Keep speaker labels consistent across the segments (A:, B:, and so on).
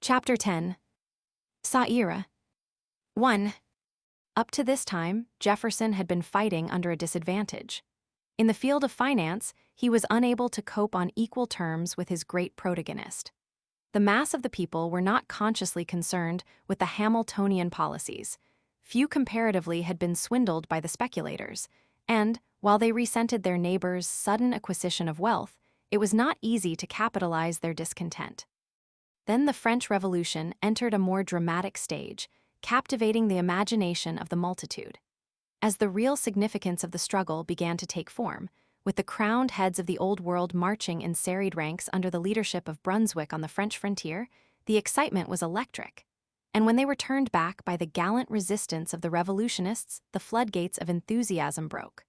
A: Chapter 10. Saira. 1. Up to this time, Jefferson had been fighting under a disadvantage. In the field of finance, he was unable to cope on equal terms with his great protagonist. The mass of the people were not consciously concerned with the Hamiltonian policies. Few comparatively had been swindled by the speculators, and, while they resented their neighbors' sudden acquisition of wealth, it was not easy to capitalize their discontent. Then the French Revolution entered a more dramatic stage, captivating the imagination of the multitude. As the real significance of the struggle began to take form, with the crowned heads of the Old World marching in serried ranks under the leadership of Brunswick on the French frontier, the excitement was electric. And when they were turned back by the gallant resistance of the revolutionists, the floodgates of enthusiasm broke.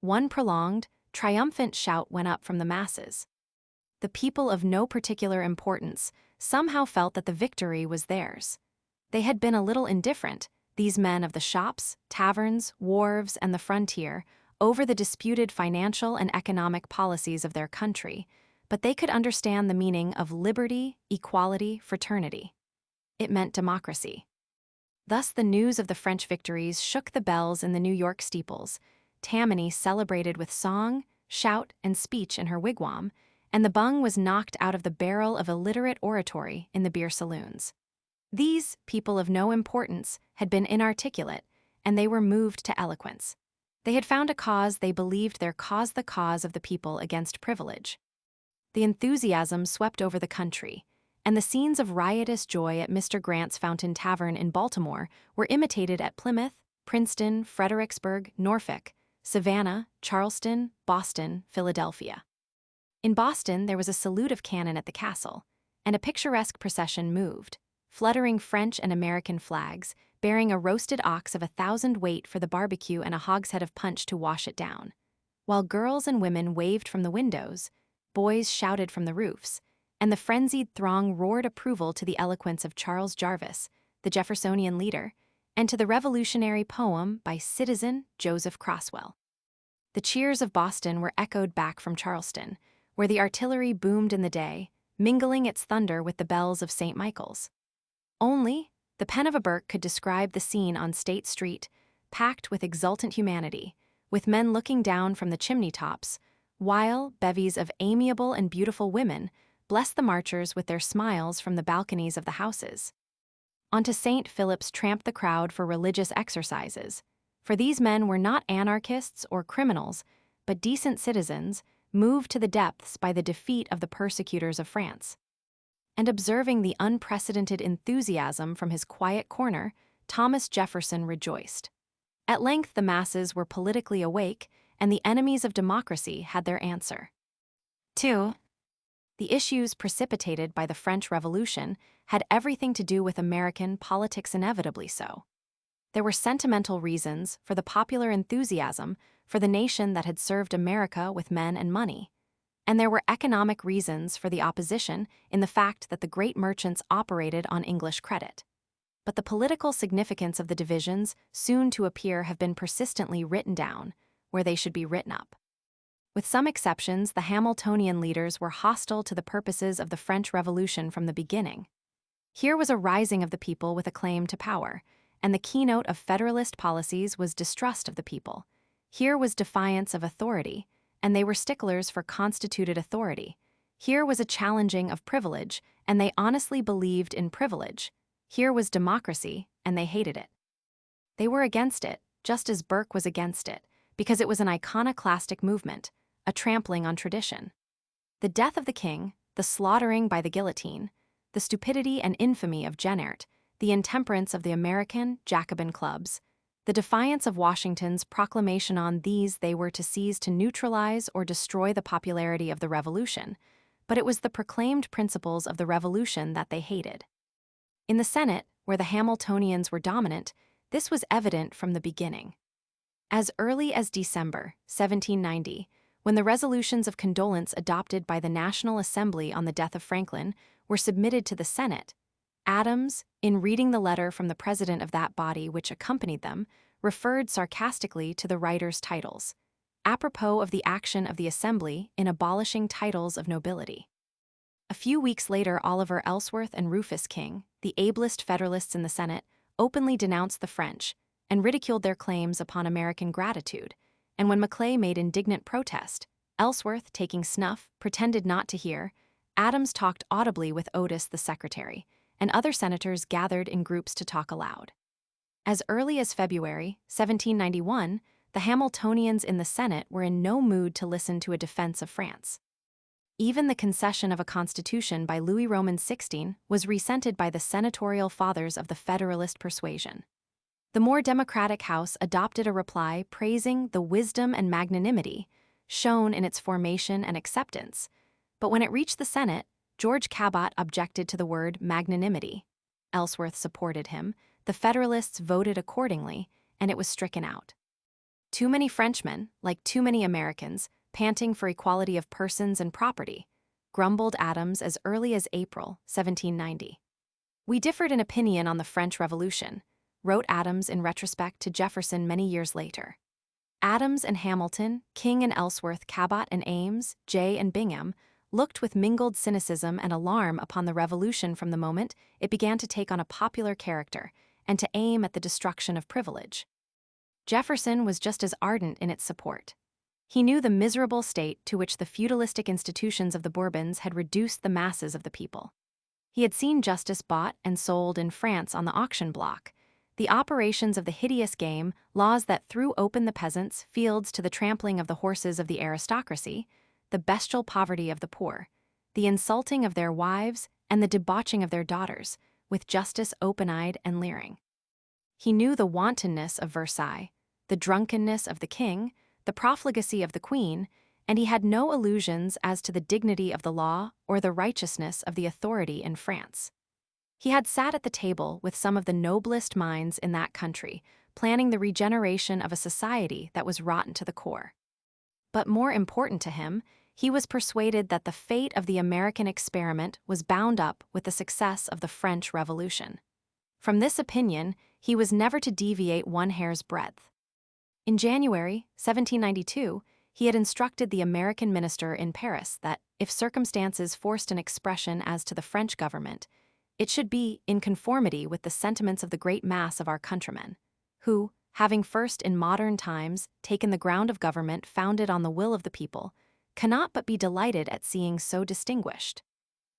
A: One prolonged, triumphant shout went up from the masses. The people of no particular importance somehow felt that the victory was theirs. They had been a little indifferent, these men of the shops, taverns, wharves, and the frontier, over the disputed financial and economic policies of their country, but they could understand the meaning of liberty, equality, fraternity. It meant democracy. Thus the news of the French victories shook the bells in the New York steeples. Tammany celebrated with song, shout, and speech in her wigwam, and the bung was knocked out of the barrel of illiterate oratory in the beer saloons. These, people of no importance, had been inarticulate, and they were moved to eloquence. They had found a cause they believed their cause, the cause of the people against privilege. The enthusiasm swept over the country, and the scenes of riotous joy at Mr. Grant's Fountain Tavern in Baltimore were imitated at Plymouth, Princeton, Fredericksburg, Norfolk, Savannah, Charleston, Boston, Philadelphia. In Boston, there was a salute of cannon at the castle, and a picturesque procession moved, fluttering French and American flags, bearing a roasted ox of 1,000 weight for the barbecue and a hogshead of punch to wash it down. While girls and women waved from the windows, boys shouted from the roofs, and the frenzied throng roared approval to the eloquence of Charles Jarvis, the Jeffersonian leader, and to the revolutionary poem by Citizen Joseph Croswell. The cheers of Boston were echoed back from Charleston, where the artillery boomed in the day, mingling its thunder with the bells of St. Michael's. Only, the pen of a Burke could describe the scene on State Street, packed with exultant humanity, with men looking down from the chimney tops, while bevies of amiable and beautiful women blessed the marchers with their smiles from the balconies of the houses. Onto St. Philip's tramped the crowd for religious exercises, for these men were not anarchists or criminals, but decent citizens, moved to the depths by the defeat of the persecutors of France. And observing the unprecedented enthusiasm from his quiet corner, Thomas Jefferson rejoiced. At length the masses were politically awake, and the enemies of democracy had their answer. 2. The issues precipitated by the French Revolution had everything to do with American politics, inevitably so. There were sentimental reasons for the popular enthusiasm for the nation that had served America with men and money. And there were economic reasons for the opposition in the fact that the great merchants operated on English credit. But the political significance of the divisions soon to appear have been persistently written down, where they should be written up. With some exceptions, the Hamiltonian leaders were hostile to the purposes of the French Revolution from the beginning. Here was a rising of the people with a claim to power, and the keynote of Federalist policies was distrust of the people. Here was defiance of authority, and they were sticklers for constituted authority. Here was a challenging of privilege, and they honestly believed in privilege. Here was democracy, and they hated it. They were against it, just as Burke was against it, because it was an iconoclastic movement, a trampling on tradition. The death of the king, the slaughtering by the guillotine, the stupidity and infamy of Jenert, the intemperance of the American Jacobin clubs, the defiance of Washington's proclamation on these they were to seize to neutralize or destroy the popularity of the revolution, but it was the proclaimed principles of the revolution that they hated. In the Senate, where the Hamiltonians were dominant, this was evident from the beginning. As early as December 1790, when the resolutions of condolence adopted by the National Assembly on the death of Franklin were submitted to the Senate, Adams, in reading the letter from the president of that body which accompanied them, referred sarcastically to the writer's titles, apropos of the action of the Assembly in abolishing titles of nobility. A few weeks later, Oliver Ellsworth and Rufus King, the ablest Federalists in the Senate, openly denounced the French and ridiculed their claims upon American gratitude. And when Maclay made indignant protest, Ellsworth, taking snuff, pretended not to hear. Adams talked audibly with Otis, the secretary, and other senators gathered in groups to talk aloud. As early as February 1791, the Hamiltonians in the Senate were in no mood to listen to a defense of France. Even the concession of a constitution by Louis Roman XVI was resented by the senatorial fathers of the Federalist persuasion. The more democratic House adopted a reply praising the wisdom and magnanimity shown in its formation and acceptance, but when it reached the Senate, George Cabot objected to the word magnanimity. Ellsworth supported him, the Federalists voted accordingly, and it was stricken out. Too many Frenchmen, like too many Americans, panting for equality of persons and property, grumbled Adams as early as April 1790. We differed in opinion on the French Revolution, wrote Adams in retrospect to Jefferson many years later. Adams and Hamilton, King and Ellsworth, Cabot and Ames, Jay and Bingham looked with mingled cynicism and alarm upon the revolution from the moment it began to take on a popular character and to aim at the destruction of privilege. Jefferson was just as ardent in its support. He knew the miserable state to which the feudalistic institutions of the Bourbons had reduced the masses of the people. He had seen justice bought and sold in France on the auction block, the operations of the hideous game, laws that threw open the peasants' fields to the trampling of the horses of the aristocracy, the bestial poverty of the poor, the insulting of their wives, and the debauching of their daughters, with justice open-eyed and leering. He knew the wantonness of Versailles, the drunkenness of the king, the profligacy of the queen, and he had no illusions as to the dignity of the law or the righteousness of the authority in France. He had sat at the table with some of the noblest minds in that country, planning the regeneration of a society that was rotten to the core. But more important to him, he was persuaded that the fate of the American experiment was bound up with the success of the French Revolution. From this opinion, he was never to deviate one hair's breadth. In January 1792, he had instructed the American minister in Paris that, if circumstances forced an expression as to the French government, it should be in conformity with the sentiments of the great mass of our countrymen, who, having first in modern times taken the ground of government founded on the will of the people, cannot but be delighted at seeing so distinguished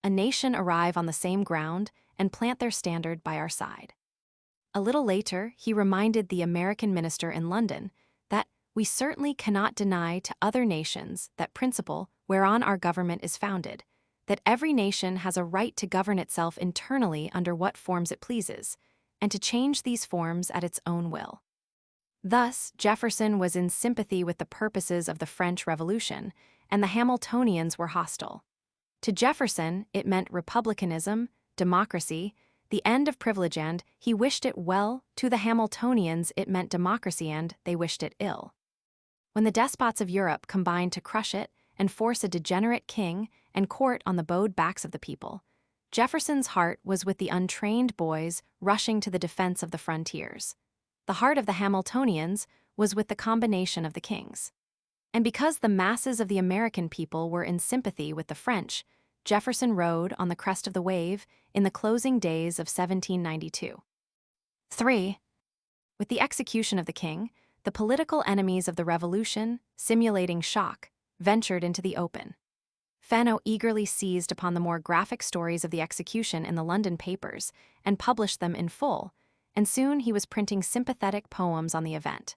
A: a nation arrive on the same ground and plant their standard by our side. A little later, he reminded the American minister in London that we certainly cannot deny to other nations that principle whereon our government is founded, that every nation has a right to govern itself internally under what forms it pleases, and to change these forms at its own will. Thus, Jefferson was in sympathy with the purposes of the French Revolution, and the Hamiltonians were hostile. To Jefferson, it meant republicanism, democracy, the end of privilege, and he wished it well. To the Hamiltonians, it meant democracy, and they wished it ill. When the despots of Europe combined to crush it and force a degenerate king and court on the bowed backs of the people, Jefferson's heart was with the untrained boys rushing to the defense of the frontiers. The heart of the Hamiltonians was with the combination of the kings. And because the masses of the American people were in sympathy with the French, Jefferson rode on the crest of the wave in the closing days of 1792. 3. With the execution of the king, the political enemies of the Revolution, simulating shock, ventured into the open. Fenno eagerly seized upon the more graphic stories of the execution in the London papers and published them in full, and soon he was printing sympathetic poems on the event.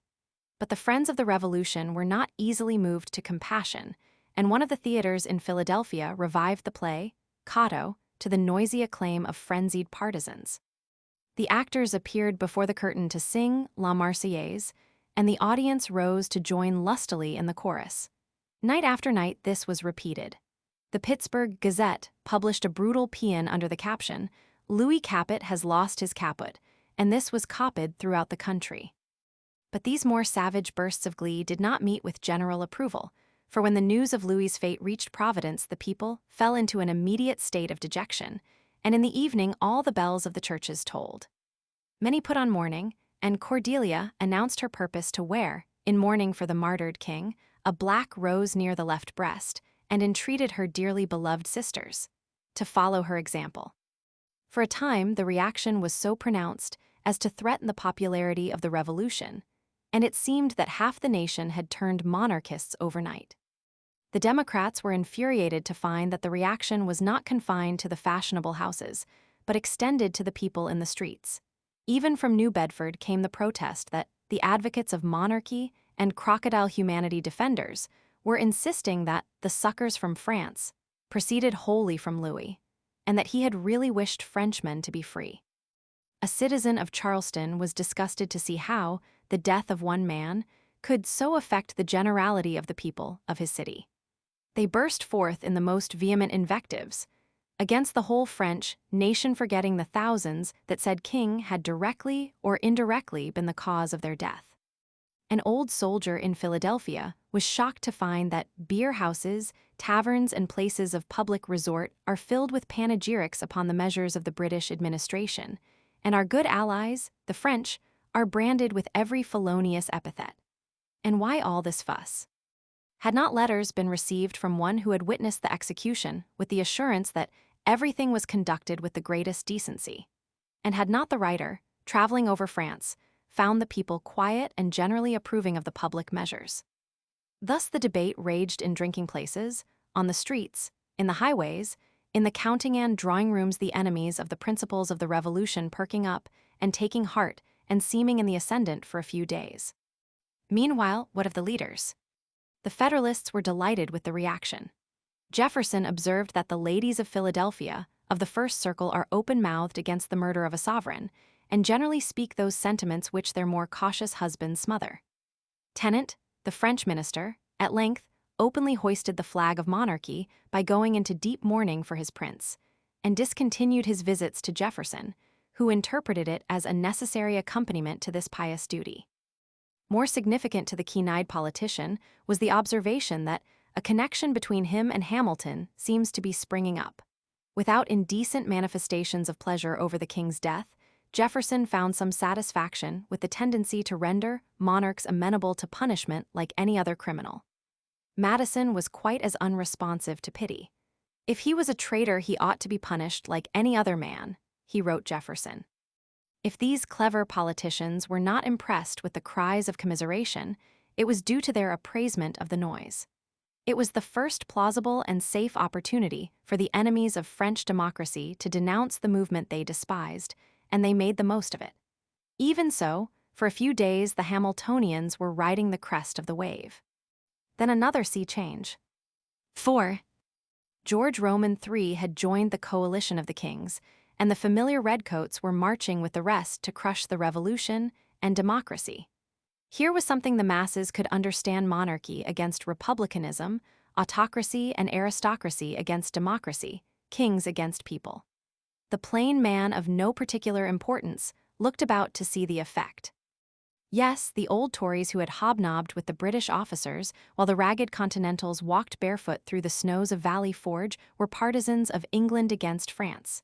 A: But the friends of the Revolution were not easily moved to compassion, and one of the theaters in Philadelphia revived the play, Cato, to the noisy acclaim of frenzied partisans. The actors appeared before the curtain to sing La Marseillaise, and the audience rose to join lustily in the chorus. Night after night this was repeated. The Pittsburgh Gazette published a brutal paean under the caption, "Louis Capet has lost his caput," and this was copied throughout the country. But these more savage bursts of glee did not meet with general approval, for when the news of Louis's fate reached Providence, the people fell into an immediate state of dejection, and in the evening all the bells of the churches tolled. Many put on mourning, and Cordelia announced her purpose to wear, in mourning for the martyred king, a black rose near the left breast, and entreated her dearly beloved sisters, to follow her example. For a time, the reaction was so pronounced as to threaten the popularity of the revolution, and it seemed that half the nation had turned monarchists overnight. The Democrats were infuriated to find that the reaction was not confined to the fashionable houses, but extended to the people in the streets. Even from New Bedford came the protest that the advocates of monarchy and crocodile humanity defenders were insisting that the suckers from France proceeded wholly from Louis, and that he had really wished Frenchmen to be free. A citizen of Charleston was disgusted to see how the death of one man could so affect the generality of the people of his city. They burst forth in the most vehement invectives against the whole French nation, forgetting the thousands that said King had directly or indirectly been the cause of their death. An old soldier in Philadelphia was shocked to find that beer houses, taverns, and places of public resort are filled with panegyrics upon the measures of the British administration, and our good allies, the French, are branded with every felonious epithet. And why all this fuss? Had not letters been received from one who had witnessed the execution with the assurance that everything was conducted with the greatest decency? And had not the writer, traveling over France, found the people quiet and generally approving of the public measures? Thus the debate raged in drinking places, on the streets, in the highways, in the counting and drawing rooms, the enemies of the principles of the revolution perking up and taking heart and seeming in the ascendant for a few days. Meanwhile, what of the leaders? The Federalists were delighted with the reaction. Jefferson observed that the ladies of Philadelphia, of the first circle, are open-mouthed against the murder of a sovereign, and generally speak those sentiments which their more cautious husbands smother. Tennant, the French minister, at length openly hoisted the flag of monarchy by going into deep mourning for his prince, and discontinued his visits to Jefferson, who interpreted it as a necessary accompaniment to this pious duty. More significant to the keen-eyed politician was the observation that a connection between him and Hamilton seems to be springing up. Without indecent manifestations of pleasure over the king's death, Jefferson found some satisfaction with the tendency to render monarchs amenable to punishment like any other criminal. Madison was quite as unresponsive to pity. If he was a traitor, he ought to be punished like any other man, he wrote Jefferson. If these clever politicians were not impressed with the cries of commiseration, it was due to their appraisement of the noise. It was the first plausible and safe opportunity for the enemies of French democracy to denounce the movement they despised, and they made the most of it. Even so, for a few days the Hamiltonians were riding the crest of the wave. Then another sea change. 4. George Roman III had joined the coalition of the kings, and the familiar redcoats were marching with the rest to crush the revolution and democracy. Here was something the masses could understand: monarchy against republicanism, autocracy and aristocracy against democracy, kings against people. The plain man of no particular importance looked about to see the effect. Yes, the old Tories who had hobnobbed with the British officers while the ragged Continentals walked barefoot through the snows of Valley Forge were partisans of England against France.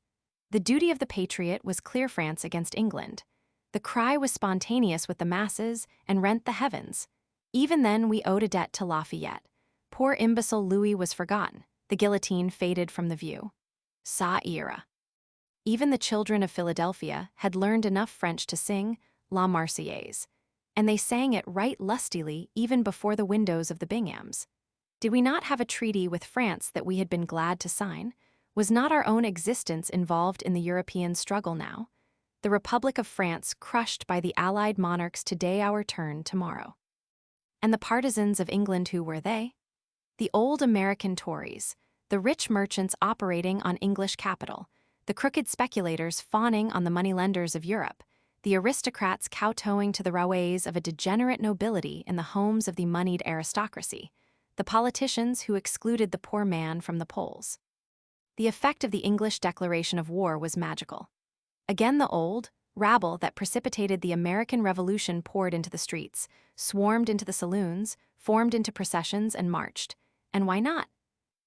A: The duty of the patriot was clear: France against England. The cry was spontaneous with the masses and rent the heavens. Even then we owed a debt to Lafayette. Poor imbecile Louis was forgotten. The guillotine faded from the view. Saga. Even the children of Philadelphia had learned enough French to sing La Marseillaise, and they sang it right lustily even before the windows of the Binghams. Did we not have a treaty with France that we had been glad to sign? Was not our own existence involved in the European struggle now? The Republic of France crushed by the allied monarchs today, our turn tomorrow. And the partisans of England, who were they? The old American Tories, the rich merchants operating on English capital, the crooked speculators fawning on the moneylenders of Europe, the aristocrats kowtowing to the roués of a degenerate nobility in the homes of the moneyed aristocracy, the politicians who excluded the poor man from the polls. The effect of the English declaration of war was magical. Again the old rabble that precipitated the American Revolution poured into the streets, swarmed into the saloons, formed into processions, and marched. And why not?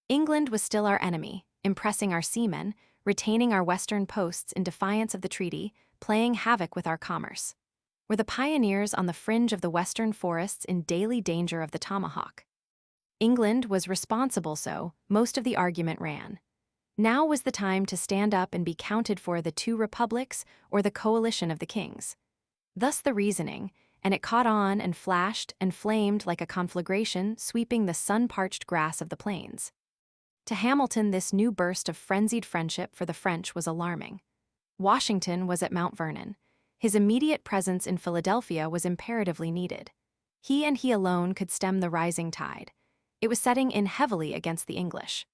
A: England was still our enemy, impressing our seamen, retaining our western posts in defiance of the treaty, playing havoc with our commerce. Were the pioneers on the fringe of the western forests in daily danger of the tomahawk? England was responsible, so most of the argument ran. Now was the time to stand up and be counted for the two republics or the coalition of the kings. Thus the reasoning, and it caught on and flashed and flamed like a conflagration sweeping the sun-parched grass of the plains. To Hamilton, this new burst of frenzied friendship for the French was alarming. Washington was at Mount Vernon. His immediate presence in Philadelphia was imperatively needed. He and he alone could stem the rising tide. It was setting in heavily against the English.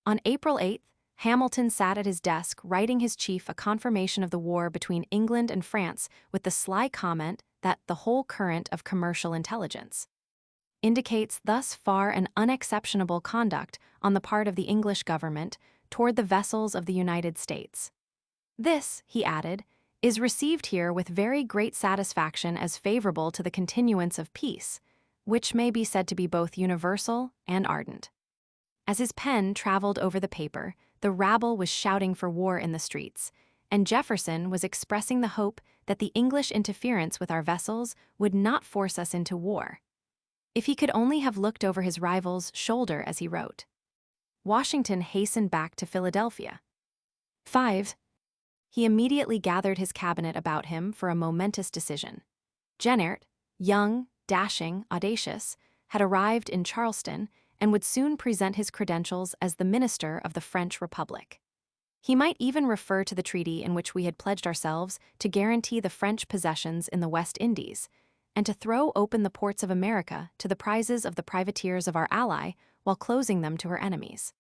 A: On April 8th, Hamilton sat at his desk writing his chief a confirmation of the war between England and France with the sly comment that the whole current of commercial intelligence indicates thus far an unexceptionable conduct on the part of the English government toward the vessels of the United States. This, he added, is received here with very great satisfaction as favorable to the continuance of peace, which may be said to be both universal and ardent. As his pen traveled over the paper, the rabble was shouting for war in the streets, and Jefferson was expressing the hope that the English interference with our vessels would not force us into war. If he could only have looked over his rival's shoulder as he wrote. Washington hastened back to Philadelphia. 5. He immediately gathered his cabinet about him for a momentous decision. Jenner, young, dashing, audacious, had arrived in Charleston and would soon present his credentials as the minister of the French Republic. He might even refer to the treaty in which we had pledged ourselves to guarantee the French possessions in the West Indies, and to throw open the ports of America to the prizes of the privateers of our ally while closing them to her enemies.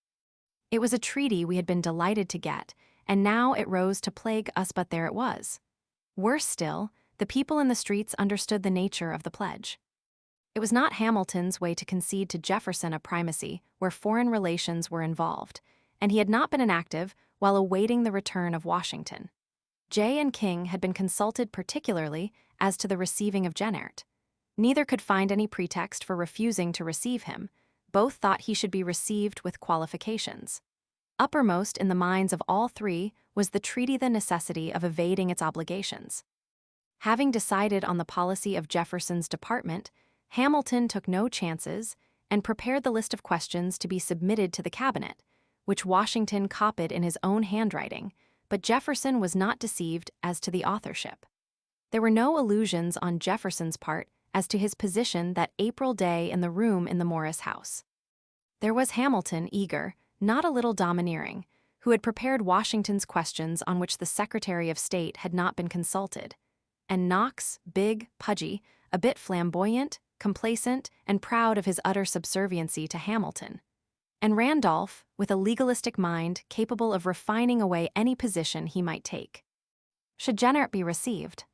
A: It was a treaty we had been delighted to get, and now it rose to plague us, but there it was. Worse still, the people in the streets understood the nature of the pledge. It was not Hamilton's way to concede to Jefferson a primacy where foreign relations were involved, and he had not been inactive while awaiting the return of Washington. Jay and King had been consulted particularly as to the receiving of Jenner. Neither could find any pretext for refusing to receive him. Both thought he should be received with qualifications. Uppermost in the minds of all three was the necessity of evading its obligations. Having decided on the policy of Jefferson's department, Hamilton took no chances and prepared the list of questions to be submitted to the cabinet, which Washington copied in his own handwriting, but Jefferson was not deceived as to the authorship. There were no illusions on Jefferson's part as to his position that April day in the room in the Morris house. There was Hamilton, eager, not a little domineering, who had prepared Washington's questions on which the Secretary of State had not been consulted, and Knox, big, pudgy, a bit flamboyant, complacent, and proud of his utter subserviency to Hamilton, and Randolph, with a legalistic mind capable of refining away any position he might take. Should Jenner be received?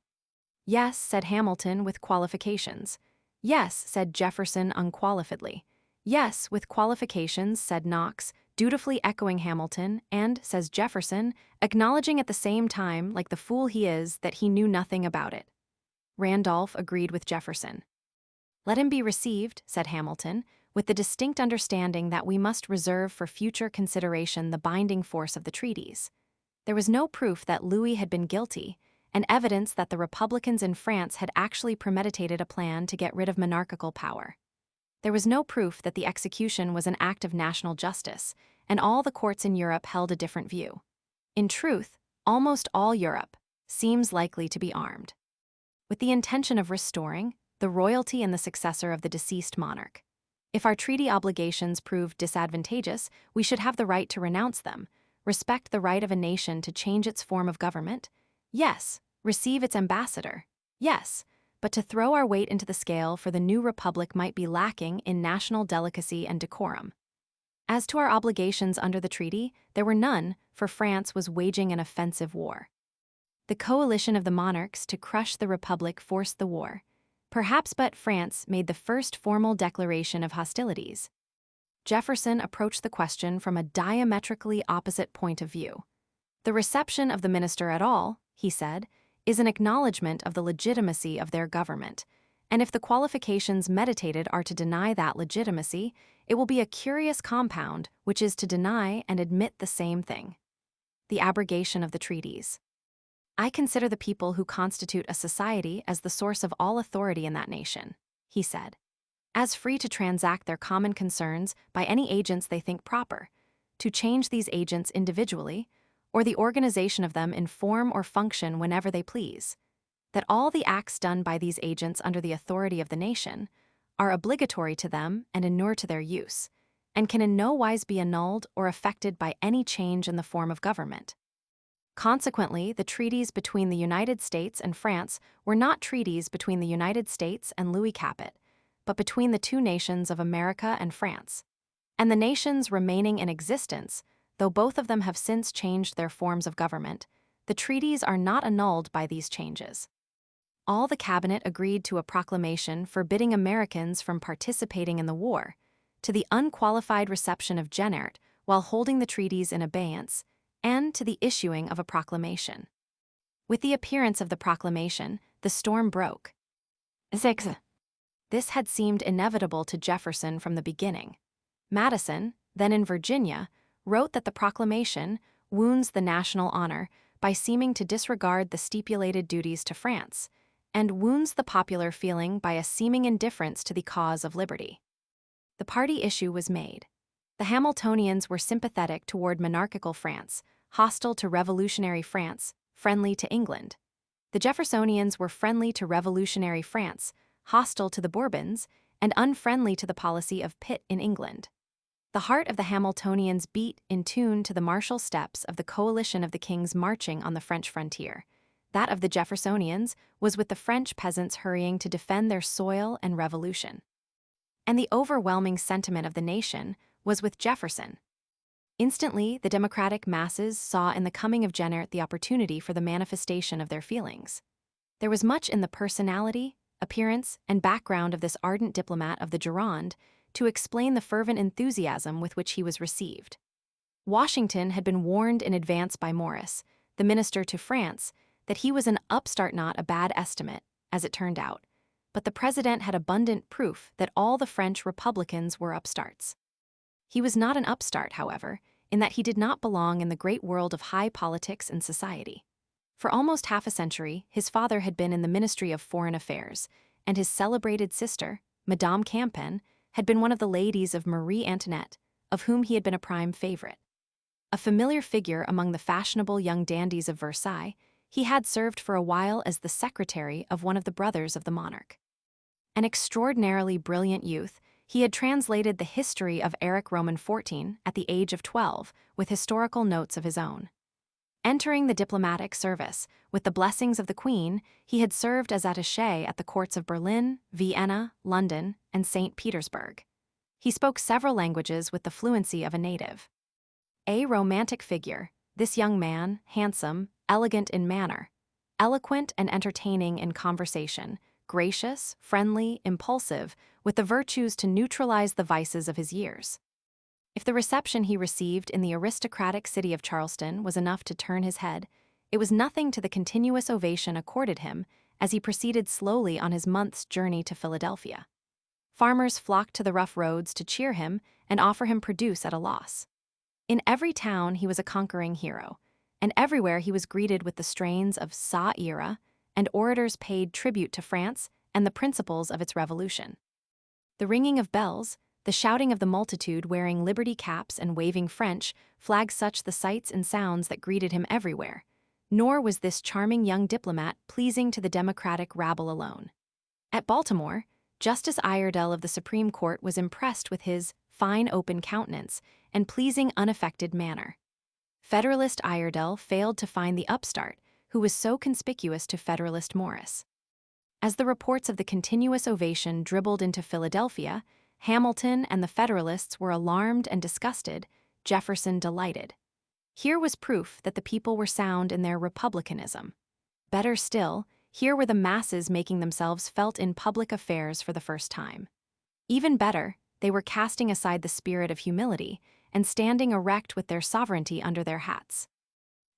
A: Yes, said Hamilton with qualifications. Yes, said Jefferson unqualifiedly. Yes, with qualifications, said Knox, dutifully echoing Hamilton, and, says Jefferson, acknowledging at the same time, like the fool he is, that he knew nothing about it. Randolph agreed with Jefferson. Let him be received, said Hamilton, with the distinct understanding that we must reserve for future consideration the binding force of the treaties. There was no proof that Louis had been guilty, and evidence that the Republicans in France had actually premeditated a plan to get rid of monarchical power. There was no proof that the execution was an act of national justice, and all the courts in Europe held a different view. In truth, almost all Europe seems likely to be armed with the intention of restoring the royalty and the successor of the deceased monarch. If our treaty obligations proved disadvantageous, we should have the right to renounce them, respect the right of a nation to change its form of government, yes, receive its ambassador, yes, but to throw our weight into the scale for the new republic might be lacking in national delicacy and decorum. As to our obligations under the treaty, there were none, for France was waging an offensive war. The coalition of the monarchs to crush the republic forced the war. Perhaps but France made the first formal declaration of hostilities. Jefferson approached the question from a diametrically opposite point of view. The reception of the minister at all, he said, is an acknowledgment of the legitimacy of their government, and if the qualifications meditated are to deny that legitimacy, it will be a curious compound which is to deny and admit the same thing. The abrogation of the treaties. I consider the people who constitute a society as the source of all authority in that nation, he said, as free to transact their common concerns by any agents they think proper, to change these agents individually, or the organization of them in form or function whenever they please, that all the acts done by these agents under the authority of the nation are obligatory to them and inure to their use, and can in no wise be annulled or affected by any change in the form of government. Consequently, the treaties between the United States and France were not treaties between the United States and Louis Capet, but between the two nations of America and France. And the nations remaining in existence, though both of them have since changed their forms of government, the treaties are not annulled by these changes. All the cabinet agreed to a proclamation forbidding Americans from participating in the war, to the unqualified reception of Jenert while holding the treaties in abeyance, and to the issuing of a proclamation. With the appearance of the proclamation, the storm broke. 6. This had seemed inevitable to Jefferson from the beginning. Madison, then in Virginia, wrote that the proclamation wounds the national honor by seeming to disregard the stipulated duties to France, and wounds the popular feeling by a seeming indifference to the cause of liberty. The party issue was made. The Hamiltonians were sympathetic toward monarchical France, hostile to revolutionary France, friendly to England. The Jeffersonians were friendly to revolutionary France, hostile to the Bourbons, and unfriendly to the policy of Pitt in England. The heart of the Hamiltonians beat in tune to the martial steps of the coalition of the kings marching on the French frontier. That of the Jeffersonians was with the French peasants hurrying to defend their soil and revolution. And the overwhelming sentiment of the nation was with Jefferson. Instantly, the democratic masses saw in the coming of Jenert the opportunity for the manifestation of their feelings. There was much in the personality, appearance, and background of this ardent diplomat of the Gironde to explain the fervent enthusiasm with which he was received. Washington had been warned in advance by Morris, the minister to France, that he was an upstart, not a bad estimate, as it turned out, but the president had abundant proof that all the French Republicans were upstarts. He was not an upstart, however, in that he did not belong in the great world of high politics and society. For almost half a century, his father had been in the Ministry of Foreign Affairs, and his celebrated sister, Madame Campan, had been one of the ladies of Marie Antoinette, of whom he had been a prime favorite. A familiar figure among the fashionable young dandies of Versailles, he had served for a while as the secretary of one of the brothers of the monarch. An extraordinarily brilliant youth, he had translated the history of Eric Roman XIV at the age of 12 with historical notes of his own. Entering the diplomatic service, with the blessings of the Queen, he had served as attaché at the courts of Berlin, Vienna, London, and St. Petersburg. He spoke several languages with the fluency of a native. A romantic figure, this young man, handsome, elegant in manner, eloquent and entertaining in conversation, gracious, friendly, impulsive, with the virtues to neutralize the vices of his years. If the reception he received in the aristocratic city of Charleston was enough to turn his head, it was nothing to the continuous ovation accorded him as he proceeded slowly on his month's journey to Philadelphia. Farmers flocked to the rough roads to cheer him and offer him produce at a loss. In every town he was a conquering hero, and everywhere he was greeted with the strains of saga, and orators paid tribute to France and the principles of its revolution. The ringing of bells, the shouting of the multitude wearing liberty caps and waving French flags, such the sights and sounds that greeted him everywhere. Nor was this charming young diplomat pleasing to the democratic rabble alone. At Baltimore, Justice Iredell of the Supreme Court was impressed with his fine open countenance and pleasing unaffected manner. Federalist Iredell failed to find the upstart who was so conspicuous to Federalist Morris. As the reports of the continuous ovation dribbled into Philadelphia, Hamilton and the Federalists were alarmed and disgusted, Jefferson delighted. Here was proof that the people were sound in their republicanism. Better still, here were the masses making themselves felt in public affairs for the first time. Even better, they were casting aside the spirit of humility and standing erect with their sovereignty under their hats.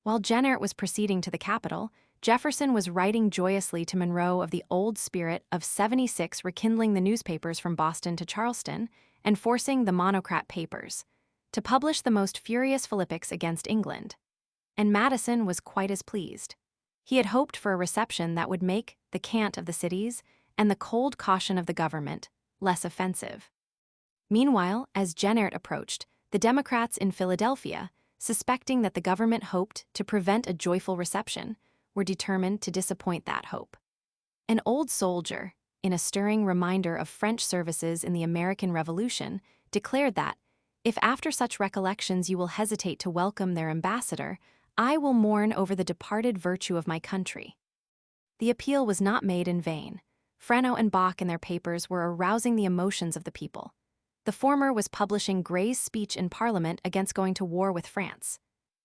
A: While Jenert was proceeding to the Capitol, Jefferson was writing joyously to Monroe of the old spirit of '76, rekindling the newspapers from Boston to Charleston and forcing the monocrat papers to publish the most furious philippics against England. And Madison was quite as pleased. He had hoped for a reception that would make the cant of the cities and the cold caution of the government less offensive. Meanwhile, as Jenert approached, the Democrats in Philadelphia, suspecting that the government hoped to prevent a joyful reception, were determined to disappoint that hope. An old soldier, in a stirring reminder of French services in the American Revolution, declared that, "If after such recollections you will hesitate to welcome their ambassador, I will mourn over the departed virtue of my country." The appeal was not made in vain. Fresno and Bach in their papers were arousing the emotions of the people. The former was publishing Gray's speech in Parliament against going to war with France.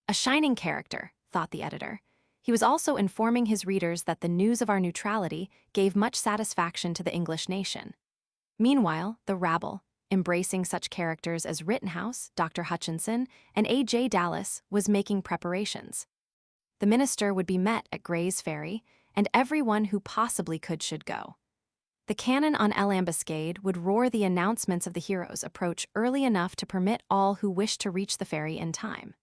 A: A shining character, thought the editor. He was also informing his readers that the news of our neutrality gave much satisfaction to the English nation. Meanwhile, the rabble, embracing such characters as Rittenhouse, Dr. Hutchinson, and A.J. Dallas, was making preparations. The minister would be met at Gray's Ferry, and everyone who possibly could should go. The cannon on El Ambuscade would roar the announcements of the hero's approach early enough to permit all who wished to reach the ferry in time.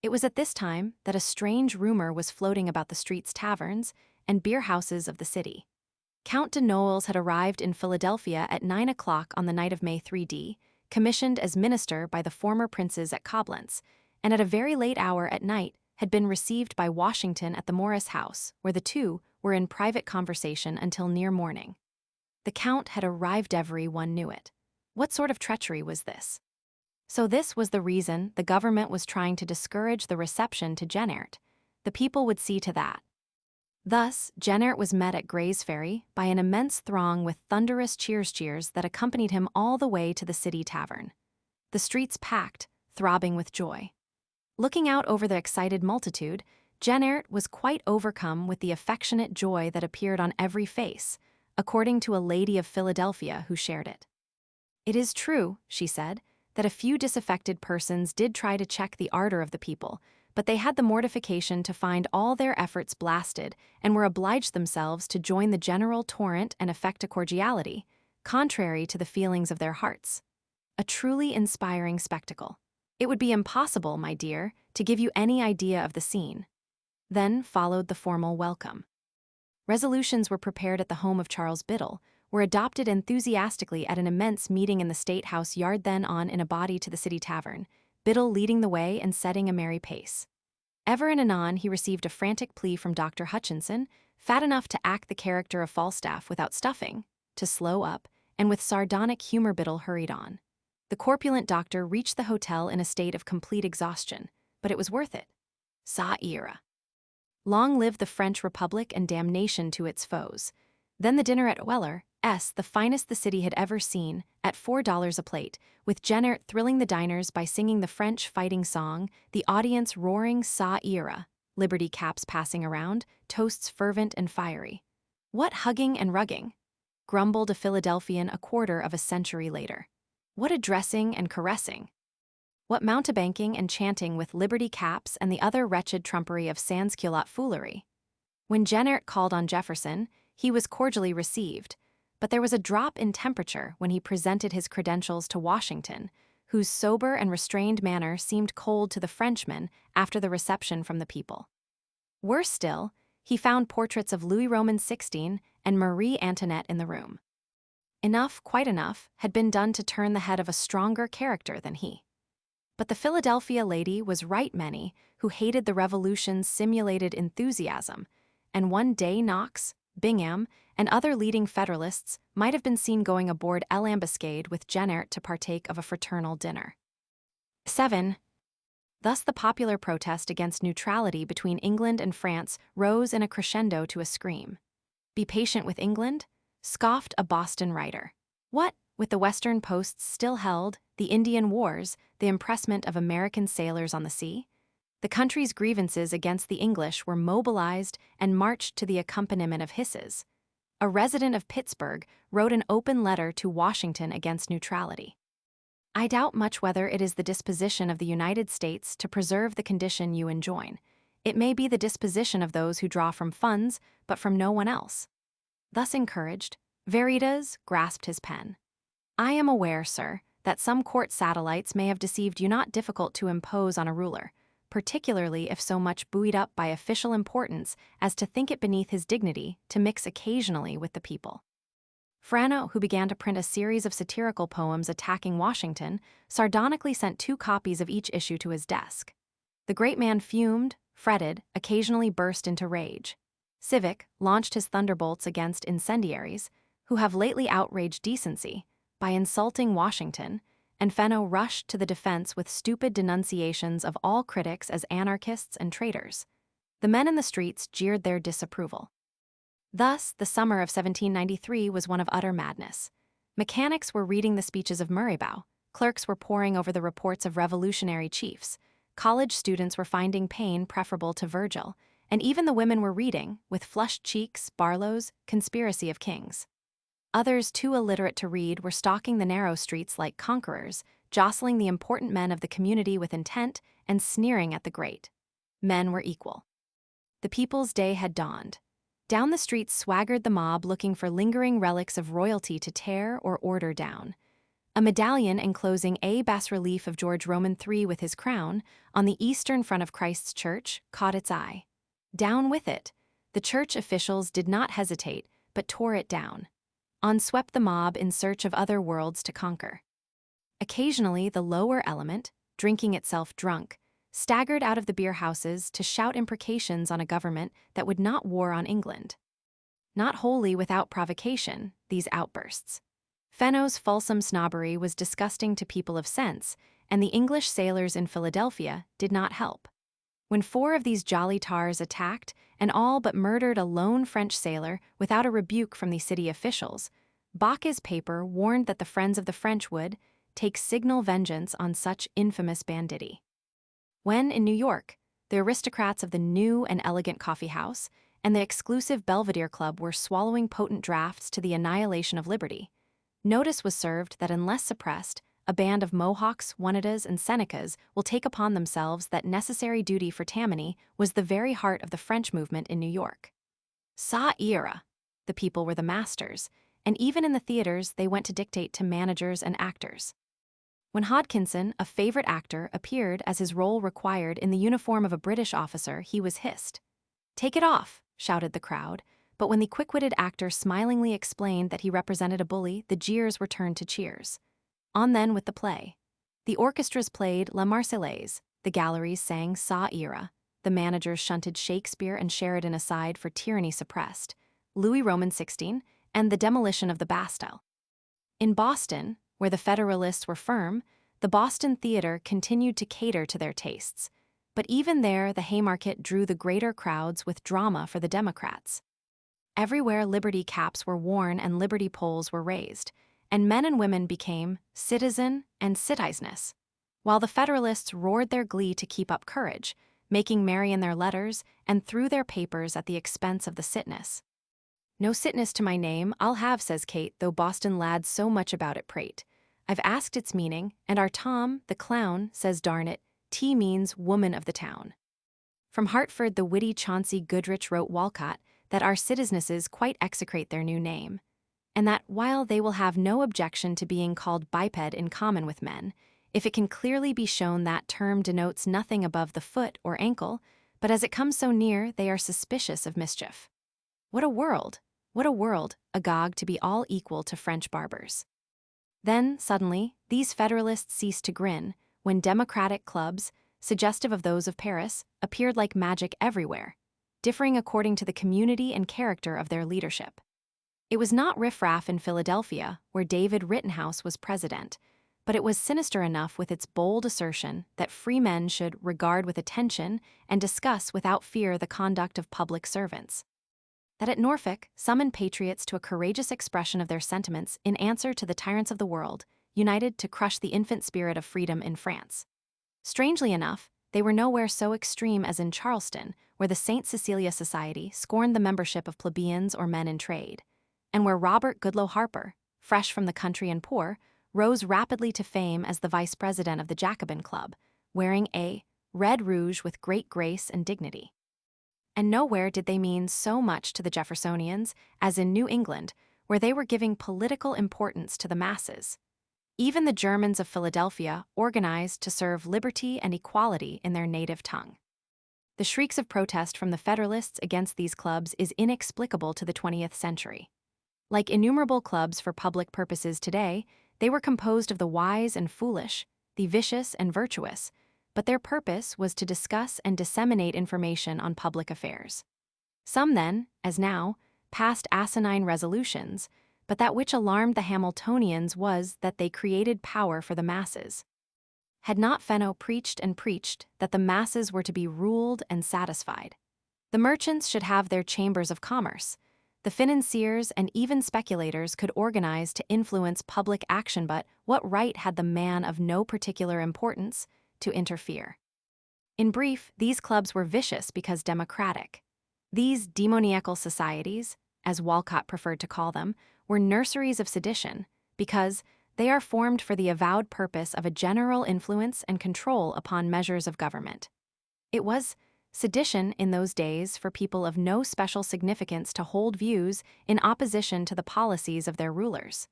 A: It was at this time that a strange rumor was floating about the streets, taverns, and beer houses of the city. Count de Noailles had arrived in Philadelphia at 9 o'clock on the night of May 3d, commissioned as minister by the former princes at Coblentz, and at a very late hour at night had been received by Washington at the Morris House, where the two were in private conversation until near morning. The Count had arrived, everyone knew it. What sort of treachery was this? So this was the reason the government was trying to discourage the reception to Jenert. The people would see to that. Thus, Jenert was met at Gray's Ferry by an immense throng with thunderous cheers that accompanied him all the way to the city tavern. The streets packed, throbbing with joy. Looking out over the excited multitude, Jenert was quite overcome with the affectionate joy that appeared on every face, according to a lady of Philadelphia who shared it. "It is true," she said, "that a few disaffected persons did try to check the ardor of the people, but they had the mortification to find all their efforts blasted and were obliged themselves to join the general torrent and affect a cordiality, contrary to the feelings of their hearts. A truly inspiring spectacle. It would be impossible, my dear, to give you any idea of the scene." Then followed the formal welcome. Resolutions were prepared at the home of Charles Biddle, were adopted enthusiastically at an immense meeting in the State House yard, then on in a body to the city tavern, Biddle leading the way and setting a merry pace. Ever and anon he received a frantic plea from Dr. Hutchinson, fat enough to act the character of Falstaff without stuffing, to slow up, and with sardonic humor Biddle hurried on. The corpulent doctor reached the hotel in a state of complete exhaustion, but it was worth it. Ça ira. Long live the French Republic and damnation to its foes. Then the dinner at Weller's, the finest the city had ever seen, at $4 a plate, with Jenert thrilling the diners by singing the French fighting song, the audience roaring Ça ira, liberty caps passing around, toasts fervent and fiery. What hugging and rugging, grumbled a Philadelphian a quarter of a century later. What addressing and caressing. What mountebanking and chanting with liberty caps and the other wretched trumpery of sans-culotte foolery. When Jenert called on Jefferson, he was cordially received, but there was a drop in temperature when he presented his credentials to Washington, whose sober and restrained manner seemed cold to the Frenchman after the reception from the people. Worse still, he found portraits of Louis Roman XVI and Marie Antoinette in the room. Enough, quite enough, had been done to turn the head of a stronger character than he. But the Philadelphia lady was right many who hated the Revolution's simulated enthusiasm, and one day Knox, Bingham, and other leading Federalists might have been seen going aboard El Ambuscade with Jenert to partake of a fraternal dinner. 7. Thus the popular protest against neutrality between England and France rose in a crescendo to a scream. "Be patient with England?" scoffed a Boston writer. What, with the Western posts still held, the Indian Wars, the impressment of American sailors on the sea? The country's grievances against the English were mobilized and marched to the accompaniment of hisses. A resident of Pittsburgh wrote an open letter to Washington against neutrality. "I doubt much whether it is the disposition of the United States to preserve the condition you enjoin. It may be the disposition of those who draw from funds, but from no one else." Thus encouraged, Veritas grasped his pen. "I am aware, sir, that some court satellites may have deceived you not difficult to impose on a ruler, particularly if so much buoyed up by official importance as to think it beneath his dignity to mix occasionally with the people. Frano, who began to print a series of satirical poems attacking Washington, sardonically sent 2 copies of each issue to his desk. The great man fumed, fretted, occasionally burst into rage. Civic launched his thunderbolts against incendiaries, who have lately outraged decency, by insulting Washington, and Fenno rushed to the defense with stupid denunciations of all critics as anarchists and traitors. The men in the streets jeered their disapproval. Thus, the summer of 1793 was one of utter madness. Mechanics were reading the speeches of Murraybow, clerks were poring over the reports of revolutionary chiefs, college students were finding Paine preferable to Virgil, and even the women were reading, with flushed cheeks, Barlow's Conspiracy of Kings. Others, too illiterate to read, were stalking the narrow streets like conquerors, jostling the important men of the community with intent and sneering at the great. Men were equal. The people's day had dawned. Down the streets swaggered the mob looking for lingering relics of royalty to tear or order down. A medallion enclosing a bas-relief of George Roman III with his crown, on the eastern front of Christ's Church, caught its eye. Down with it. The church officials did not hesitate, but tore it down. On swept the mob in search of other worlds to conquer. Occasionally, the lower element, drinking itself drunk, staggered out of the beer houses to shout imprecations on a government that would not war on England. Not wholly without provocation, these outbursts. Fenno's fulsome snobbery was disgusting to people of sense, and the English sailors in Philadelphia did not help. When 4 of these jolly tars attacked and all but murdered a lone French sailor without a rebuke from the city officials, Bacque's paper warned that the friends of the French would take signal vengeance on such infamous banditti. When, in New York, the aristocrats of the new and elegant coffee house and the exclusive Belvedere Club were swallowing potent drafts to the annihilation of liberty, notice was served that unless suppressed, a band of Mohawks, Oneidas, and Senecas will take upon themselves that necessary duty for Tammany was the very heart of the French movement in New York. Ça ira. The people were the masters, and even in the theaters they went to dictate to managers and actors. When Hodkinson, a favorite actor, appeared as his role required in the uniform of a British officer, he was hissed. "Take it off," shouted the crowd, but when the quick-witted actor smilingly explained that he represented a bully, the jeers were turned to cheers. On then with the play. The orchestras played La Marseillaise, the galleries sang Ça ira, the managers shunted Shakespeare and Sheridan aside for tyranny suppressed, Louis Roman XVI, and the demolition of the Bastille. In Boston, where the Federalists were firm, the Boston Theater continued to cater to their tastes, but even there the Haymarket drew the greater crowds with drama for the Democrats. Everywhere liberty caps were worn and liberty poles were raised, and men and women became citizen and citizeness, while the Federalists roared their glee to keep up courage, making merry in their letters and through their papers at the expense of the sitness. "No sitness to my name, I'll have," says Kate, though Boston lads so much about it prate. "I've asked its meaning, and our Tom, the clown, says darn it, T means woman of the town." From Hartford the witty Chauncey Goodrich wrote Walcott that our citizenesses quite execrate their new name, and that while they will have no objection to being called biped in common with men, if it can clearly be shown that term denotes nothing above the foot or ankle, but as it comes so near, they are suspicious of mischief. What a world! What a world, agog to be all equal to French barbers. Then, suddenly, these Federalists ceased to grin, when democratic clubs, suggestive of those of Paris, appeared like magic everywhere, differing according to the community and character of their leadership. It was not riffraff in Philadelphia, where David Rittenhouse was president, but it was sinister enough with its bold assertion that free men should regard with attention and discuss without fear the conduct of public servants. That at Norfolk summoned patriots to a courageous expression of their sentiments in answer to the tyrants of the world, united to crush the infant spirit of freedom in France. Strangely enough, they were nowhere so extreme as in Charleston, where the St. Cecilia Society scorned the membership of plebeians or men in trade, and where Robert Goodloe Harper, fresh from the country and poor, rose rapidly to fame as the vice president of the Jacobin Club, wearing a red rouge with great grace and dignity. And nowhere did they mean so much to the Jeffersonians as in New England, where they were giving political importance to the masses. Even the Germans of Philadelphia organized to serve liberty and equality in their native tongue. The shrieks of protest from the Federalists against these clubs is inexplicable to the 20th century. Like innumerable clubs for public purposes today, they were composed of the wise and foolish, the vicious and virtuous, but their purpose was to discuss and disseminate information on public affairs. Some then, as now, passed asinine resolutions, but that which alarmed the Hamiltonians was that they created power for the masses. Had not Fenno preached and preached that the masses were to be ruled and satisfied? The merchants should have their chambers of commerce. The financiers and even speculators could organize to influence public action, but what right had the man of no particular importance to interfere? In brief, these clubs were vicious because democratic. These demoniacal societies, as Walcott preferred to call them, were nurseries of sedition because they are formed for the avowed purpose of a general influence and control upon measures of government. It was sedition in those days for people of no special significance to hold views in opposition to the policies of their rulers.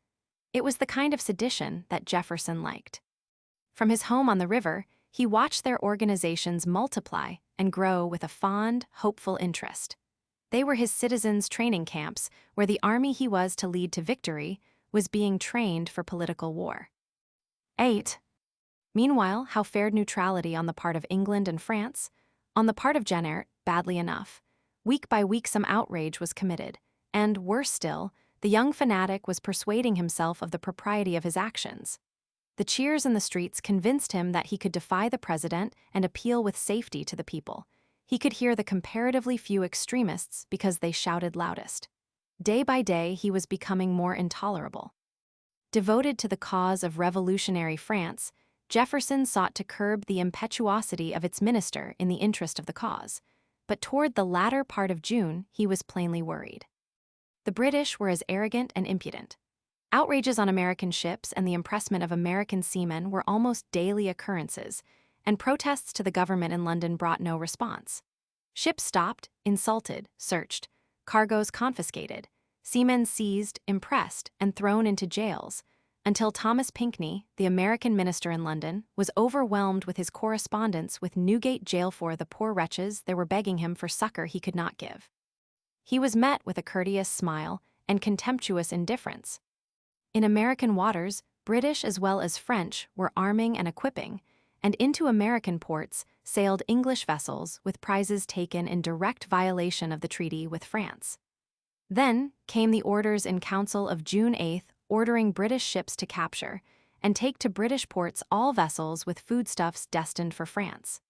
A: It was the kind of sedition that Jefferson liked. From his home on the river, he watched their organizations multiply and grow with a fond, hopeful interest. They were his citizens' training camps, where the army he was to lead to victory was being trained for political war. 8. Meanwhile, how fared neutrality on the part of England and France? On the part of Jenner, badly enough. Week by week some outrage was committed, and, worse still, the young fanatic was persuading himself of the propriety of his actions. The cheers in the streets convinced him that he could defy the president and appeal with safety to the people. He could hear the comparatively few extremists because they shouted loudest. Day by day, he was becoming more intolerable. Devoted to the cause of revolutionary France, Jefferson sought to curb the impetuosity of its minister in the interest of the cause, but toward the latter part of June, he was plainly worried. The British were as arrogant and impudent. Outrages on American ships and the impressment of American seamen were almost daily occurrences, and protests to the government in London brought no response. Ships stopped, insulted, searched, cargoes confiscated, seamen seized, impressed, and thrown into jails, until Thomas Pinckney, the American minister in London, was overwhelmed with his correspondence with Newgate jail for the poor wretches that were begging him for succor he could not give. He was met with a courteous smile and contemptuous indifference. In American waters, British as well as French were arming and equipping, and into American ports sailed English vessels with prizes taken in direct violation of the treaty with France. Then came the orders in Council of June 8 ordering British ships to capture and take to British ports all vessels with foodstuffs destined for France.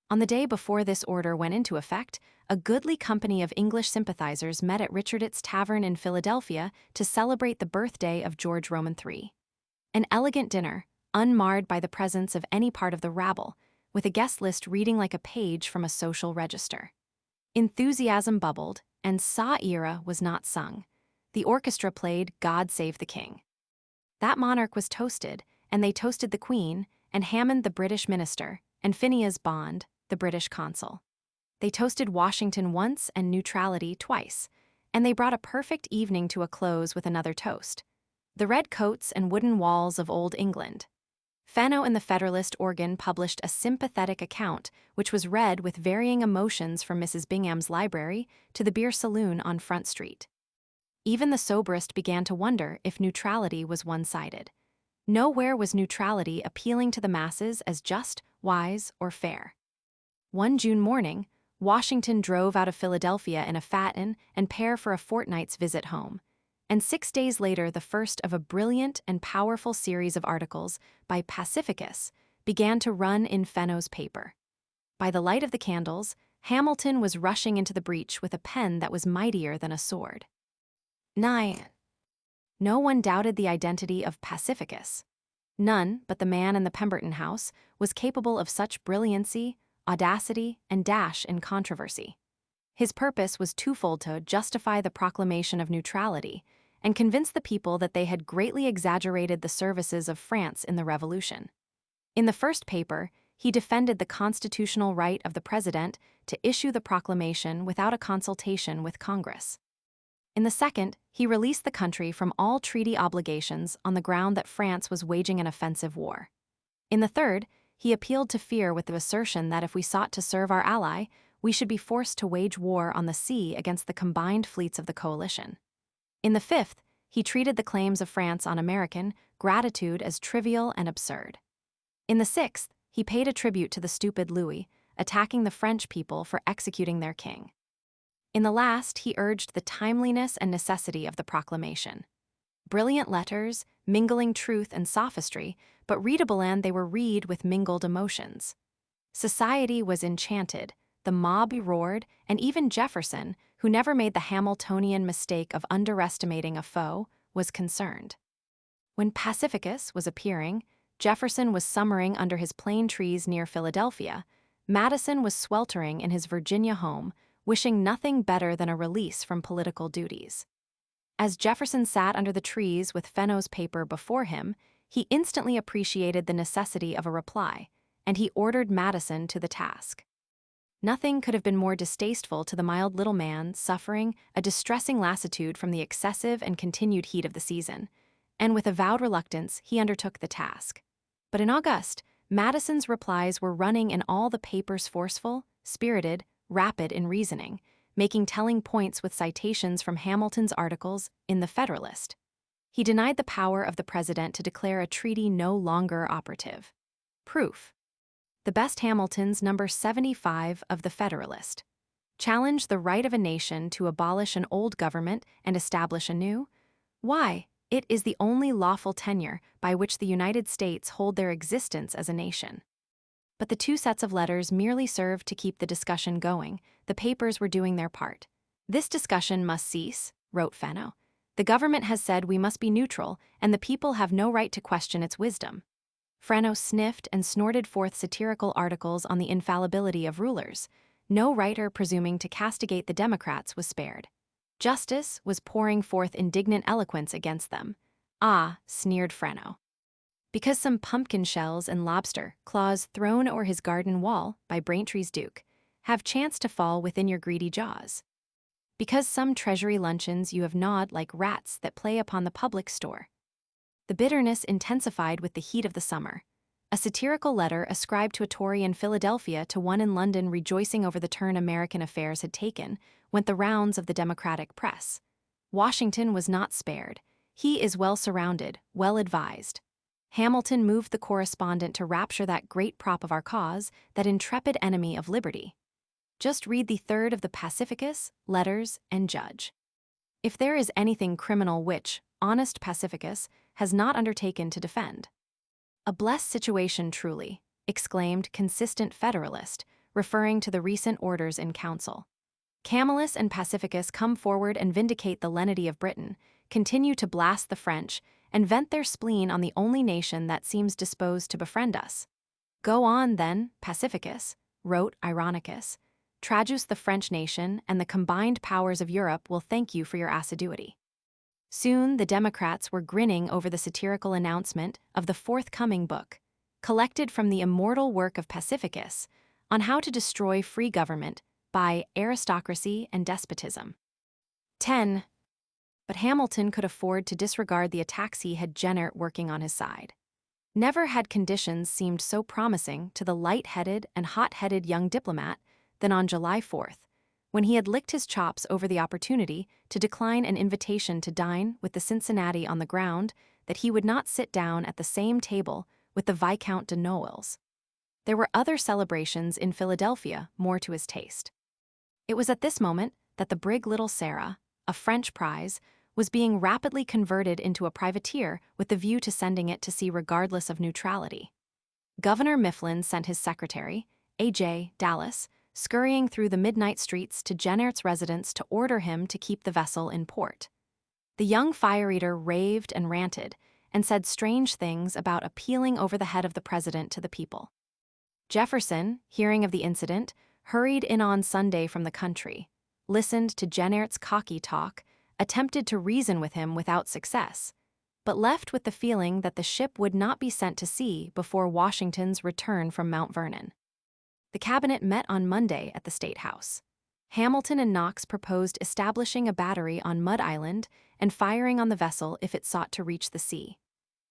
A: On the day before this order went into effect, a goodly company of English sympathizers met at Richard's Tavern in Philadelphia to celebrate the birthday of George Roman III. An elegant dinner, unmarred by the presence of any part of the rabble, with a guest list reading like a page from a social register. Enthusiasm bubbled, and "Sa Ira" was not sung. The orchestra played "God Save the King." That monarch was toasted, and they toasted the Queen, and Hammond the British minister, and Phineas Bond, the British consul. They toasted Washington once and neutrality twice, and they brought a perfect evening to a close with another toast: the red coats and wooden walls of Old England. Fenno and the Federalist organ published a sympathetic account, which was read with varying emotions from Mrs. Bingham's library to the beer saloon on Front Street. Even the soberest began to wonder if neutrality was one-sided. Nowhere was neutrality appealing to the masses as just, wise, or fair. One June morning, Washington drove out of Philadelphia in a phaeton and pair for a fortnight's visit home. And 6 days later, the first of a brilliant and powerful series of articles by Pacificus began to run in Fenno's paper. By the light of the candles, Hamilton was rushing into the breach with a pen that was mightier than a sword. 9. No one doubted the identity of Pacificus. None but the man in the Pemberton house was capable of such brilliancy, audacity, and dash in controversy. His purpose was twofold: to justify the proclamation of neutrality and convince the people that they had greatly exaggerated the services of France in the Revolution. In the first paper, he defended the constitutional right of the president to issue the proclamation without a consultation with Congress. In the second, he released the country from all treaty obligations on the ground that France was waging an offensive war. In the third, he appealed to fear with the assertion that if we sought to serve our ally, we should be forced to wage war on the sea against the combined fleets of the coalition. In the fifth, he treated the claims of France on American gratitude as trivial and absurd. In the sixth, he paid a tribute to the stupid Louis, attacking the French people for executing their king. In the last, he urged the timeliness and necessity of the proclamation. Brilliant letters, mingling truth and sophistry, but readable, and they were read with mingled emotions. Society was enchanted, the mob roared, and even Jefferson, who never made the Hamiltonian mistake of underestimating a foe, was concerned. When Pacificus was appearing, Jefferson was summering under his plane trees near Philadelphia. Madison was sweltering in his Virginia home, wishing nothing better than a release from political duties. As Jefferson sat under the trees with Fenno's paper before him, he instantly appreciated the necessity of a reply, and he ordered Madison to the task. Nothing could have been more distasteful to the mild little man suffering a distressing lassitude from the excessive and continued heat of the season, and with avowed reluctance he undertook the task. But in August, Madison's replies were running in all the papers, forceful, spirited, rapid in reasoning, making telling points with citations from Hamilton's articles in the Federalist. He denied the power of the president to declare a treaty no longer operative. Proof. The best Hamilton's number 75 of the Federalist. Challenge the right of a nation to abolish an old government and establish a new? Why, it is the only lawful tenure by which the United States hold their existence as a nation. But the two sets of letters merely served to keep the discussion going. The papers were doing their part. This discussion must cease, wrote Fenno. The government has said we must be neutral, and the people have no right to question its wisdom. Fenno sniffed and snorted forth satirical articles on the infallibility of rulers. No writer presuming to castigate the Democrats was spared. Justice was pouring forth indignant eloquence against them. Ah, sneered Fenno. Because some pumpkin shells and lobster claws thrown o'er his garden wall by Braintree's Duke have chanced to fall within your greedy jaws. Because some treasury luncheons you have gnawed like rats that play upon the public store. The bitterness intensified with the heat of the summer. A satirical letter ascribed to a Tory in Philadelphia to one in London rejoicing over the turn American affairs had taken went the rounds of the Democratic press. Washington was not spared. He is well surrounded, well advised. Hamilton moved the correspondent to rapture that great prop of our cause, that intrepid enemy of liberty. Just read the third of the Pacificus, Letters, and judge. If there is anything criminal which, honest Pacificus, has not undertaken to defend. A blessed situation truly, exclaimed consistent Federalist, referring to the recent orders in council. Camillus and Pacificus come forward and vindicate the lenity of Britain, continue to blast the French, and vent their spleen on the only nation that seems disposed to befriend us. Go on, then, Pacificus, wrote Ironicus. Traduce the French nation, and the combined powers of Europe will thank you for your assiduity. Soon the Democrats were grinning over the satirical announcement of the forthcoming book, collected from the immortal work of Pacificus, on how to destroy free government by aristocracy and despotism. 10. But Hamilton could afford to disregard the attacks. He had Jenner working on his side. Never had conditions seemed so promising to the light-headed and hot-headed young diplomat than on July 4th, when he had licked his chops over the opportunity to decline an invitation to dine with the Cincinnati on the ground that he would not sit down at the same table with the Viscount de Noailles. There were other celebrations in Philadelphia more to his taste. It was at this moment that the brig Little Sarah, a French prize, was being rapidly converted into a privateer with the view to sending it to sea regardless of neutrality. Governor Mifflin sent his secretary, A.J. Dallas, scurrying through the midnight streets to Jennert's residence to order him to keep the vessel in port. The young fire-eater raved and ranted and said strange things about appealing over the head of the president to the people. Jefferson, hearing of the incident, hurried in on Sunday from the country, listened to Jennert's cocky talk, attempted to reason with him without success, but left with the feeling that the ship would not be sent to sea before Washington's return from Mount Vernon. The cabinet met on Monday at the State House. Hamilton and Knox proposed establishing a battery on Mud Island and firing on the vessel if it sought to reach the sea.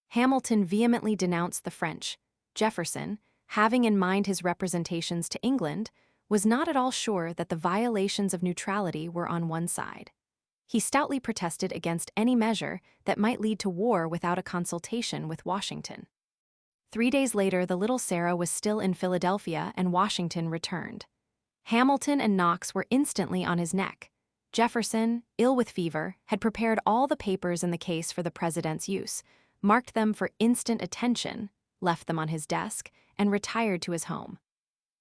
A: Hamilton vehemently denounced the French. Jefferson, having in mind his representations to England, was not at all sure that the violations of neutrality were on one side. He stoutly protested against any measure that might lead to war without a consultation with Washington. 3 days later, the little Sarah was still in Philadelphia and Washington returned. Hamilton and Knox were instantly on his neck. Jefferson, ill with fever, had prepared all the papers in the case for the president's use, marked them for instant attention, left them on his desk, and retired to his home.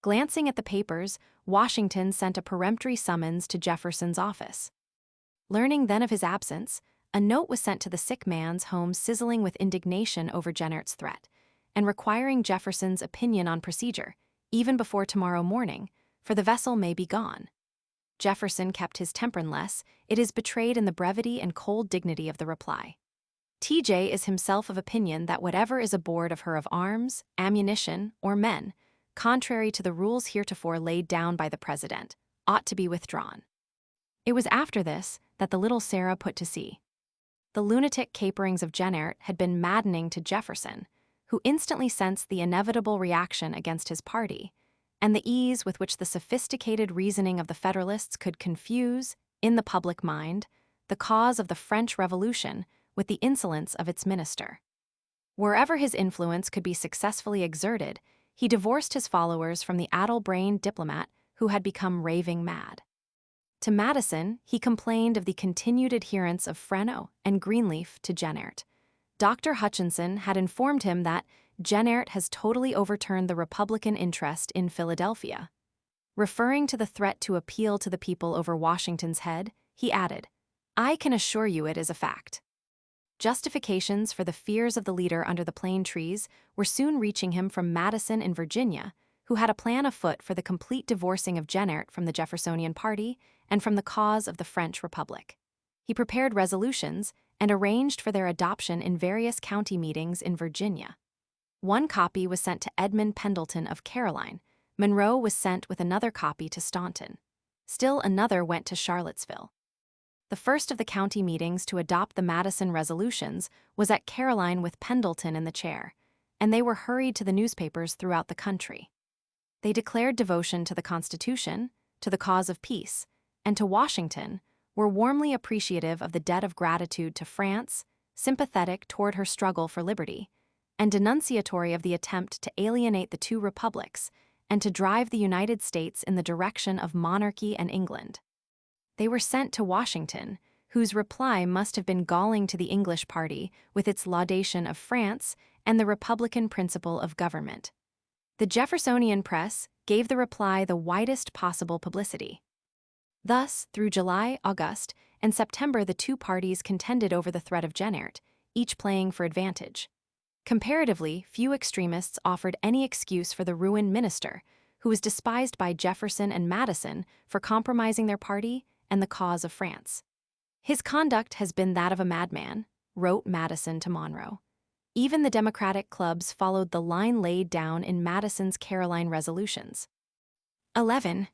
A: Glancing at the papers, Washington sent a peremptory summons to Jefferson's office. Learning then of his absence, a note was sent to the sick man's home sizzling with indignation over Jennert's threat, and requiring Jefferson's opinion on procedure, even before tomorrow morning, for the vessel may be gone. Jefferson kept his temper less, it is betrayed in the brevity and cold dignity of the reply. TJ is himself of opinion that whatever is aboard of her of arms, ammunition, or men, contrary to the rules heretofore laid down by the President, ought to be withdrawn. It was after this that the little Sarah put to sea. The lunatic caperings of Jennert had been maddening to Jefferson, who instantly sensed the inevitable reaction against his party, and the ease with which the sophisticated reasoning of the Federalists could confuse, in the public mind, the cause of the French Revolution with the insolence of its minister. Wherever his influence could be successfully exerted, he divorced his followers from the addle-brained diplomat who had become raving mad. To Madison, he complained of the continued adherence of Freneau and Greenleaf to Jennert. Dr. Hutchinson had informed him that Jennert has totally overturned the Republican interest in Philadelphia. Referring to the threat to appeal to the people over Washington's head, he added, "I can assure you it is a fact." Justifications for the fears of the leader under the plane trees were soon reaching him from Madison in Virginia, who had a plan afoot for the complete divorcing of Jennert from the Jeffersonian party and from the cause of the French Republic. He prepared resolutions and arranged for their adoption in various county meetings in Virginia. One copy was sent to Edmund Pendleton of Caroline. Monroe was sent with another copy to Staunton. Still another went to Charlottesville. The first of the county meetings to adopt the Madison resolutions was at Caroline with Pendleton in the chair, and they were hurried to the newspapers throughout the country. They declared devotion to the Constitution, to the cause of peace, and to Washington, were warmly appreciative of the debt of gratitude to France, sympathetic toward her struggle for liberty, and denunciatory of the attempt to alienate the two republics and to drive the United States in the direction of monarchy and England. They were sent to Washington, whose reply must have been galling to the English party with its laudation of France and the Republican principle of government. The Jeffersonian press gave the reply the widest possible publicity. Thus, through July, August, and September, the two parties contended over the threat of Jennert, each playing for advantage. Comparatively, few extremists offered any excuse for the ruined minister, who was despised by Jefferson and Madison for compromising their party and the cause of France. "His conduct has been that of a madman," wrote Madison to Monroe. Even the Democratic clubs followed the line laid down in Madison's Caroline resolutions. 11.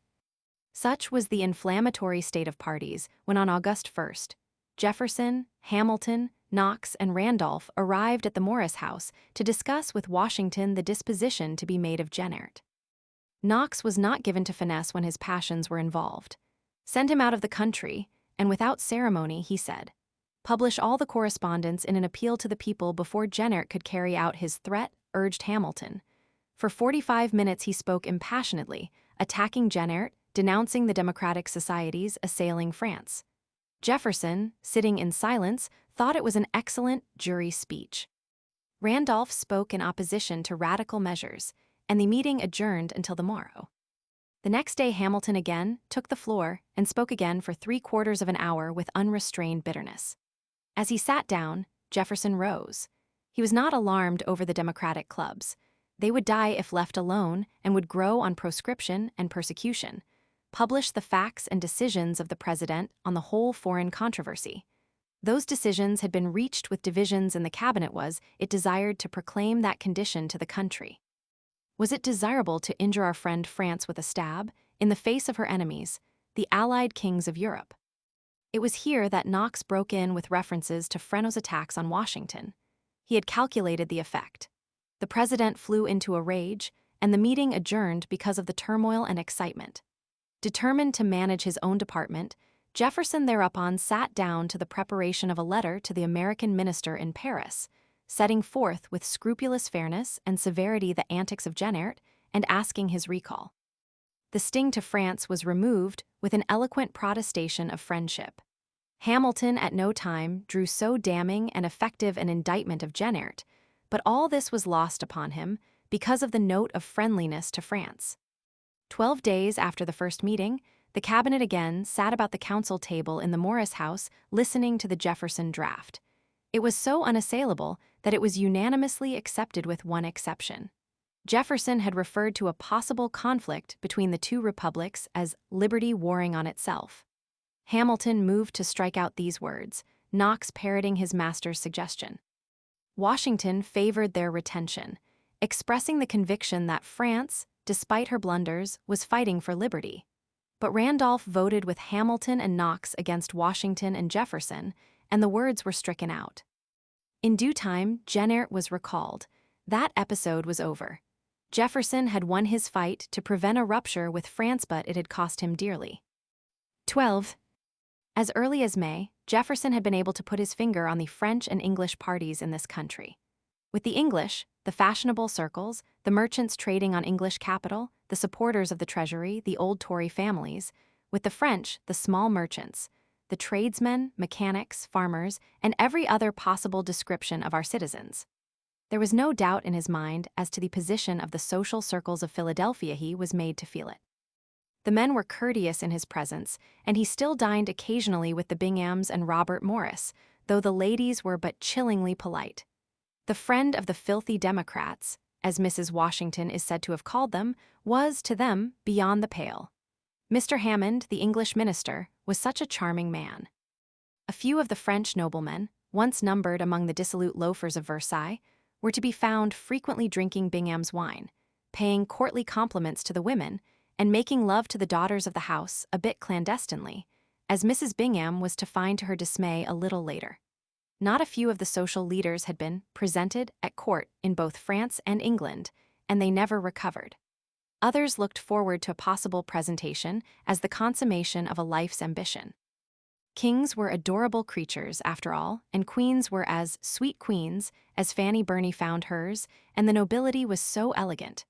A: Such was the inflammatory state of parties when on August 1st, Jefferson, Hamilton, Knox, and Randolph arrived at the Morris House to discuss with Washington the disposition to be made of Jennert. Knox was not given to finesse when his passions were involved. "Send him out of the country," and without ceremony he said, "Publish all the correspondence in an appeal to the people before Jennert could carry out his threat," urged Hamilton. For 45 minutes he spoke impassionedly, attacking Jennert, denouncing the democratic societies assailing France. Jefferson, sitting in silence, thought it was an excellent jury speech. Randolph spoke in opposition to radical measures, and the meeting adjourned until the morrow. The next day Hamilton again took the floor and spoke again for 3/4 of an hour with unrestrained bitterness. As he sat down, Jefferson rose. He was not alarmed over the Democratic clubs. They would die if left alone and would grow on proscription and persecution, publish the facts and decisions of the president on the whole foreign controversy. Those decisions had been reached with divisions in the cabinet. Was it desired to proclaim that condition to the country? Was it desirable to injure our friend France with a stab, in the face of her enemies, the allied kings of Europe? It was here that Knox broke in with references to Freneau's attacks on Washington. He had calculated the effect. The president flew into a rage, and the meeting adjourned because of the turmoil and excitement. Determined to manage his own department, Jefferson thereupon sat down to the preparation of a letter to the American minister in Paris, setting forth with scrupulous fairness and severity the antics of Jenert and asking his recall. The sting to France was removed with an eloquent protestation of friendship. Hamilton at no time drew so damning and effective an indictment of Jenert, but all this was lost upon him because of the note of friendliness to France. 12 days after the first meeting, the cabinet again sat about the council table in the Morris House listening to the Jefferson draft. It was so unassailable that it was unanimously accepted with one exception. Jefferson had referred to a possible conflict between the two republics as liberty warring on itself. Hamilton moved to strike out these words, Knox parroting his master's suggestion. Washington favored their retention, expressing the conviction that France, despite her blunders, was fighting for liberty. But Randolph voted with Hamilton and Knox against Washington and Jefferson, and the words were stricken out. In due time, Jenert was recalled. That episode was over. Jefferson had won his fight to prevent a rupture with France, but it had cost him dearly. 12. As early as May, Jefferson had been able to put his finger on the French and English parties in this country. With the English, the fashionable circles, the merchants trading on English capital, the supporters of the Treasury, the old Tory families; with the French, the small merchants, the tradesmen, mechanics, farmers, and every other possible description of our citizens. There was no doubt in his mind as to the position of the social circles of Philadelphia. He was made to feel it. The men were courteous in his presence, and he still dined occasionally with the Binghams and Robert Morris, though the ladies were but chillingly polite. The friend of the filthy Democrats, as Mrs. Washington is said to have called them, was, to them, beyond the pale. Mr. Hammond, the English minister, was such a charming man. A few of the French noblemen, once numbered among the dissolute loafers of Versailles, were to be found frequently drinking Bingham's wine, paying courtly compliments to the women, and making love to the daughters of the house a bit clandestinely, as Mrs. Bingham was to find to her dismay a little later. Not a few of the social leaders had been presented at court in both France and England, and they never recovered. Others looked forward to a possible presentation as the consummation of a life's ambition. Kings were adorable creatures, after all, and queens were as sweet queens as Fanny Burney found hers, and the nobility was so elegant.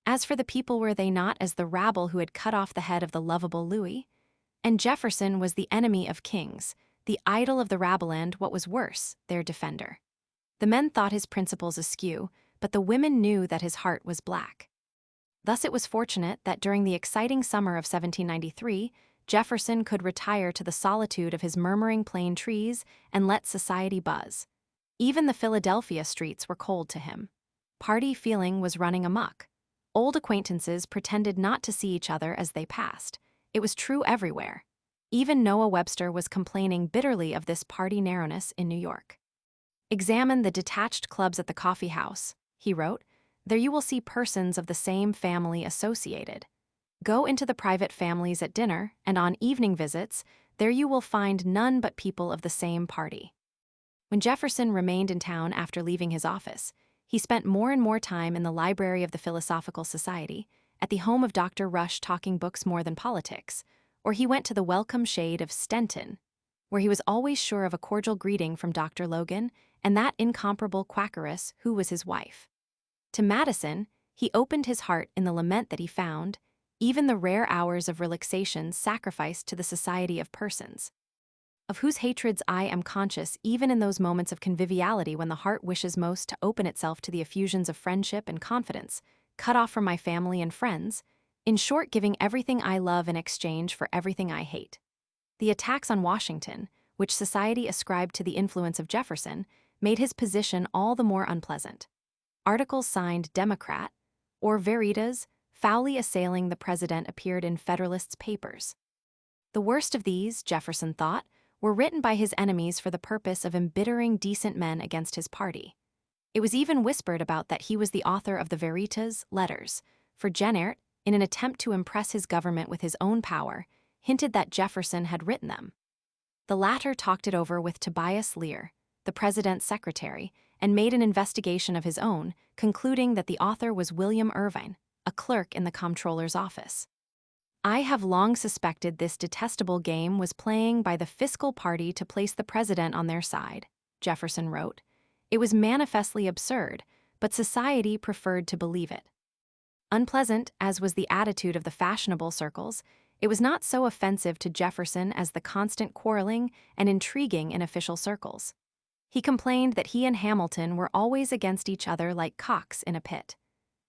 A: As for the people, were they not as the rabble who had cut off the head of the lovable Louis? And Jefferson was the enemy of kings, the idol of the rabble, and, what was worse, their defender. The men thought his principles askew, but the women knew that his heart was black. Thus it was fortunate that during the exciting summer of 1793, Jefferson could retire to the solitude of his murmuring plane trees and let society buzz. Even the Philadelphia streets were cold to him. Party feeling was running amok. Old acquaintances pretended not to see each other as they passed. It was true everywhere. Even Noah Webster was complaining bitterly of this party narrowness in New York. "Examine the detached clubs at the coffee house," he wrote. "There you will see persons of the same family associated. Go into the private families at dinner, and on evening visits, there you will find none but people of the same party." When Jefferson remained in town after leaving his office, he spent more and more time in the library of the Philosophical Society, at the home of Dr. Rush talking books more than politics, or he went to the welcome shade of Stenton, where he was always sure of a cordial greeting from Dr. Logan and that incomparable quackeress who was his wife. To Madison, he opened his heart in the lament that he found even the rare hours of relaxation sacrificed to the society of persons, of whose hatreds I am conscious even in those moments of conviviality when the heart wishes most to open itself to the effusions of friendship and confidence, cut off from my family and friends, in short, giving everything I love in exchange for everything I hate. The attacks on Washington, which society ascribed to the influence of Jefferson, made his position all the more unpleasant. Articles signed Democrat, or Veritas, foully assailing the president, appeared in Federalists' papers. The worst of these, Jefferson thought, were written by his enemies for the purpose of embittering decent men against his party. It was even whispered about that he was the author of the Veritas letters, for Jenert, in an attempt to impress his government with his own power, hinted that Jefferson had written them. The latter talked it over with Tobias Lear, the president's secretary, and made an investigation of his own, concluding that the author was William Irvine, a clerk in the comptroller's office. I have long suspected this detestable game was playing by the fiscal party to place the president on their side, Jefferson wrote. It was manifestly absurd, but society preferred to believe it. Unpleasant as was the attitude of the fashionable circles, it was not so offensive to Jefferson as the constant quarreling and intriguing in official circles. He complained that he and Hamilton were always against each other like cocks in a pit.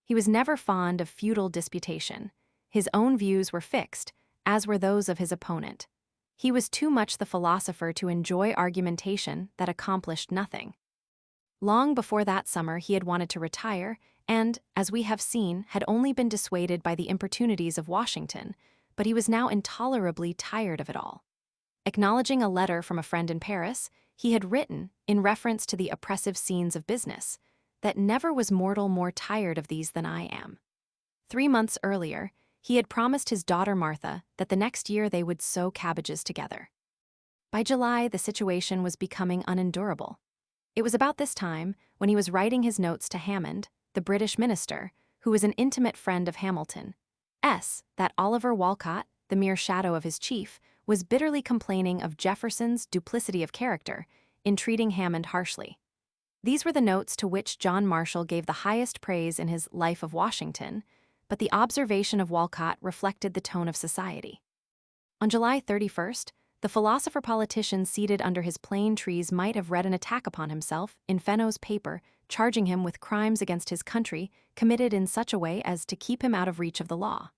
A: He was never fond of futile disputation. His own views were fixed, as were those of his opponent. He was too much the philosopher to enjoy argumentation that accomplished nothing. Long before that summer he had wanted to retire and, as we have seen, had only been dissuaded by the importunities of Washington, but he was now intolerably tired of it all. Acknowledging a letter from a friend in Paris, he had written, in reference to the oppressive scenes of business, that never was mortal more tired of these than I am. 3 months earlier, he had promised his daughter Martha that the next year they would sow cabbages together. By July, the situation was becoming unendurable. It was about this time, when he was writing his notes to Hammond, the British minister, who was an intimate friend of Hamilton, that Oliver Wolcott, the mere shadow of his chief, was bitterly complaining of Jefferson's duplicity of character, in treating Hammond harshly. These were the notes to which John Marshall gave the highest praise in his Life of Washington, but the observation of Wolcott reflected the tone of society. On July 31st, the philosopher-politician seated under his plane trees might have read an attack upon himself in Fenno's paper, charging him with crimes against his country committed in such a way as to keep him out of reach of the law.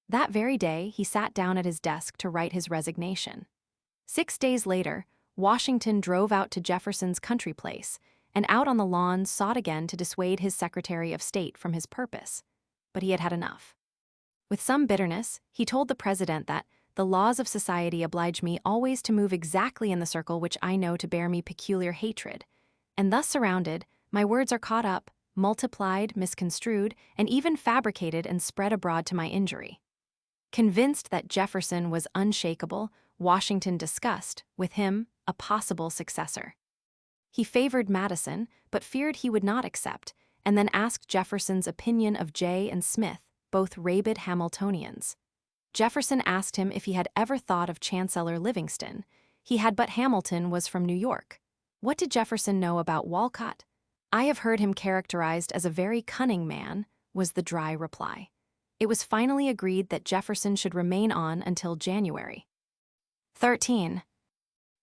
A: That very day, he sat down at his desk to write his resignation. 6 days later, Washington drove out to Jefferson's country place, and out on the lawn sought again to dissuade his Secretary of State from his purpose. But he had had enough. With some bitterness, he told the president that the laws of society oblige me always to move exactly in the circle which I know to bear me peculiar hatred, and thus surrounded, my words are caught up, multiplied, misconstrued, and even fabricated and spread abroad to my injury. Convinced that Jefferson was unshakable, Washington discussed, with him, a possible successor. He favored Madison, but feared he would not accept, and then asked Jefferson's opinion of Jay and Smith, both rabid Hamiltonians. Jefferson asked him if he had ever thought of Chancellor Livingston. He had, but Hamilton was from New York. What did Jefferson know about Wolcott? I have heard him characterized as a very cunning man, was the dry reply. It was finally agreed that Jefferson should remain on until January. 13.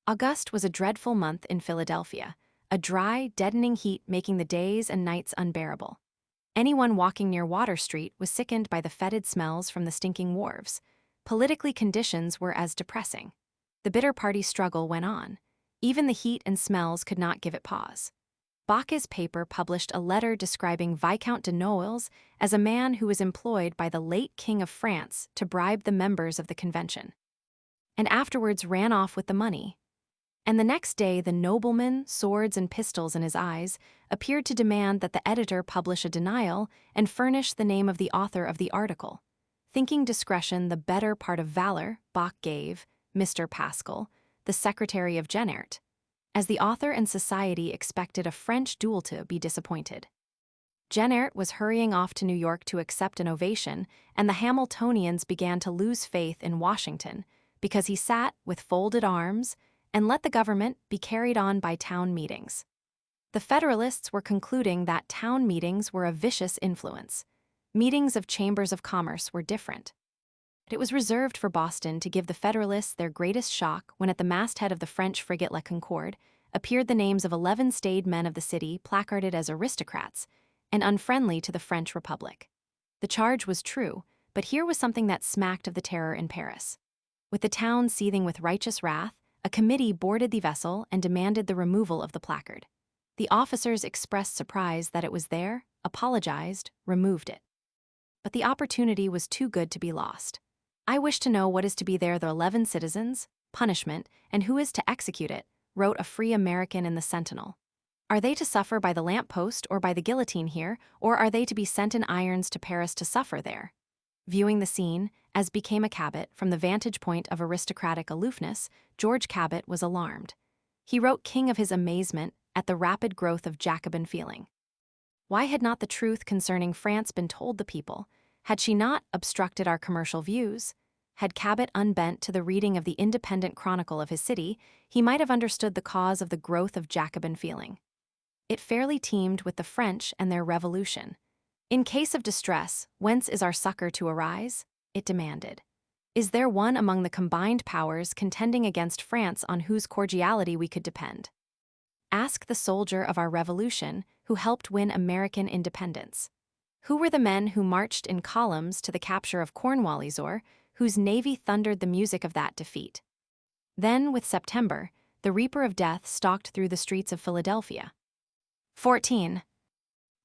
A: August was a dreadful month in Philadelphia, a dry, deadening heat making the days and nights unbearable. Anyone walking near Water Street was sickened by the fetid smells from the stinking wharves. Politically, conditions were as depressing. The bitter party struggle went on. Even the heat and smells could not give it pause. Bacque's paper published a letter describing Viscount de Noailles as a man who was employed by the late King of France to bribe the members of the convention, and afterwards ran off with the money. And the next day the nobleman, swords and pistols in his eyes, appeared to demand that the editor publish a denial and furnish the name of the author of the article. Thinking discretion the better part of valor, Bacque gave Mr. Pascal, the secretary of Jenert, as the author and society expected a French duel to be disappointed. Jenert was hurrying off to New York to accept an ovation, and the Hamiltonians began to lose faith in Washington because he sat with folded arms and let the government be carried on by town meetings. The Federalists were concluding that town meetings were a vicious influence. Meetings of chambers of commerce were different. It was reserved for Boston to give the Federalists their greatest shock when at the masthead of the French frigate La Concorde appeared the names of 11 staid men of the city placarded as aristocrats and unfriendly to the French Republic. The charge was true, but here was something that smacked of the terror in Paris. With the town seething with righteous wrath, a committee boarded the vessel and demanded the removal of the placard. The officers expressed surprise that it was there, apologized, removed it. But the opportunity was too good to be lost. I wish to know what is to be there the 11 citizens, punishment, and who is to execute it, wrote a free American in the Sentinel. Are they to suffer by the lamp-post or by the guillotine here, or are they to be sent in irons to Paris to suffer there? Viewing the scene, as became a Cabot, from the vantage point of aristocratic aloofness, George Cabot was alarmed. He wrote king of his amazement at the rapid growth of Jacobin feeling. Why had not the truth concerning France been told the people? Had she not obstructed our commercial views? Had Cabot unbent to the reading of the independent chronicle of his city, he might have understood the cause of the growth of Jacobin feeling. It fairly teemed with the French and their revolution. In case of distress, whence is our succor to arise? It demanded. Is there one among the combined powers contending against France on whose cordiality we could depend? Ask the soldier of our revolution who helped win American independence. Who were the men who marched in columns to the capture of Cornwallis, or whose navy thundered the music of that defeat? Then, with September, the Reaper of Death stalked through the streets of Philadelphia. 14.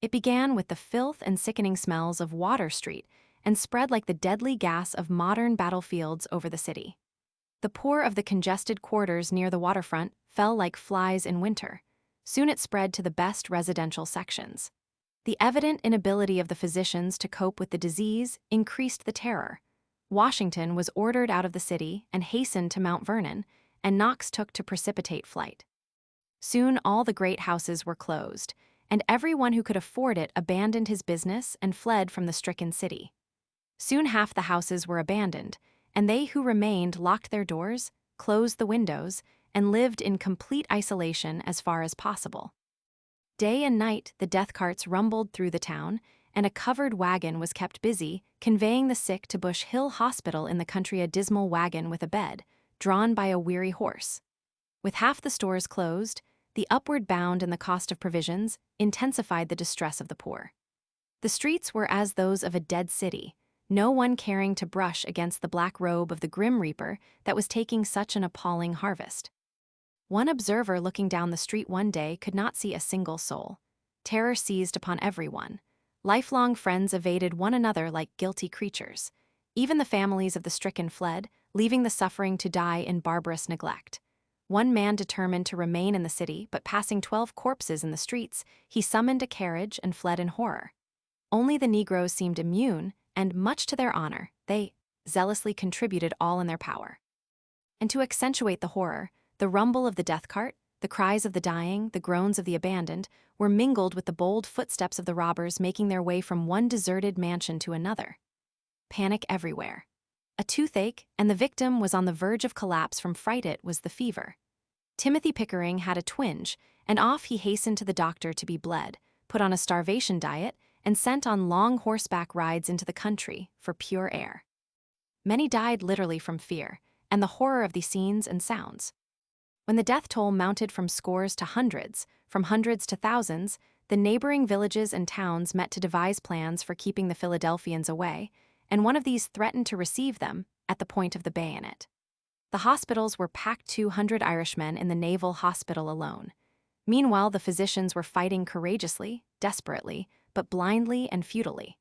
A: It began with the filth and sickening smells of Water Street and spread like the deadly gas of modern battlefields over the city. The poor of the congested quarters near the waterfront fell like flies in winter. Soon it spread to the best residential sections. The evident inability of the physicians to cope with the disease increased the terror. Washington was ordered out of the city and hastened to Mount Vernon, and Knox took to precipitate flight. Soon all the great houses were closed, and everyone who could afford it abandoned his business and fled from the stricken city. Soon half the houses were abandoned, and they who remained locked their doors, closed the windows, and lived in complete isolation as far as possible. Day and night the death carts rumbled through the town, and a covered wagon was kept busy conveying the sick to Bush Hill Hospital in the country, a dismal wagon with a bed, drawn by a weary horse. With half the stores closed, the upward bound and the cost of provisions intensified the distress of the poor. The streets were as those of a dead city, no one caring to brush against the black robe of the grim reaper that was taking such an appalling harvest. One observer looking down the street one day could not see a single soul. Terror seized upon everyone. Lifelong friends evaded one another like guilty creatures. Even the families of the stricken fled, leaving the suffering to die in barbarous neglect. One man determined to remain in the city, but passing 12 corpses in the streets, he summoned a carriage and fled in horror. Only the Negroes seemed immune, and much to their honor, they zealously contributed all in their power. And to accentuate the horror, the rumble of the death cart, the cries of the dying, the groans of the abandoned, were mingled with the bold footsteps of the robbers making their way from one deserted mansion to another. Panic everywhere. A toothache, and the victim was on the verge of collapse from fright. It was the fever. Timothy Pickering had a twinge, and off he hastened to the doctor to be bled, put on a starvation diet, and sent on long horseback rides into the country for pure air. Many died literally from fear, and the horror of these scenes and sounds. When the death toll mounted from scores to hundreds, from hundreds to thousands, the neighboring villages and towns met to devise plans for keeping the Philadelphians away, and one of these threatened to receive them at the point of the bayonet. The hospitals were packed, 200 Irishmen in the Naval Hospital alone. Meanwhile, the physicians were fighting courageously, desperately, but blindly and futilely.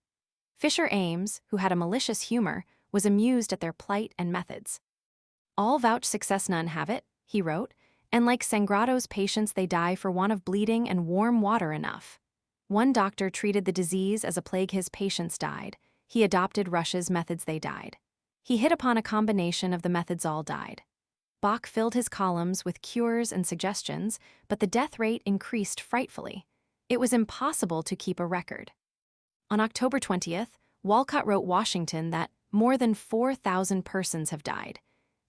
A: Fisher Ames, who had a malicious humor, was amused at their plight and methods. "All vouch success, none have it," he wrote, "and like Sangrato's patients they die for want of bleeding and warm water enough." One doctor treated the disease as a plague, his patients died. He adopted Rush's methods, they died. He hit upon a combination of the methods, all died. Bach filled his columns with cures and suggestions, but the death rate increased frightfully. It was impossible to keep a record. On October 20th, Walcott wrote Washington that more than 4,000 persons have died,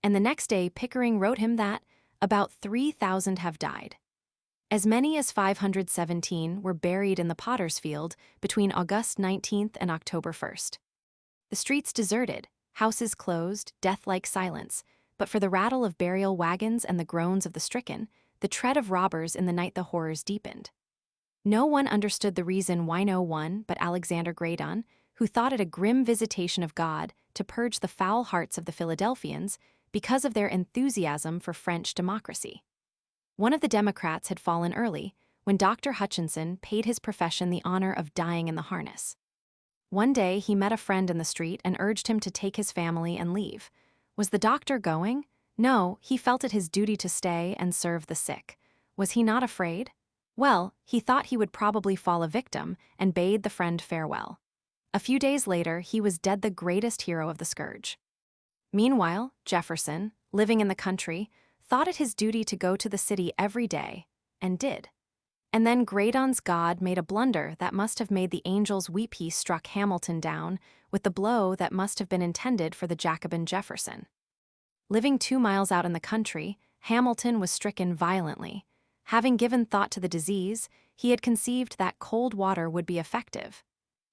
A: and the next day Pickering wrote him that about 3,000 have died. As many as 517 were buried in the Potter's Field between August 19th and October 1st. The streets deserted, houses closed, death-like silence, but for the rattle of burial wagons and the groans of the stricken, the tread of robbers in the night, the horrors deepened. No one understood the reason why, no one but Alexander Graydon, who thought it a grim visitation of God to purge the foul hearts of the Philadelphians because of their enthusiasm for French democracy. One of the Democrats had fallen early when Dr. Hutchinson paid his profession the honor of dying in the harness. One day he met a friend in the street and urged him to take his family and leave. Was the doctor going? No, he felt it his duty to stay and serve the sick. Was he not afraid? Well, he thought he would probably fall a victim and bade the friend farewell. A few days later, he was dead, the greatest hero of the scourge. Meanwhile, Jefferson, living in the country, thought it his duty to go to the city every day, and did. And then Graydon's god made a blunder that must have made the angels weep. He struck Hamilton down with the blow that must have been intended for the Jacobin Jefferson. Living 2 miles out in the country, Hamilton was stricken violently. Having given thought to the disease, he had conceived that cold water would be effective.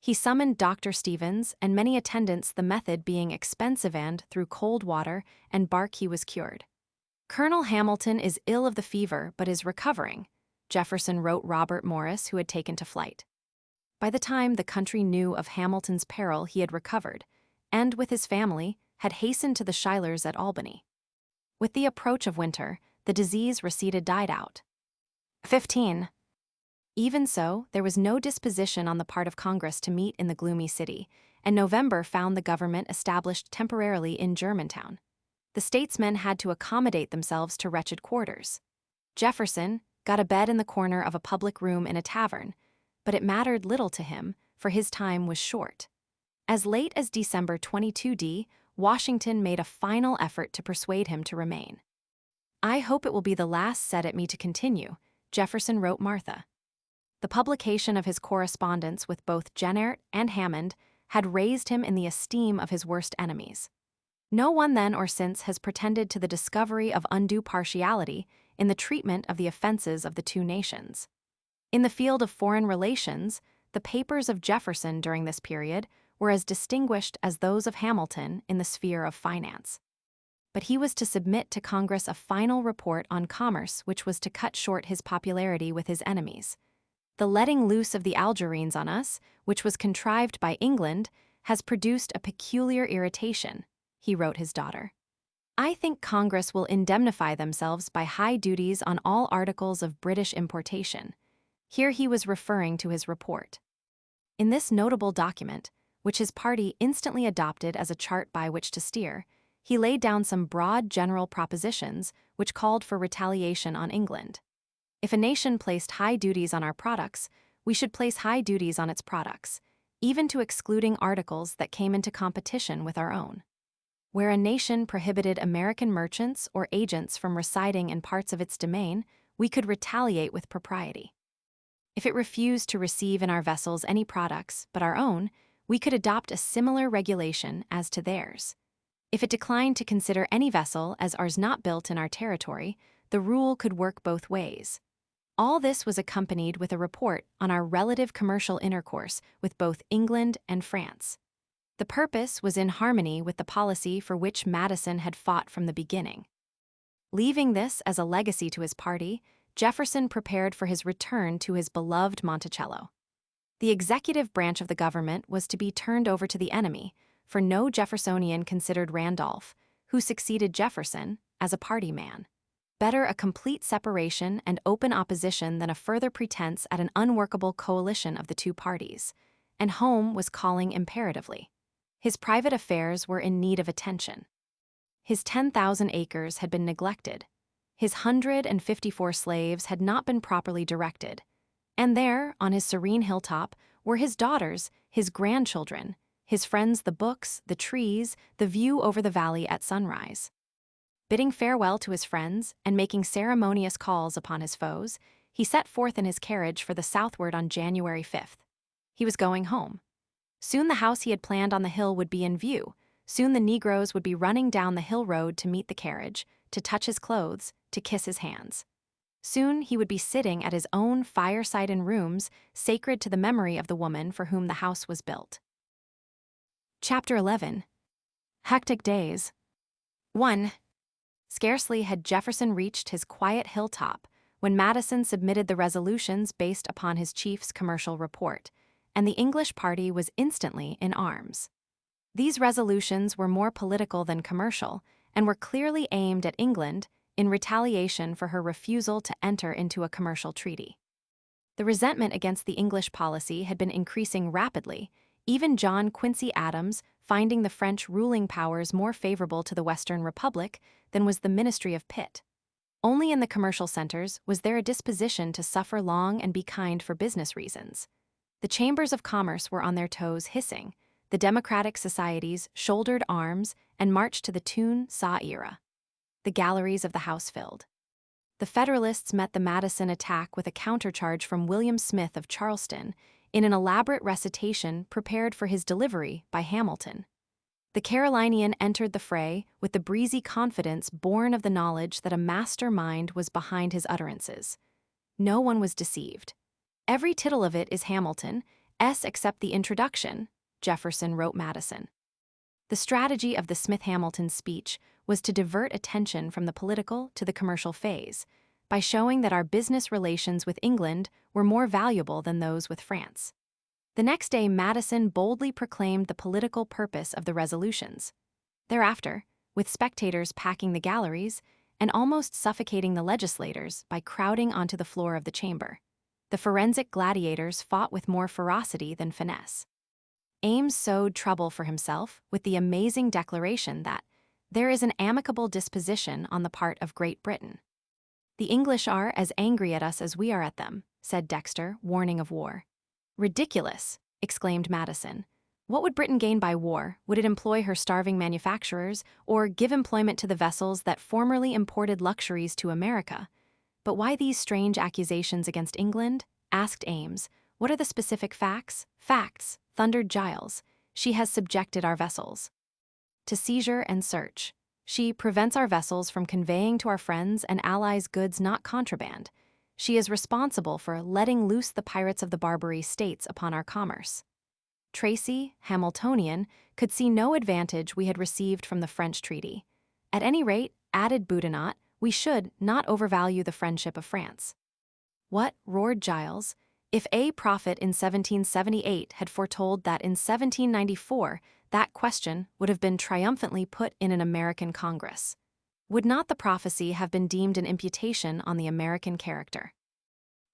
A: He summoned Dr. Stevens and many attendants, the method being expensive, and through cold water and bark he was cured. Colonel Hamilton is ill of the fever but is recovering, Jefferson wrote Robert Morris, who had taken to flight. By the time the country knew of Hamilton's peril, he had recovered, and with his family, had hastened to the Schuyler's at Albany. With the approach of winter, the disease receded, died out. 15. Even so, there was no disposition on the part of Congress to meet in the gloomy city, and November found the government established temporarily in Germantown. The statesmen had to accommodate themselves to wretched quarters. Jefferson got a bed in the corner of a public room in a tavern, but it mattered little to him, for his time was short. As late as December 22d, Washington made a final effort to persuade him to remain. "I hope it will be the last set at me to continue," Jefferson wrote Martha. The publication of his correspondence with both Jenner and Hammond had raised him in the esteem of his worst enemies. No one then or since has pretended to the discovery of undue partiality in the treatment of the offenses of the two nations. In the field of foreign relations, the papers of Jefferson during this period were as distinguished as those of Hamilton in the sphere of finance. But he was to submit to Congress a final report on commerce which was to cut short his popularity with his enemies. "The letting loose of the Algerines on us, which was contrived by England, has produced a peculiar irritation," he wrote his daughter. "I think Congress will indemnify themselves by high duties on all articles of British importation." Here he was referring to his report. In this notable document, which his party instantly adopted as a chart by which to steer, he laid down some broad general propositions which called for retaliation on England. If a nation placed high duties on our products, we should place high duties on its products, even to excluding articles that came into competition with our own. Where a nation prohibited American merchants or agents from residing in parts of its domain, we could retaliate with propriety. If it refused to receive in our vessels any products but our own, we could adopt a similar regulation as to theirs. If it declined to consider any vessel as ours not built in our territory, the rule could work both ways. All this was accompanied with a report on our relative commercial intercourse with both England and France. The purpose was in harmony with the policy for which Madison had fought from the beginning. Leaving this as a legacy to his party, Jefferson prepared for his return to his beloved Monticello. The executive branch of the government was to be turned over to the enemy, for no Jeffersonian considered Randolph, who succeeded Jefferson, as a party man. Better a complete separation and open opposition than a further pretense at an unworkable coalition of the two parties, and home was calling imperatively. His private affairs were in need of attention. His 10,000 acres had been neglected. His 154 slaves had not been properly directed. And there, on his serene hilltop, were his daughters, his grandchildren, his friends, the books, the trees, the view over the valley at sunrise. Bidding farewell to his friends and making ceremonious calls upon his foes, he set forth in his carriage for the southward on January 5th. He was going home. Soon the house he had planned on the hill would be in view. Soon the Negroes would be running down the hill road to meet the carriage, to touch his clothes, to kiss his hands. Soon he would be sitting at his own fireside in rooms sacred to the memory of the woman for whom the house was built. Chapter 11. Hectic Days. 1. Scarcely had Jefferson reached his quiet hilltop when Madison submitted the resolutions based upon his chief's commercial report, and the English party was instantly in arms. These resolutions were more political than commercial, and were clearly aimed at England in retaliation for her refusal to enter into a commercial treaty. The resentment against the English policy had been increasing rapidly, even John Quincy Adams finding the French ruling powers more favorable to the Western Republic than was the ministry of Pitt. Only in the commercial centers was there a disposition to suffer long and be kind for business reasons. The chambers of commerce were on their toes hissing, the democratic societies shouldered arms and marched to the tune saga. The galleries of the house filled. the Federalists met the Madison attack with a countercharge from William Smith of Charleston in an elaborate recitation prepared for his delivery by Hamilton. The Carolinian entered the fray with the breezy confidence born of the knowledge that a master mind was behind his utterances. No one was deceived. "Every tittle of it is Hamilton's except the introduction," Jefferson wrote Madison. The strategy of the Smith-Hamilton speech was to divert attention from the political to the commercial phase, by showing that our business relations with England were more valuable than those with France. The next day, Madison boldly proclaimed the political purpose of the resolutions. Thereafter, with spectators packing the galleries and almost suffocating the legislators by crowding onto the floor of the chamber, the forensic gladiators fought with more ferocity than finesse. Ames sowed trouble for himself with the amazing declaration that there is an amicable disposition on the part of Great Britain. "The English are as angry at us as we are at them," said Dexter, warning of war. "Ridiculous," exclaimed Madison. "What would Britain gain by war? Would it employ her starving manufacturers, or give employment to the vessels that formerly imported luxuries to America? But why these strange accusations against England?" asked Ames. "What are the specific facts?" "Facts," thundered Giles. "She has subjected our vessels to seizure and search. She prevents our vessels from conveying to our friends and allies goods not contraband. She is responsible for letting loose the pirates of the Barbary States upon our commerce." Tracy, Hamiltonian, could see no advantage we had received from the French treaty. "At any rate," added Boudinot, "we should not overvalue the friendship of France." "What?" roared Giles. "If A. Prophet in 1778 had foretold that in 1794 that question would have been triumphantly put in an American Congress, would not the prophecy have been deemed an imputation on the American character?"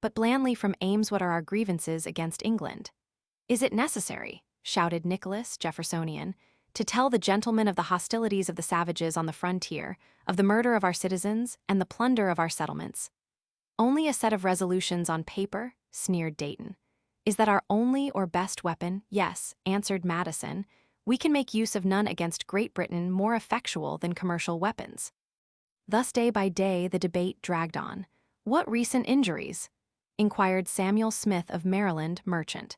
A: But blandly from Ames, "What are our grievances against England?" "Is it necessary," shouted Nicholas, Jeffersonian, "to tell the gentlemen of the hostilities of the savages on the frontier, of the murder of our citizens, and the plunder of our settlements?" "Only a set of resolutions on paper," sneered Dayton. "Is that our only or best weapon?" "Yes," answered Madison. "We can make use of none against Great Britain more effectual than commercial weapons." Thus day by day the debate dragged on. "What recent injuries?" inquired Samuel Smith of Maryland, merchant.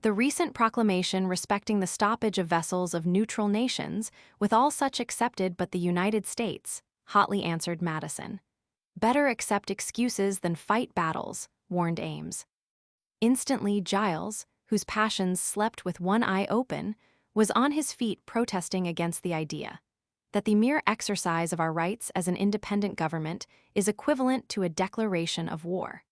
A: "The recent proclamation respecting the stoppage of vessels of neutral nations, with all such excepted but the United States," hotly answered Madison. "Better accept excuses than fight battles," warned Ames. Instantly Giles, whose passions slept with one eye open, was on his feet protesting against the idea that the mere exercise of our rights as an independent government is equivalent to a declaration of war.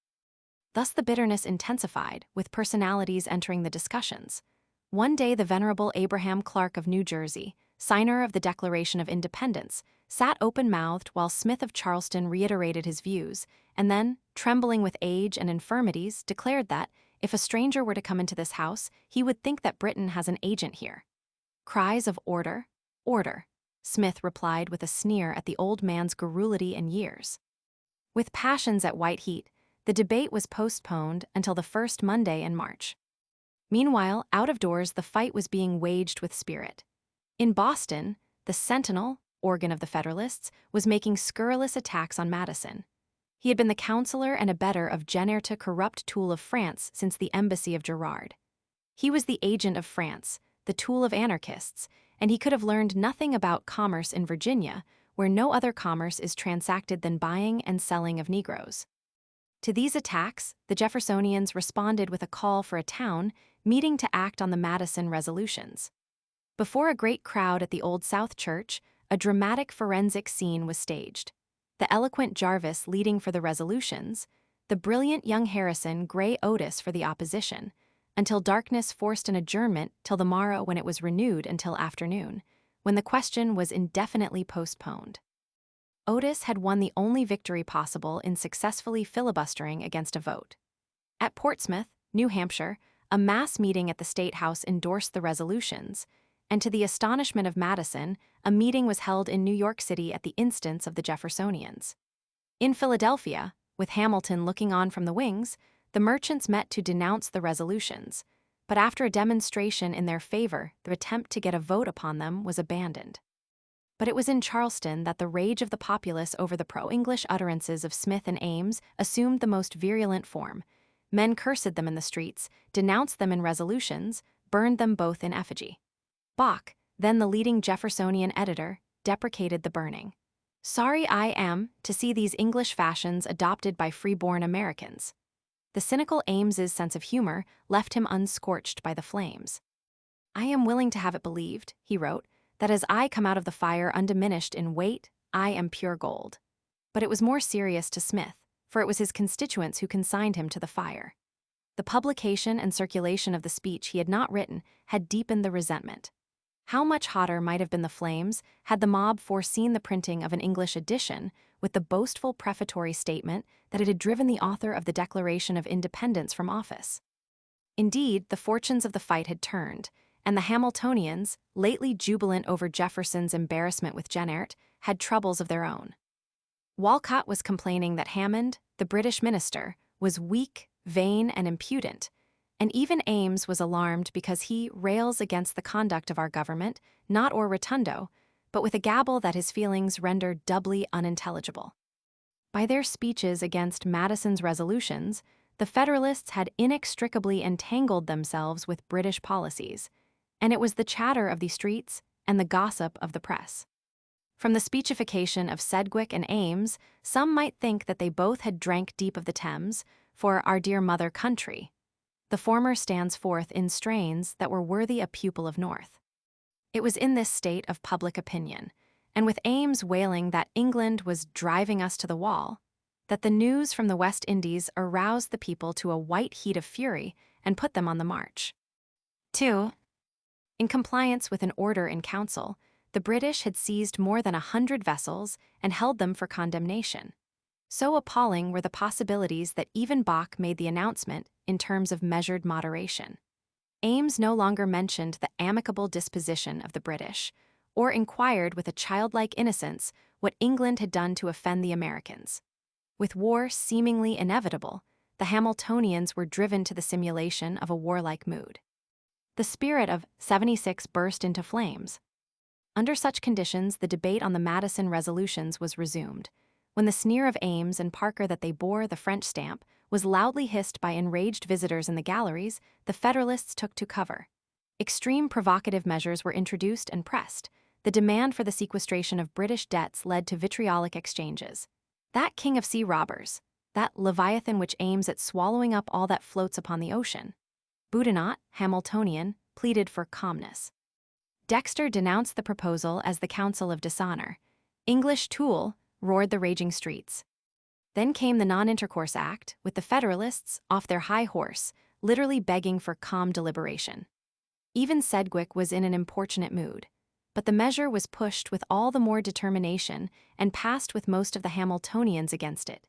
A: Thus the bitterness intensified, with personalities entering the discussions. One day the venerable Abraham Clark of New Jersey, signer of the Declaration of Independence, sat open-mouthed while Smith of Charleston reiterated his views, and then, trembling with age and infirmities, declared that, if a stranger were to come into this house, he would think that Britain has an agent here. Cries of "Order! Order!" Smith replied with a sneer at the old man's garrulity and years. With passions at white heat, the debate was postponed until the first Monday in March. Meanwhile, out of doors the fight was being waged with spirit. In Boston, the Sentinel, organ of the Federalists, was making scurrilous attacks on Madison. He had been the counselor and abettor of Jenner, corrupt tool of France, since the embassy of Gerard. He was the agent of France, the tool of anarchists, and he could have learned nothing about commerce in Virginia, where no other commerce is transacted than buying and selling of Negroes. To these attacks, the Jeffersonians responded with a call for a town meeting to act on the Madison resolutions. Before a great crowd at the Old South Church, a dramatic forensic scene was staged. The eloquent Jarvis leading for the resolutions, the brilliant young Harrison Gray Otis for the opposition, until darkness forced an adjournment till the morrow, when it was renewed until afternoon, when the question was indefinitely postponed. Otis had won the only victory possible in successfully filibustering against a vote. At Portsmouth, New Hampshire, a mass meeting at the State House endorsed the resolutions, and to the astonishment of Madison, a meeting was held in New York City at the instance of the Jeffersonians. In Philadelphia, with Hamilton looking on from the wings, the merchants met to denounce the resolutions, but after a demonstration in their favor, the attempt to get a vote upon them was abandoned. But it was in Charleston that the rage of the populace over the pro-English utterances of Smith and Ames assumed the most virulent form. Men cursed them in the streets, denounced them in resolutions, burned them both in effigy. Bach, then the leading Jeffersonian editor, deprecated the burning. "Sorry I am to see these English fashions adopted by free-born Americans." The cynical Ames's sense of humor left him unscorched by the flames. "I am willing to have it believed," he wrote, "that as I come out of the fire undiminished in weight, I am pure gold." But it was more serious to Smith, for it was his constituents who consigned him to the fire. The publication and circulation of the speech he had not written had deepened the resentment. How much hotter might have been the flames had the mob foreseen the printing of an English edition with the boastful prefatory statement that it had driven the author of the Declaration of Independence from office. Indeed, the fortunes of the fight had turned, and the Hamiltonians, lately jubilant over Jefferson's embarrassment with Jenert, had troubles of their own. Walcott was complaining that Hammond, the British minister, was weak, vain, and impudent, and even Ames was alarmed because he rails against the conduct of our government, not or rotundo, but with a gabble that his feelings rendered doubly unintelligible. By their speeches against Madison's resolutions, the Federalists had inextricably entangled themselves with British policies, and it was the chatter of the streets and the gossip of the press. From the speechification of Sedgwick and Ames, some might think that they both had drank deep of the Thames for our dear mother country. The former stands forth in strains that were worthy a pupil of North. It was in this state of public opinion, and with Ames wailing that England was driving us to the wall, that the news from the West Indies aroused the people to a white heat of fury and put them on the march. 2. In compliance with an order in council, the British had seized more than 100 vessels and held them for condemnation. So appalling were the possibilities that even Bach made the announcement in terms of measured moderation. Ames no longer mentioned the amicable disposition of the British, or inquired with a childlike innocence what England had done to offend the Americans. With war seemingly inevitable, the Hamiltonians were driven to the simulation of a warlike mood. The spirit of '76 burst into flames. Under such conditions, the debate on the Madison resolutions was resumed, when the sneer of Ames and Parker that they bore the French stamp was loudly hissed by enraged visitors in the galleries. The Federalists took to cover. Extreme provocative measures were introduced and pressed. The demand for the sequestration of British debts led to vitriolic exchanges. That king of sea robbers, that leviathan which aims at swallowing up all that floats upon the ocean. Boudinot, Hamiltonian, pleaded for calmness. Dexter denounced the proposal as the counsel of dishonor. English tool, roared the raging streets. Then came the Non-Intercourse Act, with the Federalists, off their high horse, literally begging for calm deliberation. Even Sedgwick was in an importunate mood, but the measure was pushed with all the more determination and passed with most of the Hamiltonians against it.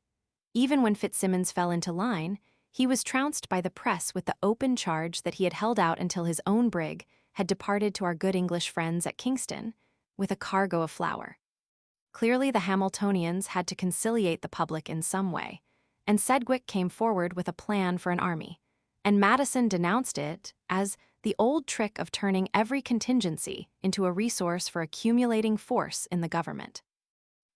A: Even when Fitzsimmons fell into line, he was trounced by the press with the open charge that he had held out until his own brig had departed to our good English friends at Kingston with a cargo of flour. Clearly the Hamiltonians had to conciliate the public in some way, and Sedgwick came forward with a plan for an army, and Madison denounced it as the old trick of turning every contingency into a resource for accumulating force in the government.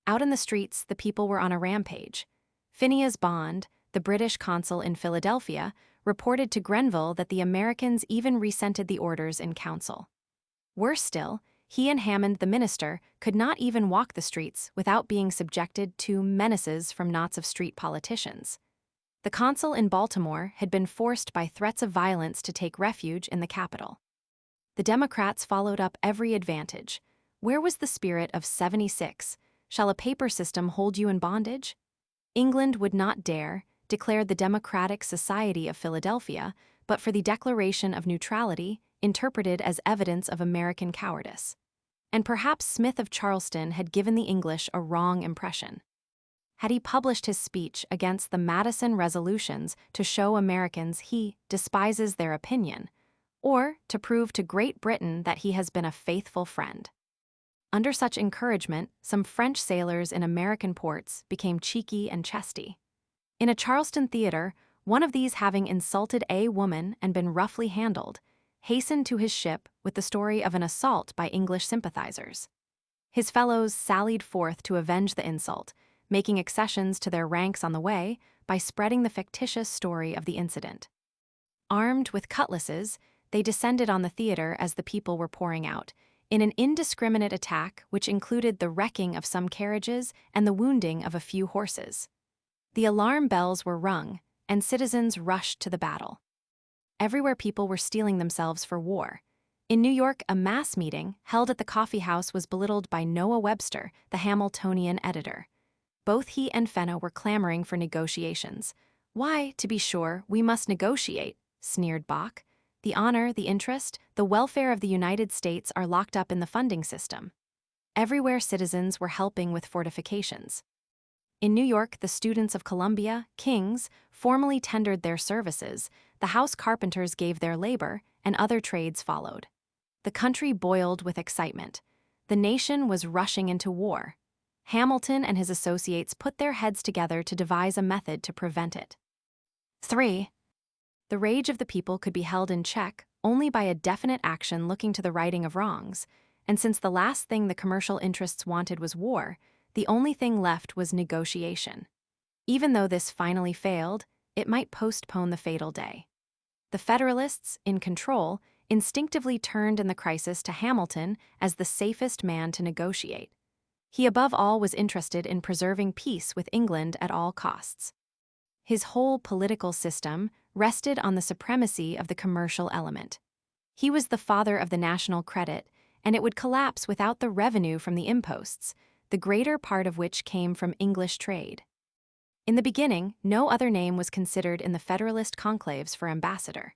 A: Out in the streets, the people were on a rampage. Phineas Bond, the British consul in Philadelphia, reported to Grenville that the Americans even resented the orders in council. Worse still, he and Hammond, the minister, could not even walk the streets without being subjected to menaces from knots of street politicians. The consul in Baltimore had been forced by threats of violence to take refuge in the capital. The Democrats followed up every advantage. Where was the spirit of '76? Shall a paper system hold you in bondage? England would not dare, declared the Democratic Society of Philadelphia, but for the Declaration of Neutrality, interpreted as evidence of American cowardice. And perhaps Smith of Charleston had given the English a wrong impression. Had he published his speech against the Madison resolutions to show Americans he despises their opinion, or to prove to Great Britain that he has been a faithful friend? Under such encouragement, some French sailors in American ports became cheeky and chesty. In a Charleston theater, one of these, having insulted a woman and been roughly handled, hastened to his ship with the story of an assault by English sympathizers. His fellows sallied forth to avenge the insult, making accessions to their ranks on the way by spreading the fictitious story of the incident. Armed with cutlasses, they descended on the theater as the people were pouring out, in an indiscriminate attack which included the wrecking of some carriages and the wounding of a few horses. The alarm bells were rung, and citizens rushed to the battle. Everywhere people were steeling themselves for war. In New York, a mass meeting held at the coffee house was belittled by Noah Webster, the Hamiltonian editor. Both he and Fenno were clamoring for negotiations. "Why, to be sure, we must negotiate," sneered Bach. "The honor, the interest, the welfare of the United States are locked up in the funding system." Everywhere citizens were helping with fortifications. In New York, the students of Columbia, King's, formally tendered their services, the house carpenters gave their labor, and other trades followed. The country boiled with excitement. The nation was rushing into war. Hamilton and his associates put their heads together to devise a method to prevent it. 3. The rage of the people could be held in check only by a definite action looking to the righting of wrongs, and since the last thing the commercial interests wanted was war, the only thing left was negotiation. Even though this finally failed, it might postpone the fatal day. The Federalists, in control, instinctively turned in the crisis to Hamilton as the safest man to negotiate. He above all was interested in preserving peace with England at all costs. His whole political system rested on the supremacy of the commercial element. He was the father of the national credit, and it would collapse without the revenue from the imposts, the greater part of which came from English trade. In the beginning, no other name was considered in the Federalist conclaves for ambassador.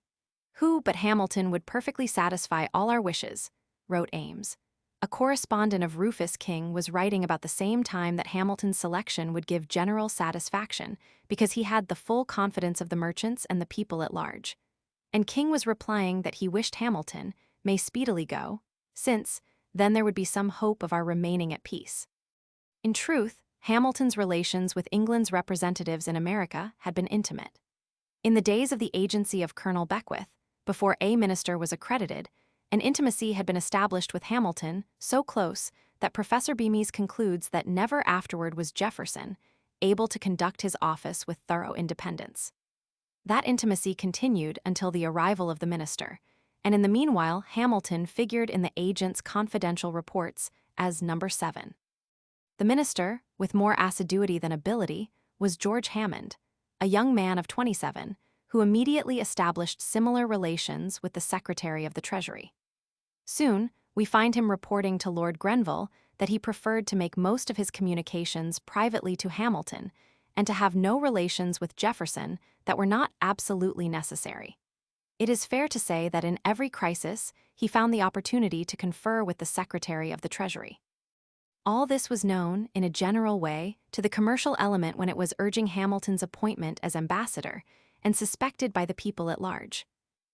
A: "Who but Hamilton would perfectly satisfy all our wishes," wrote Ames. A correspondent of Rufus King was writing about the same time that Hamilton's selection would give general satisfaction because he had the full confidence of the merchants and the people at large. And King was replying that he wished Hamilton may speedily go, since then there would be some hope of our remaining at peace. In truth, Hamilton's relations with England's representatives in America had been intimate. In the days of the agency of Colonel Beckwith, before a minister was accredited, an intimacy had been established with Hamilton so close that Professor Bemis concludes that never afterward was Jefferson able to conduct his office with thorough independence. That intimacy continued until the arrival of the minister, and in the meanwhile Hamilton figured in the agent's confidential reports as number 7. The minister, with more assiduity than ability, was George Hammond, a young man of 27, who immediately established similar relations with the Secretary of the Treasury. Soon, we find him reporting to Lord Grenville that he preferred to make most of his communications privately to Hamilton and to have no relations with Jefferson that were not absolutely necessary. It is fair to say that in every crisis, he found the opportunity to confer with the Secretary of the Treasury. All this was known, in a general way, to the commercial element when it was urging Hamilton's appointment as ambassador, and suspected by the people at large.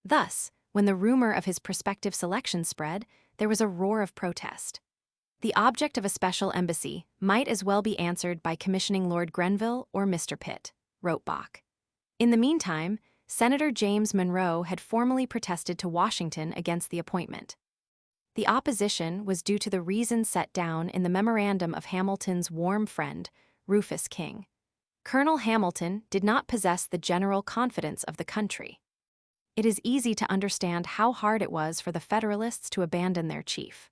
A: Thus, when the rumor of his prospective selection spread, there was a roar of protest. The object of a special embassy might as well be answered by commissioning Lord Grenville or Mr. Pitt, wrote Bach. In the meantime, Senator James Monroe had formally protested to Washington against the appointment. The opposition was due to the reasons set down in the memorandum of Hamilton's warm friend, Rufus King. Colonel Hamilton did not possess the general confidence of the country. It is easy to understand how hard it was for the Federalists to abandon their chief.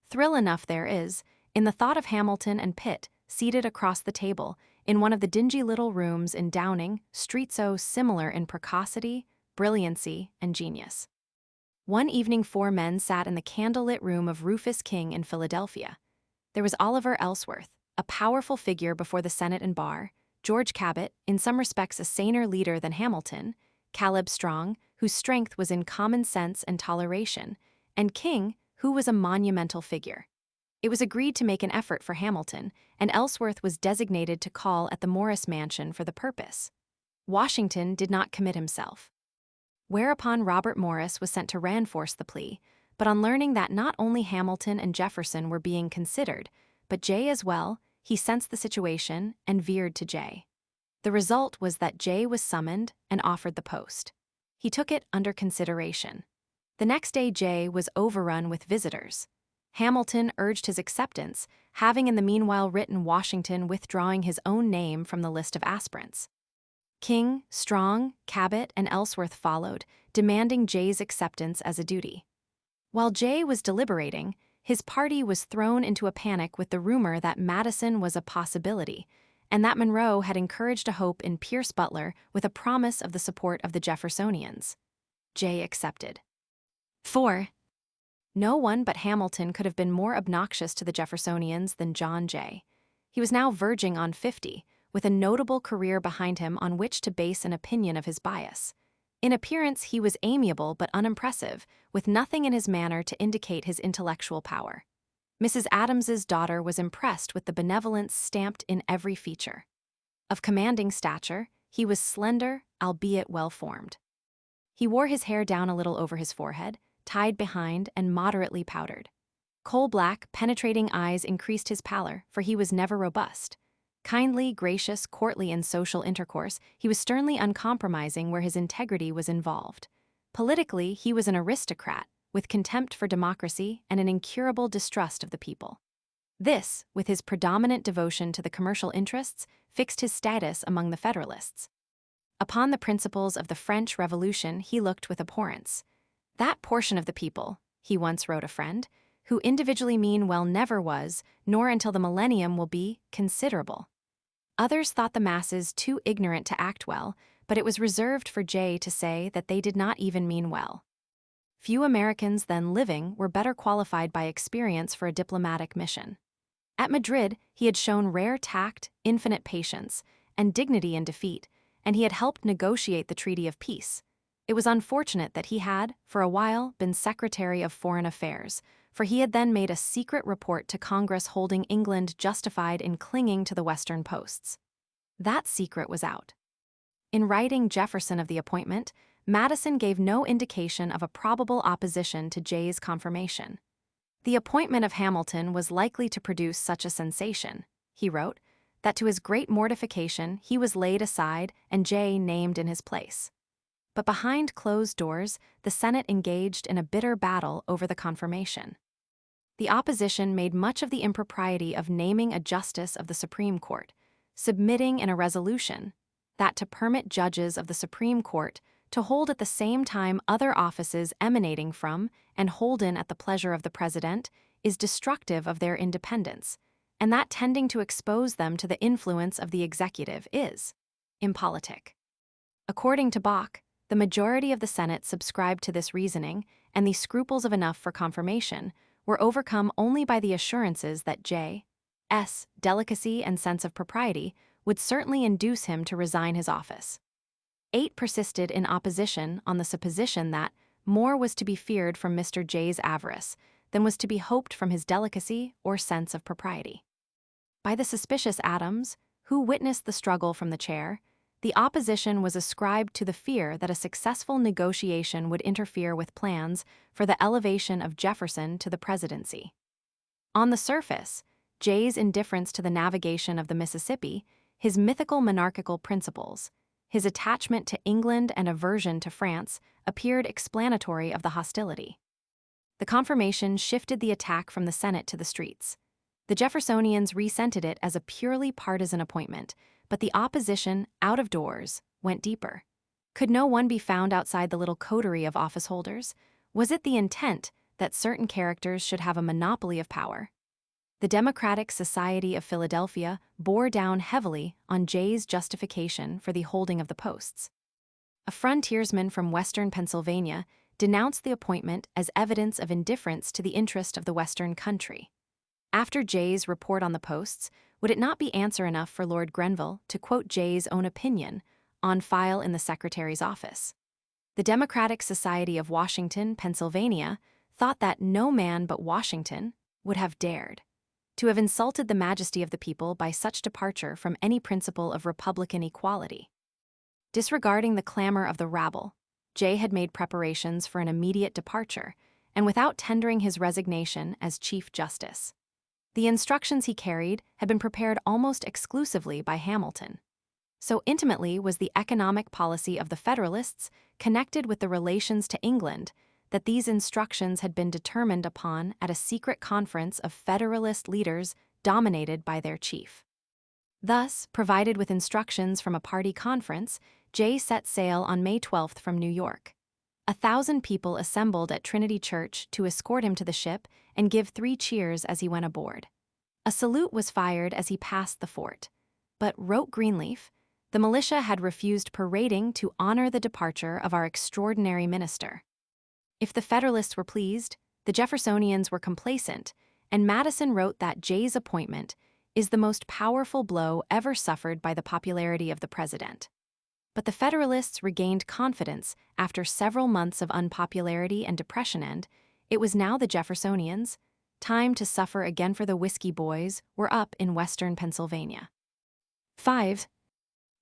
A: Thrill enough there is in the thought of Hamilton and Pitt seated across the table in one of the dingy little rooms in Downing Street so similar in precocity, brilliancy, and genius. One evening 4 men sat in the candlelit room of Rufus King in Philadelphia. There was Oliver Ellsworth, a powerful figure before the Senate and bar, George Cabot, in some respects a saner leader than Hamilton, Caleb Strong, whose strength was in common sense and toleration, and King, who was a monumental figure. It was agreed to make an effort for Hamilton, and Ellsworth was designated to call at the Morris Mansion for the purpose. Washington did not commit himself. Whereupon Robert Morris was sent to reinforce the plea, but on learning that not only Hamilton and Jefferson were being considered, but Jay as well, he sensed the situation and veered to Jay. The result was that Jay was summoned and offered the post. He took it under consideration. The next day Jay was overrun with visitors. Hamilton urged his acceptance, having in the meanwhile written Washington withdrawing his own name from the list of aspirants. King, Strong, Cabot, and Ellsworth followed, demanding Jay's acceptance as a duty. While Jay was deliberating, his party was thrown into a panic with the rumor that Madison was a possibility, and that Monroe had encouraged a hope in Pierce Butler with a promise of the support of the Jeffersonians. Jay accepted. 4. No one but Hamilton could have been more obnoxious to the Jeffersonians than John Jay. He was now verging on 50, with a notable career behind him on which to base an opinion of his bias. In appearance, he was amiable but unimpressive, with nothing in his manner to indicate his intellectual power. Mrs. Adams's daughter was impressed with the benevolence stamped in every feature. Of commanding stature, he was slender, albeit well-formed. He wore his hair down a little over his forehead, tied behind and moderately powdered. Coal-black, penetrating eyes increased his pallor, for he was never robust. Kindly, gracious, courtly in social intercourse, he was sternly uncompromising where his integrity was involved. Politically, he was an aristocrat, with contempt for democracy and an incurable distrust of the people. This, with his predominant devotion to the commercial interests, fixed his status among the Federalists. Upon the principles of the French Revolution he looked with abhorrence. "That portion of the people," he once wrote a friend, "who individually mean well never was, nor until the millennium will be, considerable." Others thought the masses too ignorant to act well, but it was reserved for Jay to say that they did not even mean well. Few Americans then living were better qualified by experience for a diplomatic mission. At Madrid, he had shown rare tact, infinite patience, and dignity in defeat, and he had helped negotiate the Treaty of Peace. It was unfortunate that he had, for a while, been Secretary of Foreign Affairs, for he had then made a secret report to Congress holding England justified in clinging to the Western posts. That secret was out. In writing Jefferson of the appointment, Madison gave no indication of a probable opposition to Jay's confirmation. The appointment of Hamilton was likely to produce such a sensation, he wrote, that to his great mortification he was laid aside and Jay named in his place. But behind closed doors, the Senate engaged in a bitter battle over the confirmation. The opposition made much of the impropriety of naming a justice of the Supreme Court, submitting in a resolution that to permit judges of the Supreme Court to hold at the same time other offices emanating from and holden at the pleasure of the President is destructive of their independence, and that tending to expose them to the influence of the executive is impolitic. According to Bach, the majority of the Senate subscribed to this reasoning, and the scruples of enough for confirmation were overcome only by the assurances that J.'s delicacy and sense of propriety would certainly induce him to resign his office. 8 persisted in opposition on the supposition that more was to be feared from Mr. Jay's avarice than was to be hoped from his delicacy or sense of propriety. By the suspicious Adams, who witnessed the struggle from the chair, the opposition was ascribed to the fear that a successful negotiation would interfere with plans for the elevation of Jefferson to the presidency. On the surface, Jay's indifference to the navigation of the Mississippi, his mythical monarchical principles, his attachment to England and aversion to France appeared explanatory of the hostility. The confirmation shifted the attack from the Senate to the streets. The Jeffersonians resented it as a purely partisan appointment, but the opposition, out of doors, went deeper. Could no one be found outside the little coterie of office holders? Was it the intent that certain characters should have a monopoly of power? The Democratic Society of Philadelphia bore down heavily on Jay's justification for the holding of the posts. A frontiersman from western Pennsylvania denounced the appointment as evidence of indifference to the interest of the western country. After Jay's report on the posts, would it not be answer enough for Lord Grenville to quote Jay's own opinion on file in the Secretary's office? The Democratic Society of Washington, Pennsylvania, thought that no man but Washington would have dared to have insulted the majesty of the people by such departure from any principle of Republican equality. Disregarding the clamor of the rabble, Jay had made preparations for an immediate departure, and without tendering his resignation as Chief Justice. The instructions he carried had been prepared almost exclusively by Hamilton. So intimately was the economic policy of the Federalists connected with the relations to England that these instructions had been determined upon at a secret conference of Federalist leaders dominated by their chief. Thus, provided with instructions from a party conference, Jay set sail on May 12 from New York. 1,000 people assembled at Trinity Church to escort him to the ship and give 3 cheers as he went aboard. A salute was fired as he passed the fort. But, wrote Greenleaf, the militia had refused parading to honor the departure of our extraordinary minister. If the Federalists were pleased, the Jeffersonians were complacent, and Madison wrote that Jay's appointment is the most powerful blow ever suffered by the popularity of the president. But the Federalists regained confidence after several months of unpopularity and depression, and it was now the Jeffersonians' time to suffer again, for the Whiskey Boys were up in western Pennsylvania. 5.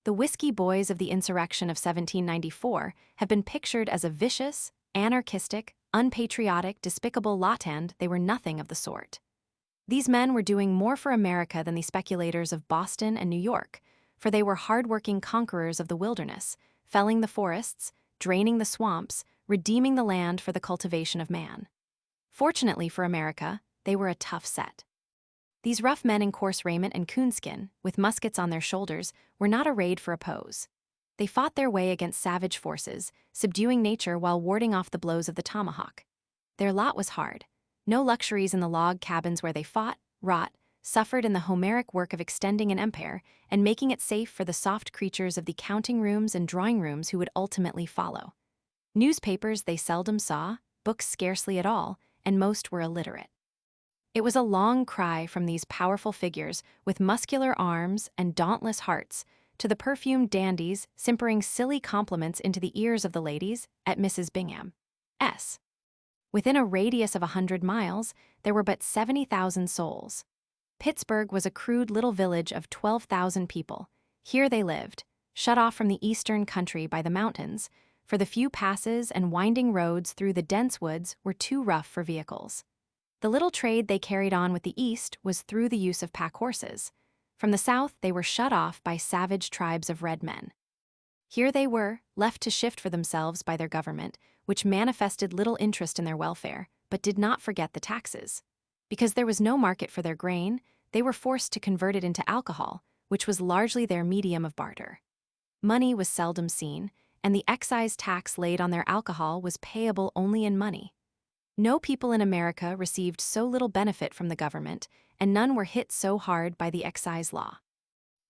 A: The Whiskey Boys of the insurrection of 1794 have been pictured as a vicious, anarchistic, unpatriotic, despicable lot, and they were nothing of the sort. These men were doing more for America than the speculators of Boston and New York, for they were hard-working conquerors of the wilderness, felling the forests, draining the swamps, redeeming the land for the cultivation of man. Fortunately for America, they were a tough set. These rough men in coarse raiment and coonskin, with muskets on their shoulders, were not arrayed for a pose. They fought their way against savage forces, subduing nature while warding off the blows of the tomahawk. Their lot was hard. No luxuries in the log cabins where they fought, wrought, suffered in the Homeric work of extending an empire and making it safe for the soft creatures of the counting rooms and drawing rooms who would ultimately follow. Newspapers they seldom saw, books scarcely at all, and most were illiterate. It was a long cry from these powerful figures with muscular arms and dauntless hearts to the perfumed dandies simpering silly compliments into the ears of the ladies at Mrs. Bingham's. Within a radius of 100 miles, there were but 70,000 souls. Pittsburgh was a crude little village of 12,000 people. Here they lived, shut off from the eastern country by the mountains, for the few passes and winding roads through the dense woods were too rough for vehicles. The little trade they carried on with the east was through the use of pack horses. From the south, they were shut off by savage tribes of red men. Here they were, left to shift for themselves by their government, which manifested little interest in their welfare, but did not forget the taxes. Because there was no market for their grain, they were forced to convert it into alcohol, which was largely their medium of barter. Money was seldom seen, and the excise tax laid on their alcohol was payable only in money. No people in America received so little benefit from the government, and none were hit so hard by the excise law.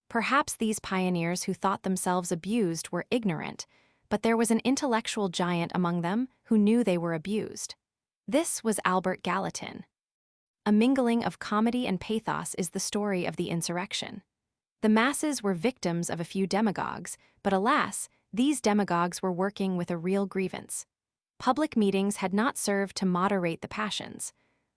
A: Perhaps these pioneers who thought themselves abused were ignorant, but there was an intellectual giant among them who knew they were abused. This was Albert Gallatin. A mingling of comedy and pathos is the story of the insurrection. The masses were victims of a few demagogues, but alas, these demagogues were working with a real grievance. Public meetings had not served to moderate the passions.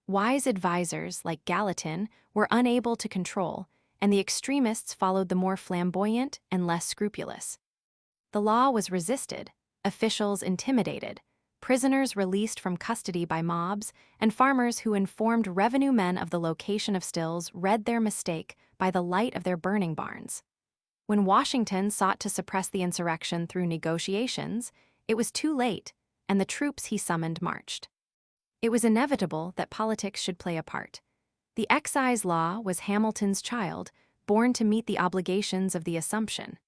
A: Wise advisors like Gallatin were unable to control, and the extremists followed the more flamboyant and less scrupulous. The law was resisted, officials intimidated, prisoners released from custody by mobs, and farmers who informed revenue men of the location of stills read their mistake by the light of their burning barns. When Washington sought to suppress the insurrection through negotiations, it was too late, and the troops he summoned marched. It was inevitable that politics should play a part. The excise law was Hamilton's child, born to meet the obligations of the Assumption.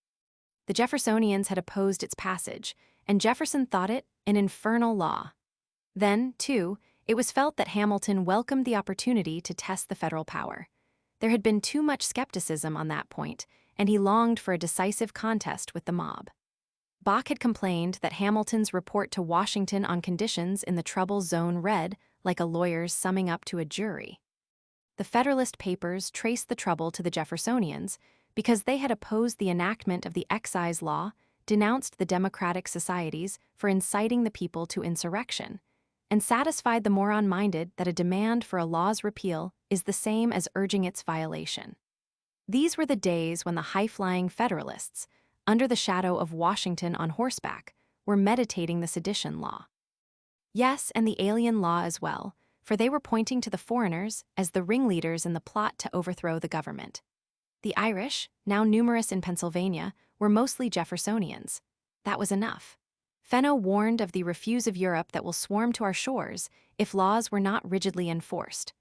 A: The Jeffersonians had opposed its passage, and Jefferson thought it an infernal law. Then, too, it was felt that Hamilton welcomed the opportunity to test the federal power. There had been too much skepticism on that point, and he longed for a decisive contest with the mob. Bach had complained that Hamilton's report to Washington on conditions in the trouble zone read like a lawyer's summing up to a jury. The Federalist Papers traced the trouble to the Jeffersonians because they had opposed the enactment of the excise law, denounced the democratic societies for inciting the people to insurrection, and satisfied the moron-minded that a demand for a law's repeal is the same as urging its violation. These were the days when the high-flying Federalists, under the shadow of Washington on horseback, were meditating the sedition law. Yes, and the alien law as well, for they were pointing to the foreigners as the ringleaders in the plot to overthrow the government. The Irish, now numerous in Pennsylvania, were mostly Jeffersonians. That was enough. Fenno warned of the refuse of Europe that will swarm to our shores if laws were not rigidly enforced.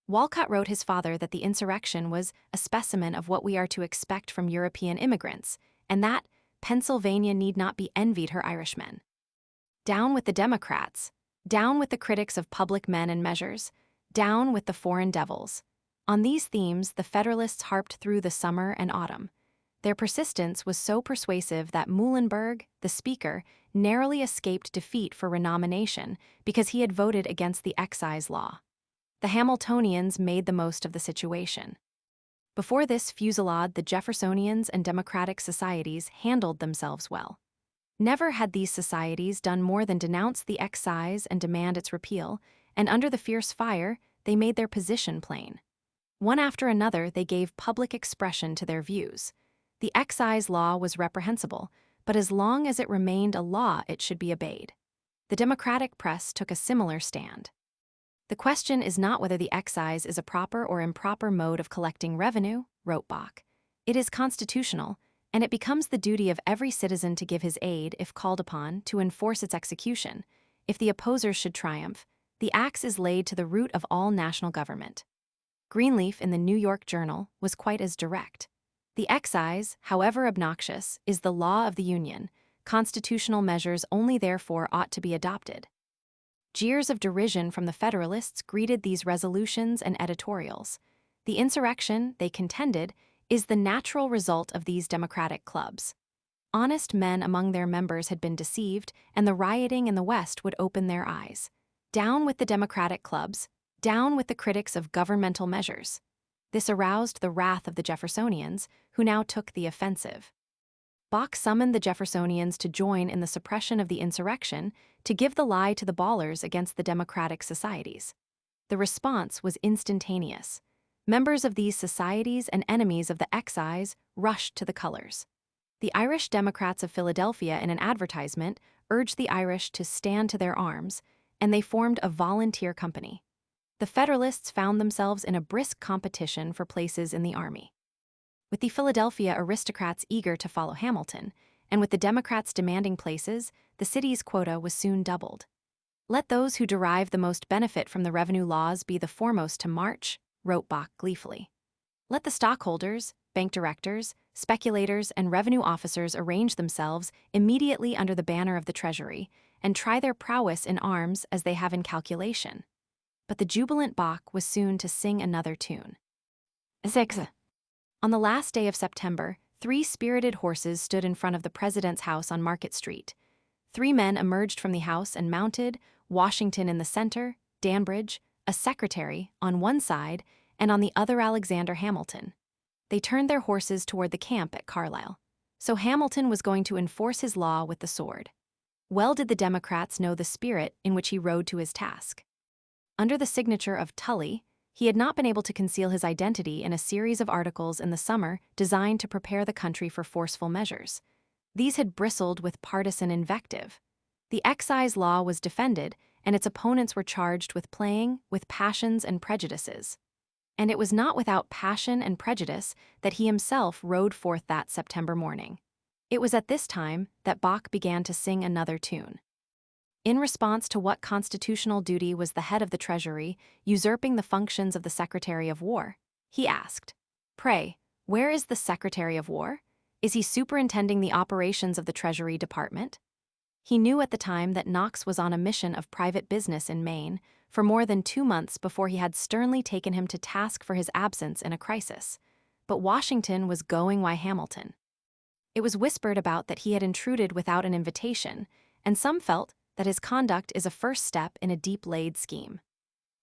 A: Walcott wrote his father that the insurrection was a specimen of what we are to expect from European immigrants, and that Pennsylvania need not be envied her Irishmen. Down with the Democrats, down with the critics of public men and measures, down with the foreign devils. On these themes, the Federalists harped through the summer and autumn. Their persistence was so persuasive that Muhlenberg, the speaker, narrowly escaped defeat for renomination because he had voted against the excise law. The Hamiltonians made the most of the situation. Before this fusillade, the Jeffersonians and Democratic societies handled themselves well. Never had these societies done more than denounce the excise and demand its repeal, and under the fierce fire, they made their position plain. One after another, they gave public expression to their views. The excise law was reprehensible, but as long as it remained a law, it should be obeyed. The Democratic press took a similar stand. The question is not whether the excise is a proper or improper mode of collecting revenue, wrote Bach. It is constitutional, and it becomes the duty of every citizen to give his aid, if called upon, to enforce its execution. If the opposers should triumph, the axe is laid to the root of all national government. Greenleaf in the New York Journal was quite as direct. The excise, however obnoxious, is the law of the Union. Constitutional measures only therefore ought to be adopted. Jeers of derision from the Federalists greeted these resolutions and editorials. The insurrection, they contended, is the natural result of these democratic clubs. Honest men among their members had been deceived, and the rioting in the West would open their eyes. Down with the democratic clubs, down with the critics of governmental measures. This aroused the wrath of the Jeffersonians, who now took the offensive. Bach summoned the Jeffersonians to join in the suppression of the insurrection, to give the lie to the ballers against the democratic societies. The response was instantaneous. Members of these societies and enemies of the excise rushed to the colors. The Irish Democrats of Philadelphia, in an advertisement, urged the Irish to stand to their arms, and they formed a volunteer company. The Federalists found themselves in a brisk competition for places in the army. With the Philadelphia aristocrats eager to follow Hamilton, and with the Democrats demanding places, the city's quota was soon doubled. Let those who derive the most benefit from the revenue laws be the foremost to march, wrote Bach gleefully. Let the stockholders, bank directors, speculators, and revenue officers arrange themselves immediately under the banner of the Treasury, and try their prowess in arms as they have in calculation. But the jubilant Bach was soon to sing another tune. 6. On the last day of September, 3 spirited horses stood in front of the President's house on Market Street. 3 men emerged from the house and mounted, Washington in the center, Danbridge, a secretary, on one side, and on the other Alexander Hamilton. They turned their horses toward the camp at Carlisle. So Hamilton was going to enforce his law with the sword. Well did the Democrats know the spirit in which he rode to his task. Under the signature of Tully, he had not been able to conceal his identity in a series of articles in the summer designed to prepare the country for forceful measures. These had bristled with partisan invective. The excise law was defended, and its opponents were charged with playing with passions and prejudices. And it was not without passion and prejudice that he himself rode forth that September morning. It was at this time that Bach began to sing another tune. In response to what constitutional duty was the head of the Treasury, usurping the functions of the Secretary of War, he asked, "Pray, where is the Secretary of War? Is he superintending the operations of the Treasury Department?" He knew at the time that Knox was on a mission of private business in Maine for more than 2 months before he had sternly taken him to task for his absence in a crisis. But Washington was going why Hamilton. It was whispered about that he had intruded without an invitation, and some felt that his conduct is a first step in a deep-laid scheme.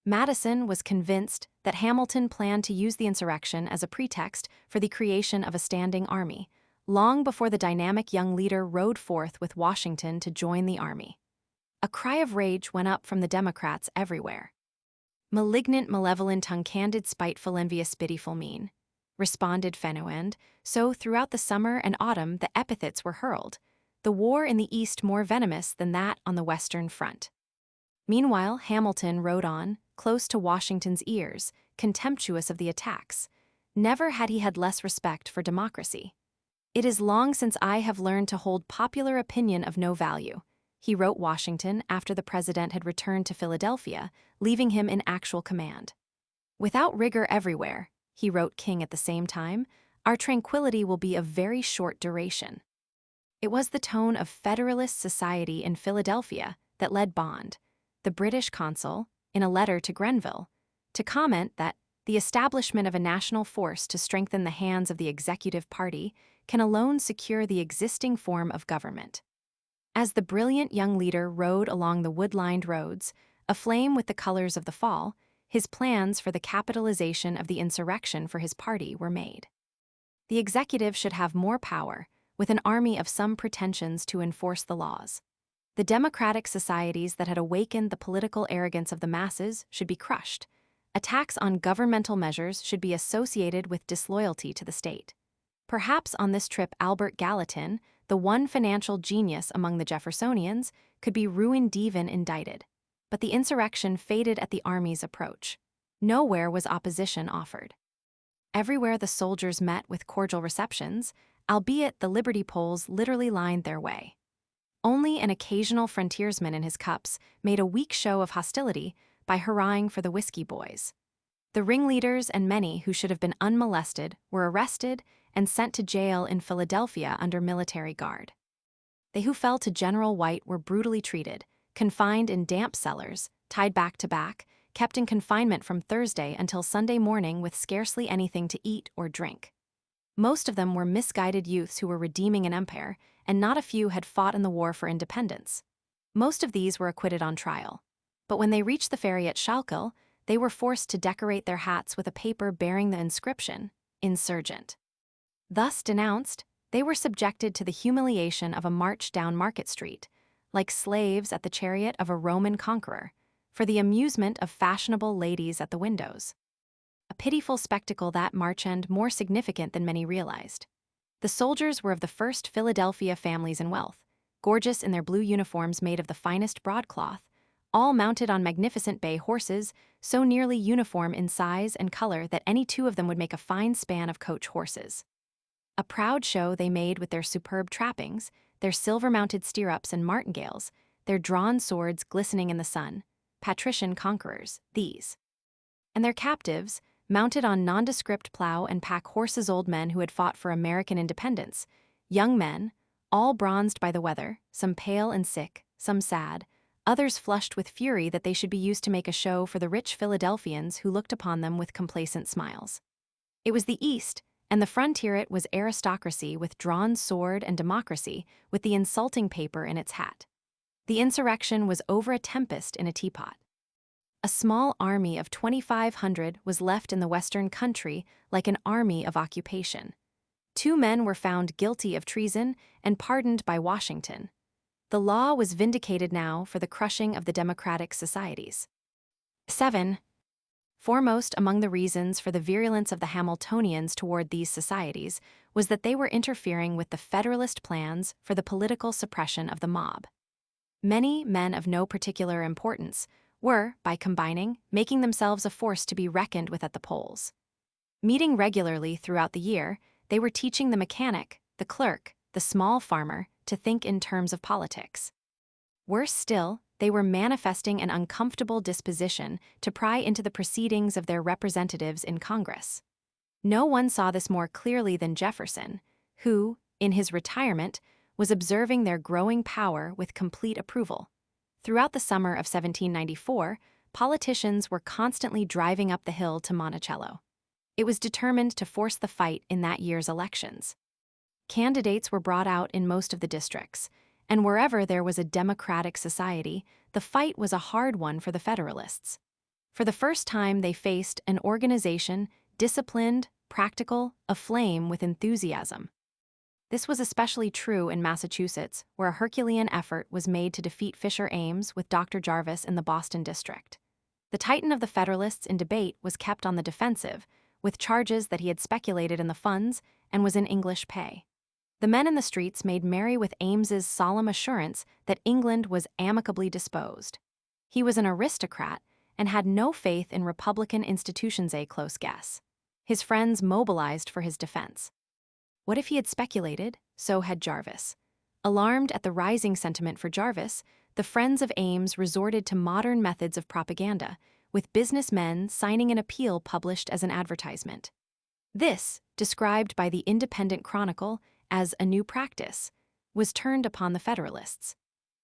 A: Madison was convinced that Hamilton planned to use the insurrection as a pretext for the creation of a standing army, long before the dynamic young leader rode forth with Washington to join the army. A cry of rage went up from the Democrats everywhere. "Malignant, malevolent, uncandid, spiteful, envious, pitiful, mean," responded Fenno, so throughout the summer and autumn the epithets were hurled, the war in the East more venomous than that on the Western front. Meanwhile, Hamilton rode on, close to Washington's ears, contemptuous of the attacks. Never had he had less respect for democracy. "It is long since I have learned to hold popular opinion of no value," he wrote Washington after the president had returned to Philadelphia, leaving him in actual command. "Without rigor everywhere," he wrote King at the same time, "our tranquility will be of very short duration." It was the tone of Federalist society in Philadelphia that led Bond, the British consul, in a letter to Grenville, to comment that the establishment of a national force to strengthen the hands of the executive party can alone secure the existing form of government. As the brilliant young leader rode along the wood-lined roads, aflame with the colors of the fall, his plans for the capitalization of the insurrection for his party were made. The executive should have more power, with an army of some pretensions to enforce the laws. The democratic societies that had awakened the political arrogance of the masses should be crushed. Attacks on governmental measures should be associated with disloyalty to the state. Perhaps on this trip Albert Gallatin, the one financial genius among the Jeffersonians, could be ruined even indicted. But the insurrection faded at the army's approach. Nowhere was opposition offered. Everywhere the soldiers met with cordial receptions, albeit the liberty poles literally lined their way. Only an occasional frontiersman in his cups made a weak show of hostility by hurrahing for the whiskey boys. The ringleaders and many who should have been unmolested were arrested and sent to jail in Philadelphia under military guard. They who fell to General White were brutally treated, confined in damp cellars, tied back to back, kept in confinement from Thursday until Sunday morning with scarcely anything to eat or drink. Most of them were misguided youths who were redeeming an empire, and not a few had fought in the war for independence. Most of these were acquitted on trial. But when they reached the ferry at Schuylkill, they were forced to decorate their hats with a paper bearing the inscription, "Insurgent." Thus denounced, they were subjected to the humiliation of a march down Market Street, like slaves at the chariot of a Roman conqueror, for the amusement of fashionable ladies at the windows. A pitiful spectacle that March end more significant than many realized. The soldiers were of the first Philadelphia families in wealth, gorgeous in their blue uniforms made of the finest broadcloth, all mounted on magnificent bay horses, so nearly uniform in size and color that any two of them would make a fine span of coach horses. A proud show they made with their superb trappings, their silver-mounted stirrups and martingales, their drawn swords glistening in the sun, patrician conquerors, these. And their captives, mounted on nondescript plow and pack horses, old men who had fought for American independence, young men, all bronzed by the weather, some pale and sick, some sad, others flushed with fury that they should be used to make a show for the rich Philadelphians who looked upon them with complacent smiles. It was the East, and the frontierat was aristocracy with drawn sword and democracy with the insulting paper in its hat. The insurrection was over a tempest in a teapot. A small army of 2,500 was left in the western country like an army of occupation. 2 men were found guilty of treason and pardoned by Washington. The law was vindicated now for the crushing of the democratic societies. 7. Foremost among the reasons for the virulence of the Hamiltonians toward these societies was that they were interfering with the Federalist plans for the political suppression of the mob. Many men of no particular importance were, by combining, making themselves a force to be reckoned with at the polls. Meeting regularly throughout the year, they were teaching the mechanic, the clerk, the small farmer to think in terms of politics. Worse still, they were manifesting an uncomfortable disposition to pry into the proceedings of their representatives in Congress. No one saw this more clearly than Jefferson, who, in his retirement, was observing their growing power with complete approval. Throughout the summer of 1794, politicians were constantly driving up the hill to Monticello. It was determined to force the fight in that year's elections. Candidates were brought out in most of the districts, and wherever there was a democratic society, the fight was a hard one for the Federalists. For the first time, they faced an organization disciplined, practical, aflame with enthusiasm. This was especially true in Massachusetts, where a Herculean effort was made to defeat Fisher Ames with Dr. Jarvis in the Boston district. The titan of the Federalists in debate was kept on the defensive, with charges that he had speculated in the funds and was in English pay. The men in the streets made merry with Ames's solemn assurance that England was amicably disposed. He was an aristocrat and had no faith in Republican institutions, a close guess. His friends mobilized for his defense. What if he had speculated? So had Jarvis. Alarmed at the rising sentiment for Jarvis, the Friends of Ames resorted to modern methods of propaganda, with businessmen signing an appeal published as an advertisement. This, described by the Independent Chronicle as a new practice, was turned upon the Federalists.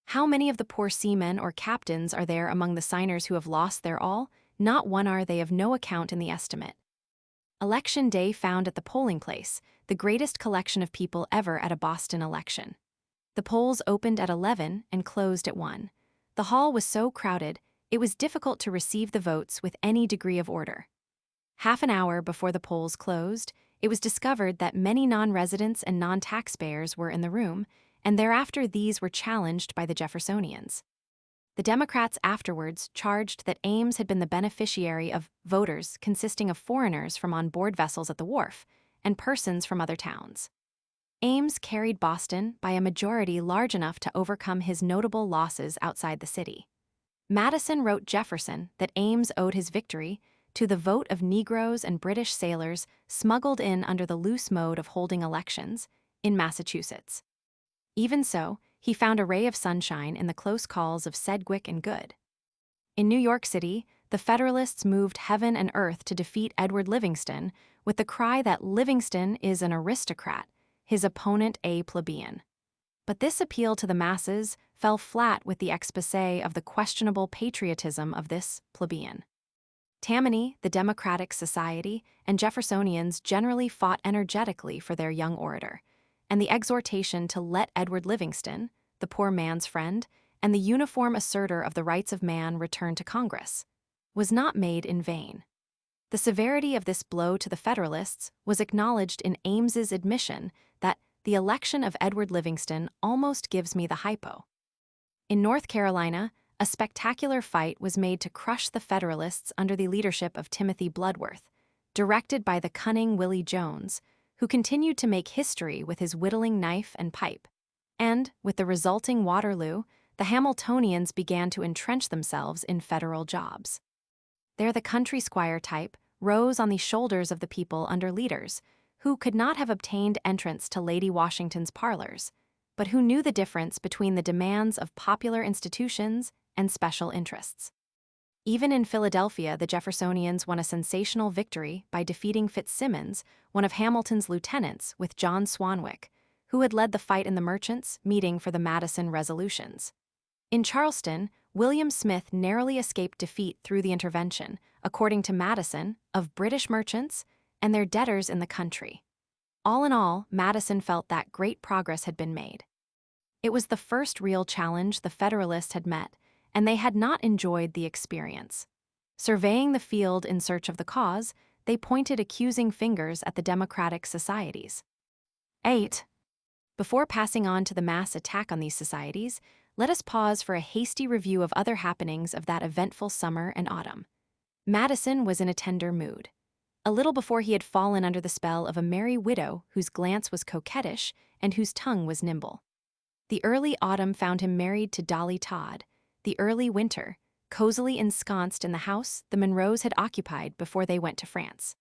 A: How many of the poor seamen or captains are there among the signers who have lost their all? Not one are they of no account in the estimate. Election day found at the polling place the greatest collection of people ever at a Boston election. The polls opened at 11 and closed at 1. The hall was so crowded, it was difficult to receive the votes with any degree of order. Half an hour before the polls closed, it was discovered that many non-residents and non-taxpayers were in the room, and thereafter these were challenged by the Jeffersonians. The Democrats afterwards charged that Ames had been the beneficiary of voters consisting of foreigners from on-board vessels at the wharf and persons from other towns. Ames carried Boston by a majority large enough to overcome his notable losses outside the city. Madison wrote Jefferson that Ames owed his victory to the vote of Negroes and British sailors smuggled in under the loose mode of holding elections in Massachusetts. Even so, he found a ray of sunshine in the close calls of Sedgwick and Good. In New York City, the Federalists moved heaven and earth to defeat Edward Livingston with the cry that Livingston is an aristocrat, his opponent a plebeian. But this appeal to the masses fell flat with the exposé of the questionable patriotism of this plebeian. Tammany, the Democratic Society, and Jeffersonians generally fought energetically for their young orator, and the exhortation to let Edward Livingston, the poor man's friend, and the uniform asserter of the rights of man return to Congress, was not made in vain. The severity of this blow to the Federalists was acknowledged in Ames's admission that the election of Edward Livingston almost gives me the hypo. In North Carolina, a spectacular fight was made to crush the Federalists under the leadership of Timothy Bloodworth, directed by the cunning Willie Jones, who continued to make history with his whittling knife and pipe. And, with the resulting Waterloo, the Hamiltonians began to entrench themselves in federal jobs. There the country squire type rose on the shoulders of the people under leaders who could not have obtained entrance to Lady Washington's parlors, but who knew the difference between the demands of popular institutions and special interests. Even in Philadelphia, the Jeffersonians won a sensational victory by defeating Fitzsimmons, one of Hamilton's lieutenants, with John Swanwick, who had led the fight in the Merchants' meeting for the Madison resolutions. In Charleston, William Smith narrowly escaped defeat through the intervention, according to Madison, of British merchants and their debtors in the country. All in all, Madison felt that great progress had been made. It was the first real challenge the Federalists had met, and they had not enjoyed the experience. Surveying the field in search of the cause, they pointed accusing fingers at the democratic societies. 8. Before passing on to the mass attack on these societies, let us pause for a hasty review of other happenings of that eventful summer and autumn. Madison was in a tender mood. A little before he had fallen under the spell of a merry widow whose glance was coquettish and whose tongue was nimble. The early autumn found him married to Dolly Todd. The early winter, cozily ensconced in the house the Monroes had occupied before they went to France.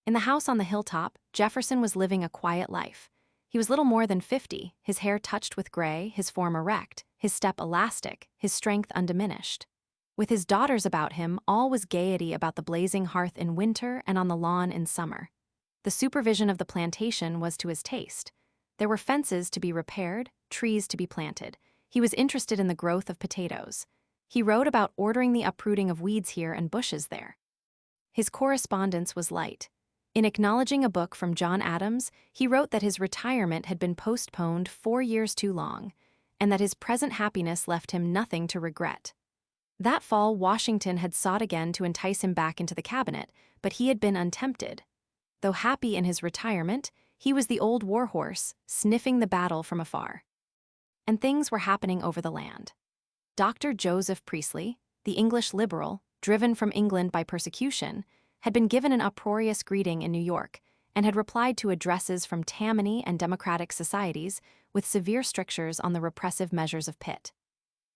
A: In the house on the hilltop, Jefferson was living a quiet life. He was little more than 50, his hair touched with gray, his form erect, his step elastic, his strength undiminished. With his daughters about him, all was gaiety about the blazing hearth in winter and on the lawn in summer. The supervision of the plantation was to his taste. There were fences to be repaired, trees to be planted. He was interested in the growth of potatoes. He wrote about ordering the uprooting of weeds here and bushes there. His correspondence was light. In acknowledging a book from John Adams, he wrote that his retirement had been postponed 4 years too long, and that his present happiness left him nothing to regret. That fall, Washington had sought again to entice him back into the cabinet, but he had been untempted. Though happy in his retirement, he was the old warhorse, sniffing the battle from afar. And things were happening over the land. Dr. Joseph Priestley, the English liberal, driven from England by persecution, had been given an uproarious greeting in New York and had replied to addresses from Tammany and democratic societies with severe strictures on the repressive measures of Pitt.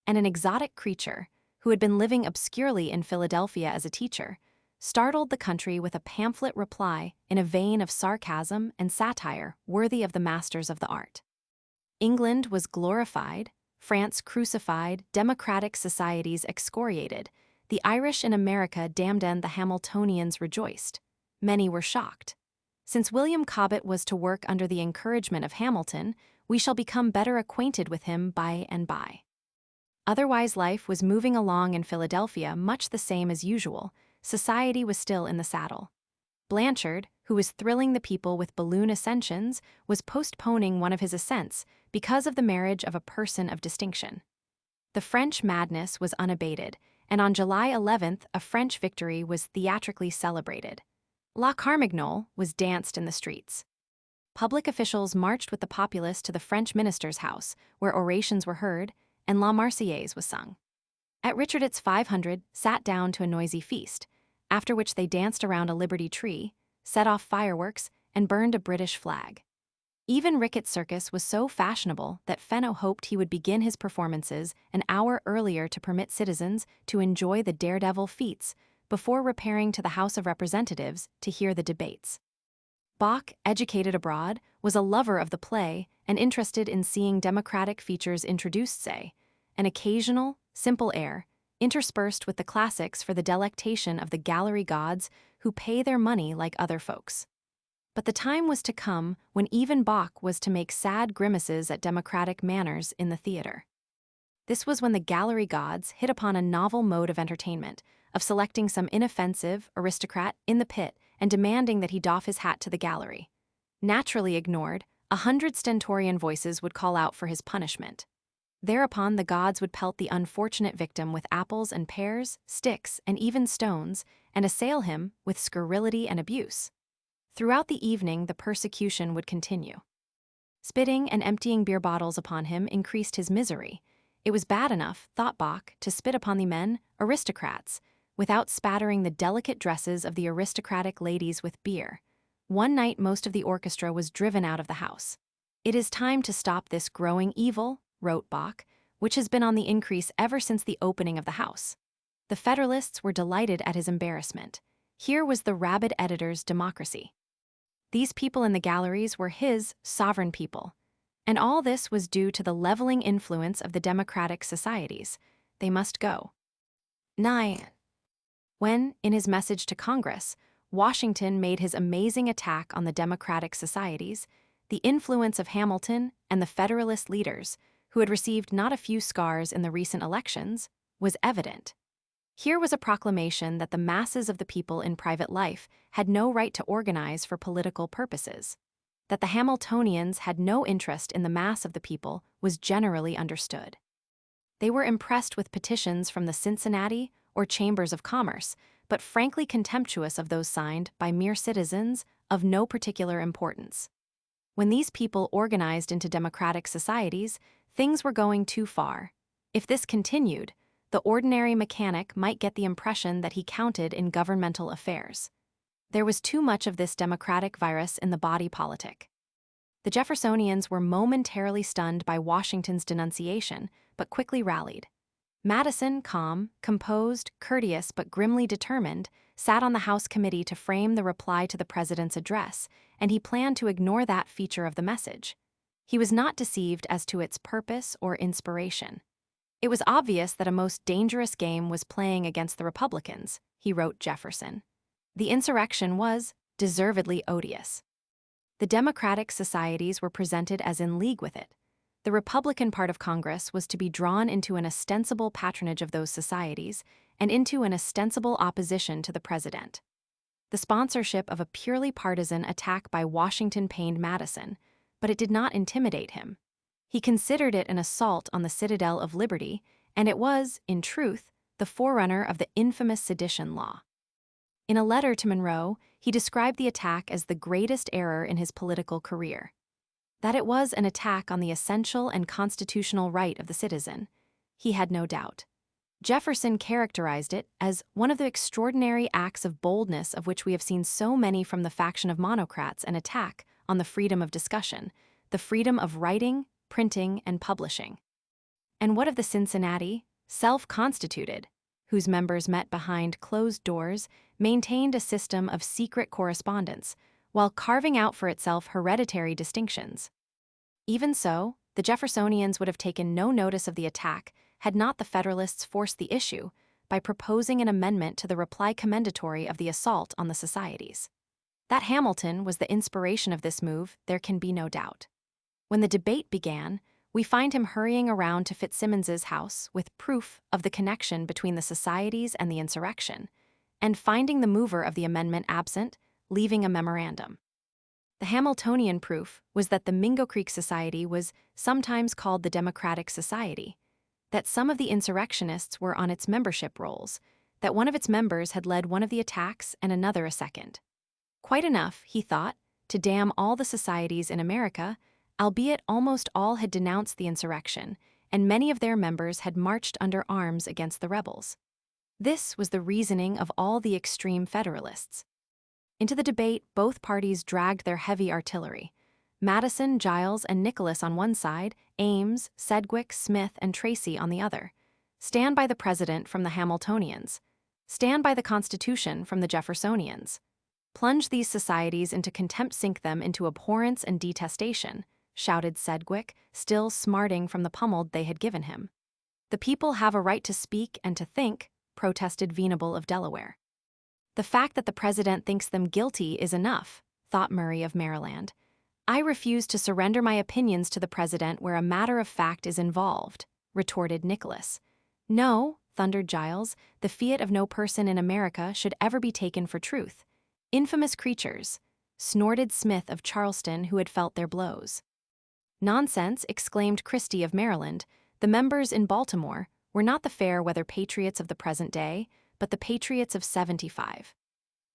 A: And an exotic creature, who had been living obscurely in Philadelphia as a teacher, startled the country with a pamphlet reply in a vein of sarcasm and satire worthy of the masters of the art. England was glorified, France crucified, democratic societies excoriated. The Irish in America damned and the Hamiltonians rejoiced. Many were shocked. Since William Cobbett was to work under the encouragement of Hamilton, we shall become better acquainted with him by and by. Otherwise, life was moving along in Philadelphia much the same as usual. Society was still in the saddle. Blanchard, who was thrilling the people with balloon ascensions, was postponing one of his ascents because of the marriage of a person of distinction. The French madness was unabated, and on July 11th a French victory was theatrically celebrated. La Carmagnole was danced in the streets. Public officials marched with the populace to the French minister's house, where orations were heard, and La Marseillaise was sung. At Richard's 500 sat down to a noisy feast, after which they danced around a Liberty tree, set off fireworks, and burned a British flag. Even Ricketts Circus was so fashionable that Fenno hoped he would begin his performances an hour earlier to permit citizens to enjoy the daredevil feats before repairing to the House of Representatives to hear the debates. Bach, educated abroad, was a lover of the play and interested in seeing democratic features introduced, say, an occasional, simple air, interspersed with the classics for the delectation of the gallery gods who pay their money like other folks. But the time was to come when even Bach was to make sad grimaces at democratic manners in the theater. This was when the gallery gods hit upon a novel mode of entertainment, of selecting some inoffensive aristocrat in the pit and demanding that he doff his hat to the gallery. Naturally ignored, 100 stentorian voices would call out for his punishment. Thereupon the gods would pelt the unfortunate victim with apples and pears, sticks, and even stones, and assail him with scurrility and abuse. Throughout the evening the persecution would continue. Spitting and emptying beer bottles upon him increased his misery. It was bad enough, thought Bach, to spit upon the men, aristocrats, without spattering the delicate dresses of the aristocratic ladies with beer. One night most of the orchestra was driven out of the house. "It is time to stop this growing evil," wrote Bach, "which has been on the increase ever since the opening of the house." The Federalists were delighted at his embarrassment. Here was the rabid editor's democracy. These people in the galleries were his sovereign people. And all this was due to the leveling influence of the democratic societies. They must go. 9. When, in his message to Congress, Washington made his amazing attack on the democratic societies, the influence of Hamilton and the Federalist leaders, who had received not a few scars in the recent elections, was evident. Here was a proclamation that the masses of the people in private life had no right to organize for political purposes. That the Hamiltonians had no interest in the mass of the people was generally understood. They were impressed with petitions from the Cincinnati or Chambers of Commerce, but frankly contemptuous of those signed by mere citizens of no particular importance. When these people organized into democratic societies, things were going too far. If this continued, the ordinary mechanic might get the impression that he counted in governmental affairs. There was too much of this democratic virus in the body politic. The Jeffersonians were momentarily stunned by Washington's denunciation, but quickly rallied. Madison, calm, composed, courteous, but grimly determined, sat on the House committee to frame the reply to the president's address, and he planned to ignore that feature of the message. He was not deceived as to its purpose or inspiration. It was obvious that a most dangerous game was playing against the Republicans, he wrote Jefferson. The insurrection was deservedly odious. The democratic societies were presented as in league with it. The Republican part of Congress was to be drawn into an ostensible patronage of those societies and into an ostensible opposition to the president. The sponsorship of a purely partisan attack by Washington pained Madison, but it did not intimidate him. He considered it an assault on the citadel of liberty, and it was, in truth, the forerunner of the infamous sedition law. In a letter to Monroe, he described the attack as the greatest error in his political career. That it was an attack on the essential and constitutional right of the citizen, he had no doubt. Jefferson characterized it as one of the extraordinary acts of boldness of which we have seen so many from the faction of monocrats, an attack on the freedom of discussion, the freedom of writing, printing, and publishing. And what of the Cincinnati, self-constituted, whose members met behind closed doors, maintained a system of secret correspondence, while carving out for itself hereditary distinctions? Even so, the Jeffersonians would have taken no notice of the attack had not the Federalists forced the issue by proposing an amendment to the reply commendatory of the assault on the societies. That Hamilton was the inspiration of this move, there can be no doubt. When the debate began, we find him hurrying around to Fitzsimmons's house with proof of the connection between the societies and the insurrection, and finding the mover of the amendment absent, leaving a memorandum. The Hamiltonian proof was that the Mingo Creek Society was sometimes called the Democratic Society, that some of the insurrectionists were on its membership rolls, that one of its members had led one of the attacks and another a second. Quite enough, he thought, to damn all the societies in America, albeit almost all had denounced the insurrection, and many of their members had marched under arms against the rebels. This was the reasoning of all the extreme Federalists. Into the debate, both parties dragged their heavy artillery. Madison, Giles, and Nicholas on one side, Ames, Sedgwick, Smith, and Tracy on the other. Stand by the President from the Hamiltonians. Stand by the Constitution from the Jeffersonians. Plunge these societies into contempt, sink them into abhorrence and detestation, shouted Sedgwick, still smarting from the pummel they had given him. The people have a right to speak and to think, protested Venable of Delaware. The fact that the President thinks them guilty is enough, thought Murray of Maryland. I refuse to surrender my opinions to the President where a matter of fact is involved, retorted Nicholas. No, thundered Giles, the fiat of no person in America should ever be taken for truth. Infamous creatures, snorted Smith of Charleston, who had felt their blows. Nonsense, exclaimed Christie of Maryland. The members in Baltimore were not the fair-weather patriots of the present day, but the patriots of '75.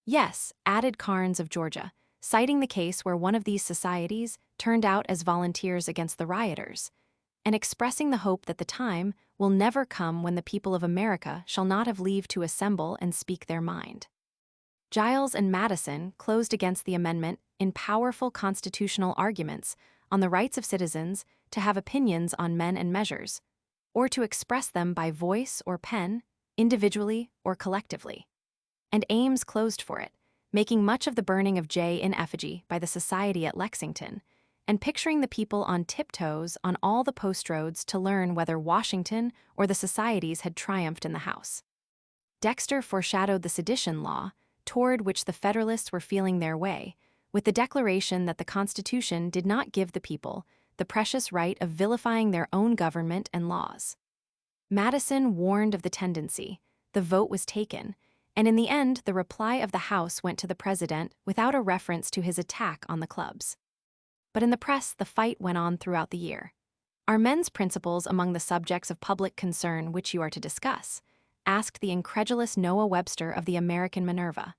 A: Yes, added Carnes of Georgia, citing the case where one of these societies turned out as volunteers against the rioters, and expressing the hope that the time will never come when the people of America shall not have leave to assemble and speak their mind. Giles and Madison closed against the amendment in powerful constitutional arguments on the rights of citizens to have opinions on men and measures, or to express them by voice or pen, individually or collectively. And Ames closed for it, making much of the burning of Jay in effigy by the Society at Lexington, and picturing the people on tiptoes on all the post roads to learn whether Washington or the societies had triumphed in the House. Dexter foreshadowed the sedition law, toward which the Federalists were feeling their way, with the declaration that the Constitution did not give the people the precious right of vilifying their own government and laws. Madison warned of the tendency, the vote was taken, and in the end the reply of the House went to the President without a reference to his attack on the clubs. But in the press the fight went on throughout the year. Are men's principles among the subjects of public concern which you are to discuss? Asked the incredulous Noah Webster of the American Minerva.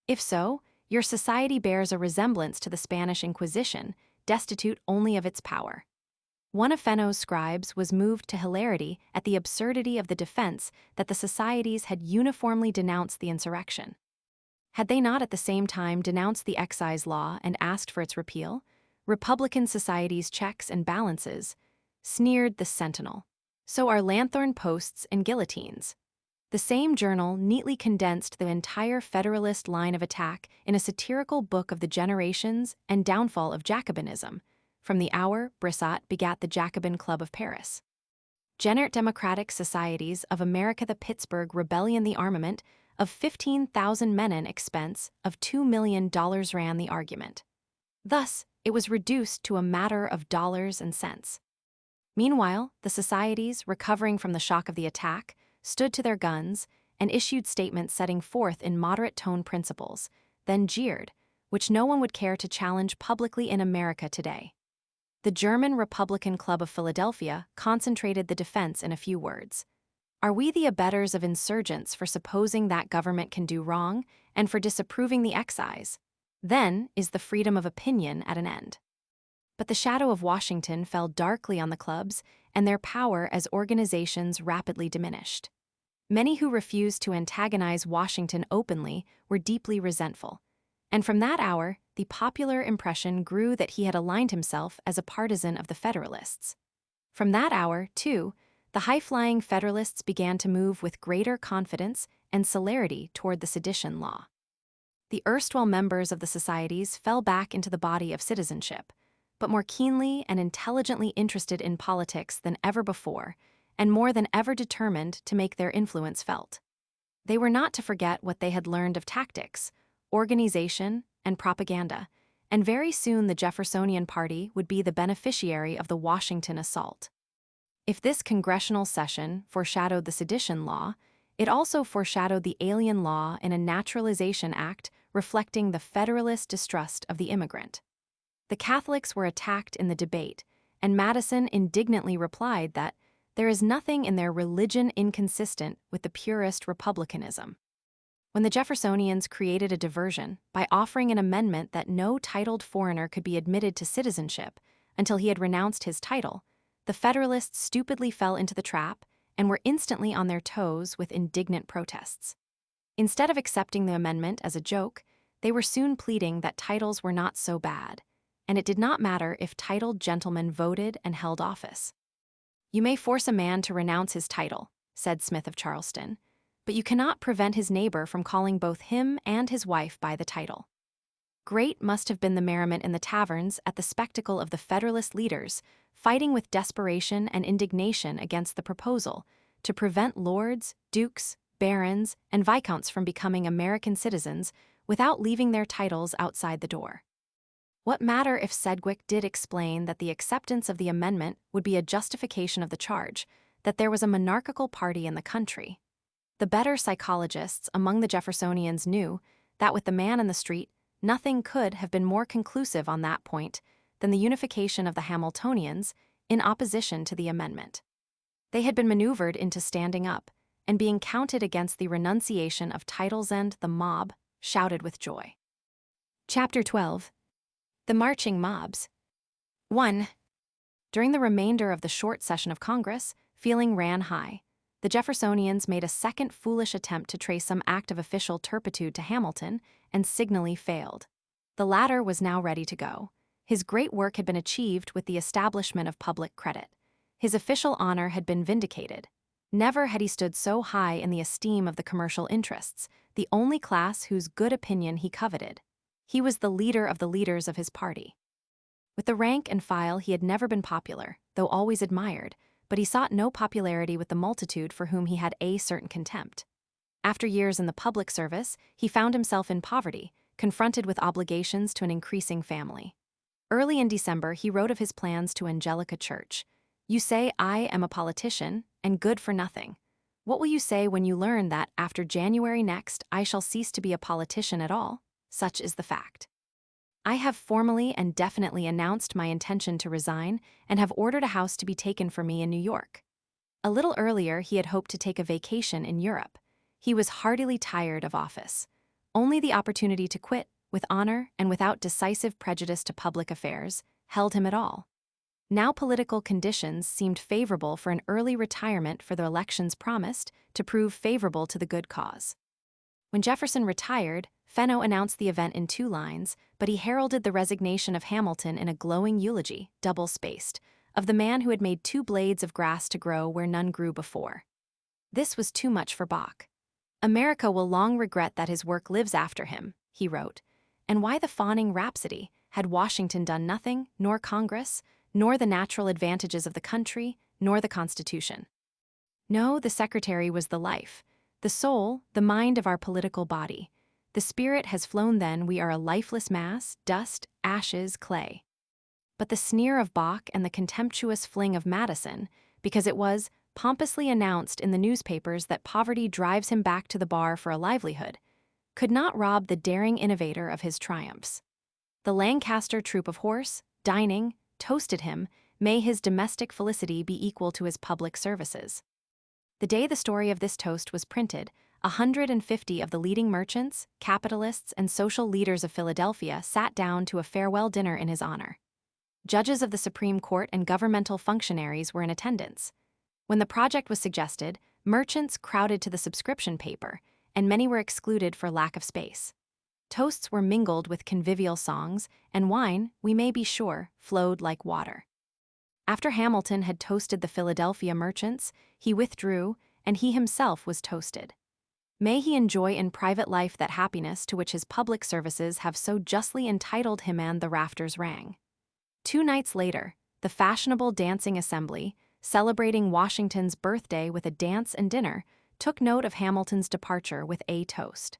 A: If so, your society bears a resemblance to the Spanish Inquisition, destitute only of its power. One of Fenno's scribes was moved to hilarity at the absurdity of the defense that the societies had uniformly denounced the insurrection. Had they not at the same time denounced the excise law and asked for its repeal? Republican societies' checks and balances, sneered the Sentinel. So are lanthorn posts and guillotines. The same journal neatly condensed the entire Federalist line of attack in a satirical book of the generations and downfall of Jacobinism. From the hour, Brissot begat the Jacobin Club of Paris. Genert Democratic Societies of America, the Pittsburgh Rebellion, the armament of 15,000 men and expense of $2 million ran the argument. Thus, it was reduced to a matter of dollars and cents. Meanwhile, the societies, recovering from the shock of the attack, stood to their guns and issued statements setting forth in moderate tone principles, then jeered, which no one would care to challenge publicly in America today. The German Republican Club of Philadelphia concentrated the defense in a few words. Are we the abettors of insurgents for supposing that government can do wrong and for disapproving the excise? Then is the freedom of opinion at an end. But the shadow of Washington fell darkly on the clubs, and their power as organizations rapidly diminished. Many who refused to antagonize Washington openly were deeply resentful, and from that hour, the popular impression grew that he had aligned himself as a partisan of the Federalists. From that hour, too, the high-flying Federalists began to move with greater confidence and celerity toward the sedition law. The erstwhile members of the societies fell back into the body of citizenship. but more keenly and intelligently interested in politics than ever before, and more than ever determined to make their influence felt. They were not to forget what they had learned of tactics, organization, and propaganda, and very soon the Jeffersonian Party would be the beneficiary of the Washington assault. If this congressional session foreshadowed the Sedition Law, it also foreshadowed the Alien Law in a Naturalization Act reflecting the Federalist distrust of the immigrant. The Catholics were attacked in the debate, and Madison indignantly replied that there is nothing in their religion inconsistent with the purest republicanism. When the Jeffersonians created a diversion by offering an amendment that no titled foreigner could be admitted to citizenship until he had renounced his title, the Federalists stupidly fell into the trap and were instantly on their toes with indignant protests. Instead of accepting the amendment as a joke, they were soon pleading that titles were not so bad, and it did not matter if titled gentlemen voted and held office. "You may force a man to renounce his title," said Smith of Charleston, "but you cannot prevent his neighbor from calling both him and his wife by the title." Great must have been the merriment in the taverns at the spectacle of the Federalist leaders fighting with desperation and indignation against the proposal to prevent lords, dukes, barons, and viscounts from becoming American citizens without leaving their titles outside the door. What matter if Sedgwick did explain that the acceptance of the amendment would be a justification of the charge, that there was a monarchical party in the country? The better psychologists among the Jeffersonians knew that with the man in the street, nothing could have been more conclusive on that point than the unification of the Hamiltonians in opposition to the amendment. They had been maneuvered into standing up and being counted against the renunciation of titles, and the mob shouted with joy. Chapter 12. The Marching Mobs. 1. During the remainder of the short session of Congress, feeling ran high. The Jeffersonians made a second foolish attempt to trace some act of official turpitude to Hamilton and signally failed. The latter was now ready to go. His great work had been achieved with the establishment of public credit. His official honor had been vindicated. Never had he stood so high in the esteem of the commercial interests, the only class whose good opinion he coveted. He was the leader of the leaders of his party. With the rank and file he had never been popular, though always admired, but he sought no popularity with the multitude for whom he had a certain contempt. After years in the public service, he found himself in poverty, confronted with obligations to an increasing family. Early in December, he wrote of his plans to Angelica Church. "You say I am a politician, and good for nothing. What will you say when you learn that after January next I shall cease to be a politician at all? Such is the fact. I have formally and definitely announced my intention to resign and have ordered a house to be taken for me in New York." A little earlier, he had hoped to take a vacation in Europe. He was heartily tired of office. Only the opportunity to quit, with honor and without decisive prejudice to public affairs, held him at all. Now political conditions seemed favorable for an early retirement, for the elections promised to prove favorable to the good cause. When Jefferson retired, Fenno announced the event in 2 lines, but he heralded the resignation of Hamilton in a glowing eulogy, double-spaced, of the man who had made 2 blades of grass to grow where none grew before. This was too much for Bach. "America will long regret that his work lives after him," he wrote. And why the fawning rhapsody? Had Washington done nothing, nor Congress, nor the natural advantages of the country, nor the Constitution? No, the Secretary was the life, the soul, the mind of our political body. The spirit has flown, then we are a lifeless mass, dust, ashes, clay. But the sneer of Bach and the contemptuous fling of Madison, because it was pompously announced in the newspapers that poverty drives him back to the bar for a livelihood, could not rob the daring innovator of his triumphs. The Lancaster troop of horse, dining, toasted him, "May his domestic felicity be equal to his public services." The day the story of this toast was printed, 150 of the leading merchants, capitalists, and social leaders of Philadelphia sat down to a farewell dinner in his honor. Judges of the Supreme Court and governmental functionaries were in attendance. When the project was suggested, merchants crowded to the subscription paper, and many were excluded for lack of space. Toasts were mingled with convivial songs, and wine, we may be sure, flowed like water. After Hamilton had toasted the Philadelphia merchants, he withdrew, and he himself was toasted. May he enjoy in private life that happiness to which his public services have so justly entitled him, and the rafters rang. 2 nights later, the fashionable dancing assembly, celebrating Washington's birthday with a dance and dinner, took note of Hamilton's departure with a toast.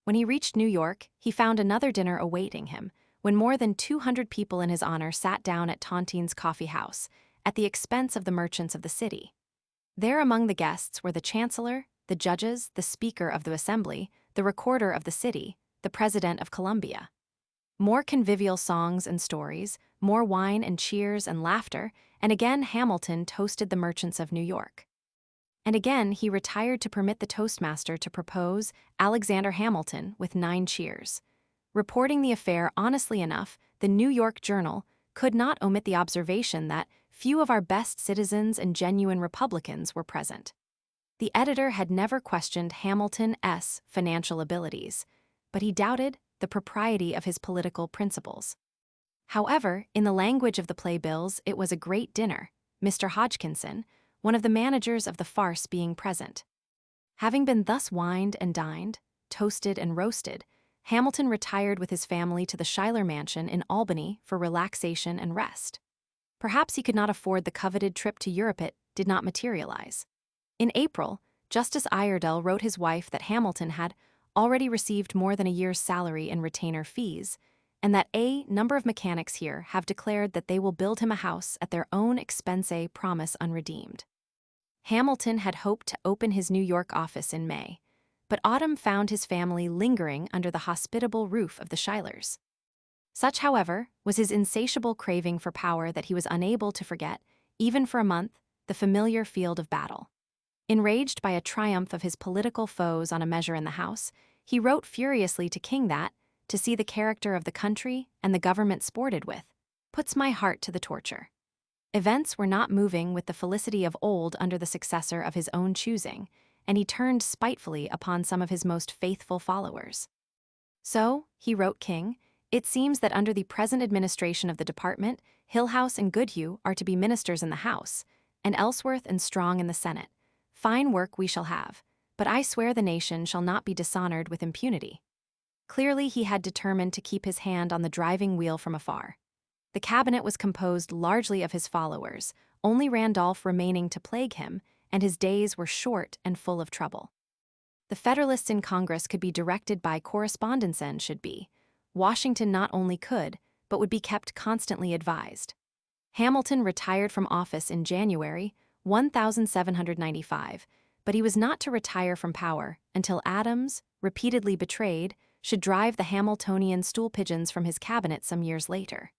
A: When he reached New York, he found another dinner awaiting him, when more than 200 people in his honor sat down at Tontine's coffee house, at the expense of the merchants of the city. There among the guests were the chancellor, the judges, the speaker of the assembly, the recorder of the city, the president of Columbia. More convivial songs and stories, more wine and cheers and laughter, and again Hamilton toasted the merchants of New York. And again he retired to permit the toastmaster to propose Alexander Hamilton with 9 cheers. Reporting the affair honestly enough, the New York Journal could not omit the observation that few of our best citizens and genuine Republicans were present. The editor had never questioned Hamilton's financial abilities, but he doubted the propriety of his political principles. However, in the language of the playbills, it was a great dinner, Mr. Hodgkinson, one of the managers of the farce, being present. Having been thus wined and dined, toasted and roasted, Hamilton retired with his family to the Schuyler Mansion in Albany for relaxation and rest. Perhaps he could not afford the coveted trip to Europe. It did not materialize. In April, Justice Iredell wrote his wife that Hamilton had already received more than a year's salary in retainer fees, and that a number of mechanics here have declared that they will build him a house at their own expense, a promise unredeemed. Hamilton had hoped to open his New York office in May, but autumn found his family lingering under the hospitable roof of the Schuylers. Such, however, was his insatiable craving for power that he was unable to forget, even for a month, the familiar field of battle. Enraged by a triumph of his political foes on a measure in the House, he wrote furiously to King that, to see the character of the country and the government sported with, puts my heart to the torture. Events were not moving with the felicity of old under the successor of his own choosing, and he turned spitefully upon some of his most faithful followers. So, he wrote King, it seems that under the present administration of the department, Hillhouse and Goodhue are to be ministers in the House, and Ellsworth and Strong in the Senate. Fine work we shall have, but I swear the nation shall not be dishonored with impunity. Clearly he had determined to keep his hand on the driving wheel from afar. The cabinet was composed largely of his followers, only Randolph remaining to plague him, and his days were short and full of trouble. The Federalists in Congress could be directed by correspondence and should be. Washington not only could, but would be kept constantly advised. Hamilton retired from office in January 1795, but he was not to retire from power until Adams, repeatedly betrayed, should drive the Hamiltonian stool pigeons from his cabinet some years later.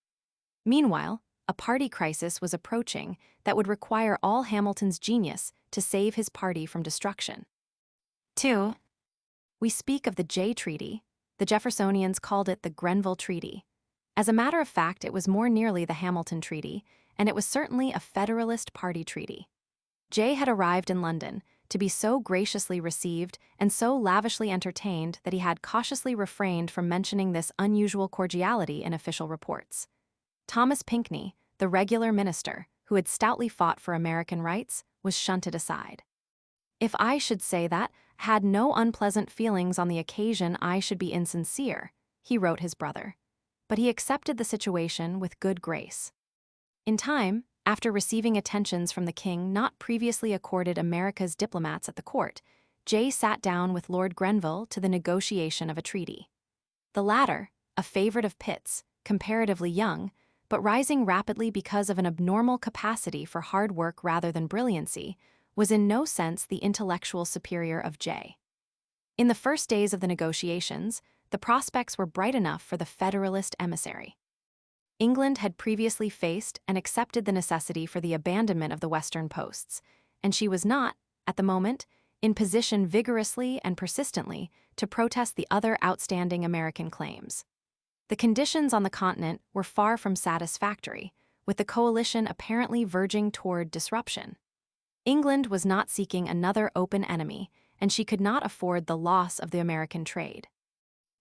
A: Meanwhile, a party crisis was approaching that would require all Hamilton's genius to save his party from destruction. 2. We speak of the Jay Treaty. The Jeffersonians called it the Grenville Treaty. As a matter of fact, it was more nearly the Hamilton Treaty, and it was certainly a Federalist Party treaty. Jay had arrived in London to be so graciously received and so lavishly entertained that he had cautiously refrained from mentioning this unusual cordiality in official reports. Thomas Pinckney, the regular minister, who had stoutly fought for American rights, was shunted aside. If I should say that, had no unpleasant feelings on the occasion, I should be insincere, he wrote his brother. But he accepted the situation with good grace. In time, after receiving attentions from the king not previously accorded America's diplomats at the court, Jay sat down with Lord Grenville to the negotiation of a treaty. The latter, a favorite of Pitt's, comparatively young, but rising rapidly because of an abnormal capacity for hard work rather than brilliancy, was in no sense the intellectual superior of Jay. In the first days of the negotiations, the prospects were bright enough for the Federalist emissary. England had previously faced and accepted the necessity for the abandonment of the Western posts, and she was not, at the moment, in position vigorously and persistently to protest the other outstanding American claims. The conditions on the continent were far from satisfactory, with the coalition apparently verging toward disruption. England was not seeking another open enemy, and she could not afford the loss of the American trade.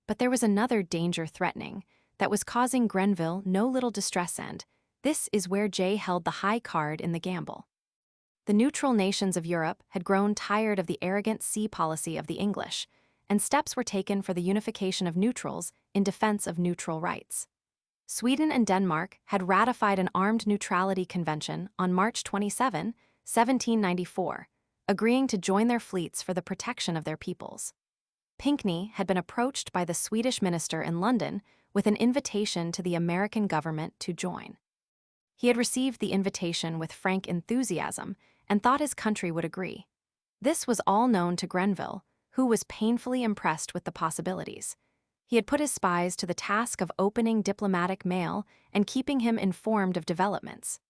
A: But there was another danger threatening that was causing Grenville no little distress, and this is where Jay held the high card in the gamble. The neutral nations of Europe had grown tired of the arrogant sea policy of the English, and steps were taken for the unification of neutrals in defense of neutral rights. Sweden and Denmark had ratified an armed neutrality convention on March 27, 1794, agreeing to join their fleets for the protection of their peoples. Pinckney had been approached by the Swedish minister in London with an invitation to the American government to join. He had received the invitation with frank enthusiasm and thought his country would agree. This was all known to Grenville, who was painfully impressed with the possibilities. He had put his spies to the task of opening diplomatic mail and keeping him informed of developments.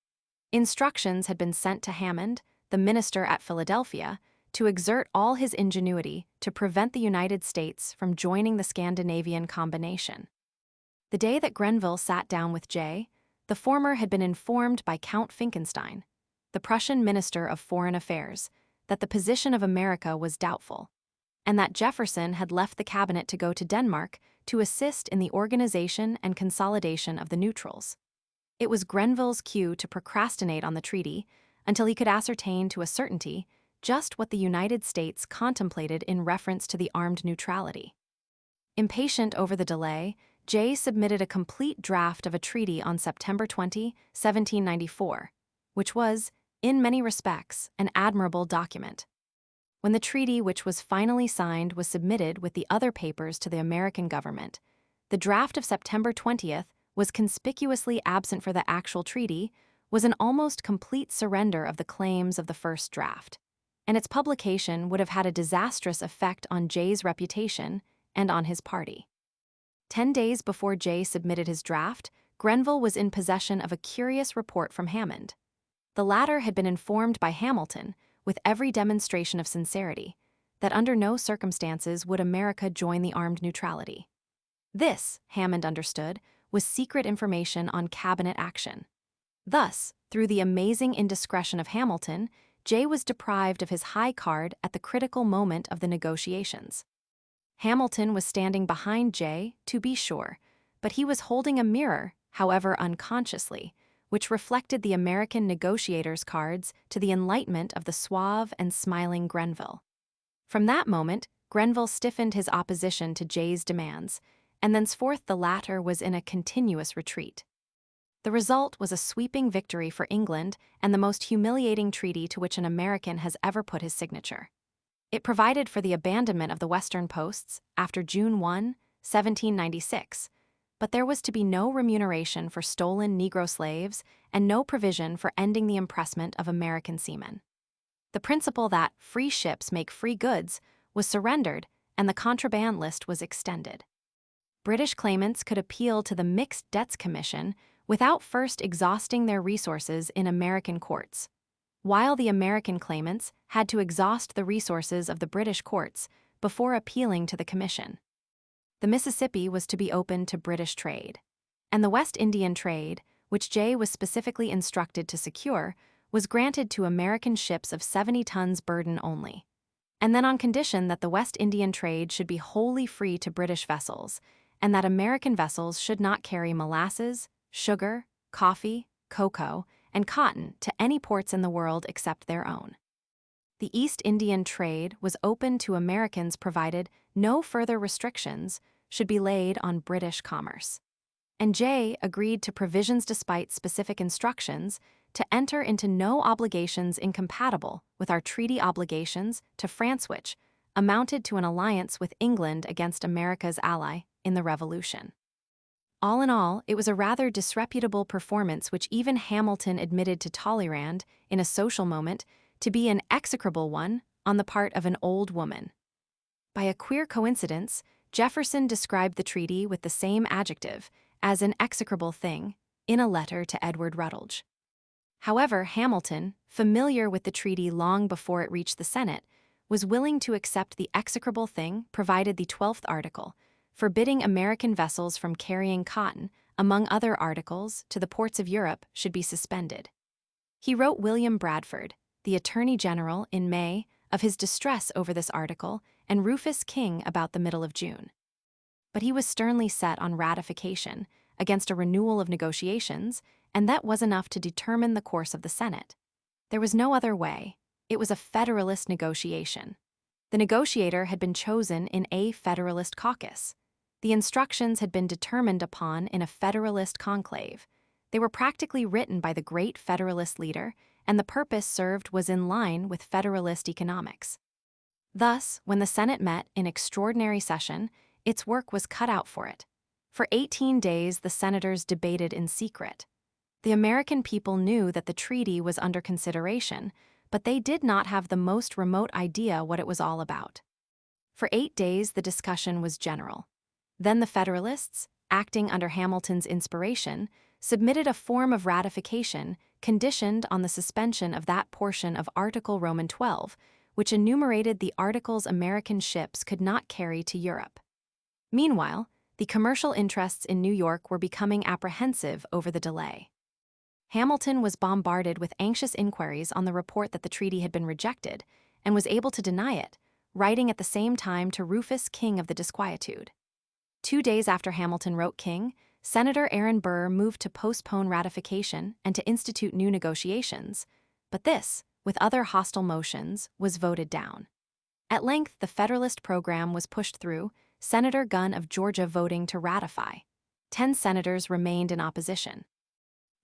A: Instructions had been sent to Hammond, the minister at Philadelphia, to exert all his ingenuity to prevent the United States from joining the Scandinavian combination. The day that Grenville sat down with Jay, the former had been informed by Count Finkenstein, the Prussian Minister of Foreign Affairs, that the position of America was doubtful, and that Jefferson had left the cabinet to go to Denmark to assist in the organization and consolidation of the neutrals. It was Grenville's cue to procrastinate on the treaty until he could ascertain to a certainty just what the United States contemplated in reference to the armed neutrality. Impatient over the delay, Jay submitted a complete draft of a treaty on September 20, 1794, which was, in many respects, an admirable document. When the treaty, which was finally signed, was submitted with the other papers to the American government, the draft of September 20th was conspicuously absent for the actual treaty, was an almost complete surrender of the claims of the first draft, and its publication would have had a disastrous effect on Jay's reputation and on his party. 10 days before Jay submitted his draft, Grenville was in possession of a curious report from Hammond. The latter had been informed by Hamilton, with every demonstration of sincerity, that under no circumstances would America join the armed neutrality. This, Hammond understood, was secret information on cabinet action. Thus, through the amazing indiscretion of Hamilton, Jay was deprived of his high card at the critical moment of the negotiations. Hamilton was standing behind Jay, to be sure, but he was holding a mirror, however unconsciously, which reflected the American negotiators' cards to the enlightenment of the suave and smiling Grenville. From that moment, Grenville stiffened his opposition to Jay's demands, and thenceforth the latter was in a continuous retreat. The result was a sweeping victory for England and the most humiliating treaty to which an American has ever put his signature. It provided for the abandonment of the Western posts after June 1, 1796, but there was to be no remuneration for stolen Negro slaves and no provision for ending the impressment of American seamen. The principle that free ships make free goods was surrendered, and the contraband list was extended. British claimants could appeal to the Mixed Debts Commission without first exhausting their resources in American courts, while the American claimants had to exhaust the resources of the British courts before appealing to the commission. The Mississippi was to be opened to British trade, and the West Indian trade, which Jay was specifically instructed to secure, was granted to American ships of 70 tons burden only, and then on condition that the West Indian trade should be wholly free to British vessels, and that American vessels should not carry molasses, sugar, coffee, cocoa, and cotton to any ports in the world except their own. The East Indian trade was open to Americans provided no further restrictions should be laid on British commerce. And Jay agreed to provisions despite specific instructions to enter into no obligations incompatible with our treaty obligations to France, which amounted to an alliance with England against America's ally in the Revolution. All in all, it was a rather disreputable performance which even Hamilton admitted to Talleyrand, in a social moment, to be an execrable one on the part of an old woman. By a queer coincidence, Jefferson described the treaty with the same adjective as an execrable thing in a letter to Edward Rutledge. However, Hamilton, familiar with the treaty long before it reached the Senate, was willing to accept the execrable thing provided the 12th article, forbidding American vessels from carrying cotton, among other articles, to the ports of Europe should be suspended. He wrote William Bradford, the Attorney General, in May, of his distress over this article, and Rufus King about the middle of June. But he was sternly set on ratification, against a renewal of negotiations, and that was enough to determine the course of the Senate. There was no other way. It was a Federalist negotiation. The negotiator had been chosen in a Federalist caucus. The instructions had been determined upon in a Federalist conclave. They were practically written by the great Federalist leader, and the purpose served was in line with Federalist economics. Thus, when the Senate met in extraordinary session, its work was cut out for it. For 18 days, the senators debated in secret. The American people knew that the treaty was under consideration, but they did not have the most remote idea what it was all about. For 8 days, the discussion was general. Then the Federalists, acting under Hamilton's inspiration, submitted a form of ratification conditioned on the suspension of that portion of Article Roman 12, which enumerated the articles American ships could not carry to Europe. Meanwhile, the commercial interests in New York were becoming apprehensive over the delay. Hamilton was bombarded with anxious inquiries on the report that the treaty had been rejected, and was able to deny it, writing at the same time to Rufus, King of the Disquietude. 2 days after Hamilton wrote King, Senator Aaron Burr moved to postpone ratification and to institute new negotiations, but this, with other hostile motions, was voted down. At length, the Federalist program was pushed through, Senator Gunn of Georgia voting to ratify. 10 senators remained in opposition.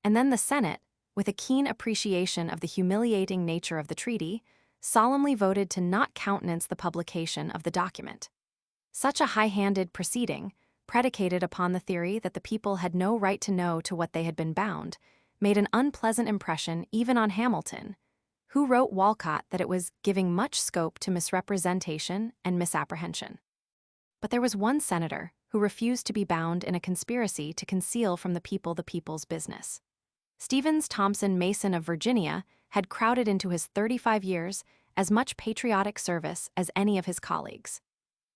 A: And then the Senate, with a keen appreciation of the humiliating nature of the treaty, solemnly voted to not countenance the publication of the document. Such a high-handed proceeding, predicated upon the theory that the people had no right to know to what they had been bound, made an unpleasant impression even on Hamilton, who wrote Walcott that it was giving much scope to misrepresentation and misapprehension. But there was one senator who refused to be bound in a conspiracy to conceal from the people's business. Stevens Thompson Mason of Virginia had crowded into his 35 years as much patriotic service as any of his colleagues.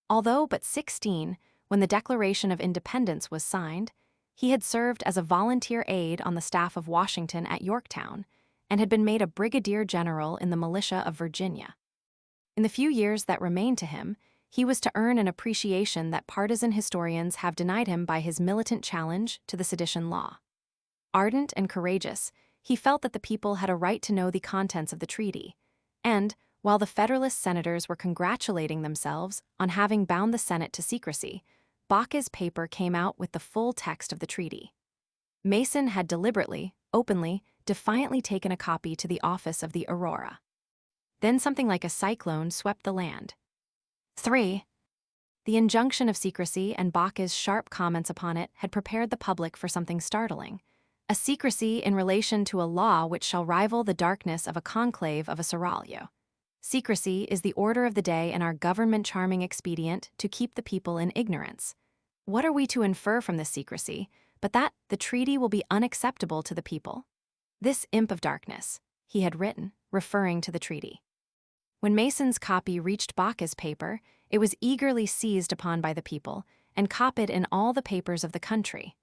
A: Although but 16, when the Declaration of Independence was signed, he had served as a volunteer aide on the staff of Washington at Yorktown and had been made a brigadier general in the militia of Virginia. In the few years that remained to him, he was to earn an appreciation that partisan historians have denied him by his militant challenge to the sedition law. Ardent and courageous, he felt that the people had a right to know the contents of the treaty, and, while the Federalist senators were congratulating themselves on having bound the Senate to secrecy, Bache's paper came out with the full text of the treaty. Mason had deliberately, openly, defiantly taken a copy to the office of the Aurora. Then something like a cyclone swept the land. 3. The injunction of secrecy and Bache's sharp comments upon it had prepared the public for something startling, a secrecy in relation to a law which shall rival the darkness of a conclave of a seraglio. Secrecy is the order of the day in our government-charming expedient to keep the people in ignorance. What are we to infer from this secrecy, but that the treaty will be unacceptable to the people? This imp of darkness, he had written, referring to the treaty. When Mason's copy reached Bache's paper, it was eagerly seized upon by the people and copied in all the papers of the country.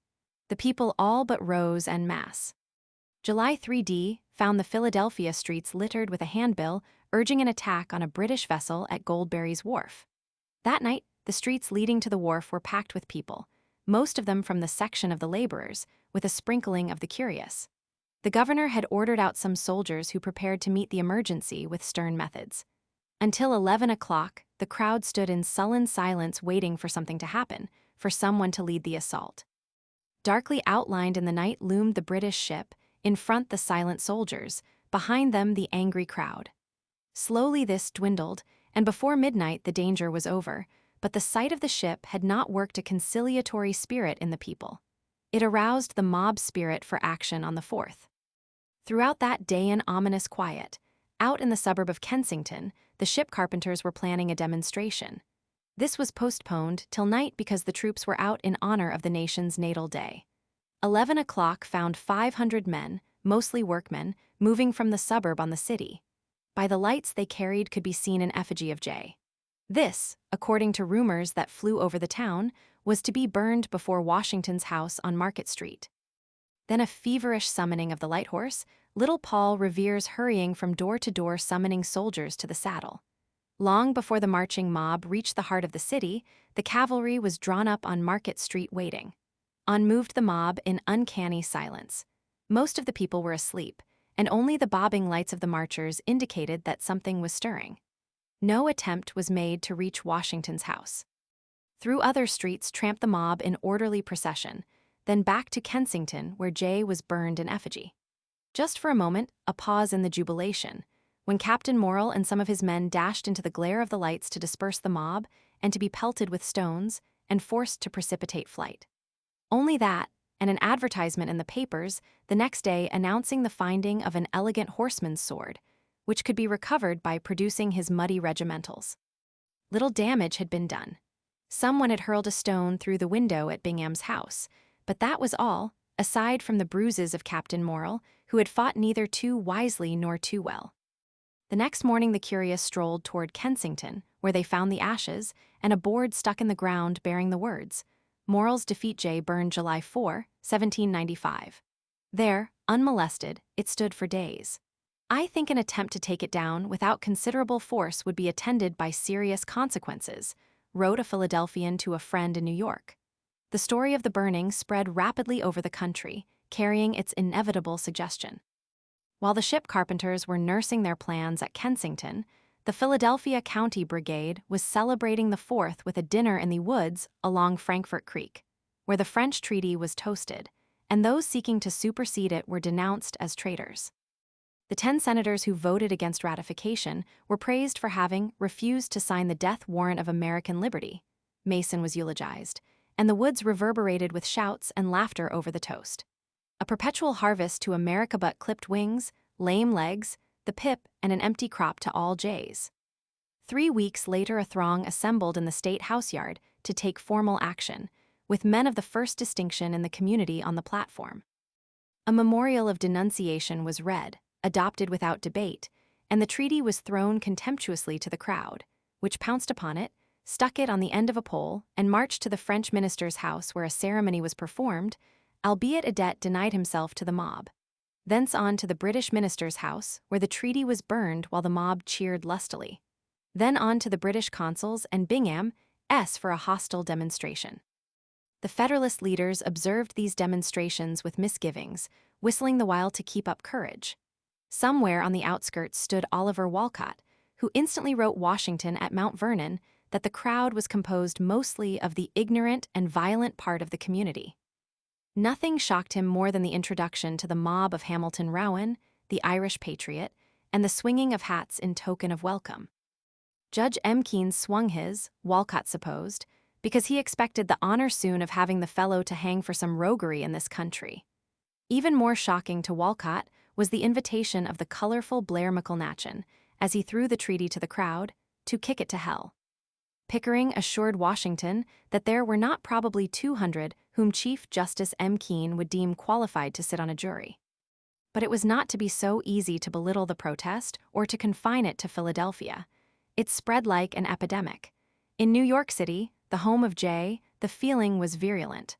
A: The people all but rose en masse. July 3D found the Philadelphia streets littered with a handbill urging an attack on a British vessel at Goldberry's Wharf. That night, the streets leading to the wharf were packed with people, most of them from the section of the laborers, with a sprinkling of the curious. The governor had ordered out some soldiers who prepared to meet the emergency with stern methods. Until 11 o'clock, the crowd stood in sullen silence waiting for something to happen, for someone to lead the assault. Darkly outlined in the night loomed the British ship, in front the silent soldiers, behind them the angry crowd. Slowly this dwindled, and before midnight the danger was over, but the sight of the ship had not worked a conciliatory spirit in the people. It aroused the mob spirit for action on the 4th. Throughout that day in ominous quiet, out in the suburb of Kensington, the ship carpenters were planning a demonstration. This was postponed till night because the troops were out in honor of the nation's natal day. 11 o'clock found 500 men, mostly workmen, moving from the suburb on the city. By the lights they carried could be seen an effigy of J. This, according to rumors that flew over the town, was to be burned before Washington's house on Market Street. Then a feverish summoning of the light horse, little Paul Revere's hurrying from door to door summoning soldiers to the saddle. Long before the marching mob reached the heart of the city, the cavalry was drawn up on Market Street waiting. On moved the mob in uncanny silence. Most of the people were asleep, and only the bobbing lights of the marchers indicated that something was stirring. No attempt was made to reach Washington's house. Through other streets tramped the mob in orderly procession, then back to Kensington where Jay was burned in effigy. Just for a moment, a pause in the jubilation, when Captain Morrill and some of his men dashed into the glare of the lights to disperse the mob and to be pelted with stones and forced to precipitate flight. Only that, and an advertisement in the papers the next day announcing the finding of an elegant horseman's sword, which could be recovered by producing his muddy regimentals. Little damage had been done. Someone had hurled a stone through the window at Bingham's house, but that was all, aside from the bruises of Captain Morrill, who had fought neither too wisely nor too well. The next morning the curious strolled toward Kensington, where they found the ashes and a board stuck in the ground bearing the words, "Morrill's defeat Jay burned July 4, 1795. There, unmolested, it stood for days. I think an attempt to take it down without considerable force would be attended by serious consequences," wrote a Philadelphian to a friend in New York. The story of the burning spread rapidly over the country, carrying its inevitable suggestion. While the ship carpenters were nursing their plans at Kensington, the Philadelphia County Brigade was celebrating the 4th with a dinner in the woods along Frankfort Creek, where the French treaty was toasted, and those seeking to supersede it were denounced as traitors. The 10 senators who voted against ratification were praised for having refused to sign the death warrant of American liberty. Mason was eulogized, and the woods reverberated with shouts and laughter over the toast. A perpetual harvest to America but clipped wings, lame legs, the pip, and an empty crop to all jays. 3 weeks later a throng assembled in the state house yard to take formal action, with men of the first distinction in the community on the platform. A memorial of denunciation was read, adopted without debate, and the treaty was thrown contemptuously to the crowd, which pounced upon it, stuck it on the end of a pole, and marched to the French minister's house where a ceremony was performed, albeit Adet denied himself to the mob. Thence on to the British minister's house, where the treaty was burned while the mob cheered lustily. Then on to the British consul's and Bingham's for a hostile demonstration. The Federalist leaders observed these demonstrations with misgivings, whistling the while to keep up courage. Somewhere on the outskirts stood Oliver Wolcott, who instantly wrote Washington at Mount Vernon that the crowd was composed mostly of the ignorant and violent part of the community. Nothing shocked him more than the introduction to the mob of Hamilton Rowan, the Irish patriot, and the swinging of hats in token of welcome. Judge M. Keene swung his, Wolcott supposed, because he expected the honor soon of having the fellow to hang for some roguery in this country. Even more shocking to Wolcott was the invitation of the colorful Blair McElnatchin, as he threw the treaty to the crowd, to kick it to hell. Pickering assured Washington that there were not probably 200 whom Chief Justice M. Keene would deem qualified to sit on a jury. But it was not to be so easy to belittle the protest or to confine it to Philadelphia. It spread like an epidemic. In New York City, the home of Jay, the feeling was virulent.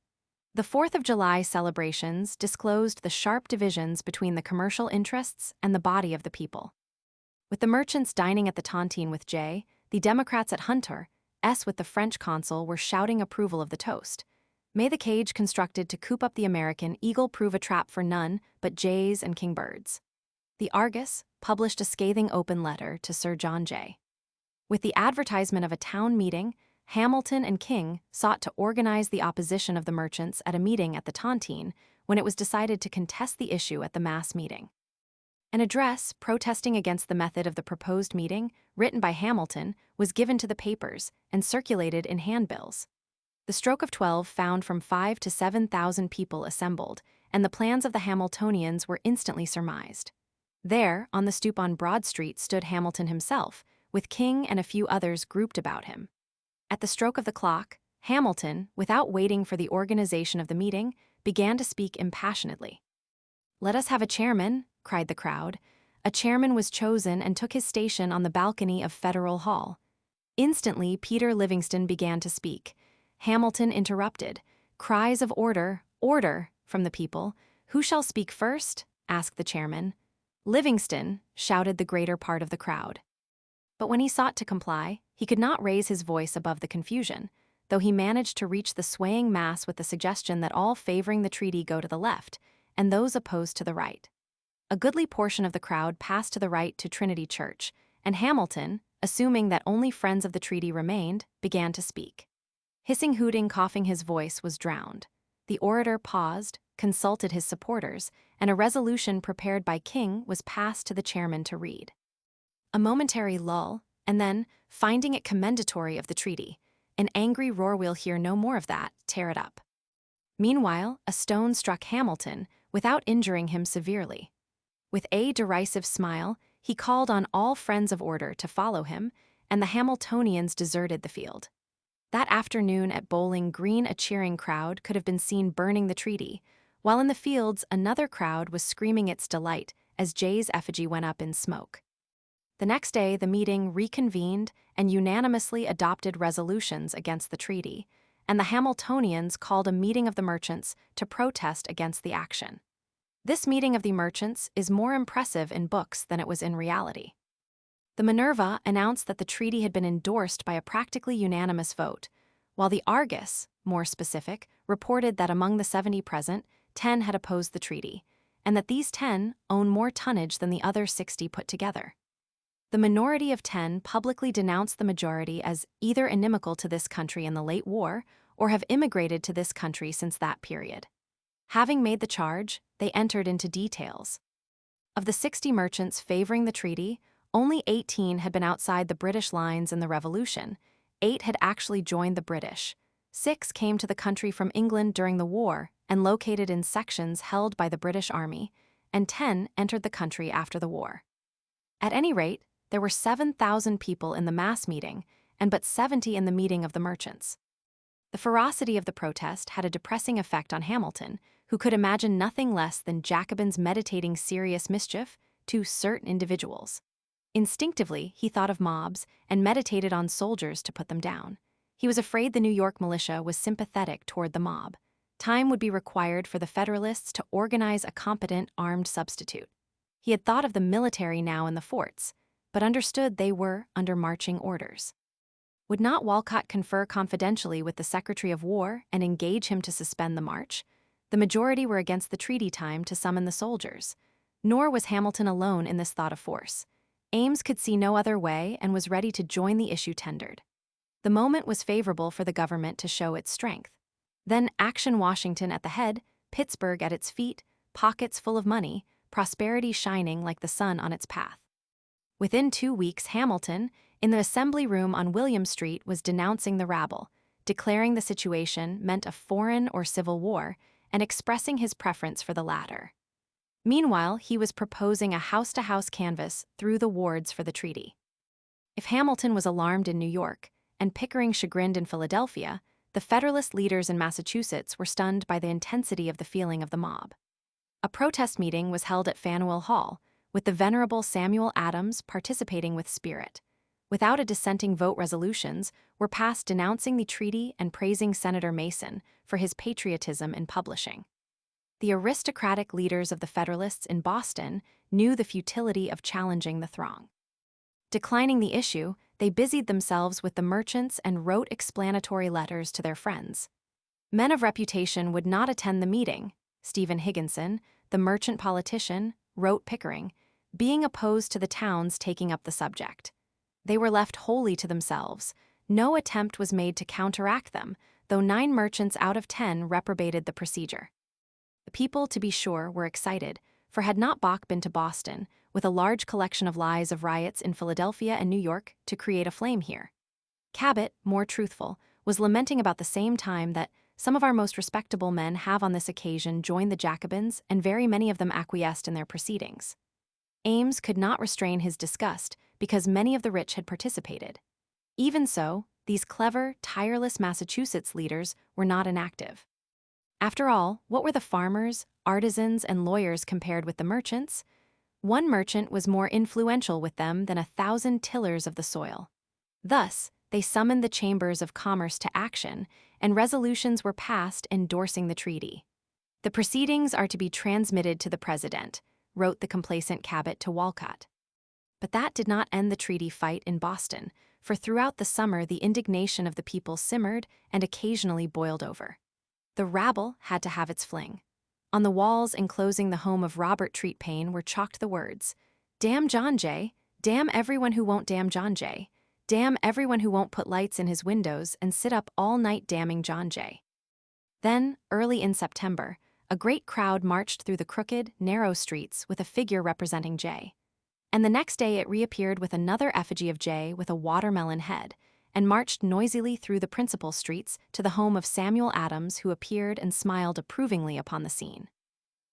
A: The 4th of July celebrations disclosed the sharp divisions between the commercial interests and the body of the people. With the merchants dining at the Tontine with Jay, the Democrats at Hunter's with the French consul were shouting approval of the toast. May the cage constructed to coop up the American eagle prove a trap for none but jays and kingbirds. The Argus published a scathing open letter to Sir John Jay. With the advertisement of a town meeting, Hamilton and King sought to organize the opposition of the merchants at a meeting at the Tontine when it was decided to contest the issue at the mass meeting. An address protesting against the method of the proposed meeting, written by Hamilton, was given to the papers and circulated in handbills. The stroke of 12 found from 5,000 to 7,000 people assembled, and the plans of the Hamiltonians were instantly surmised. There, on the stoop on Broad Street, stood Hamilton himself, with King and a few others grouped about him. At the stroke of the clock, Hamilton, without waiting for the organization of the meeting, began to speak impassionedly. "Let us have a chairman," cried the crowd. A chairman was chosen and took his station on the balcony of Federal Hall. Instantly, Peter Livingston began to speak. Hamilton interrupted. Cries of "Order, order," from the people. "Who shall speak first?" asked the chairman. "Livingston," shouted the greater part of the crowd. But when he sought to comply, he could not raise his voice above the confusion, though he managed to reach the swaying mass with the suggestion that all favoring the treaty go to the left, and those opposed to the right. A goodly portion of the crowd passed to the right to Trinity Church, and Hamilton, assuming that only friends of the treaty remained, began to speak. Hissing, hooting, coughing, his voice was drowned. The orator paused, consulted his supporters, and a resolution prepared by King was passed to the chairman to read. A momentary lull, and then, finding it commendatory of the treaty, an angry roar, "We'll hear no more of that, tear it up." Meanwhile, a stone struck Hamilton without injuring him severely. With a derisive smile, he called on all friends of order to follow him, and the Hamiltonians deserted the field. That afternoon at Bowling Green, a cheering crowd could have been seen burning the treaty, while in the fields another crowd was screaming its delight as Jay's effigy went up in smoke. The next day, the meeting reconvened and unanimously adopted resolutions against the treaty, and the Hamiltonians called a meeting of the merchants to protest against the action. This meeting of the merchants is more impressive in books than it was in reality. The Minerva announced that the treaty had been endorsed by a practically unanimous vote, while the Argus, more specific, reported that among the 70 present, 10 had opposed the treaty, and that these 10 own more tonnage than the other 60 put together. The minority of 10 publicly denounced the majority as either inimical to this country in the late war or have immigrated to this country since that period. Having made the charge, they entered into details. Of the 60 merchants favoring the treaty, only 18 had been outside the British lines in the Revolution, 8 had actually joined the British, 6 came to the country from England during the war and located in sections held by the British Army, and 10 entered the country after the war. At any rate, there were 7,000 people in the mass meeting and but 70 in the meeting of the merchants. The ferocity of the protest had a depressing effect on Hamilton, who could imagine nothing less than Jacobins meditating serious mischief to certain individuals. Instinctively, he thought of mobs and meditated on soldiers to put them down. He was afraid the New York militia was sympathetic toward the mob. Time would be required for the Federalists to organize a competent armed substitute. He had thought of the military now in the forts, but understood they were under marching orders. Would not Walcott confer confidentially with the Secretary of War and engage him to suspend the march? The majority were against the treaty time to summon the soldiers. Nor was Hamilton alone in this thought of force. Ames could see no other way and was ready to join the issue tendered. The moment was favorable for the government to show its strength. Then Action Washington at the head, Pittsburgh at its feet, pockets full of money, prosperity shining like the sun on its path. Within 2 weeks, Hamilton, in the Assembly Room on William Street, was denouncing the rabble, declaring the situation meant a foreign or civil war, and expressing his preference for the latter. Meanwhile, he was proposing a house-to-house canvass through the wards for the treaty. If Hamilton was alarmed in New York, and Pickering chagrined in Philadelphia, the Federalist leaders in Massachusetts were stunned by the intensity of the feeling of the mob. A protest meeting was held at Faneuil Hall, with the Venerable Samuel Adams participating with spirit. Without a dissenting vote, resolutions were passed denouncing the treaty and praising Senator Mason for his patriotism in publishing. The aristocratic leaders of the Federalists in Boston knew the futility of challenging the throng. Declining the issue, they busied themselves with the merchants and wrote explanatory letters to their friends. Men of reputation would not attend the meeting. Stephen Higginson, the merchant politician, wrote Pickering, being opposed to the towns taking up the subject. They were left wholly to themselves. No attempt was made to counteract them, though 9 merchants out of 10 reprobated the procedure. The people, to be sure, were excited, for had not Bach been to Boston, with a large collection of lies of riots in Philadelphia and New York, to create a flame here? Cabot, more truthful, was lamenting about the same time that some of our most respectable men have on this occasion joined the Jacobins, and very many of them acquiesced in their proceedings. Ames could not restrain his disgust because many of the rich had participated. Even so, these clever, tireless Massachusetts leaders were not inactive. After all, what were the farmers, artisans, and lawyers compared with the merchants? One merchant was more influential with them than 1,000 tillers of the soil. Thus, they summoned the chambers of commerce to action, and resolutions were passed endorsing the treaty. "The proceedings are to be transmitted to the President," wrote the complacent Cabot to Walcott. But that did not end the treaty fight in Boston, for throughout the summer the indignation of the people simmered and occasionally boiled over. The rabble had to have its fling. On the walls enclosing the home of Robert Treat Paine were chalked the words, "Damn John Jay, damn everyone who won't damn John Jay, Damn everyone who won't put lights in his windows and sit up all night damning John Jay. Then, early in September, a great crowd marched through the crooked, narrow streets with a figure representing Jay. And the next day it reappeared with another effigy of Jay with a watermelon head, and marched noisily through the principal streets to the home of Samuel Adams, who appeared and smiled approvingly upon the scene.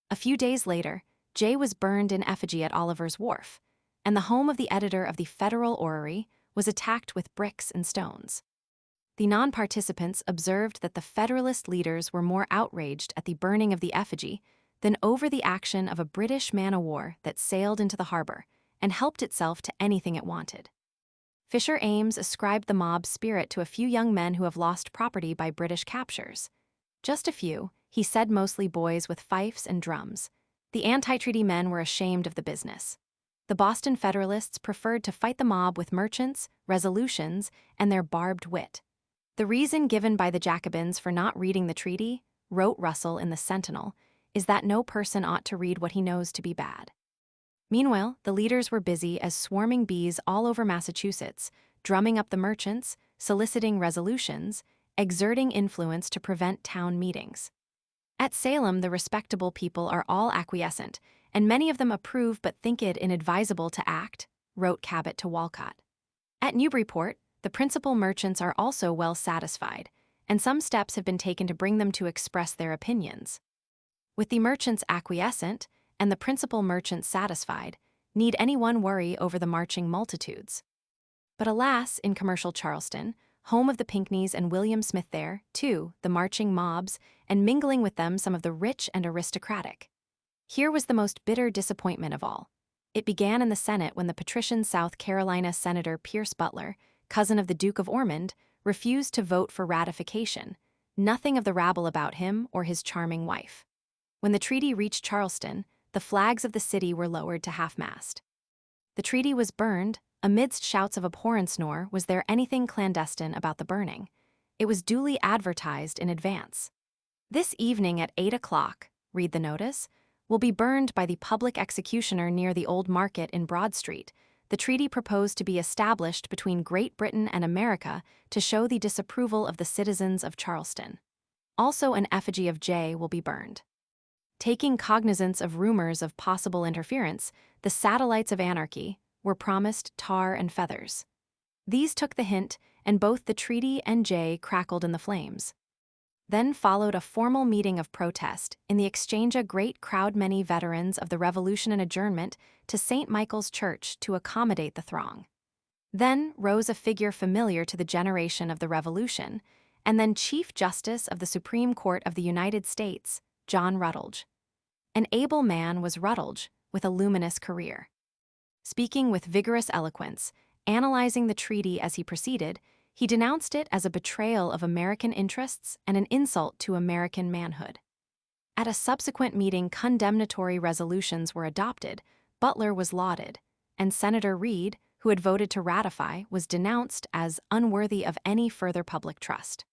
A: A few days later, Jay was burned in effigy at Oliver's Wharf, and the home of the editor of the Federal Orrery was attacked with bricks and stones. The non-participants observed that the Federalist leaders were more outraged at the burning of the effigy than over the action of a British man-o'-war that sailed into the harbor and helped itself to anything it wanted. Fisher Ames ascribed the mob spirit to a few young men who have lost property by British captures. Just a few, he said, mostly boys with fifes and drums. The anti-treaty men were ashamed of the business. The Boston Federalists preferred to fight the mob with merchants, resolutions, and their barbed wit. The reason given by the Jacobins for not reading the treaty, wrote Russell in the Sentinel, is that no person ought to read what he knows to be bad. Meanwhile, the leaders were busy as swarming bees all over Massachusetts, drumming up the merchants, soliciting resolutions, exerting influence to prevent town meetings. At Salem, the respectable people are all acquiescent, and many of them approve but think it inadvisable to act, wrote Cabot to Walcott. At Newburyport, the principal merchants are also well satisfied, and some steps have been taken to bring them to express their opinions. With the merchants acquiescent and the principal merchants satisfied, need anyone worry over the marching multitudes? But alas, in commercial Charleston, home of the Pinckneys and William Smith, there, too, the marching mobs, and mingling with them some of the rich and aristocratic. Here was the most bitter disappointment of all. It began in the Senate when the patrician South Carolina Senator Pierce Butler, cousin of the Duke of Ormond, refused to vote for ratification, nothing of the rabble about him or his charming wife. When the treaty reached Charleston, the flags of the city were lowered to half-mast. The treaty was burned. Amidst shouts of abhorrence, nor was there anything clandestine about the burning. It was duly advertised in advance. This evening at 8 o'clock, read the notice, will be burned by the public executioner near the Old Market in Broad Street, the treaty proposed to be established between Great Britain and America to show the disapproval of the citizens of Charleston. Also an effigy of Jay will be burned. Taking cognizance of rumors of possible interference, the satellites of anarchy were promised tar and feathers. These took the hint, and both the treaty and Jay crackled in the flames. Then followed a formal meeting of protest, in the exchange a great crowd, many veterans of the Revolution, and adjournment to St. Michael's Church to accommodate the throng. Then rose a figure familiar to the generation of the Revolution, and then Chief Justice of the Supreme Court of the United States, John Rutledge. An able man was Rutledge, with a luminous career. Speaking with vigorous eloquence, analyzing the treaty as he proceeded, he denounced it as a betrayal of American interests and an insult to American manhood. At a subsequent meeting, condemnatory resolutions were adopted, Butler was lauded, and Senator Reed, who had voted to ratify, was denounced as unworthy of any further public trust.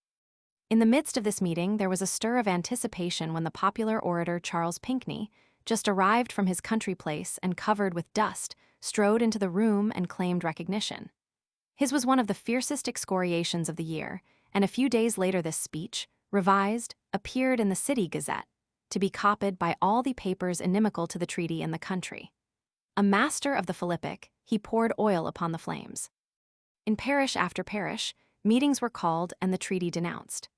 A: In the midst of this meeting, there was a stir of anticipation when the popular orator Charles Pinckney, just arrived from his country place and covered with dust, strode into the room and claimed recognition. His was one of the fiercest excoriations of the year, and a few days later this speech, revised, appeared in the City Gazette, to be copied by all the papers inimical to the treaty in the country. A master of the philippic, he poured oil upon the flames. In parish after parish, meetings were called and the treaty denounced.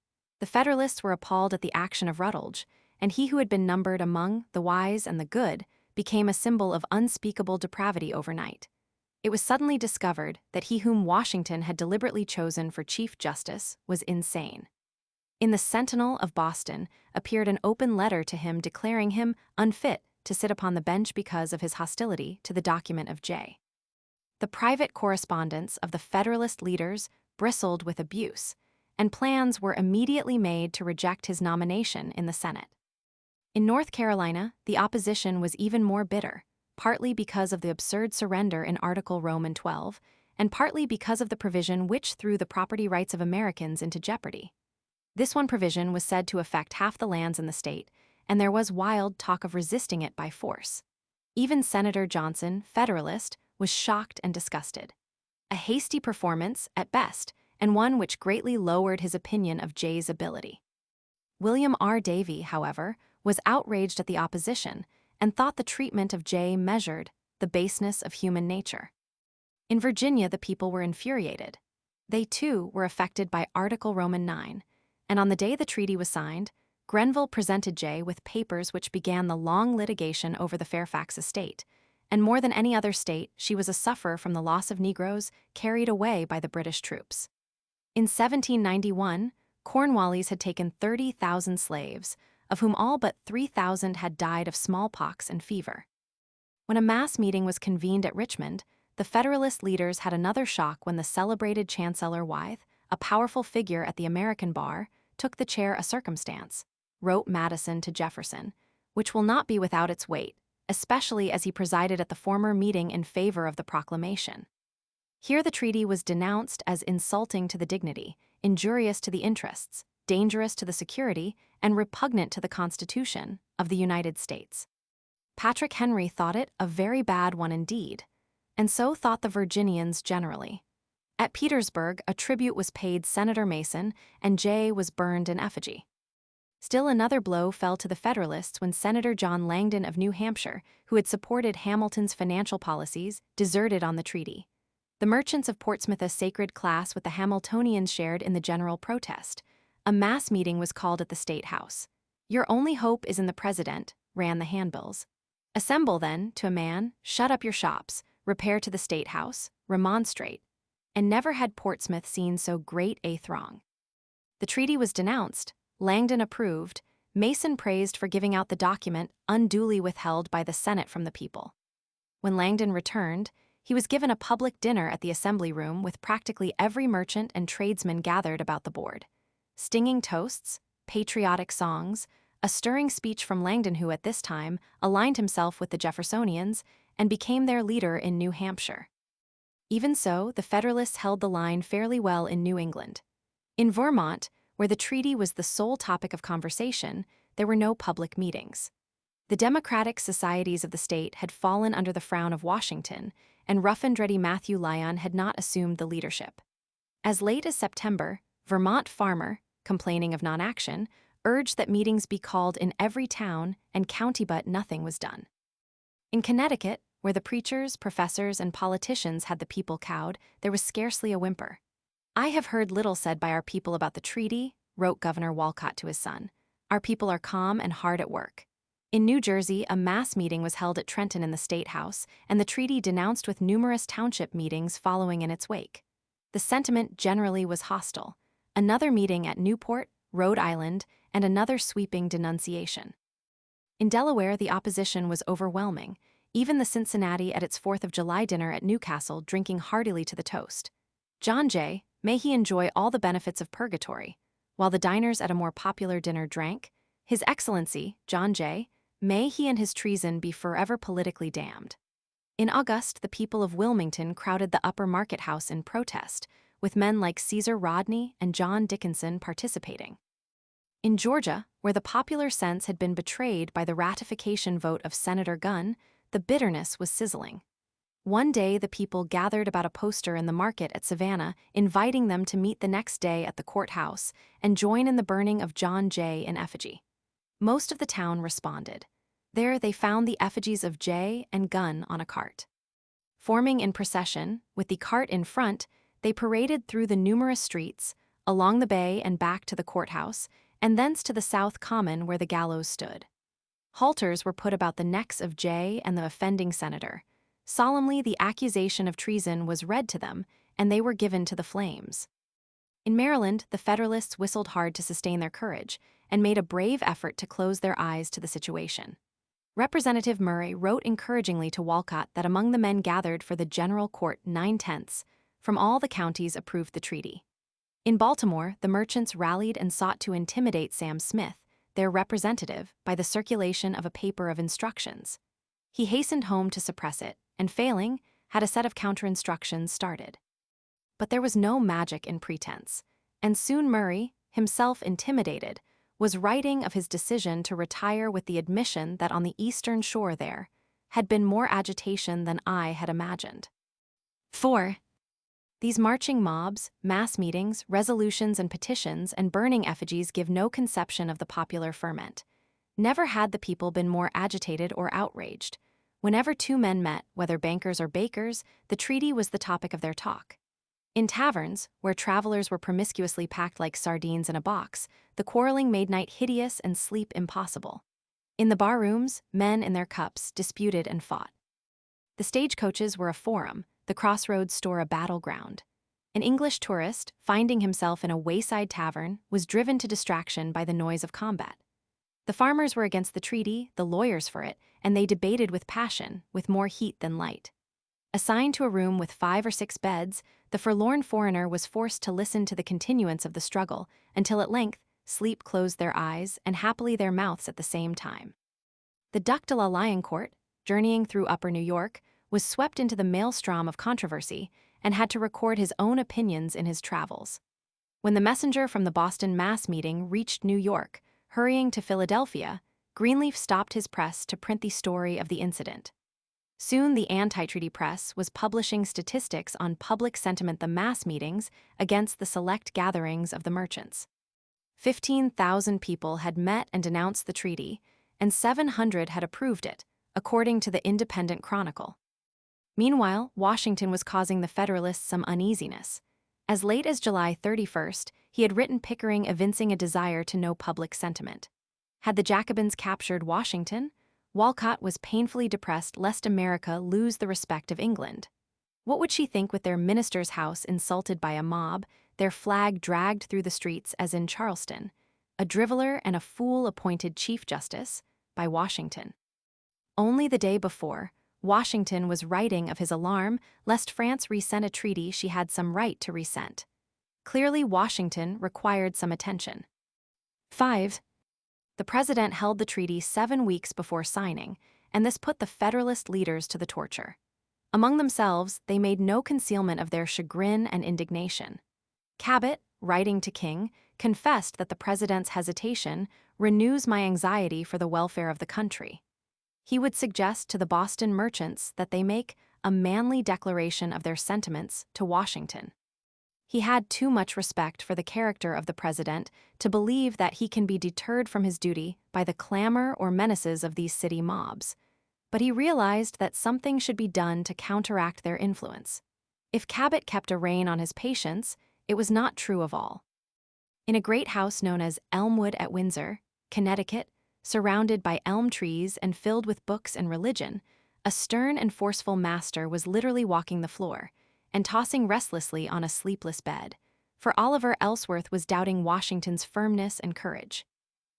A: The Federalists were appalled at the action of Rutledge, and he who had been numbered among the wise and the good became a symbol of unspeakable depravity overnight. It was suddenly discovered that he whom Washington had deliberately chosen for Chief Justice was insane. In the Sentinel of Boston appeared an open letter to him declaring him unfit to sit upon the bench because of his hostility to the document of Jay. The private correspondence of the Federalist leaders bristled with abuse, and plans were immediately made to reject his nomination in the Senate. In North Carolina, the opposition was even more bitter, partly because of the absurd surrender in Article Roman 12, and partly because of the provision which threw the property rights of Americans into jeopardy. This one provision was said to affect half the lands in the state, and there was wild talk of resisting it by force. Even Senator Johnson, Federalist, was shocked and disgusted. A hasty performance, at best, and one which greatly lowered his opinion of Jay's ability. William R. Davie, however, was outraged at the opposition and thought the treatment of Jay measured the baseness of human nature. In Virginia, the people were infuriated. They, too, were affected by Article Roman 9, and on the day the treaty was signed, Grenville presented Jay with papers which began the long litigation over the Fairfax estate, and more than any other state, she was a sufferer from the loss of Negroes carried away by the British troops. In 1791, Cornwallis had taken 30,000 slaves, of whom all but 3,000 had died of smallpox and fever. When a mass meeting was convened at Richmond, the Federalist leaders had another shock when the celebrated Chancellor Wythe, a powerful figure at the American bar, took the chair. A circumstance, wrote Madison to Jefferson, which will not be without its weight, especially as he presided at the former meeting in favor of the proclamation. Here the treaty was denounced as insulting to the dignity, injurious to the interests, dangerous to the security, and repugnant to the Constitution of the United States. Patrick Henry thought it a very bad one indeed, and so thought the Virginians generally. At Petersburg, a tribute was paid Senator Mason, and Jay was burned in effigy. Still another blow fell to the Federalists when Senator John Langdon of New Hampshire, who had supported Hamilton's financial policies, deserted on the treaty. The merchants of Portsmouth, a sacred class with the Hamiltonians, shared in the general protest. A mass meeting was called at the State House. "Your only hope is in the President," ran the handbills. "Assemble, then, to a man, shut up your shops, repair to the State House, remonstrate." And never had Portsmouth seen so great a throng. The treaty was denounced, Langdon approved, Mason praised for giving out the document unduly withheld by the Senate from the people. When Langdon returned, he was given a public dinner at the Assembly Room with practically every merchant and tradesman gathered about the board. Stinging toasts, patriotic songs, a stirring speech from Langdon, who at this time aligned himself with the Jeffersonians and became their leader in New Hampshire. Even so, the Federalists held the line fairly well in New England. In Vermont, where the treaty was the sole topic of conversation, there were no public meetings. The democratic societies of the state had fallen under the frown of Washington, and rough and ready Matthew Lyon had not assumed the leadership. As late as September, Vermont farmer, complaining of non-action, urged that meetings be called in every town and county, but nothing was done. In Connecticut, where the preachers, professors, and politicians had the people cowed, there was scarcely a whimper. "I have heard little said by our people about the treaty," wrote Governor Walcott to his son. "Our people are calm and hard at work." In New Jersey, a mass meeting was held at Trenton in the State House, and the treaty denounced, with numerous township meetings following in its wake. The sentiment generally was hostile. Another meeting at Newport, Rhode Island, and another sweeping denunciation. In Delaware, the opposition was overwhelming, even the Cincinnati at its 4th of July dinner at Newcastle drinking heartily to the toast, "John Jay, may he enjoy all the benefits of purgatory," while the diners at a more popular dinner drank, "His Excellency, John Jay, may he and his treason be forever politically damned." In August, the people of Wilmington crowded the Upper Market House in protest, with men like Caesar Rodney and John Dickinson participating. In Georgia, where the popular sense had been betrayed by the ratification vote of Senator Gunn, the bitterness was sizzling. One day, the people gathered about a poster in the market at Savannah, inviting them to meet the next day at the courthouse and join in the burning of John Jay in effigy. Most of the town responded. There they found the effigies of Jay and Gunn on a cart. Forming in procession, with the cart in front, they paraded through the numerous streets, along the bay and back to the courthouse, and thence to the South Common where the gallows stood. Halters were put about the necks of Jay and the offending senator. Solemnly, the accusation of treason was read to them, and they were given to the flames. In Maryland, the Federalists whistled hard to sustain their courage and made a brave effort to close their eyes to the situation. Representative Murray wrote encouragingly to Walcott that among the men gathered for the General Court, 9/10 from all the counties approved the treaty. In Baltimore, the merchants rallied and sought to intimidate Sam Smith, their representative, by the circulation of a paper of instructions. He hastened home to suppress it, and failing, had a set of counter-instructions started. But there was no magic in pretense, and soon Murray, himself intimidated, was writing of his decision to retire with the admission that on the eastern shore there had been more agitation than I had imagined. 4. These marching mobs, mass meetings, resolutions and petitions, and burning effigies give no conception of the popular ferment. Never had the people been more agitated or outraged. Whenever two men met, whether bankers or bakers, the treaty was the topic of their talk. In taverns, where travelers were promiscuously packed like sardines in a box, the quarreling made night hideous and sleep impossible. In the bar rooms, men in their cups disputed and fought. The stagecoaches were a forum, the crossroads store a battleground. An English tourist, finding himself in a wayside tavern, was driven to distraction by the noise of combat. The farmers were against the treaty, the lawyers for it, and they debated with passion, with more heat than light. Assigned to a room with 5 or 6 beds, the forlorn foreigner was forced to listen to the continuance of the struggle, until at length, sleep closed their eyes and happily their mouths at the same time. The Duc de la Lioncourt, journeying through Upper New York, was swept into the maelstrom of controversy and had to record his own opinions in his travels. When the messenger from the Boston mass meeting reached New York, hurrying to Philadelphia, Greenleaf stopped his press to print the story of the incident. Soon the anti-treaty press was publishing statistics on public sentiment the mass meetings against the select gatherings of the merchants. 15,000 people had met and denounced the treaty, and 700 had approved it, according to the Independent Chronicle. Meanwhile, Washington was causing the Federalists some uneasiness. As late as July 31st, he had written Pickering evincing a desire to know public sentiment. Had the Jacobins captured Washington? Walcott was painfully depressed lest America lose the respect of England. What would she think with their minister's house insulted by a mob, their flag dragged through the streets as in Charleston, a driveler and a fool appointed Chief Justice by Washington? Only the day before, Washington was writing of his alarm lest France resent a treaty she had some right to resent. Clearly, Washington required some attention. 5. The president held the treaty 7 weeks before signing, and this put the Federalist leaders to the torture. Among themselves, they made no concealment of their chagrin and indignation. Cabot, writing to King, confessed that the president's hesitation renews my anxiety for the welfare of the country. He would suggest to the Boston merchants that they make a manly declaration of their sentiments to Washington. He had too much respect for the character of the president to believe that he can be deterred from his duty by the clamor or menaces of these city mobs. But he realized that something should be done to counteract their influence. If Cabot kept a rein on his patience, it was not true of all. In a great house known as Elmwood at Windsor, Connecticut, surrounded by elm trees and filled with books and religion, a stern and forceful master was literally walking the floor and tossing restlessly on a sleepless bed, for Oliver Ellsworth was doubting Washington's firmness and courage.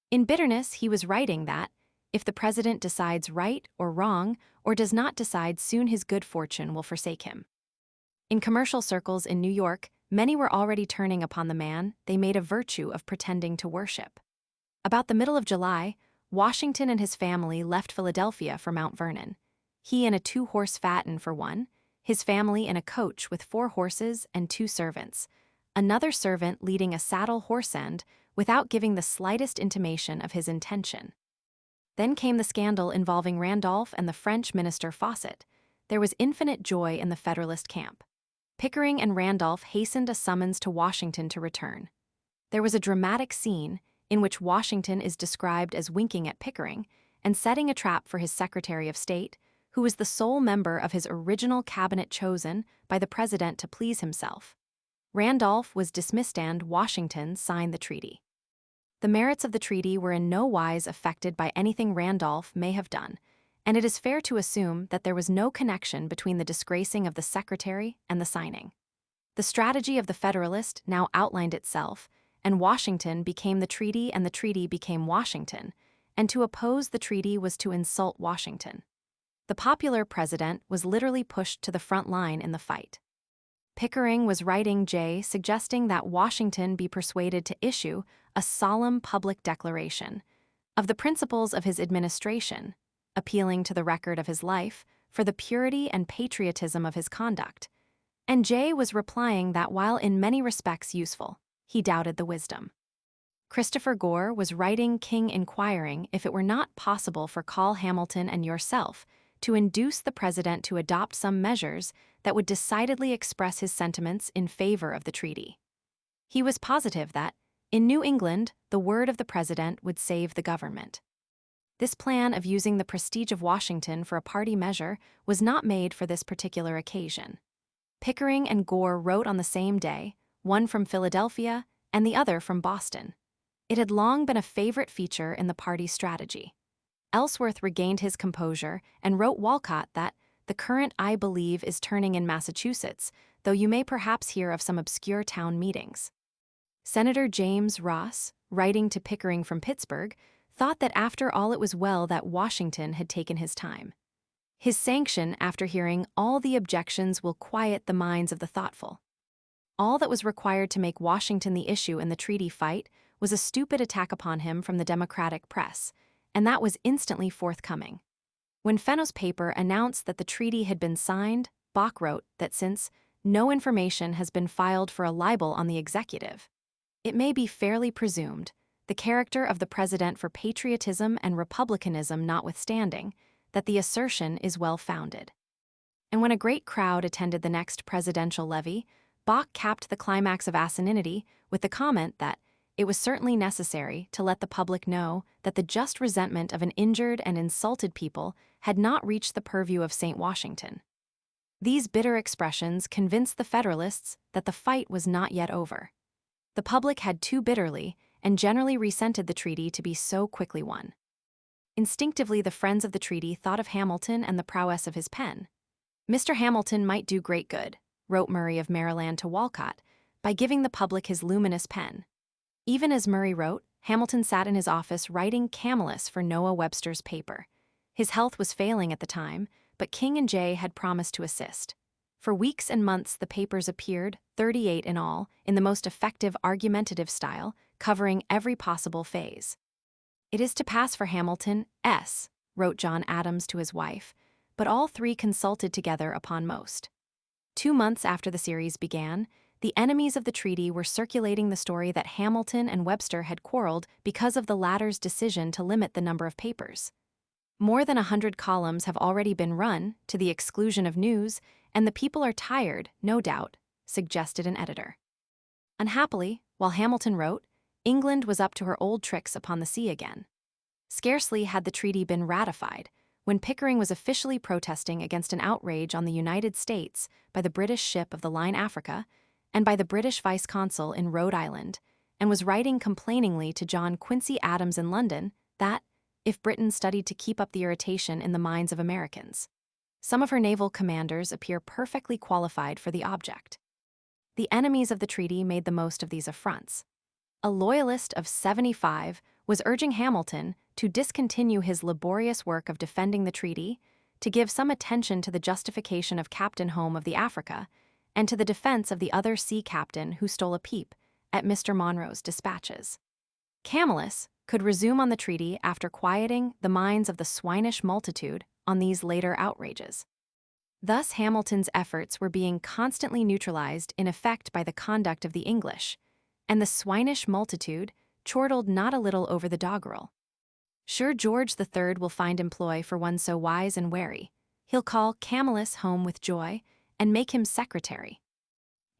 A: In bitterness, he was writing that, if the president decides right or wrong or does not decide, soon his good fortune will forsake him. In commercial circles in New York, many were already turning upon the man they made a virtue of pretending to worship. About the middle of July, Washington and his family left Philadelphia for Mount Vernon. He in a 2-horse phaeton for one, his family in a coach with 4 horses and 2 servants, another servant leading a saddle horse end without giving the slightest intimation of his intention. Then came the scandal involving Randolph and the French minister Fawcett. There was infinite joy in the Federalist camp. Pickering and Randolph hastened a summons to Washington to return. There was a dramatic scene in which Washington is described as winking at Pickering and setting a trap for his Secretary of State, who was the sole member of his original cabinet chosen by the president to please himself. Randolph was dismissed and Washington signed the treaty. The merits of the treaty were in no wise affected by anything Randolph may have done, and it is fair to assume that there was no connection between the disgracing of the secretary and the signing. The strategy of the Federalist now outlined itself, and Washington became the treaty and the treaty became Washington, and to oppose the treaty was to insult Washington. The popular president was literally pushed to the front line in the fight. Pickering was writing Jay suggesting that Washington be persuaded to issue a solemn public declaration of the principles of his administration, appealing to the record of his life for the purity and patriotism of his conduct. And Jay was replying that while in many respects useful, he doubted the wisdom. Christopher Gore was writing King inquiring if it were not possible for Call Hamilton and yourself to induce the president to adopt some measures that would decidedly express his sentiments in favor of the treaty. He was positive that, in New England, the word of the president would save the government. This plan of using the prestige of Washington for a party measure was not made for this particular occasion. Pickering and Gore wrote on the same day, one from Philadelphia and the other from Boston. It had long been a favorite feature in the party's strategy. Ellsworth regained his composure and wrote Walcott that the current I believe is turning in Massachusetts, though you may perhaps hear of some obscure town meetings. Senator James Ross, writing to Pickering from Pittsburgh, thought that after all it was well that Washington had taken his time. His sanction after hearing all the objections will quiet the minds of the thoughtful. All that was required to make Washington the issue in the treaty fight was a stupid attack upon him from the Democratic press, and that was instantly forthcoming. When Fenno's paper announced that the treaty had been signed, Bach wrote that since no information has been filed for a libel on the executive, it may be fairly presumed, the character of the president for patriotism and republicanism notwithstanding, that the assertion is well-founded. And when a great crowd attended the next presidential levee, Bach capped the climax of asininity with the comment that it was certainly necessary to let the public know that the just resentment of an injured and insulted people had not reached the purview of St. Washington. These bitter expressions convinced the Federalists that the fight was not yet over. The public had too bitterly and generally resented the treaty to be so quickly won. Instinctively, the friends of the treaty thought of Hamilton and the prowess of his pen. Mr. Hamilton might do great good, wrote Murray of Maryland to Walcott, by giving the public his luminous pen. Even as Murray wrote, Hamilton sat in his office writing Camillus for Noah Webster's paper. His health was failing at the time, but King and Jay had promised to assist. For weeks and months the papers appeared, 38 in all, in the most effective argumentative style, covering every possible phase. It is to pass for Hamilton, S., wrote John Adams to his wife, but all three consulted together upon most. 2 months after the series began, the enemies of the treaty were circulating the story that Hamilton and Webster had quarreled because of the latter's decision to limit the number of papers. More than 100 columns have already been run, to the exclusion of news, and the people are tired, no doubt, suggested an editor. Unhappily, while Hamilton wrote, England was up to her old tricks upon the sea again. Scarcely had the treaty been ratified, when Pickering was officially protesting against an outrage on the United States by the British ship of the line Africa and by the British vice-consul in Rhode Island, and was writing complainingly to John Quincy Adams in London that, if Britain studied to keep up the irritation in the minds of Americans, some of her naval commanders appear perfectly qualified for the object. The enemies of the treaty made the most of these affronts. A loyalist of 75 was urging Hamilton to discontinue his laborious work of defending the treaty, to give some attention to the justification of Captain Home of the Africa, and to the defense of the other sea captain who stole a peep at Mr. Monroe's dispatches. Camillus could resume on the treaty after quieting the minds of the swinish multitude on these later outrages. Thus Hamilton's efforts were being constantly neutralized in effect by the conduct of the English, and the swinish multitude chortled not a little over the doggerel. Sure George III will find employ for one so wise and wary. He'll call Camillus home with joy, and make him secretary.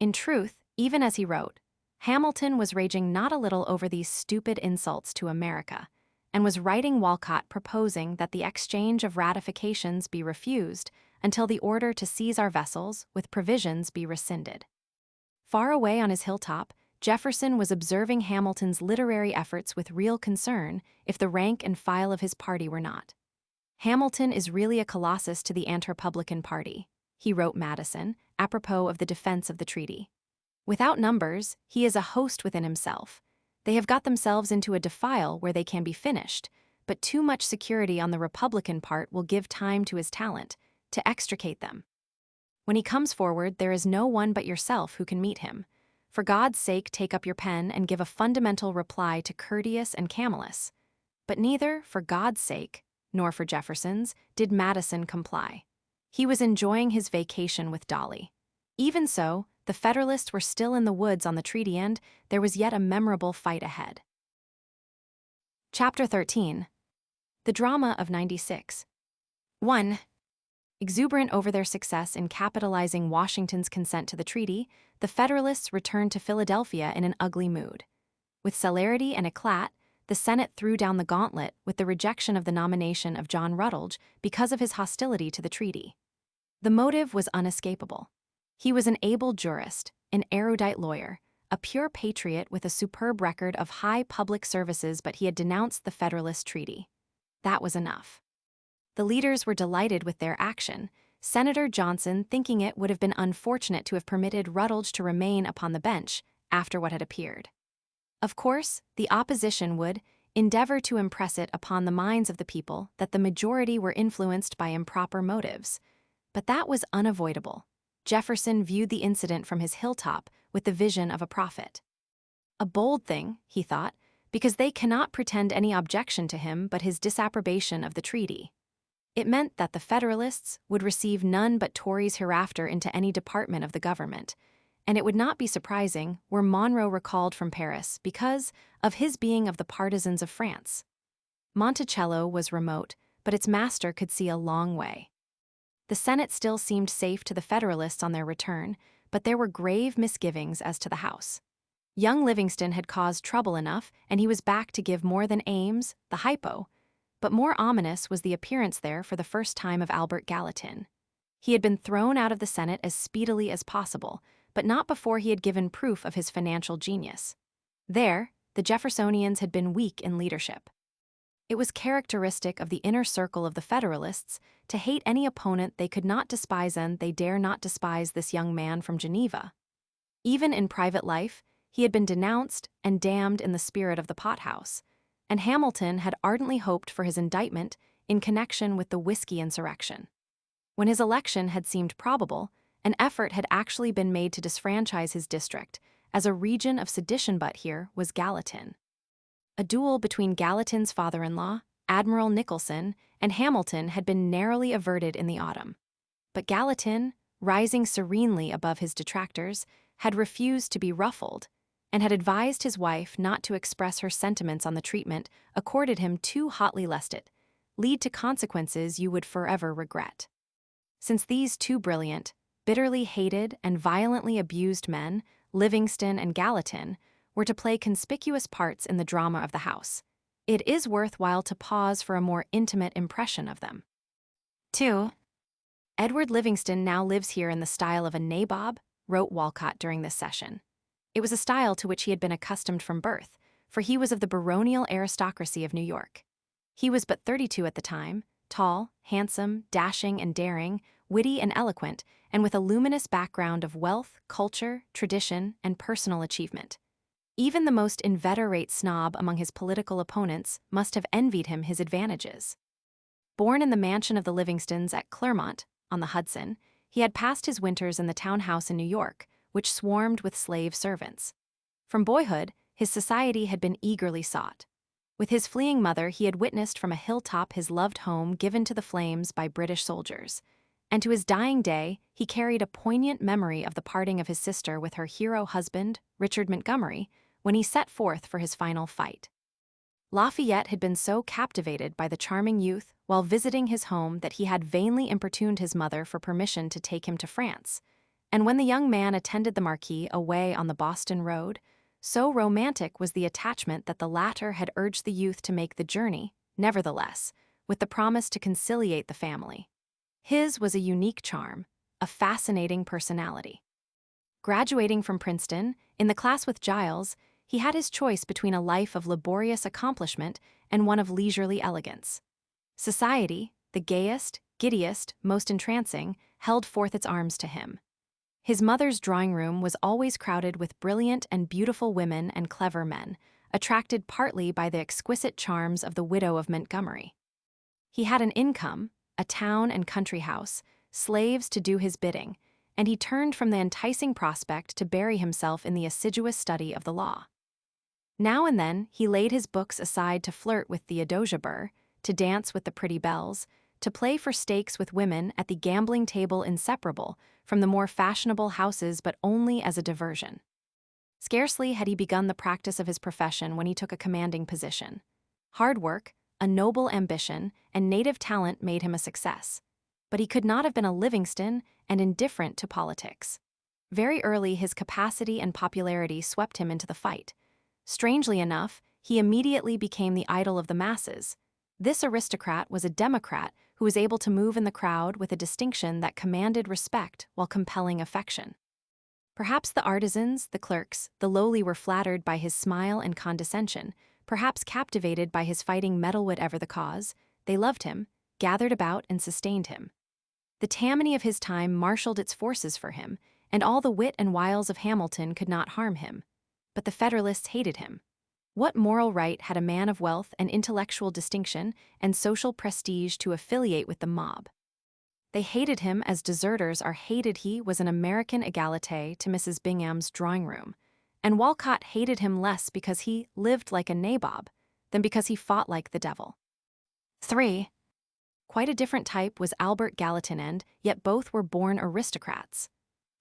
A: In truth, even as he wrote, Hamilton was raging not a little over these stupid insults to America, and was writing Walcott proposing that the exchange of ratifications be refused until the order to seize our vessels with provisions be rescinded. Far away on his hilltop, Jefferson was observing Hamilton's literary efforts with real concern, if the rank and file of his party were not. Hamilton is really a colossus to the anti-republican party, he wrote Madison, apropos of the defense of the treaty. Without numbers, he is a host within himself. They have got themselves into a defile where they can be finished, but too much security on the Republican part will give time to his talent to extricate them. When he comes forward, there is no one but yourself who can meet him. For God's sake, take up your pen and give a fundamental reply to Curtius and Camillus. But neither, for God's sake, nor for Jefferson's, did Madison comply. He was enjoying his vacation with Dolly. Even so, the Federalists were still in the woods on the treaty, and there was yet a memorable fight ahead. Chapter 13. The Drama of 96. 1. Exuberant over their success in capitalizing Washington's consent to the treaty, the Federalists returned to Philadelphia in an ugly mood. With celerity and éclat, the Senate threw down the gauntlet with the rejection of the nomination of John Rutledge because of his hostility to the treaty. The motive was unescapable. He was an able jurist, an erudite lawyer, a pure patriot with a superb record of high public services, but he had denounced the Federalist Treaty. That was enough. The leaders were delighted with their action, Senator Johnson thinking it would have been unfortunate to have permitted Rutledge to remain upon the bench after what had appeared. Of course, the opposition would endeavor to impress it upon the minds of the people that the majority were influenced by improper motives, but that was unavoidable. Jefferson viewed the incident from his hilltop with the vision of a prophet. A bold thing, he thought, because they cannot pretend any objection to him but his disapprobation of the treaty. It meant that the Federalists would receive none but Tories hereafter into any department of the government, and it would not be surprising were Monroe recalled from Paris because of his being of the partisans of France. Monticello was remote, but its master could see a long way. The Senate still seemed safe to the Federalists on their return, but there were grave misgivings as to the House. Young Livingston had caused trouble enough, and he was back to give more than Ames, the hypo, but more ominous was the appearance there for the first time of Albert Gallatin. He had been thrown out of the Senate as speedily as possible, but not before he had given proof of his financial genius. There, the Jeffersonians had been weak in leadership. It was characteristic of the inner circle of the Federalists to hate any opponent they could not despise, and they dare not despise this young man from Geneva. Even in private life, he had been denounced and damned in the spirit of the pothouse, and Hamilton had ardently hoped for his indictment in connection with the whiskey insurrection. When his election had seemed probable, an effort had actually been made to disfranchise his district as a region of sedition, but here was Gallatin. A duel between Gallatin's father-in-law, Admiral Nicholson, and Hamilton had been narrowly averted in the autumn. But Gallatin, rising serenely above his detractors, had refused to be ruffled, and had advised his wife not to express her sentiments on the treatment accorded him too hotly, lest it lead to consequences you would forever regret. Since these two brilliant, bitterly hated, and violently abused men, Livingston and Gallatin, were to play conspicuous parts in the drama of the House, it is worthwhile to pause for a more intimate impression of them. 2. Edward Livingston now lives here in the style of a nabob, wrote Walcott during this session. It was a style to which he had been accustomed from birth, for he was of the baronial aristocracy of New York. He was but 32 at the time, tall, handsome, dashing and daring, witty and eloquent, and with a luminous background of wealth, culture, tradition, and personal achievement. Even the most inveterate snob among his political opponents must have envied him his advantages. Born in the mansion of the Livingstons at Claremont, on the Hudson, he had passed his winters in the townhouse in New York, which swarmed with slave servants. From boyhood, his society had been eagerly sought. With his fleeing mother, he had witnessed from a hilltop his loved home given to the flames by British soldiers, and to his dying day, he carried a poignant memory of the parting of his sister with her hero husband, Richard Montgomery, when he set forth for his final fight. Lafayette had been so captivated by the charming youth while visiting his home that he had vainly importuned his mother for permission to take him to France, and when the young man attended the Marquis away on the Boston road, so romantic was the attachment that the latter had urged the youth to make the journey, nevertheless, with the promise to conciliate the family. His was a unique charm, a fascinating personality. Graduating from Princeton, in the class with Giles, he had his choice between a life of laborious accomplishment and one of leisurely elegance. Society, the gayest, giddiest, most entrancing, held forth its arms to him. His mother's drawing room was always crowded with brilliant and beautiful women and clever men, attracted partly by the exquisite charms of the widow of Montgomery. He had an income, a town and country house, slaves to do his bidding, and he turned from the enticing prospect to bury himself in the assiduous study of the law. Now and then he laid his books aside to flirt with Theodosia Burr, to dance with the pretty belles, to play for stakes with women at the gambling table inseparable from the more fashionable houses, but only as a diversion. Scarcely had he begun the practice of his profession when he took a commanding position. Hard work, a noble ambition, and native talent made him a success. but he could not have been a Livingston and indifferent to politics. Very early, his capacity and popularity swept him into the fight. Strangely enough, he immediately became the idol of the masses. This aristocrat was a Democrat who was able to move in the crowd with a distinction that commanded respect while compelling affection. Perhaps the artisans, the clerks, the lowly were flattered by his smile and condescension, perhaps captivated by his fighting mettle whatever the cause. They loved him, gathered about and sustained him. The Tammany of his time marshaled its forces for him, and all the wit and wiles of Hamilton could not harm him. But the Federalists hated him. What moral right had a man of wealth and intellectual distinction and social prestige to affiliate with the mob? They hated him as deserters are hated. He was an American egalite to Mrs. Bingham's drawing room, and Walcott hated him less because he lived like a nabob than because he fought like the devil. 3. Quite a different type was Albert Gallatin, and yet both were born aristocrats.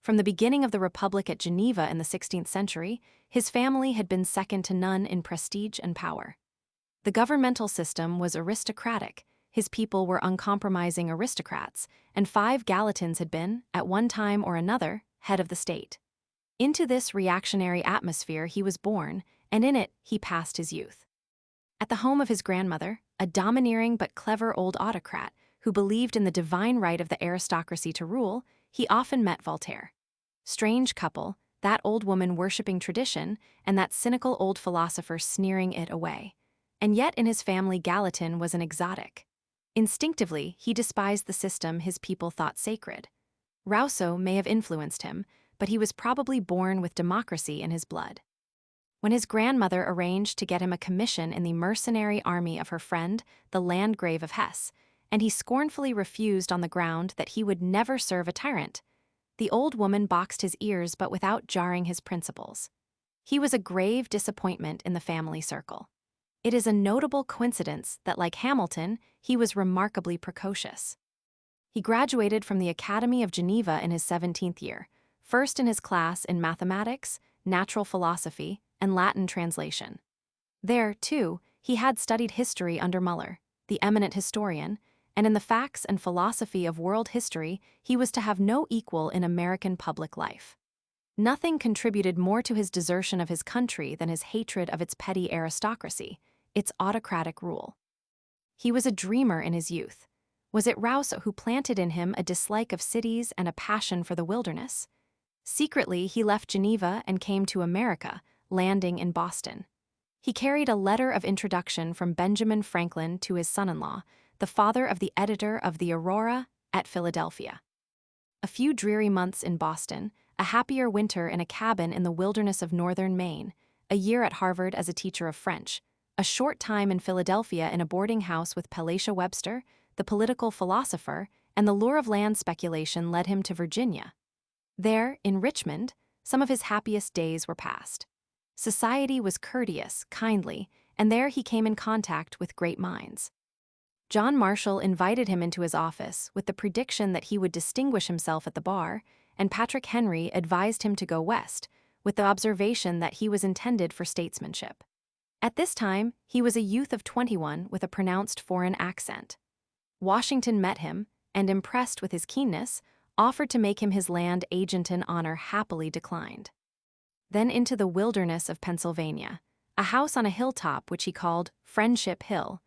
A: From the beginning of the Republic at Geneva in the 16th century, his family had been second to none in prestige and power. The governmental system was aristocratic, his people were uncompromising aristocrats, and 5 Gallatins had been, at one time or another, head of the state. Into this reactionary atmosphere he was born, and in it he passed his youth. At the home of his grandmother, a domineering but clever old autocrat who believed in the divine right of the aristocracy to rule, he often met Voltaire. Strange couple, that old woman worshipping tradition, and that cynical old philosopher sneering it away. And yet in his family Gallatin was an exotic. Instinctively, he despised the system his people thought sacred. Rousseau may have influenced him, but he was probably born with democracy in his blood. When his grandmother arranged to get him a commission in the mercenary army of her friend, the Landgrave of Hesse, and he scornfully refused on the ground that he would never serve a tyrant, the old woman boxed his ears but without jarring his principles. He was a grave disappointment in the family circle. It is a notable coincidence that, like Hamilton, he was remarkably precocious. He graduated from the Academy of Geneva in his 17th year, first in his class in mathematics, natural philosophy, and Latin translation. There, too, he had studied history under Muller, the eminent historian, and in the facts and philosophy of world history he was to have no equal in American public life. Nothing contributed more to his desertion of his country than his hatred of its petty aristocracy, its autocratic rule. He was a dreamer in his youth. Was it Rousseau who planted in him a dislike of cities and a passion for the wilderness? Secretly, he left Geneva and came to America, landing in Boston. He carried a letter of introduction from Benjamin Franklin to his son-in-law, the father of the editor of the Aurora at Philadelphia. A few dreary months in Boston, a happier winter in a cabin in the wilderness of northern Maine, a year at Harvard as a teacher of French, a short time in Philadelphia in a boarding house with Palatia Webster, the political philosopher, and the lure of land speculation led him to Virginia. There, in Richmond, some of his happiest days were passed. Society was courteous, kindly, and there he came in contact with great minds. John Marshall invited him into his office with the prediction that he would distinguish himself at the bar, and Patrick Henry advised him to go west, with the observation that he was intended for statesmanship. At this time, he was a youth of 21 with a pronounced foreign accent. Washington met him, and impressed with his keenness, offered to make him his land agent in honor, happily declined. Then into the wilderness of Pennsylvania, a house on a hilltop which he called Friendship Hill,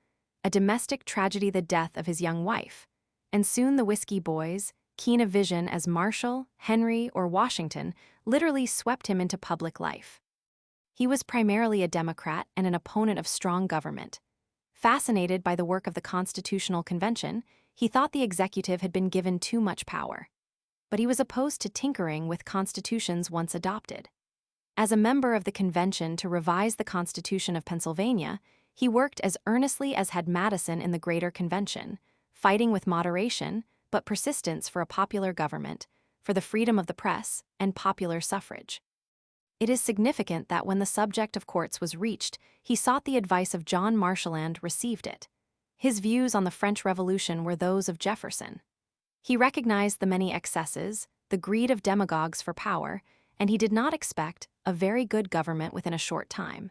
A: a domestic tragedy, the death of his young wife, and soon the whiskey boys, keen of vision as Marshall, Henry, or Washington, literally swept him into public life. He was primarily a Democrat and an opponent of strong government. Fascinated by the work of the Constitutional Convention, he thought the executive had been given too much power. But he was opposed to tinkering with constitutions once adopted. As a member of the convention to revise the Constitution of Pennsylvania, he worked as earnestly as had Madison in the Greater Convention, fighting with moderation but persistence for a popular government, for the freedom of the press, and popular suffrage. It is significant that when the subject of courts was reached, he sought the advice of John Marshall and received it. His views on the French Revolution were those of Jefferson. He recognized the many excesses, the greed of demagogues for power, and he did not expect a very good government within a short time.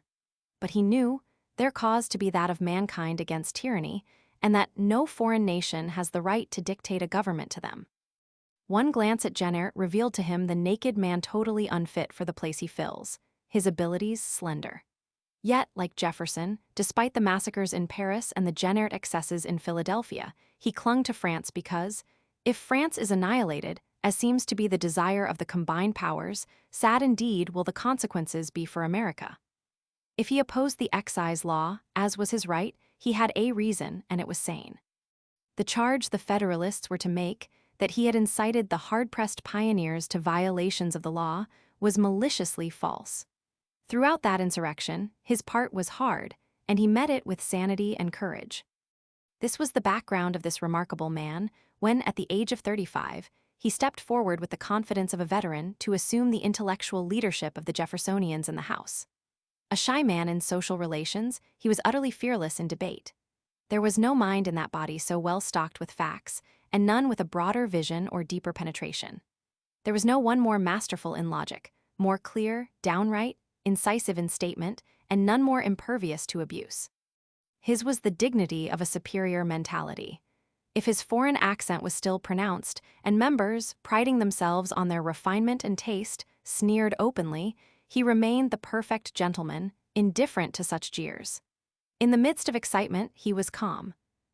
A: But he knew their cause to be that of mankind against tyranny, and that no foreign nation has the right to dictate a government to them. One glance at Jenner revealed to him the naked man totally unfit for the place he fills, his abilities slender. Yet, like Jefferson, despite the massacres in Paris and the Jenner excesses in Philadelphia, he clung to France because, if France is annihilated, as seems to be the desire of the combined powers, sad indeed will the consequences be for America. If he opposed the excise law, as was his right, he had a reason, and it was sane. The charge the Federalists were to make, that he had incited the hard-pressed pioneers to violations of the law, was maliciously false. Throughout that insurrection, his part was hard, and he met it with sanity and courage. This was the background of this remarkable man, when, at the age of 35, he stepped forward with the confidence of a veteran to assume the intellectual leadership of the Jeffersonians in the House. A shy man in social relations, he was utterly fearless in debate. There was no mind in that body so well stocked with facts, and none with a broader vision or deeper penetration. There was no one more masterful in logic, more clear, downright, incisive in statement, and none more impervious to abuse. His was the dignity of a superior mentality. If his foreign accent was still pronounced, and members, priding themselves on their refinement and taste, sneered openly, he remained the perfect gentleman, indifferent to such jeers. In the midst of excitement, he was calm.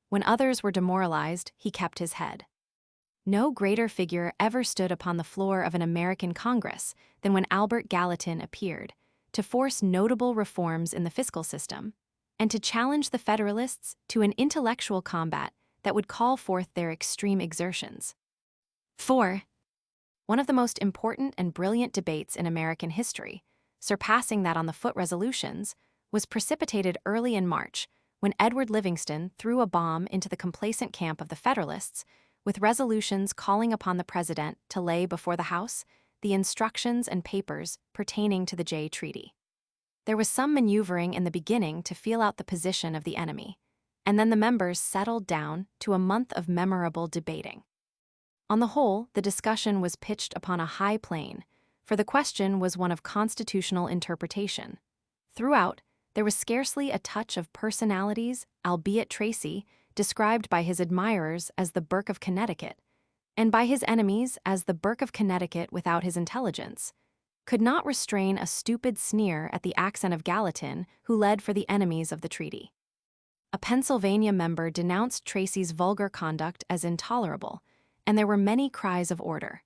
A: When others were demoralized, he kept his head. No greater figure ever stood upon the floor of an American Congress than when Albert Gallatin appeared, to force notable reforms in the fiscal system, and to challenge the Federalists to an intellectual combat that would call forth their extreme exertions. 4. One of the most important and brilliant debates in American history, surpassing that on the foot resolutions, was precipitated early in March when Edward Livingston threw a bomb into the complacent camp of the Federalists with resolutions calling upon the President to lay before the House the instructions and papers pertaining to the Jay Treaty. There was some maneuvering in the beginning to feel out the position of the enemy, and then the members settled down to a month of memorable debating. On the whole, the discussion was pitched upon a high plane, for the question was one of constitutional interpretation. Throughout, there was scarcely a touch of personalities, albeit Tracy, described by his admirers as the Burke of Connecticut, and by his enemies as the Burke of Connecticut without his intelligence, could not restrain a stupid sneer at the accent of Gallatin, who led for the enemies of the treaty. A Pennsylvania member denounced Tracy's vulgar conduct as intolerable, and there were many cries of order.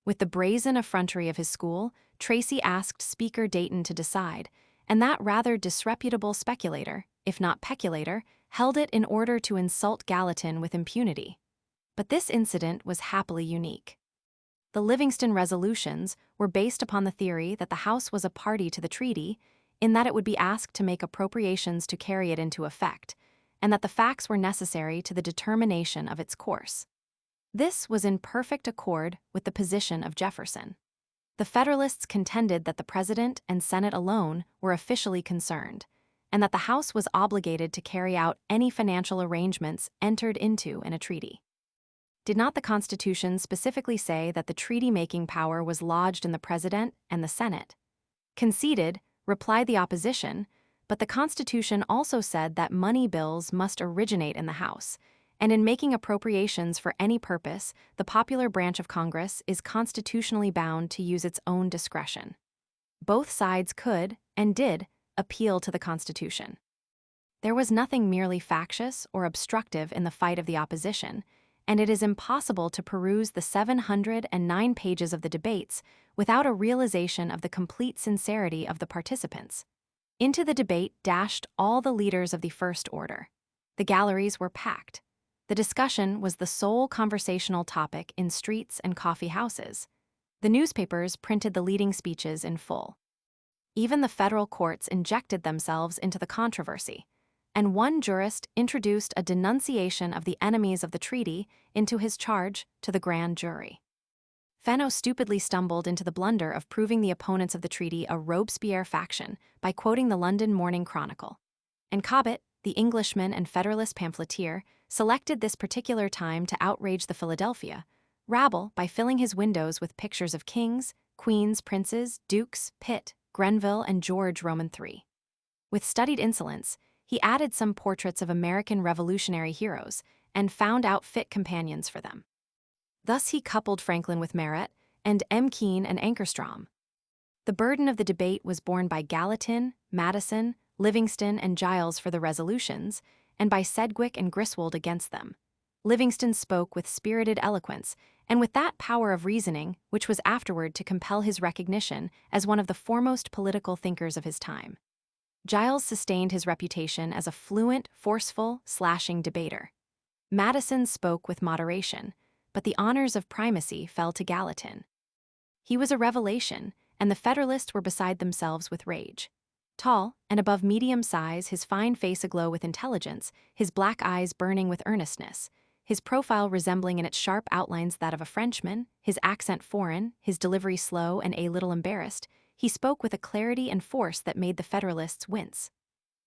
A: With the brazen effrontery of his school, Tracy asked Speaker Dayton to decide, and that rather disreputable speculator, if not peculator, held it in order to insult Gallatin with impunity. But this incident was happily unique. The Livingston resolutions were based upon the theory that the House was a party to the treaty, in that it would be asked to make appropriations to carry it into effect, and that the facts were necessary to the determination of its course. This was in perfect accord with the position of Jefferson. The Federalists contended that the President and Senate alone were officially concerned, and that the House was obligated to carry out any financial arrangements entered into in a treaty. Did not the Constitution specifically say that the treaty-making power was lodged in the President and the Senate? Conceded, replied the opposition, but the Constitution also said that money bills must originate in the House, and in making appropriations for any purpose, the popular branch of Congress is constitutionally bound to use its own discretion. Both sides could, and did, appeal to the Constitution. There was nothing merely factious or obstructive in the fight of the opposition, and it is impossible to peruse the 709 pages of the debates without a realization of the complete sincerity of the participants. Into the debate dashed all the leaders of the First Order. The galleries were packed. The discussion was the sole conversational topic in streets and coffee houses. The newspapers printed the leading speeches in full. Even the federal courts injected themselves into the controversy, and one jurist introduced a denunciation of the enemies of the treaty into his charge to the grand jury. Fenno stupidly stumbled into the blunder of proving the opponents of the treaty a Robespierre faction by quoting the London Morning Chronicle. And Cobbett, the Englishman and Federalist pamphleteer, selected this particular time to outrage the Philadelphia rabble by filling his windows with pictures of kings, queens, princes, dukes, Pitt, Grenville, and George Roman III. With studied insolence, he added some portraits of American Revolutionary heroes and found outfit companions for them. Thus he coupled Franklin with Merritt and M. Keene and Ankerstrom. The burden of the debate was borne by Gallatin, Madison, Livingston, and Giles for the resolutions, and by Sedgwick and Griswold against them. Livingston spoke with spirited eloquence, and with that power of reasoning which was afterward to compel his recognition as one of the foremost political thinkers of his time. Giles sustained his reputation as a fluent, forceful, slashing debater. Madison spoke with moderation, but the honors of primacy fell to Gallatin. He was a revelation, and the Federalists were beside themselves with rage. Tall and above medium size, his fine face aglow with intelligence, his black eyes burning with earnestness, his profile resembling in its sharp outlines that of a Frenchman, his accent foreign, his delivery slow and a little embarrassed, he spoke with a clarity and force that made the Federalists wince.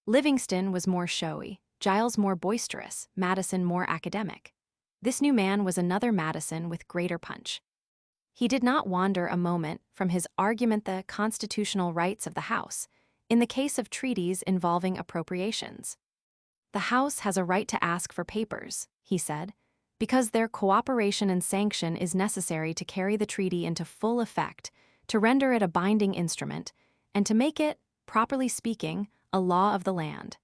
A: Livingston was more showy, Giles more boisterous, Madison more academic. This new man was another Madison with greater punch. He did not wander a moment from his argument the constitutional rights of the House, in the case of treaties involving appropriations. The House has a right to ask for papers, he said, because their cooperation and sanction is necessary to carry the treaty into full effect, to render it a binding instrument, and to make it, properly speaking, a law of the land,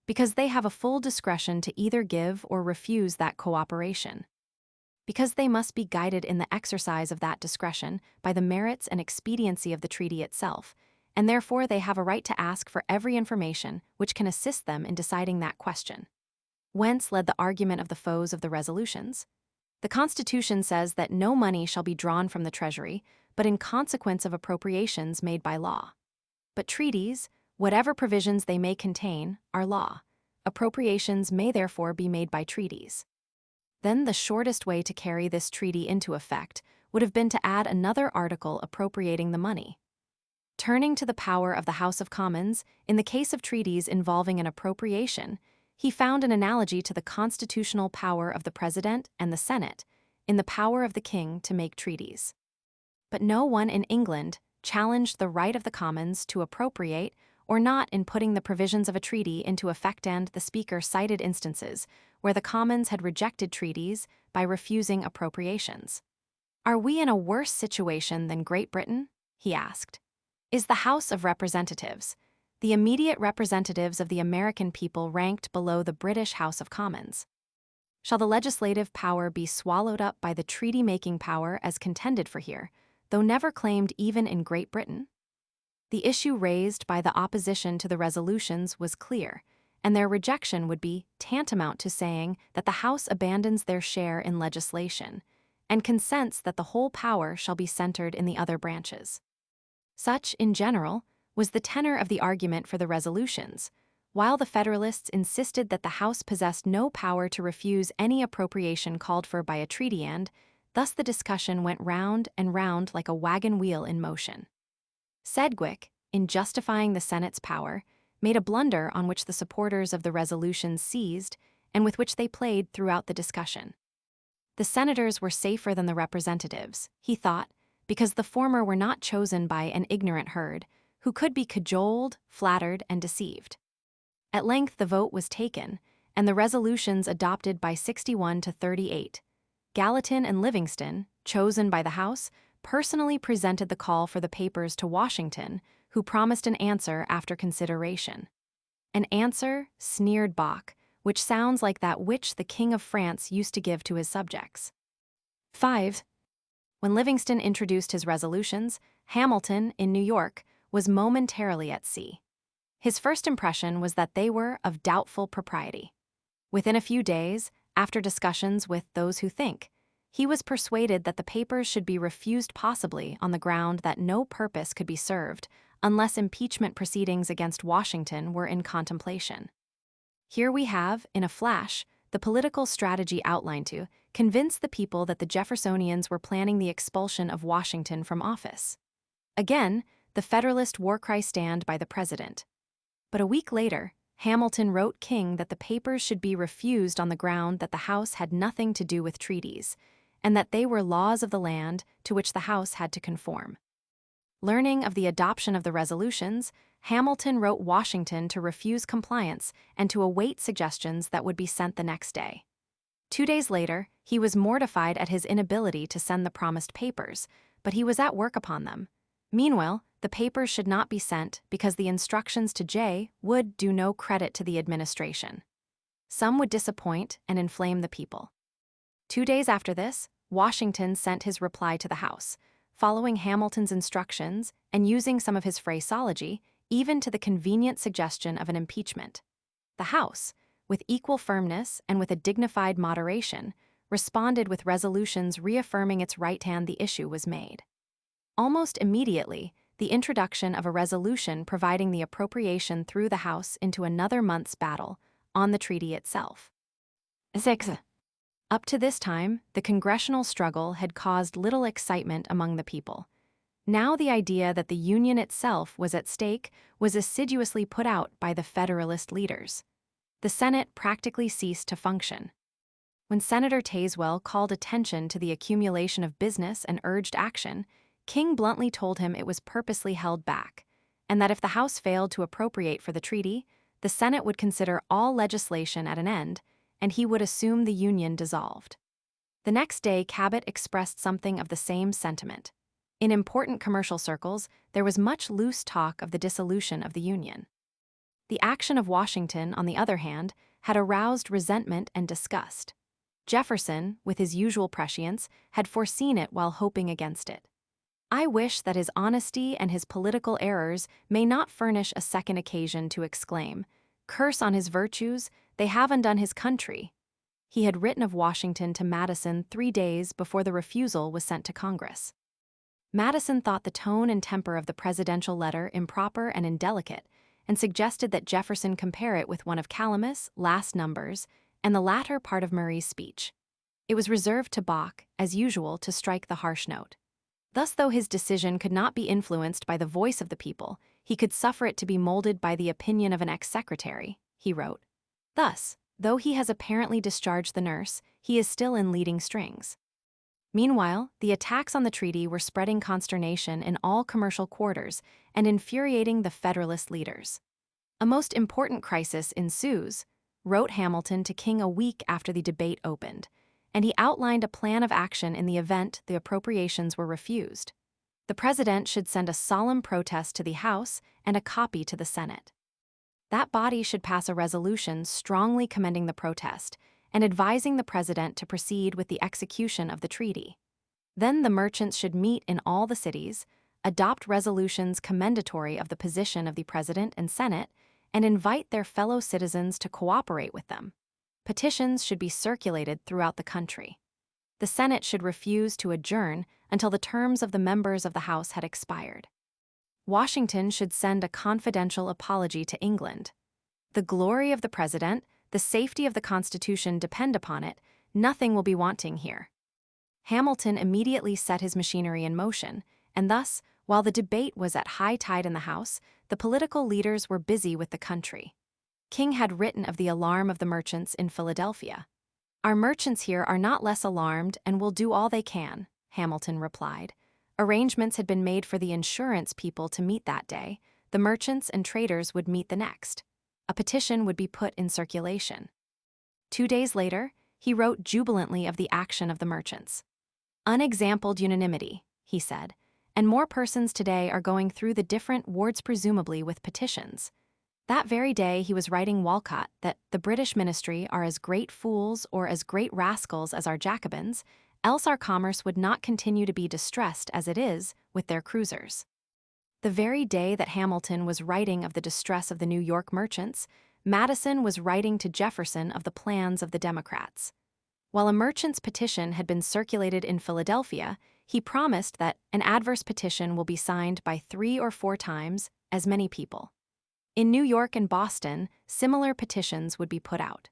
A: because they have a full discretion to either give or refuse that cooperation. Because they must be guided in the exercise of that discretion by the merits and expediency of the treaty itself, and therefore they have a right to ask for every information which can assist them in deciding that question. Whence led the argument of the foes of the resolutions? The Constitution says that no money shall be drawn from the Treasury, but in consequence of appropriations made by law. But treaties, whatever provisions they may contain, are law. Appropriations may therefore be made by treaties. Then the shortest way to carry this treaty into effect would have been to add another article appropriating the money. Turning to the power of the House of Commons, in the case of treaties involving an appropriation, he found an analogy to the constitutional power of the President and the Senate in the power of the King to make treaties. But no one in England challenged the right of the Commons to appropriate or not in putting the provisions of a treaty into effect, and the Speaker cited instances where the Commons had rejected treaties by refusing appropriations. "Are we in a worse situation than Great Britain?" he asked. "Is the House of Representatives, the immediate representatives of the American people, ranked below the British House of Commons? Shall the legislative power be swallowed up by the treaty-making power as contended for here, though never claimed even in Great Britain?" The issue raised by the opposition to the resolutions was clear, and their rejection would be tantamount to saying that the House abandons their share in legislation and consents that the whole power shall be centered in the other branches. Such, in general, was the tenor of the argument for the resolutions, while the Federalists insisted that the House possessed no power to refuse any appropriation called for by a treaty, and thus the discussion went round and round like a wagon wheel in motion. Sedgwick, in justifying the Senate's power, made a blunder on which the supporters of the resolutions seized and with which they played throughout the discussion. The senators were safer than the representatives, he thought, because the former were not chosen by an ignorant herd, who could be cajoled, flattered, and deceived. At length the vote was taken, and the resolutions adopted by 61 to 38. Gallatin and Livingston, chosen by the House, personally presented the call for the papers to Washington, who promised an answer after consideration. "An answer," sneered Bach, "which sounds like that which the King of France used to give to his subjects." 5. When Livingston introduced his resolutions, Hamilton, in New York, was momentarily at sea. His first impression was that they were of doubtful propriety. Within a few days, after discussions with those who think, he was persuaded that the papers should be refused, possibly on the ground that no purpose could be served unless impeachment proceedings against Washington were in contemplation. Here we have, in a flash, the political strategy outlined to convince the people that the Jeffersonians were planning the expulsion of Washington from office. Again, the Federalist war cry stand by the president. But a week later, Hamilton wrote King that the papers should be refused on the ground that the House had nothing to do with treaties, and that they were laws of the land to which the House had to conform. Learning of the adoption of the resolutions, Hamilton wrote Washington to refuse compliance and to await suggestions that would be sent the next day. 2 days later, he was mortified at his inability to send the promised papers, but he was at work upon them. Meanwhile, the papers should not be sent because the instructions to Jay would do no credit to the administration. Some would disappoint and inflame the people. 2 days after this, Washington sent his reply to the House, following Hamilton's instructions and using some of his phraseology, even to the convenient suggestion of an impeachment. The House, with equal firmness and with a dignified moderation, responded with resolutions reaffirming its right hand the issue was made. Almost immediately, the introduction of a resolution providing the appropriation threw the House into another month's battle on the treaty itself. 6. Up to this time, the congressional struggle had caused little excitement among the people. Now the idea that the Union itself was at stake was assiduously put out by the Federalist leaders. The Senate practically ceased to function. When Senator Tazewell called attention to the accumulation of business and urged action, King bluntly told him it was purposely held back, and that if the House failed to appropriate for the treaty, the Senate would consider all legislation at an end, and he would assume the Union dissolved. The next day, Cabot expressed something of the same sentiment. In important commercial circles, there was much loose talk of the dissolution of the Union. The action of Washington, on the other hand, had aroused resentment and disgust. Jefferson, with his usual prescience, had foreseen it while hoping against it. I wish that his honesty and his political errors may not furnish a second occasion to exclaim, "Curse on his virtues, they have undone his country." He had written of Washington to Madison 3 days before the refusal was sent to Congress. Madison thought the tone and temper of the presidential letter improper and indelicate, and suggested that Jefferson compare it with one of Calamus' last numbers and the latter part of Murray's speech. It was reserved to Bach, as usual, to strike the harsh note. Thus, though his decision could not be influenced by the voice of the people, he could suffer it to be molded by the opinion of an ex-secretary, he wrote. Thus, though he has apparently discharged the nurse, he is still in leading strings. Meanwhile, the attacks on the treaty were spreading consternation in all commercial quarters and infuriating the Federalist leaders. A most important crisis ensues, wrote Hamilton to King a week after the debate opened, and he outlined a plan of action in the event the appropriations were refused. The president should send a solemn protest to the House and a copy to the Senate. That body should pass a resolution strongly commending the protest and advising the president to proceed with the execution of the treaty. Then the merchants should meet in all the cities, adopt resolutions commendatory of the position of the president and Senate, and invite their fellow citizens to cooperate with them. Petitions should be circulated throughout the country. The Senate should refuse to adjourn until the terms of the members of the House had expired. Washington should send a confidential apology to England. The glory of the president, the safety of the Constitution depend upon it. Nothing will be wanting here. Hamilton immediately set his machinery in motion, and thus, while the debate was at high tide in the House, the political leaders were busy with the country. King had written of the alarm of the merchants in Philadelphia. "Our merchants here are not less alarmed and will do all they can," Hamilton replied. Arrangements had been made for the insurance people to meet that day. The merchants and traders would meet the next. A petition would be put in circulation. 2 days later, he wrote jubilantly of the action of the merchants. "Unexampled unanimity," he said, "and more persons today are going through the different wards presumably with petitions." That very day he was writing Walcott that the British ministry are as great fools or as great rascals as our Jacobins, else our commerce would not continue to be distressed as it is with their cruisers. The very day that Hamilton was writing of the distress of the New York merchants, Madison was writing to Jefferson of the plans of the Democrats. While a merchant's petition had been circulated in Philadelphia, he promised that an adverse petition will be signed by 3 or 4 times as many people. In New York and Boston, similar petitions would be put out.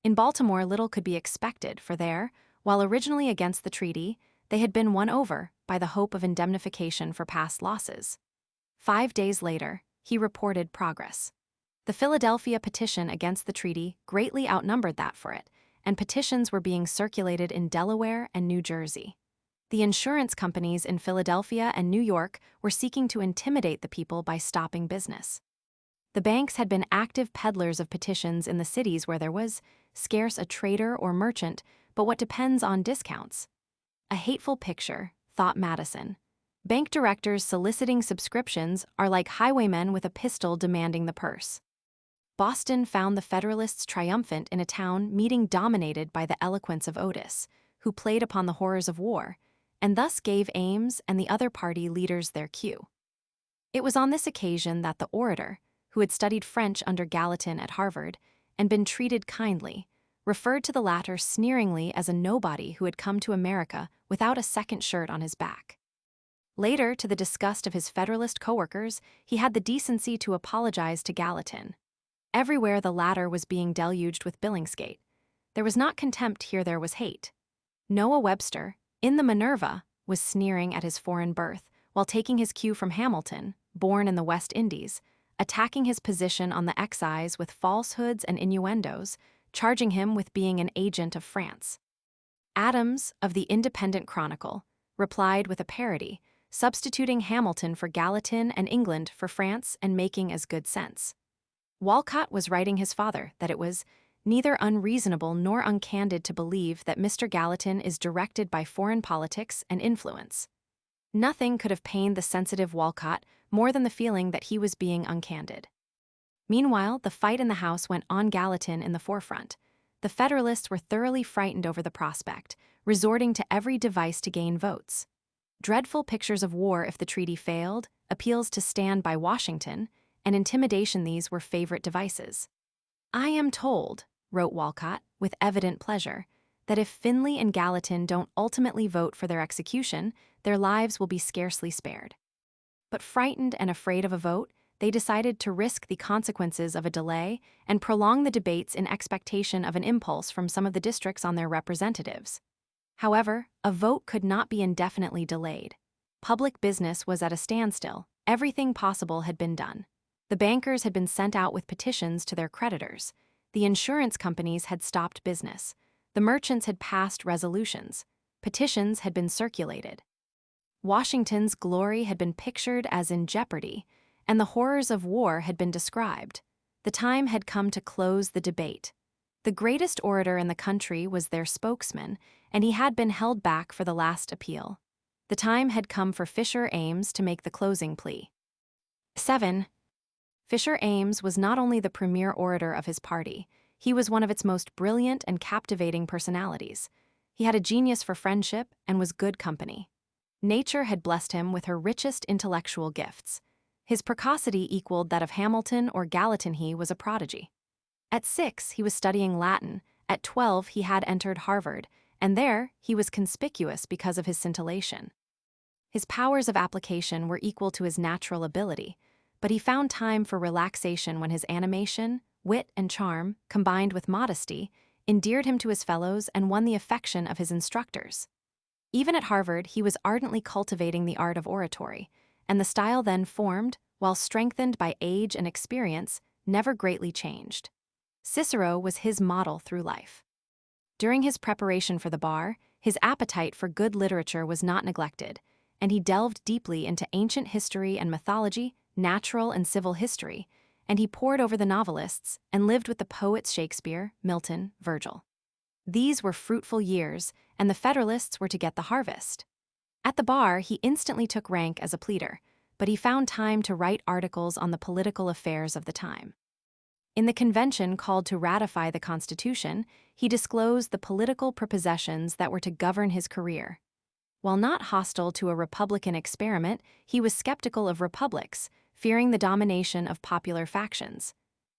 A: In Baltimore, little could be expected, for there, while originally against the treaty, they had been won over by the hope of indemnification for past losses. 5 days later, he reported progress. The Philadelphia petition against the treaty greatly outnumbered that for it, and petitions were being circulated in Delaware and New Jersey. The insurance companies in Philadelphia and New York were seeking to intimidate the people by stopping business. The banks had been active peddlers of petitions in the cities where there was scarce a trader or merchant, but what depends on discounts. A hateful picture, thought Madison. Bank directors soliciting subscriptions are like highwaymen with a pistol demanding the purse. Boston found the Federalists triumphant in a town meeting dominated by the eloquence of Otis, who played upon the horrors of war, and thus gave Ames and the other party leaders their cue. It was on this occasion that the orator, who had studied French under Gallatin at Harvard and been treated kindly, referred to the latter sneeringly as a nobody who had come to America without a second shirt on his back. Later, to the disgust of his Federalist coworkers, he had the decency to apologize to Gallatin. Everywhere the latter was being deluged with Billingsgate. There was not contempt here, there was hate. Noah Webster, in the Minerva, was sneering at his foreign birth while taking his cue from Hamilton, born in the West Indies, attacking his position on the excise with falsehoods and innuendos, charging him with being an agent of France. Adams, of the Independent Chronicle, replied with a parody, substituting Hamilton for Gallatin and England for France and making as good sense. Walcott was writing his father that it was neither unreasonable nor uncandid to believe that Mr. Gallatin is directed by foreign politics and influence. Nothing could have pained the sensitive Walcott more than the feeling that he was being uncandid. Meanwhile, the fight in the House went on, Gallatin in the forefront. The Federalists were thoroughly frightened over the prospect, resorting to every device to gain votes. Dreadful pictures of war if the treaty failed, appeals to stand by Washington, and intimidation, these were favorite devices. "I am told," wrote Walcott, with evident pleasure, "that if Finley and Gallatin don't ultimately vote for their execution, their lives will be scarcely spared." But frightened and afraid of a vote, they decided to risk the consequences of a delay and prolong the debates in expectation of an impulse from some of the districts on their representatives. However, a vote could not be indefinitely delayed. Public business was at a standstill. Everything possible had been done. The bankers had been sent out with petitions to their creditors. The insurance companies had stopped business. The merchants had passed resolutions. Petitions had been circulated. Washington's glory had been pictured as in jeopardy, and the horrors of war had been described. The time had come to close the debate. The greatest orator in the country was their spokesman, and he had been held back for the last appeal. The time had come for Fisher Ames to make the closing plea. 7. Fisher Ames was not only the premier orator of his party, he was one of its most brilliant and captivating personalities. He had a genius for friendship and was good company. Nature had blessed him with her richest intellectual gifts. His precocity equaled that of Hamilton or Gallatin. He was a prodigy. At 6, he was studying Latin. At 12, he had entered Harvard, and there he was conspicuous because of his scintillation. His powers of application were equal to his natural ability, but he found time for relaxation when his animation, wit, and charm, combined with modesty, endeared him to his fellows and won the affection of his instructors. Even at Harvard, he was ardently cultivating the art of oratory, and the style then formed, while strengthened by age and experience, never greatly changed. Cicero was his model through life. During his preparation for the bar, his appetite for good literature was not neglected, and he delved deeply into ancient history and mythology, natural and civil history, and he pored over the novelists and lived with the poets Shakespeare, Milton, Virgil. These were fruitful years, and the Federalists were to get the harvest. At the bar, he instantly took rank as a pleader, but he found time to write articles on the political affairs of the time. In the convention called to ratify the Constitution, he disclosed the political prepossessions that were to govern his career. While not hostile to a Republican experiment, he was skeptical of republics, fearing the domination of popular factions.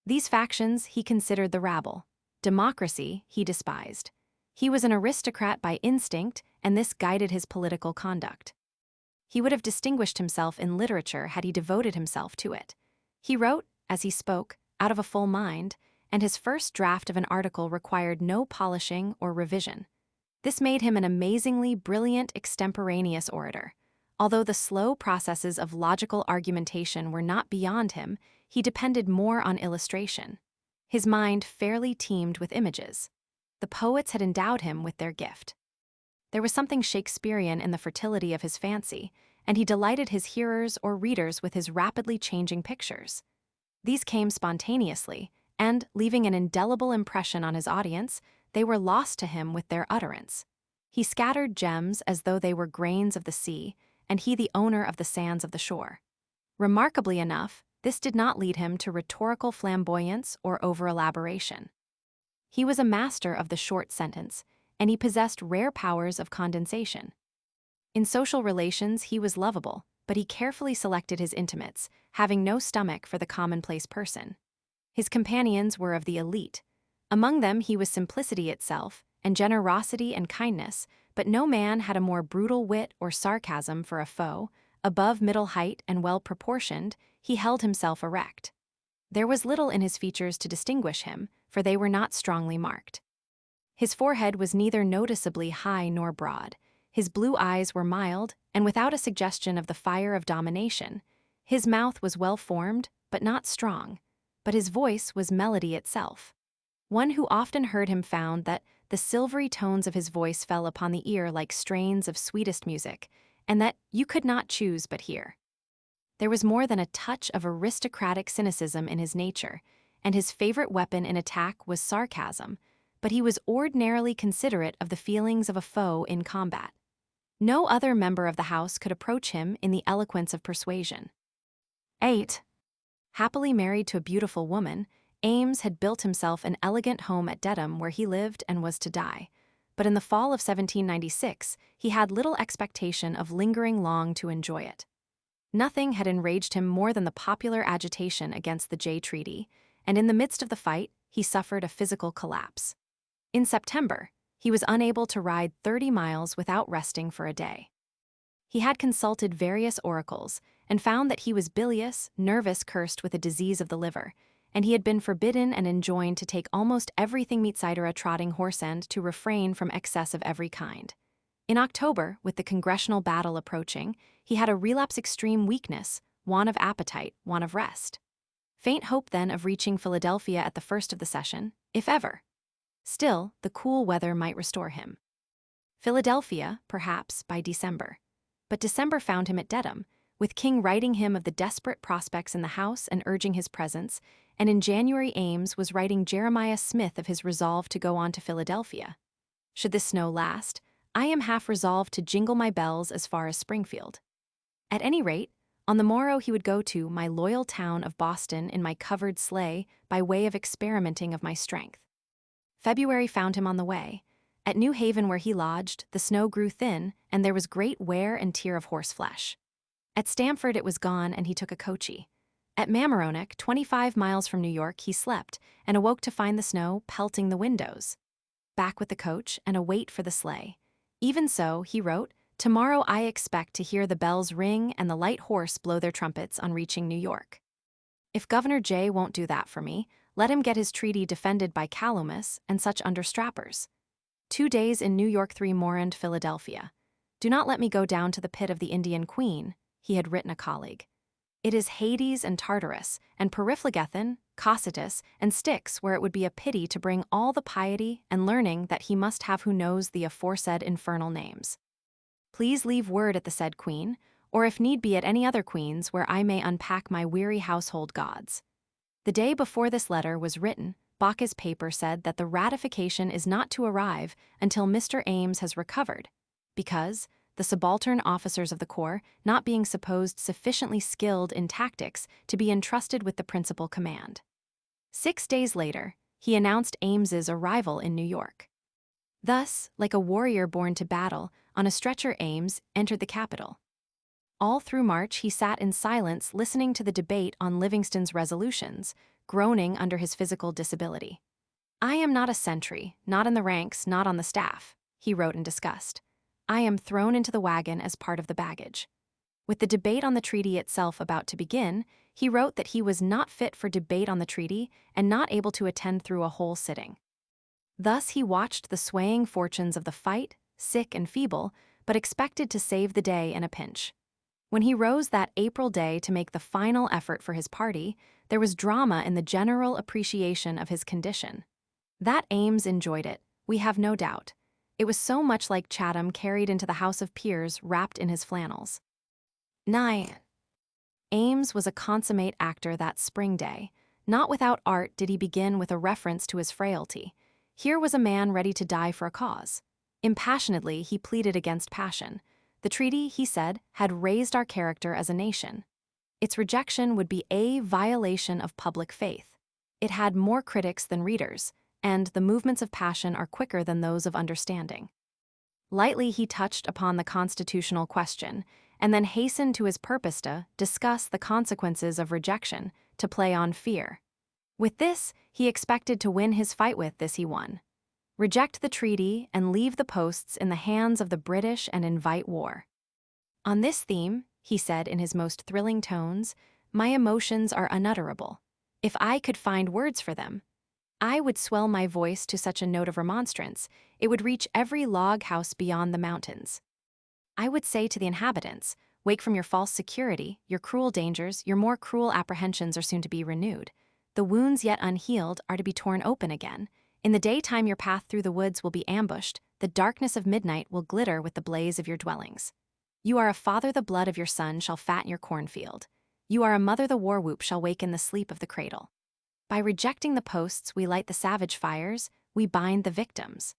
A: These factions he considered the rabble. Democracy he despised. He was an aristocrat by instinct, and this guided his political conduct. He would have distinguished himself in literature had he devoted himself to it. He wrote, as he spoke, out of a full mind, and his first draft of an article required no polishing or revision. This made him an amazingly brilliant extemporaneous orator. Although the slow processes of logical argumentation were not beyond him, he depended more on illustration. His mind fairly teemed with images. The poets had endowed him with their gift. There was something Shakespearean in the fertility of his fancy, and he delighted his hearers or readers with his rapidly changing pictures. These came spontaneously, and, leaving an indelible impression on his audience, they were lost to him with their utterance. He scattered gems as though they were grains of the sea, and he the owner of the sands of the shore. Remarkably enough, this did not lead him to rhetorical flamboyance or over-elaboration. He was a master of the short sentence, and he possessed rare powers of condensation. In social relations, he was lovable, but he carefully selected his intimates, having no stomach for the commonplace person. His companions were of the elite. Among them he was simplicity itself, and generosity and kindness, but no man had a more brutal wit or sarcasm for a foe. Above middle height and well-proportioned, he held himself erect. There was little in his features to distinguish him, for they were not strongly marked. His forehead was neither noticeably high nor broad. His blue eyes were mild, and without a suggestion of the fire of domination. His mouth was well-formed, but not strong, but his voice was melody itself. One who often heard him found that the silvery tones of his voice fell upon the ear like strains of sweetest music, and that you could not choose but hear. There was more than a touch of aristocratic cynicism in his nature, and his favorite weapon in attack was sarcasm, but he was ordinarily considerate of the feelings of a foe in combat. No other member of the house could approach him in the eloquence of persuasion. 8. Happily married to a beautiful woman, Ames had built himself an elegant home at Dedham where he lived and was to die. But in the fall of 1796, he had little expectation of lingering long to enjoy it. Nothing had enraged him more than the popular agitation against the Jay Treaty, and in the midst of the fight, he suffered a physical collapse. In September, he was unable to ride 30 miles without resting for a day. He had consulted various oracles and found that he was bilious, nervous, cursed with a disease of the liver, and he had been forbidden and enjoined to take almost everything meat-cider a trotting horse and to refrain from excess of every kind. In October, with the congressional battle approaching, he had a relapse extreme weakness, want of appetite, want of rest. Faint hope then of reaching Philadelphia at the first of the session, if ever. Still, the cool weather might restore him. Philadelphia, perhaps, by December. But December found him at Dedham, with King writing him of the desperate prospects in the house and urging his presence, and in January Ames was writing Jeremiah Smith of his resolve to go on to Philadelphia. Should this snow last, I am half resolved to jingle my bells as far as Springfield. At any rate, on the morrow he would go to my loyal town of Boston in my covered sleigh by way of experimenting of my strength. February found him on the way. At New Haven where he lodged, the snow grew thin, and there was great wear and tear of horseflesh. At Stamford it was gone, and he took a coachee. At Mamaroneck, 25 miles from New York, he slept, and awoke to find the snow pelting the windows. Back with the coach, and a wait for the sleigh. Even so, he wrote, "Tomorrow I expect to hear the bells ring and the light horse blow their trumpets on reaching New York. If Governor Jay won't do that for me, let him get his treaty defended by Calumet and such understrappers. 2 days in New York, 3 more and Philadelphia. Do not let me go down to the pit of the Indian Queen," he had written a colleague. "It is Hades and Tartarus, and Periphlogethon, Cocytus, and Styx, where it would be a pity to bring all the piety and learning that he must have who knows the aforesaid infernal names. Please leave word at the said queen, or if need be at any other queen's where I may unpack my weary household gods." The day before this letter was written, Bacchus' paper said that the ratification is not to arrive until Mr. Ames has recovered, because, the subaltern officers of the corps not being supposed sufficiently skilled in tactics to be entrusted with the principal command. 6 days later, he announced Ames's arrival in New York. Thus, like a warrior born to battle, on a stretcher Ames entered the capital. All through March he sat in silence listening to the debate on Livingston's resolutions, groaning under his physical disability. "I am not a sentry, not in the ranks, not on the staff," he wrote in disgust. "I am thrown into the wagon as part of the baggage." With the debate on the treaty itself about to begin, he wrote that he was not fit for debate on the treaty and not able to attend through a whole sitting. Thus he watched the swaying fortunes of the fight, sick and feeble, but expected to save the day in a pinch. When he rose that April day to make the final effort for his party, there was drama in the general appreciation of his condition. That Ames enjoyed it, we have no doubt, It was so much like Chatham carried into the House of Peers wrapped in his flannels. 9. Ames was a consummate actor that spring day. Not without art did he begin with a reference to his frailty. Here was a man ready to die for a cause. Impassionedly, he pleaded against passion. The treaty, he said, had raised our character as a nation. Its rejection would be a violation of public faith. It had more critics than readers, and the movements of passion are quicker than those of understanding. Lightly he touched upon the constitutional question, and then hastened to his purpose to discuss the consequences of rejection, to play on fear. With this, he expected to win his fight. With this he won. Reject the treaty and leave the posts in the hands of the British and invite war. On this theme, he said in his most thrilling tones, my emotions are unutterable. If I could find words for them, I would swell my voice to such a note of remonstrance, it would reach every log house beyond the mountains. I would say to the inhabitants, wake from your false security, your cruel dangers, your more cruel apprehensions are soon to be renewed. The wounds yet unhealed are to be torn open again. In the daytime your path through the woods will be ambushed, the darkness of midnight will glitter with the blaze of your dwellings. You are a father, the blood of your son shall fatten your cornfield. You are a mother, the war whoop shall waken the sleep of the cradle. By rejecting the posts we light the savage fires, we bind the victims.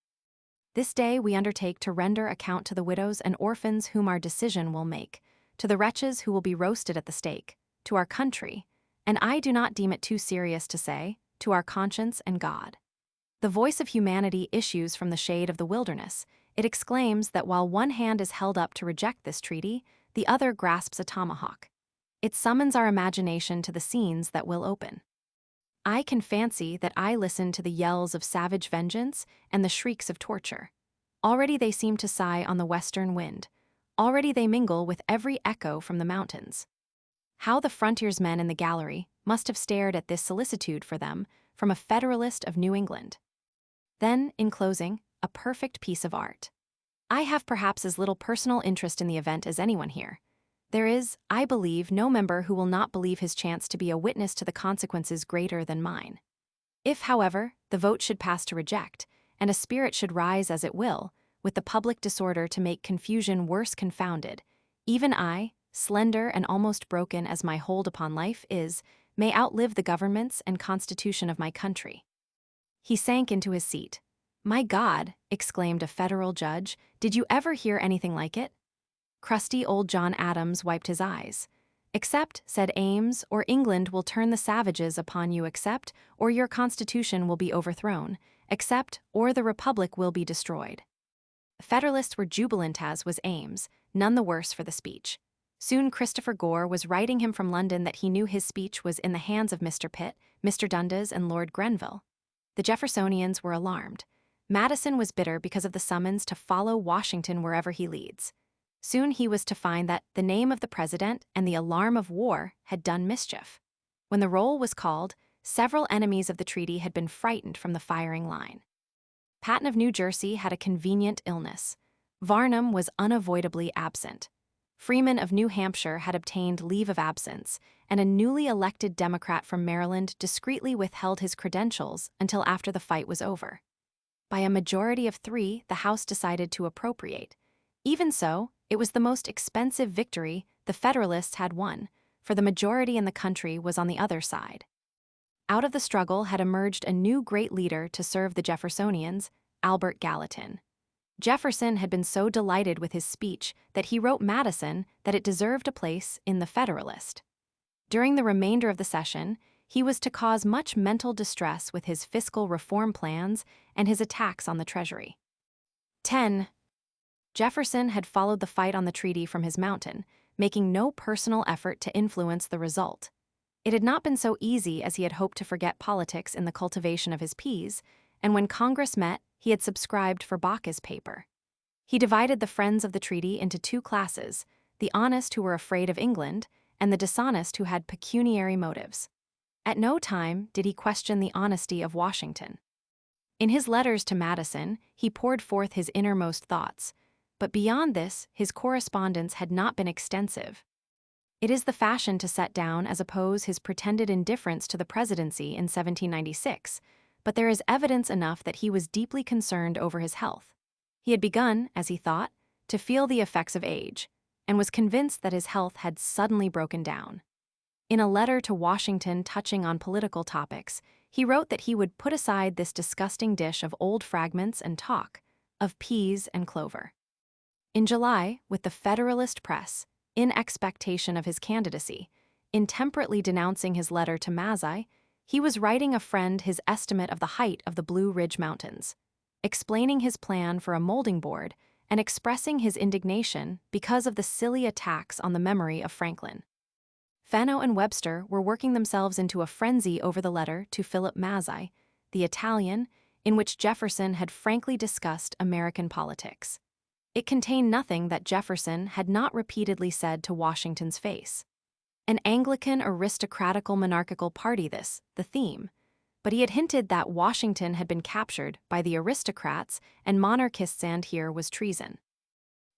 A: This day we undertake to render account to the widows and orphans whom our decision will make, to the wretches who will be roasted at the stake, to our country, and I do not deem it too serious to say, to our conscience and God. The voice of humanity issues from the shade of the wilderness. It exclaims that while one hand is held up to reject this treaty, the other grasps a tomahawk. It summons our imagination to the scenes that will open. I can fancy that I listen to the yells of savage vengeance and the shrieks of torture. Already they seem to sigh on the western wind. Already they mingle with every echo from the mountains. How the frontiersmen in the gallery must have stared at this solicitude for them from a Federalist of New England. Then, in closing, a perfect piece of art. I have perhaps as little personal interest in the event as anyone here. There is, I believe, no member who will not believe his chance to be a witness to the consequences greater than mine. If, however, the vote should pass to reject, and a spirit should rise as it will, with the public disorder to make confusion worse confounded, even I, slender and almost broken as my hold upon life is, may outlive the governments and constitution of my country. He sank into his seat. My God, exclaimed a federal judge, did you ever hear anything like it? Crusty old John Adams wiped his eyes. Accept, said Ames, or England will turn the savages upon you. Accept, or your constitution will be overthrown. Accept, or the republic will be destroyed. The Federalists were jubilant, as was Ames, none the worse for the speech. Soon Christopher Gore was writing him from London that he knew his speech was in the hands of Mr. Pitt, Mr. Dundas, and Lord Grenville. The Jeffersonians were alarmed. Madison was bitter because of the summons to follow Washington wherever he leads. Soon he was to find that the name of the president and the alarm of war had done mischief. When the roll was called, several enemies of the treaty had been frightened from the firing line. Patton of New Jersey had a convenient illness. Varnum was unavoidably absent. Freeman of New Hampshire had obtained leave of absence, and a newly elected Democrat from Maryland discreetly withheld his credentials until after the fight was over. By a majority of 3, the House decided to appropriate. Even so, it was the most expensive victory the Federalists had won, for the majority in the country was on the other side. Out of the struggle had emerged a new great leader to serve the Jeffersonians, Albert Gallatin. Jefferson had been so delighted with his speech that he wrote Madison that it deserved a place in the Federalist. During the remainder of the session, he was to cause much mental distress with his fiscal reform plans and his attacks on the Treasury. 10. Jefferson had followed the fight on the treaty from his mountain, making no personal effort to influence the result. It had not been so easy as he had hoped to forget politics in the cultivation of his peas, and when Congress met, he had subscribed for Baca's paper. He divided the friends of the treaty into 2 classes, the honest who were afraid of England, and the dishonest who had pecuniary motives. At no time did he question the honesty of Washington. In his letters to Madison, he poured forth his innermost thoughts, but beyond this, his correspondence had not been extensive. It is the fashion to set down as oppose his pretended indifference to the presidency in 1796, but there is evidence enough that he was deeply concerned over his health. He had begun, as he thought, to feel the effects of age, and was convinced that his health had suddenly broken down. In a letter to Washington touching on political topics, he wrote that he would put aside this disgusting dish of old fragments and talk of peas and clover. In July, with the Federalist press, in expectation of his candidacy, intemperately denouncing his letter to Mazzei, he was writing a friend his estimate of the height of the Blue Ridge Mountains, explaining his plan for a molding board and expressing his indignation because of the silly attacks on the memory of Franklin. Fano and Webster were working themselves into a frenzy over the letter to Philip Mazzei, the Italian, in which Jefferson had frankly discussed American politics. It contained nothing that Jefferson had not repeatedly said to Washington's face. An Anglican aristocratical monarchical party the theme, but he had hinted that Washington had been captured by the aristocrats and monarchists and here was treason.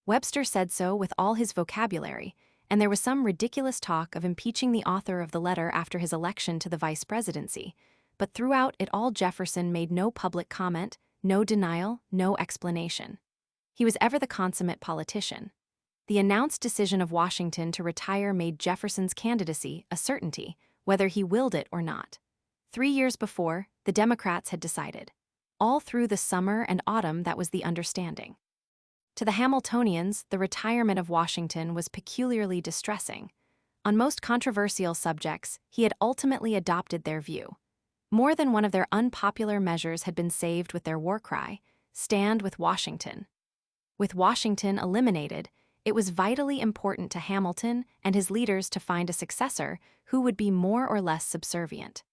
A: Webster said so with all his vocabulary, and there was some ridiculous talk of impeaching the author of the letter after his election to the vice presidency, but throughout it all Jefferson made no public comment, no denial, no explanation. He was ever the consummate politician. The announced decision of Washington to retire made Jefferson's candidacy a certainty, whether he willed it or not. 3 years before, the Democrats had decided. All through the summer and autumn that was the understanding. To the Hamiltonians, the retirement of Washington was peculiarly distressing. On most controversial subjects, he had ultimately adopted their view. More than one of their unpopular measures had been saved with their war cry, "Stand with Washington." With Washington eliminated, it was vitally important to Hamilton and his leaders to find a successor who would be more or less subservient.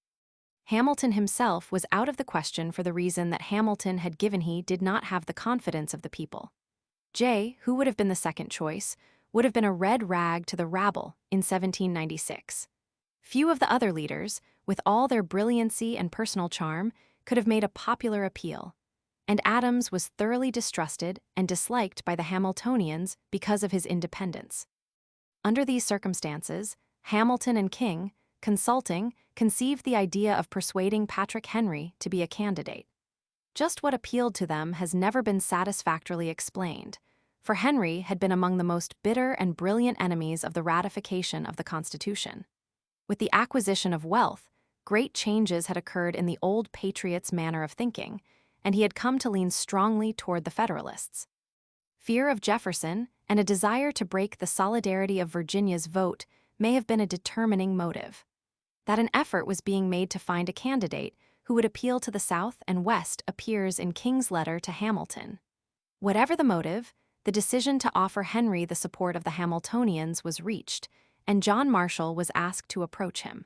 A: Hamilton himself was out of the question for the reason that Hamilton had given he did not have the confidence of the people. Jay, who would have been the second choice, would have been a red rag to the rabble in 1796. Few of the other leaders, with all their brilliancy and personal charm, could have made a popular appeal, and Adams was thoroughly distrusted and disliked by the Hamiltonians because of his independence. Under these circumstances, Hamilton and King, consulting, conceived the idea of persuading Patrick Henry to be a candidate. Just what appealed to them has never been satisfactorily explained, for Henry had been among the most bitter and brilliant enemies of the ratification of the Constitution. With the acquisition of wealth, great changes had occurred in the old patriot's manner of thinking, and he had come to lean strongly toward the Federalists. Fear of Jefferson and a desire to break the solidarity of Virginia's vote may have been a determining motive. That an effort was being made to find a candidate who would appeal to the South and West appears in King's letter to Hamilton. Whatever the motive, the decision to offer Henry the support of the Hamiltonians was reached, and John Marshall was asked to approach him.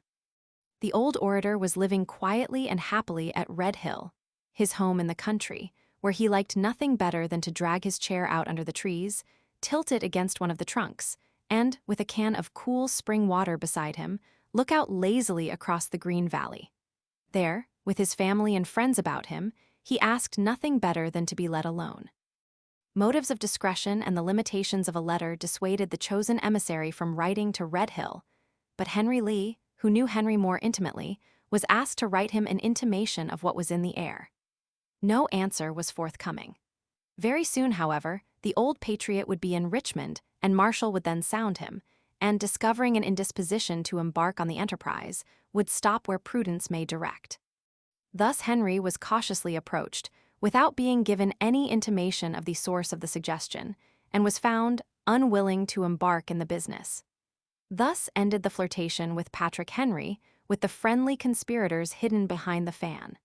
A: The old orator was living quietly and happily at Red Hill, his home in the country, where he liked nothing better than to drag his chair out under the trees, tilt it against one of the trunks, and, with a can of cool spring water beside him, look out lazily across the green valley. There, with his family and friends about him, he asked nothing better than to be let alone. Motives of discretion and the limitations of a letter dissuaded the chosen emissary from writing to Red Hill, but Henry Lee, who knew Henry more intimately, was asked to write him an intimation of what was in the air. No answer was forthcoming. Very soon, however, the old patriot would be in Richmond, and Marshall would then sound him, and, discovering an indisposition to embark on the enterprise, would stop where prudence may direct. Thus Henry was cautiously approached, without being given any intimation of the source of the suggestion, and was found unwilling to embark in the business. Thus ended the flirtation with Patrick Henry, with the friendly conspirators hidden behind the fan.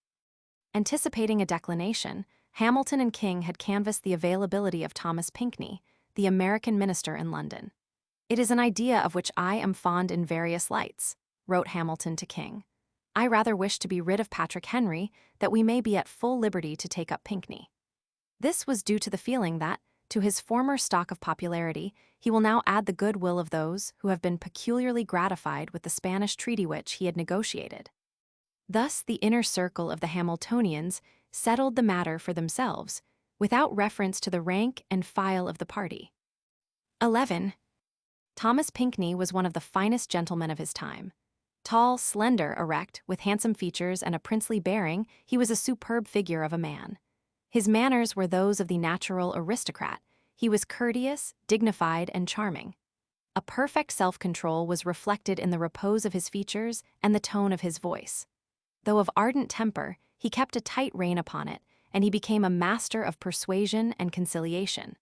A: Anticipating a declination, Hamilton and King had canvassed the availability of Thomas Pinckney, the American minister in London. "It is an idea of which I am fond in various lights," wrote Hamilton to King. "I rather wish to be rid of Patrick Henry, that we may be at full liberty to take up Pinckney." This was due to the feeling that, to his former stock of popularity, he will now add the goodwill of those who have been peculiarly gratified with the Spanish treaty which he had negotiated. Thus the inner circle of the Hamiltonians settled the matter for themselves, without reference to the rank and file of the party. 11. Thomas Pinckney was one of the finest gentlemen of his time. Tall, slender, erect, with handsome features and a princely bearing, he was a superb figure of a man. His manners were those of the natural aristocrat. He was courteous, dignified, and charming. A perfect self-control was reflected in the repose of his features and the tone of his voice. Though of ardent temper, he kept a tight rein upon it, and he became a master of persuasion and conciliation.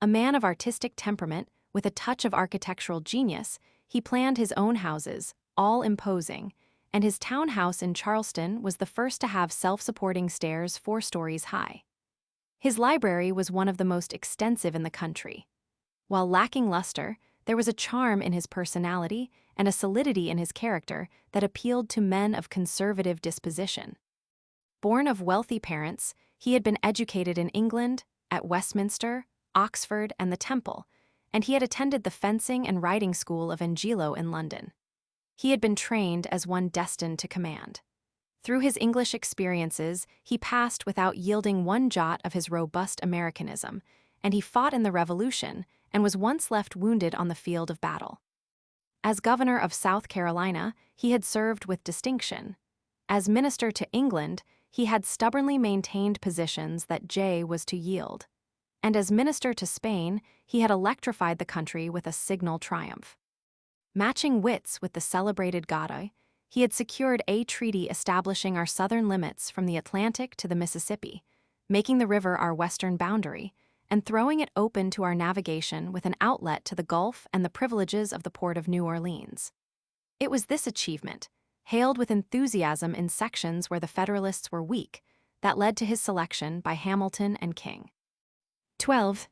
A: A man of artistic temperament, with a touch of architectural genius, he planned his own houses, all imposing, and his townhouse in Charleston was the first to have self-supporting stairs 4 stories high. His library was one of the most extensive in the country. While lacking luster, there was a charm in his personality and a solidity in his character that appealed to men of conservative disposition. Born of wealthy parents, he had been educated in England, at Westminster, Oxford, and the Temple, and he had attended the fencing and riding school of Angelo in London. He had been trained as one destined to command. Through his English experiences, he passed without yielding one jot of his robust Americanism, and he fought in the Revolution and was once left wounded on the field of battle. As governor of South Carolina, he had served with distinction. As minister to England, he had stubbornly maintained positions that Jay was to yield. And as minister to Spain, he had electrified the country with a signal triumph. Matching wits with the celebrated Godoy, he had secured a treaty establishing our southern limits from the Atlantic to the Mississippi, making the river our western boundary, and throwing it open to our navigation with an outlet to the Gulf and the privileges of the port of New Orleans. It was this achievement, hailed with enthusiasm in sections where the Federalists were weak, that led to his selection by Hamilton and King. 12.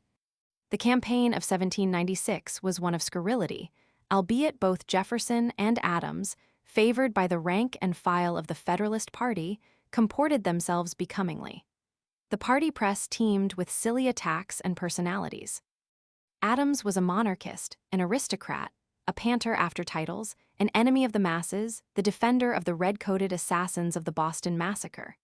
A: The campaign of 1796 was one of scurrility, albeit both Jefferson and Adams, favored by the rank and file of the Federalist Party, comported themselves becomingly. The party press teemed with silly attacks and personalities. Adams was a monarchist, an aristocrat, a panter after titles, an enemy of the masses, the defender of the red-coated assassins of the Boston Massacre.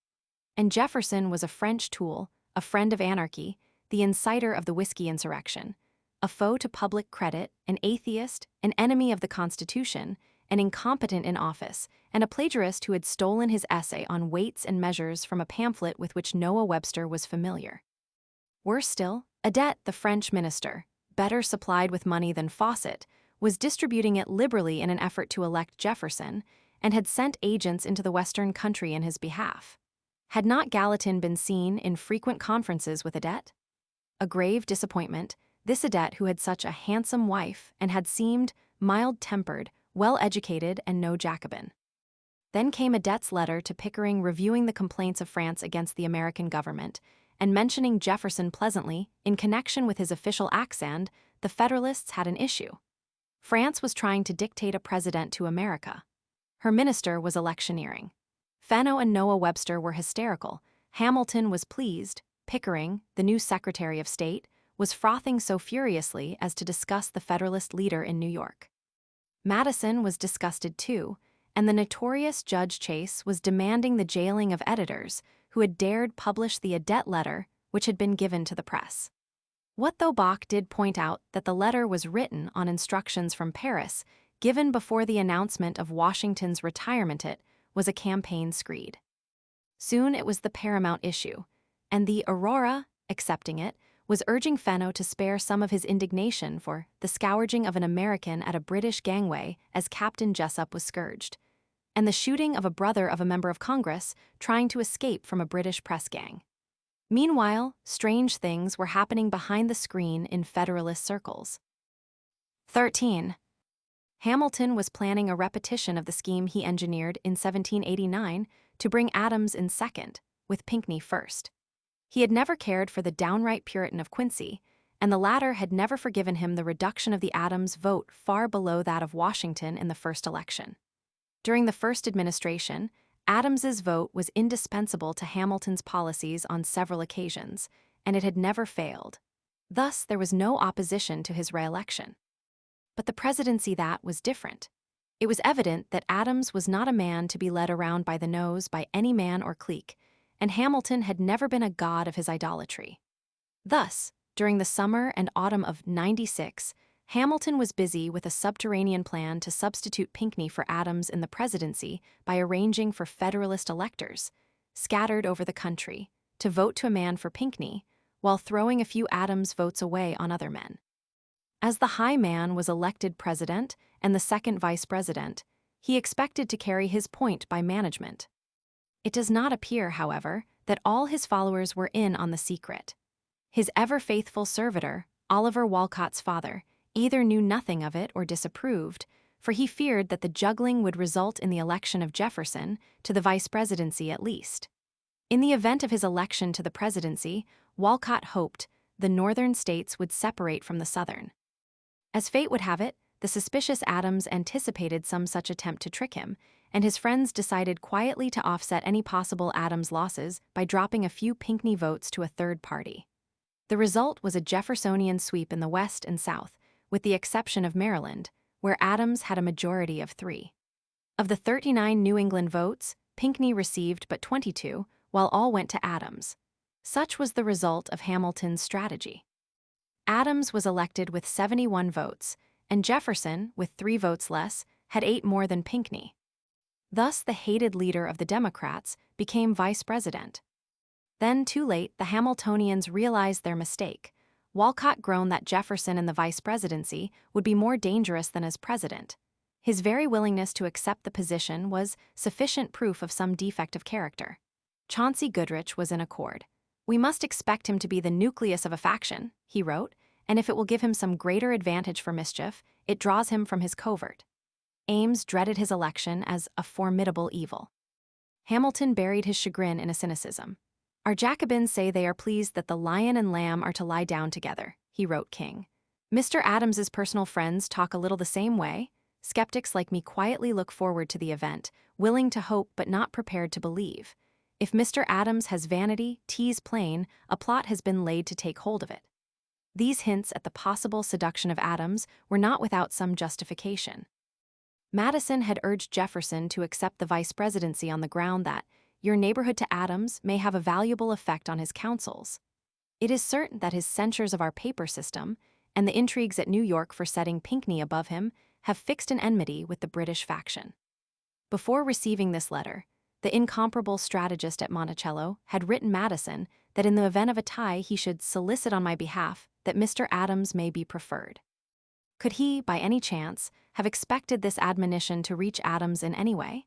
A: And Jefferson was a French tool, a friend of anarchy, the inciter of the whiskey insurrection, a foe to public credit, an atheist, an enemy of the Constitution, an incompetent in office, and a plagiarist who had stolen his essay on weights and measures from a pamphlet with which Noah Webster was familiar. Worse still, Adet, the French minister, better supplied with money than Fawcett, was distributing it liberally in an effort to elect Jefferson, and had sent agents into the western country in his behalf. Had not Gallatin been seen in frequent conferences with Adet? A grave disappointment, this Adet who had such a handsome wife and had seemed mild-tempered, well-educated, and no Jacobin. Then came Adet's letter to Pickering reviewing the complaints of France against the American government, and mentioning Jefferson pleasantly, in connection with his official accent, the Federalists had an issue. France was trying to dictate a president to America. Her minister was electioneering. Fenno and Noah Webster were hysterical. Hamilton was pleased. Pickering, the new Secretary of State, was frothing so furiously as to discuss the Federalist leader in New York. Madison was disgusted too, and the notorious Judge Chase was demanding the jailing of editors who had dared publish the Adet letter which had been given to the press. What though Bach did point out that the letter was written on instructions from Paris, given before the announcement of Washington's retirement, it was a campaign screed. Soon it was the paramount issue, and the Aurora, accepting it, was urging Fenno to spare some of his indignation for the scourging of an American at a British gangway as Captain Jessup was scourged, and the shooting of a brother of a member of Congress trying to escape from a British press gang. Meanwhile, strange things were happening behind the screen in Federalist circles. 13. Hamilton was planning a repetition of the scheme he engineered in 1789 to bring Adams in second, with Pinckney first. He had never cared for the downright Puritan of Quincy, and the latter had never forgiven him the reduction of the Adams vote far below that of Washington in the first election. During the first administration, Adams's vote was indispensable to Hamilton's policies on several occasions, and it had never failed. Thus, there was no opposition to his re-election. But the presidency that was different. It was evident that Adams was not a man to be led around by the nose by any man or clique, and Hamilton had never been a god of his idolatry. Thus, during the summer and autumn of '96, Hamilton was busy with a subterranean plan to substitute Pinckney for Adams in the presidency by arranging for Federalist electors, scattered over the country, to vote to a man for Pinckney, while throwing a few Adams votes away on other men. As the high man was elected president and the second vice president, he expected to carry his point by management. It does not appear, however, that all his followers were in on the secret. His ever-faithful servitor, Oliver Walcott's father, either knew nothing of it or disapproved, for he feared that the juggling would result in the election of Jefferson to the vice presidency at least. In the event of his election to the presidency, Walcott hoped the northern states would separate from the southern. As fate would have it, the suspicious Adams anticipated some such attempt to trick him, and his friends decided quietly to offset any possible Adams losses by dropping a few Pinckney votes to a third party. The result was a Jeffersonian sweep in the West and South, with the exception of Maryland, where Adams had a majority of 3. Of the 39 New England votes, Pinckney received but 22, while all went to Adams. Such was the result of Hamilton's strategy. Adams was elected with 71 votes, and Jefferson, with 3 votes less, had 8 more than Pinckney. Thus, the hated leader of the Democrats became vice president. Then, too late, the Hamiltonians realized their mistake. Walcott groaned that Jefferson in the vice presidency would be more dangerous than as president. His very willingness to accept the position was sufficient proof of some defect of character. Chauncey Goodrich was in accord. "We must expect him to be the nucleus of a faction," he wrote, "and if it will give him some greater advantage for mischief, it draws him from his covert." Ames dreaded his election as a formidable evil. Hamilton buried his chagrin in a cynicism. "Our Jacobins say they are pleased that the lion and lamb are to lie down together," he wrote King. "Mr. Adams's personal friends talk a little the same way. Skeptics like me quietly look forward to the event, willing to hope but not prepared to believe. If Mr. Adams has vanity, 'tis plain, a plot has been laid to take hold of it." These hints at the possible seduction of Adams were not without some justification. Madison had urged Jefferson to accept the vice presidency on the ground that your neighborhood to Adams may have a valuable effect on his counsels. It is certain that his censures of our paper system and the intrigues at New York for setting Pinckney above him have fixed an enmity with the British faction. Before receiving this letter, the incomparable strategist at Monticello had written Madison that in the event of a tie he should solicit on my behalf that Mr. Adams may be preferred. Could he, by any chance, have expected this admonition to reach Adams in any way?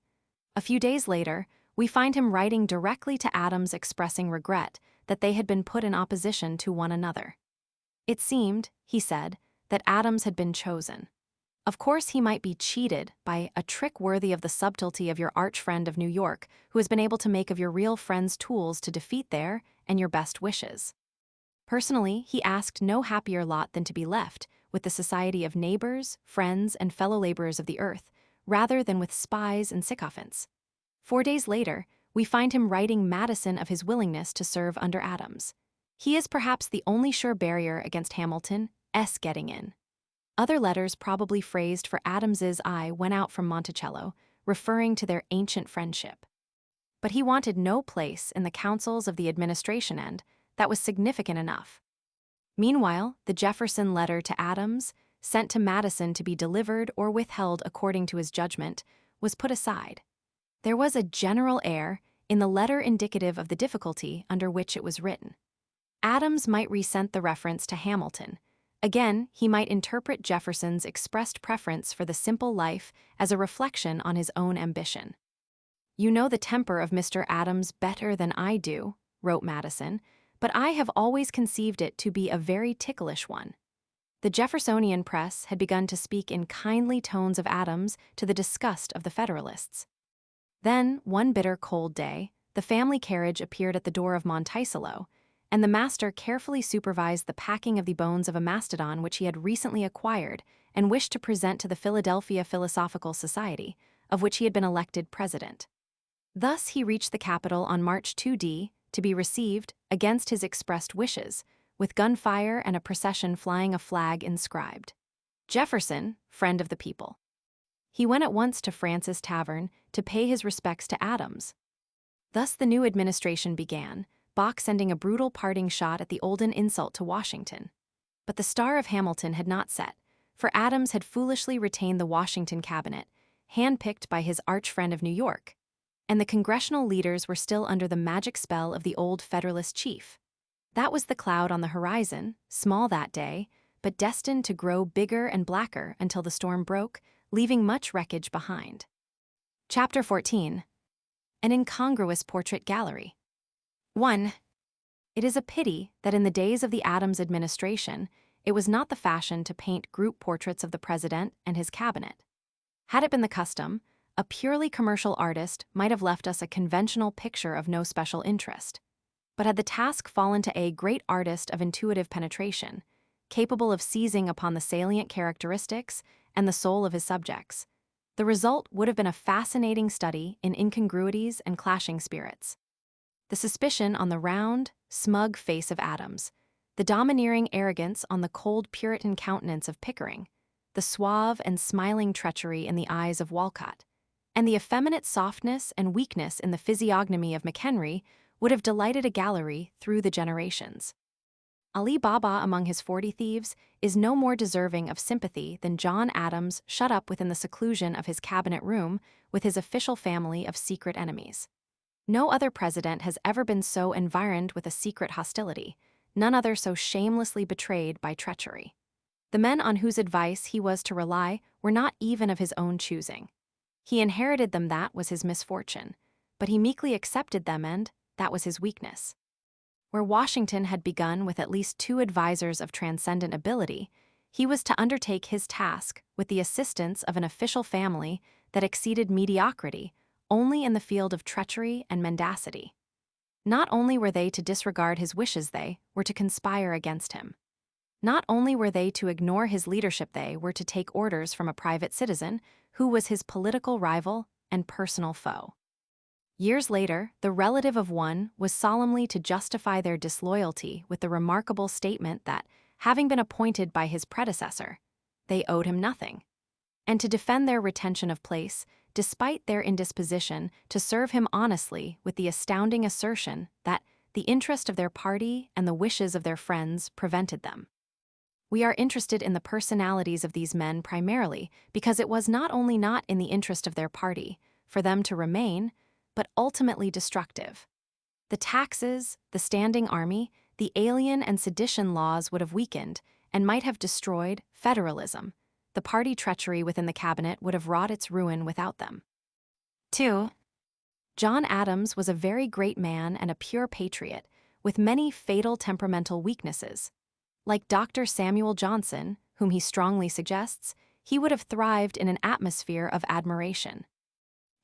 A: A few days later, we find him writing directly to Adams expressing regret that they had been put in opposition to one another. It seemed, he said, that Adams had been chosen. Of course he might be cheated by a trick worthy of the subtlety of your arch-friend of New York, who has been able to make of your real friends tools to defeat their and your best wishes. Personally, he asked no happier lot than to be left with the society of neighbors, friends, and fellow laborers of the earth, rather than with spies and sycophants. 4 days later, we find him writing Madison of his willingness to serve under Adams. He is perhaps the only sure barrier against Hamilton's getting in. Other letters probably phrased for Adams's eye went out from Monticello, referring to their ancient friendship. But he wanted no place in the councils of the administration end that was significant enough. Meanwhile, the Jefferson letter to Adams, sent to Madison to be delivered or withheld according to his judgment, was put aside. There was a general air in the letter indicative of the difficulty under which it was written. Adams might resent the reference to Hamilton. Again, he might interpret Jefferson's expressed preference for the simple life as a reflection on his own ambition. "You know the temper of Mr. Adams better than I do," wrote Madison, "but I have always conceived it to be a very ticklish one." The Jeffersonian press had begun to speak in kindly tones of Adams to the disgust of the Federalists. Then, one bitter cold day, the family carriage appeared at the door of Monticello, and the master carefully supervised the packing of the bones of a mastodon which he had recently acquired and wished to present to the Philadelphia Philosophical Society, of which he had been elected president. Thus he reached the capital on March 2d, to be received, against his expressed wishes, with gunfire and a procession flying a flag inscribed, "Jefferson, friend of the people." He went at once to Francis Tavern to pay his respects to Adams. Thus the new administration began, Bach sending a brutal parting shot at the olden insult to Washington. But the star of Hamilton had not set, for Adams had foolishly retained the Washington cabinet, handpicked by his arch-friend of New York. and the congressional leaders were still under the magic spell of the old Federalist chief. That was the cloud on the horizon, small that day, but destined to grow bigger and blacker until the storm broke, leaving much wreckage behind. Chapter 14. An Incongruous Portrait Gallery. 1. It is a pity that in the days of the Adams administration, it was not the fashion to paint group portraits of the president and his cabinet. Had it been the custom, a purely commercial artist might have left us a conventional picture of no special interest. But had the task fallen to a great artist of intuitive penetration, capable of seizing upon the salient characteristics and the soul of his subjects, the result would have been a fascinating study in incongruities and clashing spirits. The suspicion on the round, smug face of Adams, the domineering arrogance on the cold Puritan countenance of Pickering, the suave and smiling treachery in the eyes of Walcott, and the effeminate softness and weakness in the physiognomy of McHenry would have delighted a gallery through the generations. Ali Baba among his 40 thieves is no more deserving of sympathy than John Adams shut up within the seclusion of his cabinet room with his official family of secret enemies. No other president has ever been so environed with a secret hostility, none other so shamelessly betrayed by treachery. The men on whose advice he was to rely were not even of his own choosing. He inherited them, that was his misfortune, but he meekly accepted them, and that was his weakness. Where Washington had begun with at least 2 advisors of transcendent ability, he was to undertake his task with the assistance of an official family that exceeded mediocrity only in the field of treachery and mendacity. Not only were they to disregard his wishes, they were to conspire against him. Not only were they to ignore his leadership, they were to take orders from a private citizen who was his political rival and personal foe. Years later, the relative of one was solemnly to justify their disloyalty with the remarkable statement that, having been appointed by his predecessor, they owed him nothing, and to defend their retention of place, despite their indisposition to serve him honestly, with the astounding assertion that the interest of their party and the wishes of their friends prevented them. We are interested in the personalities of these men primarily because it was not only not in the interest of their party for them to remain, but ultimately destructive. The taxes, the standing army, the alien and sedition laws would have weakened and might have destroyed federalism. The party treachery within the cabinet would have wrought its ruin without them. 2. John Adams was a very great man and a pure patriot, with many fatal temperamental weaknesses. Like Dr. Samuel Johnson, whom he strongly suggests, he would have thrived in an atmosphere of admiration.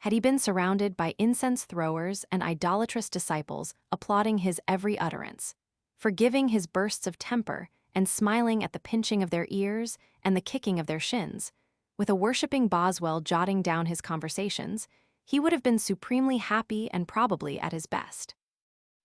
A: Had he been surrounded by incense throwers and idolatrous disciples applauding his every utterance, forgiving his bursts of temper and smiling at the pinching of their ears and the kicking of their shins, with a worshipping Boswell jotting down his conversations, he would have been supremely happy and probably at his best.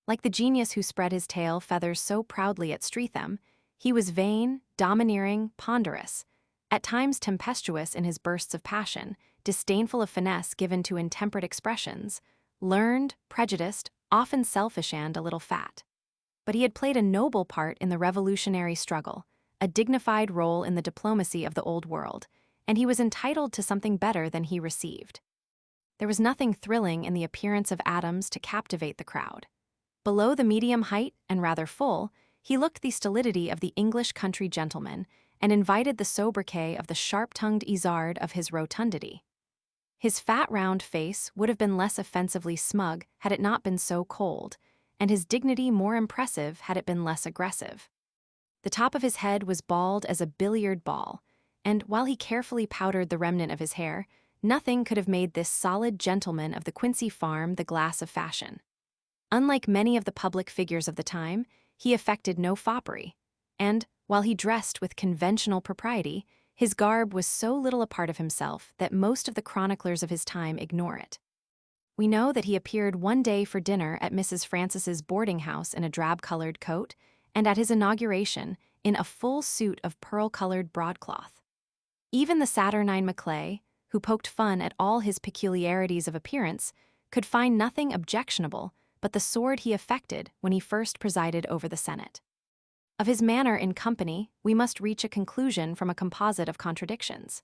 A: Like the genius who spread his tail feathers so proudly at Streatham, he was vain, domineering, ponderous, at times tempestuous in his bursts of passion, disdainful of finesse given to intemperate expressions, learned, prejudiced, often selfish and a little fat. But he had played a noble part in the revolutionary struggle, a dignified role in the diplomacy of the old world, and he was entitled to something better than he received. There was nothing thrilling in the appearance of Adams to captivate the crowd. Below the medium height and rather full, he looked the stolidity of the English country gentleman and invited the sobriquet of the sharp-tongued Izard of his rotundity. His fat round face would have been less offensively smug had it not been so cold, and his dignity more impressive had it been less aggressive. The top of his head was bald as a billiard ball, and while he carefully powdered the remnant of his hair, nothing could have made this solid gentleman of the Quincy farm the glass of fashion. Unlike many of the public figures of the time, he affected no foppery, and, while he dressed with conventional propriety, his garb was so little a part of himself that most of the chroniclers of his time ignore it. We know that he appeared one day for dinner at Mrs. Francis's boarding house in a drab-colored coat, and at his inauguration in a full suit of pearl-colored broadcloth. Even the saturnine Maclay, who poked fun at all his peculiarities of appearance, could find nothing objectionable but the sword he affected when he first presided over the Senate. Of his manner in company, we must reach a conclusion from a composite of contradictions.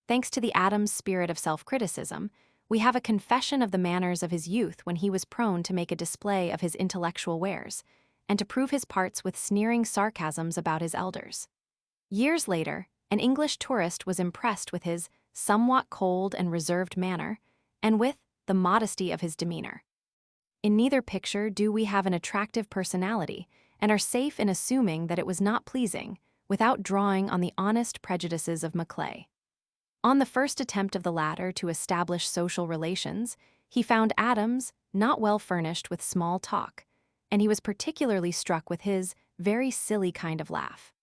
A: Thanks to the Adams spirit of self-criticism, We have a confession of the manners of his youth when he was prone to make a display of his intellectual wares, and to prove his parts with sneering sarcasms about his elders. Years later, an English tourist was impressed with his somewhat cold and reserved manner, and with the modesty of his demeanor. In neither picture do we have an attractive personality, and are safe in assuming that it was not pleasing, without drawing on the honest prejudices of Maclay. On the first attempt of the latter to establish social relations, he found Adams not well furnished with small talk, and he was particularly struck with his very silly kind of laugh.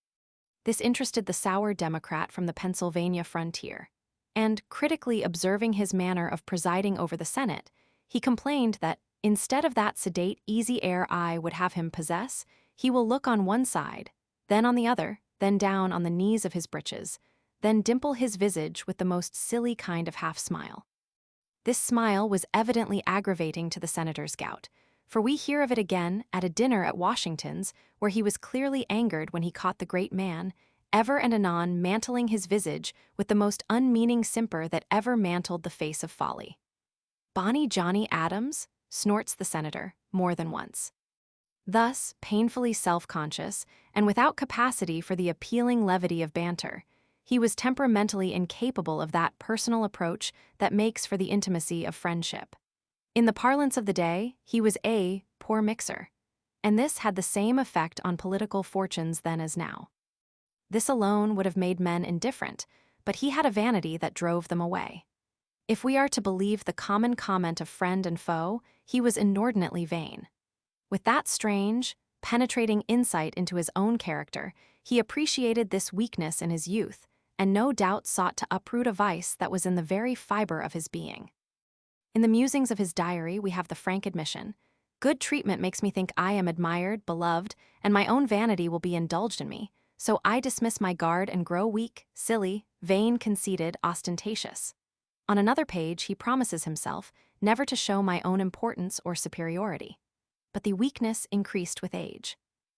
A: This interested the sour Democrat from the Pennsylvania frontier, and, critically observing his manner of presiding over the Senate, he complained that, instead of that sedate, easy air I would have him possess, he will look on one side, then on the other, then down on the knees of his breeches, then dimple his visage with the most silly kind of half-smile. This smile was evidently aggravating to the senator's gout, for we hear of it again at a dinner at Washington's, where he was clearly angered when he caught the great man, ever and anon mantling his visage with the most unmeaning simper that ever mantled the face of folly. "Bonnie Johnny Adams?" snorts the senator, more than once. Thus, painfully self-conscious, and without capacity for the appealing levity of banter, he was temperamentally incapable of that personal approach that makes for the intimacy of friendship. In the parlance of the day, he was a poor mixer, and this had the same effect on political fortunes then as now. This alone would have made men indifferent, but he had a vanity that drove them away. If we are to believe the common comment of friend and foe, he was inordinately vain. With that strange, penetrating insight into his own character, he appreciated this weakness in his youth, and no doubt sought to uproot a vice that was in the very fiber of his being. In the musings of his diary we have the frank admission, "Good treatment makes me think I am admired, beloved, and my own vanity will be indulged in me, so I dismiss my guard and grow weak, silly, vain, conceited, ostentatious." On another page he promises himself never to show my own importance or superiority. But the weakness increased with age.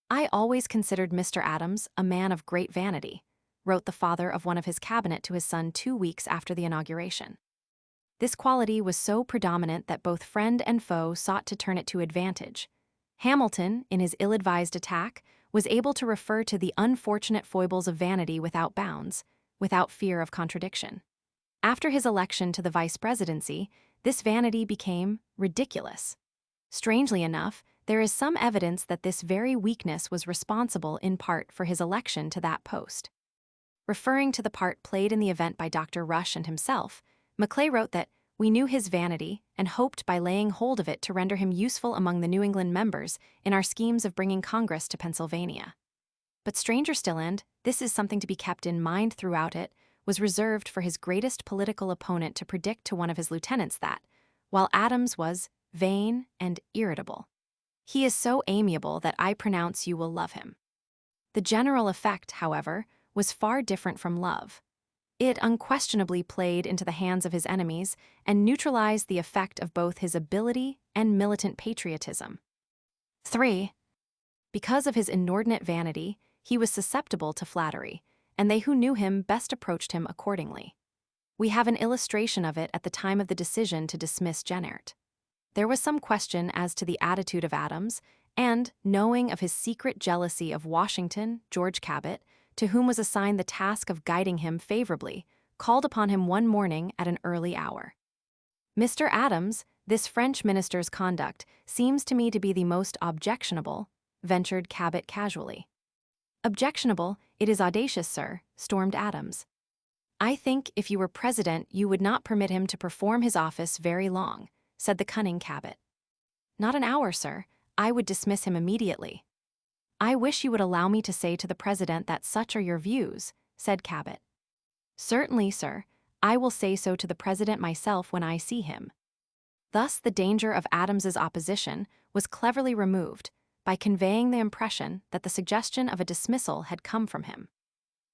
A: "I always considered Mr. Adams a man of great vanity," wrote the father of one of his cabinet to his son 2 weeks after the inauguration. This quality was so predominant that both friend and foe sought to turn it to advantage. Hamilton, in his ill-advised attack, was able to refer to the unfortunate foibles of vanity without bounds, without fear of contradiction. After his election to the vice presidency, this vanity became ridiculous. Strangely enough, there is some evidence that this very weakness was responsible in part for his election to that post. Referring to the part played in the event by Dr. Rush and himself, Maclay wrote that, "We knew his vanity, and hoped by laying hold of it to render him useful among the New England members in our schemes of bringing Congress to Pennsylvania." But stranger still, and this is something to be kept in mind throughout it, was reserved for his greatest political opponent to predict to one of his lieutenants that, while Adams was vain and irritable, "He is so amiable that I pronounce you will love him." The general effect, however, was far different from love. It unquestionably played into the hands of his enemies and neutralized the effect of both his ability and militant patriotism. 3. Because of his inordinate vanity, he was susceptible to flattery, and they who knew him best approached him accordingly. We have an illustration of it at the time of the decision to dismiss Jenert. There was some question as to the attitude of Adams, and, knowing of his secret jealousy of Washington, George Cabot, to whom was assigned the task of guiding him favorably, called upon him one morning at an early hour. "Mr. Adams, this French minister's conduct seems to me to be the most objectionable," ventured Cabot casually. "Objectionable? It is audacious, sir," stormed Adams. "I think if you were president you would not permit him to perform his office very long," said the cunning Cabot. "Not an hour, sir. I would dismiss him immediately." "I wish you would allow me to say to the president that such are your views," said Cabot. "Certainly, sir. I will say so to the president myself when I see him." Thus the danger of Adams's opposition was cleverly removed by conveying the impression that the suggestion of a dismissal had come from him.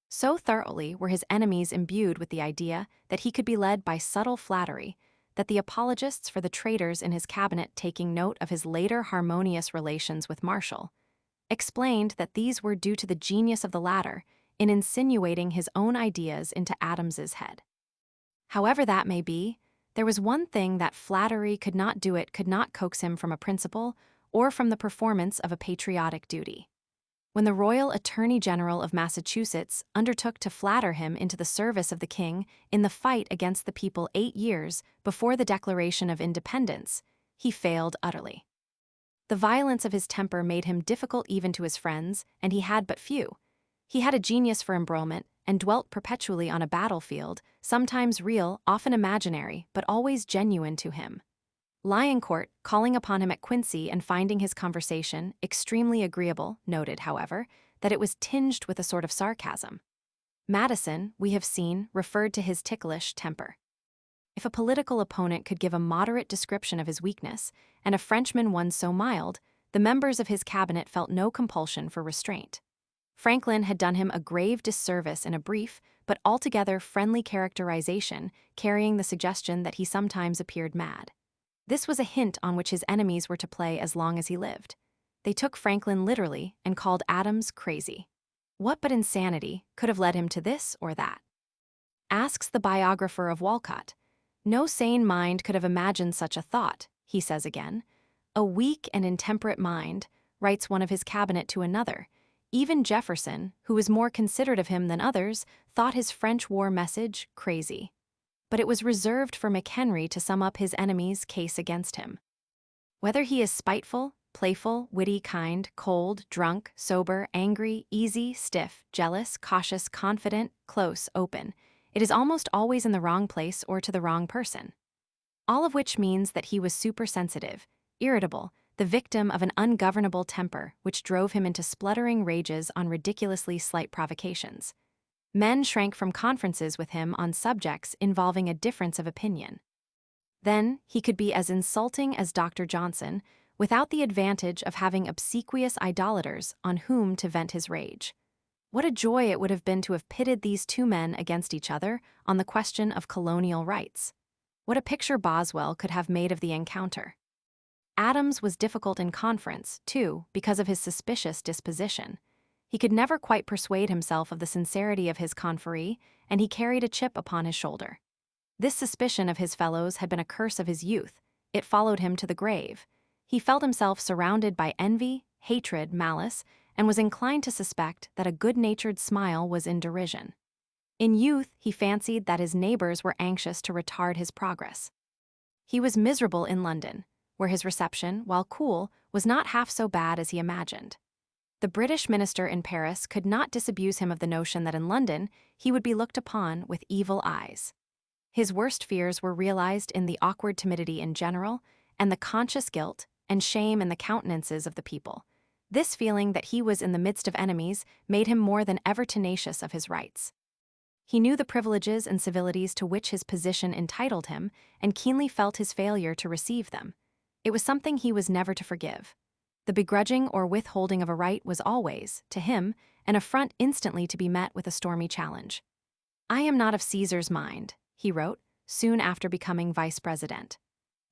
A: So thoroughly were his enemies imbued with the idea that he could be led by subtle flattery that the apologists for the traitors in his cabinet, taking note of his later harmonious relations with Marshall, explained that these were due to the genius of the latter in insinuating his own ideas into Adams's head. However that may be, There was one thing that flattery could not do: it could not coax him from a principle or from the performance of a patriotic duty. When the Royal Attorney General of Massachusetts undertook to flatter him into the service of the king in the fight against the people 8 years before the Declaration of Independence, he failed utterly. The violence of his temper made him difficult even to his friends, and he had but few. He had a genius for embroilment and dwelt perpetually on a battlefield, sometimes real, often imaginary, but always genuine to him. Lioncourt, calling upon him at Quincy and finding his conversation extremely agreeable, noted, however, that it was tinged with a sort of sarcasm. Madison, we have seen, referred to his ticklish temper. If a political opponent could give a moderate description of his weakness, and a Frenchman one so mild, the members of his cabinet felt no compulsion for restraint. Franklin had done him a grave disservice in a brief, but altogether friendly characterization, carrying the suggestion that he sometimes appeared mad. This was a hint on which his enemies were to play as long as he lived. They took Franklin literally and called Adams crazy. What but insanity could have led him to this or that? Asks the biographer of Walcott. No sane mind could have imagined such a thought, he says again. A weak and intemperate mind, writes one of his cabinet to another. Even Jefferson, who was more considerate of him than others, thought his French war message crazy. But it was reserved for McHenry to sum up his enemy's case against him. Whether he is spiteful, playful, witty, kind, cold, drunk, sober, angry, easy, stiff, jealous, cautious, confident, close, open, it is almost always in the wrong place or to the wrong person. All of which means that he was supersensitive, irritable, the victim of an ungovernable temper which drove him into spluttering rages on ridiculously slight provocations. Men shrank from conferences with him on subjects involving a difference of opinion. Then he could be as insulting as Dr. Johnson, without the advantage of having obsequious idolaters on whom to vent his rage. What a joy it would have been to have pitted these two men against each other on the question of colonial rights. What a picture Boswell could have made of the encounter. Adams was difficult in conference, too, because of his suspicious disposition. He could never quite persuade himself of the sincerity of his conferee, and he carried a chip upon his shoulder. This suspicion of his fellows had been a curse of his youth. It followed him to the grave. He felt himself surrounded by envy, hatred, malice, and was inclined to suspect that a good-natured smile was in derision. In youth, he fancied that his neighbors were anxious to retard his progress. He was miserable in London, where his reception, while cool, was not half so bad as he imagined. The British minister in Paris could not disabuse him of the notion that in London he would be looked upon with evil eyes. His worst fears were realized in the awkward timidity in general, and the conscious guilt and shame in the countenances of the people. This feeling that he was in the midst of enemies made him more than ever tenacious of his rights. He knew the privileges and civilities to which his position entitled him, and keenly felt his failure to receive them. It was something he was never to forgive. The begrudging or withholding of a right was always, to him, an affront instantly to be met with a stormy challenge. "I am not of Caesar's mind," he wrote, soon after becoming vice president.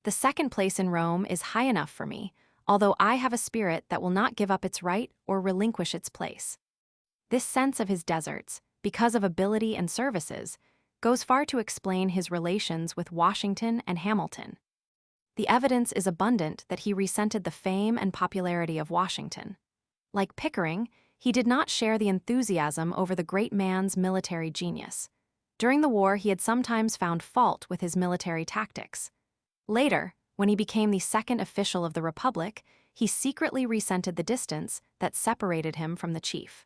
A: "The second place in Rome is high enough for me, although I have a spirit that will not give up its right or relinquish its place." This sense of his deserts, because of ability and services, goes far to explain his relations with Washington and Hamilton. The evidence is abundant that he resented the fame and popularity of Washington. Like Pickering, he did not share the enthusiasm over the great man's military genius. During the war, he had sometimes found fault with his military tactics. Later, when he became the second official of the Republic, he secretly resented the distance that separated him from the chief.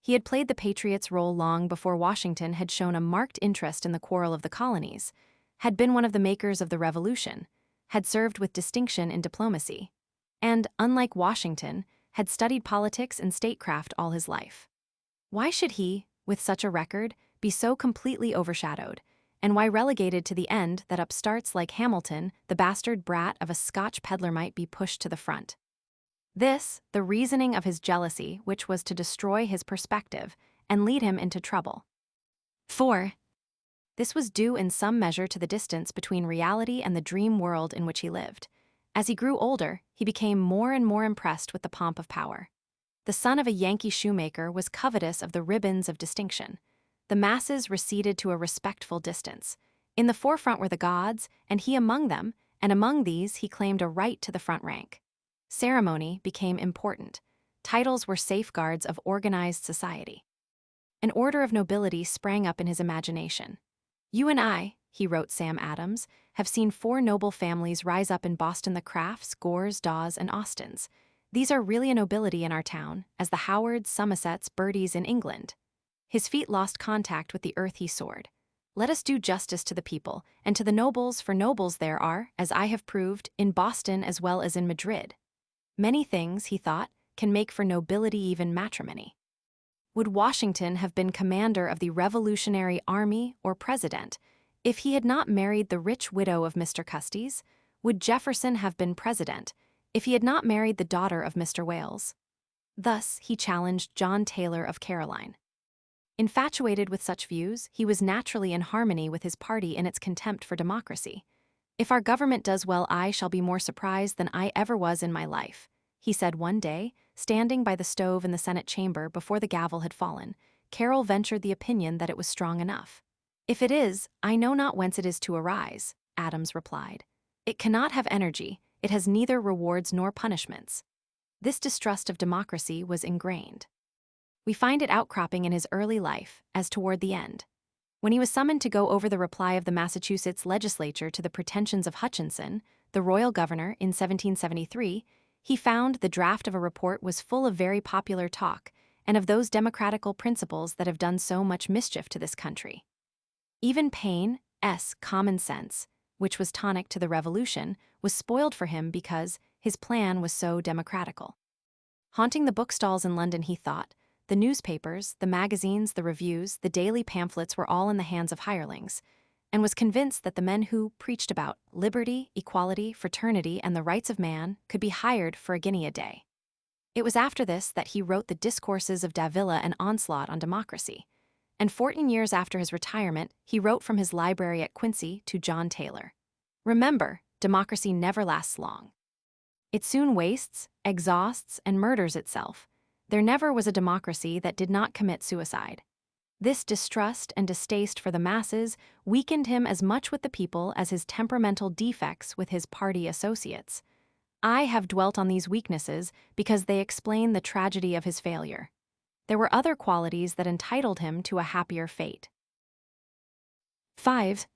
A: He had played the patriot's role long before Washington had shown a marked interest in the quarrel of the colonies, had been one of the makers of the Revolution, had served with distinction in diplomacy, and, unlike Washington, had studied politics and statecraft all his life. Why should he, with such a record, be so completely overshadowed, and why relegated to the end that upstarts like Hamilton, the bastard brat of a Scotch peddler, might be pushed to the front? This, the reasoning of his jealousy, which was to destroy his perspective and lead him into trouble. 4. This was due in some measure to the distance between reality and the dream world in which he lived. As he grew older, he became more and more impressed with the pomp of power. The son of a Yankee shoemaker was covetous of the ribbons of distinction. The masses receded to a respectful distance. In the forefront were the gods, and he among them, and among these he claimed a right to the front rank. Ceremony became important. Titles were safeguards of organized society. An order of nobility sprang up in his imagination. "You and I," he wrote Sam Adams, "have seen 4 noble families rise up in Boston: the Crafts, Gores, Daws, and Austins. These are really a nobility in our town, as the Howards, Somersets, Berties in England." His feet lost contact with the earth he soared. "Let us do justice to the people, and to the nobles, for nobles there are, as I have proved, in Boston as well as in Madrid. Many things," he thought, "can make for nobility, even matrimony." Would Washington have been commander of the Revolutionary Army or president if he had not married the rich widow of Mr. Custis? Would Jefferson have been president if he had not married the daughter of Mr. Wales? Thus he challenged John Taylor of Caroline. Infatuated with such views, he was naturally in harmony with his party in its contempt for democracy. "If our government does well, I shall be more surprised than I ever was in my life," he said one day, standing by the stove in the Senate chamber before the gavel had fallen. Carroll ventured the opinion that it was strong enough. "If it is, I know not whence it is to arise," Adams replied. "It cannot have energy, it has neither rewards nor punishments." This distrust of democracy was ingrained. We find it outcropping in his early life, as toward the end. When he was summoned to go over the reply of the Massachusetts legislature to the pretensions of Hutchinson, the royal governor, in 1773, he found the draft of a report was full of very popular talk and of those democratical principles that have done so much mischief to this country. Even Paine's common sense, which was tonic to the Revolution, was spoiled for him because his plan was so democratical. Haunting the bookstalls in London, he thought, the newspapers, the magazines, the reviews, the daily pamphlets were all in the hands of hirelings, and was convinced that the men who preached about liberty, equality, fraternity, and the rights of man could be hired for a guinea a day. It was after this that he wrote the Discourses of Davila and Onslaught on Democracy, and 14 years after his retirement, he wrote from his library at Quincy to John Taylor, "Remember, democracy never lasts long. It soon wastes, exhausts, and murders itself. There never was a democracy that did not commit suicide." This distrust and distaste for the masses weakened him as much with the people as his temperamental defects with his party associates. I have dwelt on these weaknesses because they explain the tragedy of his failure. There were other qualities that entitled him to a happier fate. 5.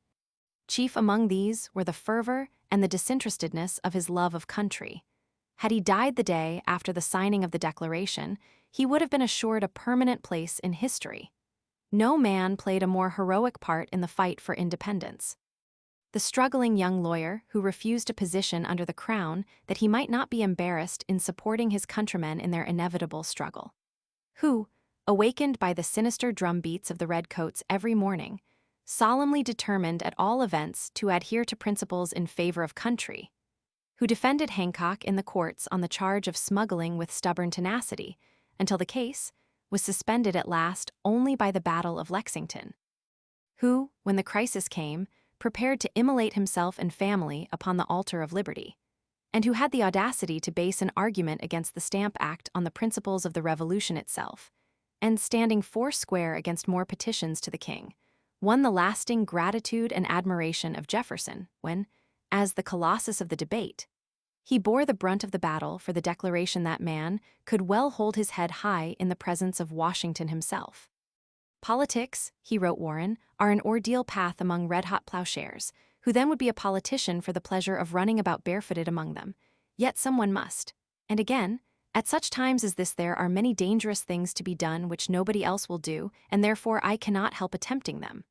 A: Chief among these were the fervor and the disinterestedness of his love of country. Had he died the day after the signing of the Declaration, he would have been assured a permanent place in history. No man played a more heroic part in the fight for independence. The struggling young lawyer who refused a position under the crown that he might not be embarrassed in supporting his countrymen in their inevitable struggle. Who, awakened by the sinister drumbeats of the redcoats every morning, solemnly determined at all events to adhere to principles in favor of country. Who defended Hancock in the courts on the charge of smuggling with stubborn tenacity, until the case was suspended at last only by the Battle of Lexington. Who, when the crisis came, prepared to immolate himself and family upon the altar of liberty, and who had the audacity to base an argument against the Stamp Act on the principles of the Revolution itself, and standing foursquare against more petitions to the king, won the lasting gratitude and admiration of Jefferson when, as the colossus of the debate, he bore the brunt of the battle for the declaration that man could well hold his head high in the presence of Washington himself. "Politics," he wrote Warren, "are an ordeal path among red-hot plowshares, who then would be a politician for the pleasure of running about barefooted among them. Yet someone must. And again, at such times as this there are many dangerous things to be done which nobody else will do, and therefore I cannot help attempting them."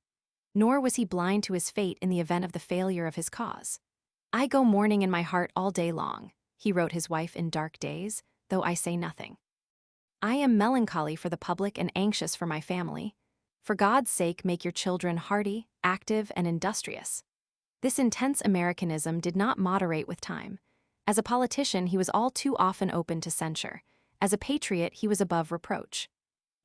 A: Nor was he blind to his fate in the event of the failure of his cause. "I go mourning in my heart all day long," he wrote his wife in dark days, "though I say nothing. I am melancholy for the public and anxious for my family. For God's sake, make your children hardy, active, and industrious." This intense Americanism did not moderate with time. As a politician, he was all too often open to censure. As a patriot, he was above reproach.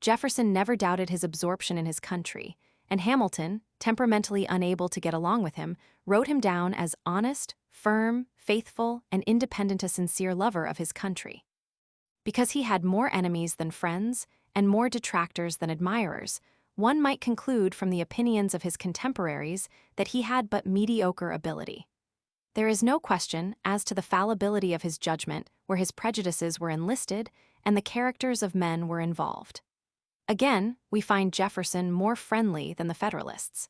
A: Jefferson never doubted his absorption in his country, and Hamilton, temperamentally unable to get along with him, wrote him down as honest, firm, faithful, and independent, a sincere lover of his country. Because he had more enemies than friends and more detractors than admirers, one might conclude from the opinions of his contemporaries that he had but mediocre ability. There is no question as to the fallibility of his judgment where his prejudices were enlisted and the characters of men were involved. Again, we find Jefferson more friendly than the Federalists.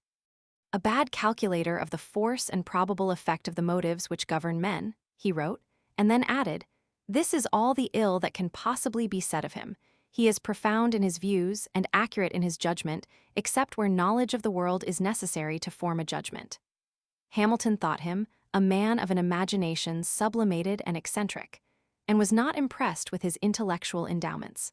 A: A bad calculator of the force and probable effect of the motives which govern men, he wrote, and then added, "This is all the ill that can possibly be said of him. He is profound in his views and accurate in his judgment, except where knowledge of the world is necessary to form a judgment." Hamilton thought him a man of an imagination sublimated and eccentric, and was not impressed with his intellectual endowments.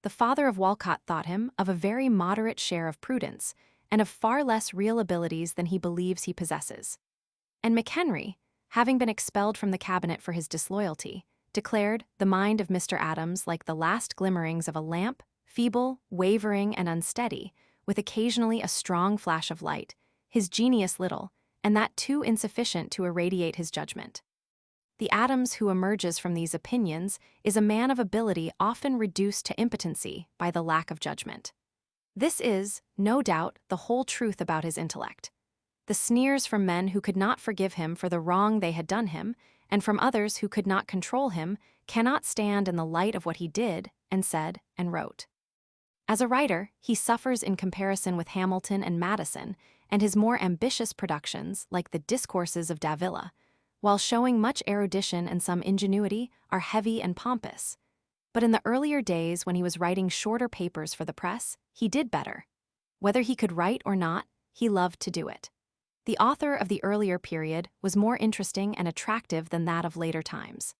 A: The father of Walcott thought him of a very moderate share of prudence, and of far less real abilities than he believes he possesses. And McHenry, having been expelled from the cabinet for his disloyalty, declared the mind of Mr. Adams like the last glimmerings of a lamp, feeble, wavering, and unsteady, with occasionally a strong flash of light, his genius little, and that too insufficient to irradiate his judgment. The Adams who emerges from these opinions is a man of ability often reduced to impotency by the lack of judgment. This is, no doubt, the whole truth about his intellect. The sneers from men who could not forgive him for the wrong they had done him, and from others who could not control him, cannot stand in the light of what he did, and said, and wrote. As a writer, he suffers in comparison with Hamilton and Madison, and his more ambitious productions, like the Discourses of Davila, while showing much erudition and some ingenuity, are heavy and pompous. But in the earlier days when he was writing shorter papers for the press, he did better. Whether he could write or not, he loved to do it. The author of the earlier period was more interesting and attractive than that of later times.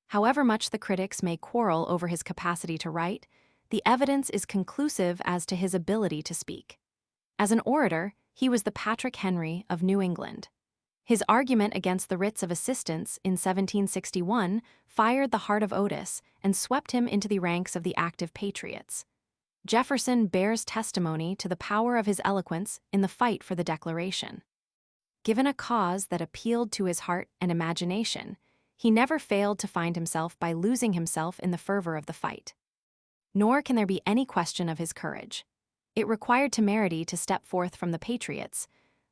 A: However much the critics may quarrel over his capacity to write, the evidence is conclusive as to his ability to speak. As an orator, he was the Patrick Henry of New England. His argument against the writs of assistance in 1761 fired the heart of Otis and swept him into the ranks of the active patriots. Jefferson bears testimony to the power of his eloquence in the fight for the Declaration. Given a cause that appealed to his heart and imagination, he never failed to find himself by losing himself in the fervor of the fight. Nor can there be any question of his courage. It required temerity to step forth from the patriots,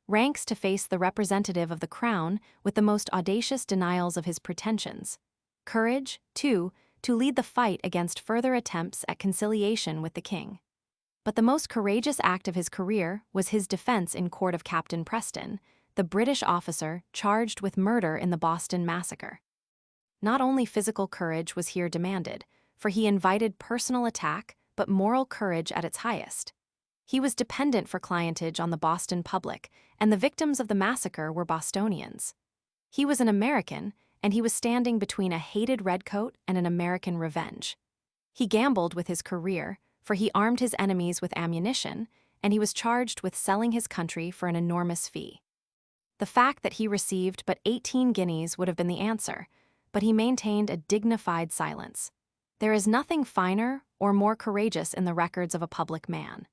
A: ranks to face the representative of the crown with the most audacious denials of his pretensions, courage, too, to lead the fight against further attempts at conciliation with the king. But the most courageous act of his career was his defense in court of Captain Preston, the British officer charged with murder in the Boston Massacre. Not only physical courage was here demanded, for he invited personal attack, but moral courage at its highest. He was dependent for clientage on the Boston public, and the victims of the massacre were Bostonians. He was an American, and he was standing between a hated redcoat and an American revenge. He gambled with his career, for he armed his enemies with ammunition, and he was charged with selling his country for an enormous fee. The fact that he received but 18 guineas would have been the answer, but he maintained a dignified silence. There is nothing finer or more courageous in the records of a public man.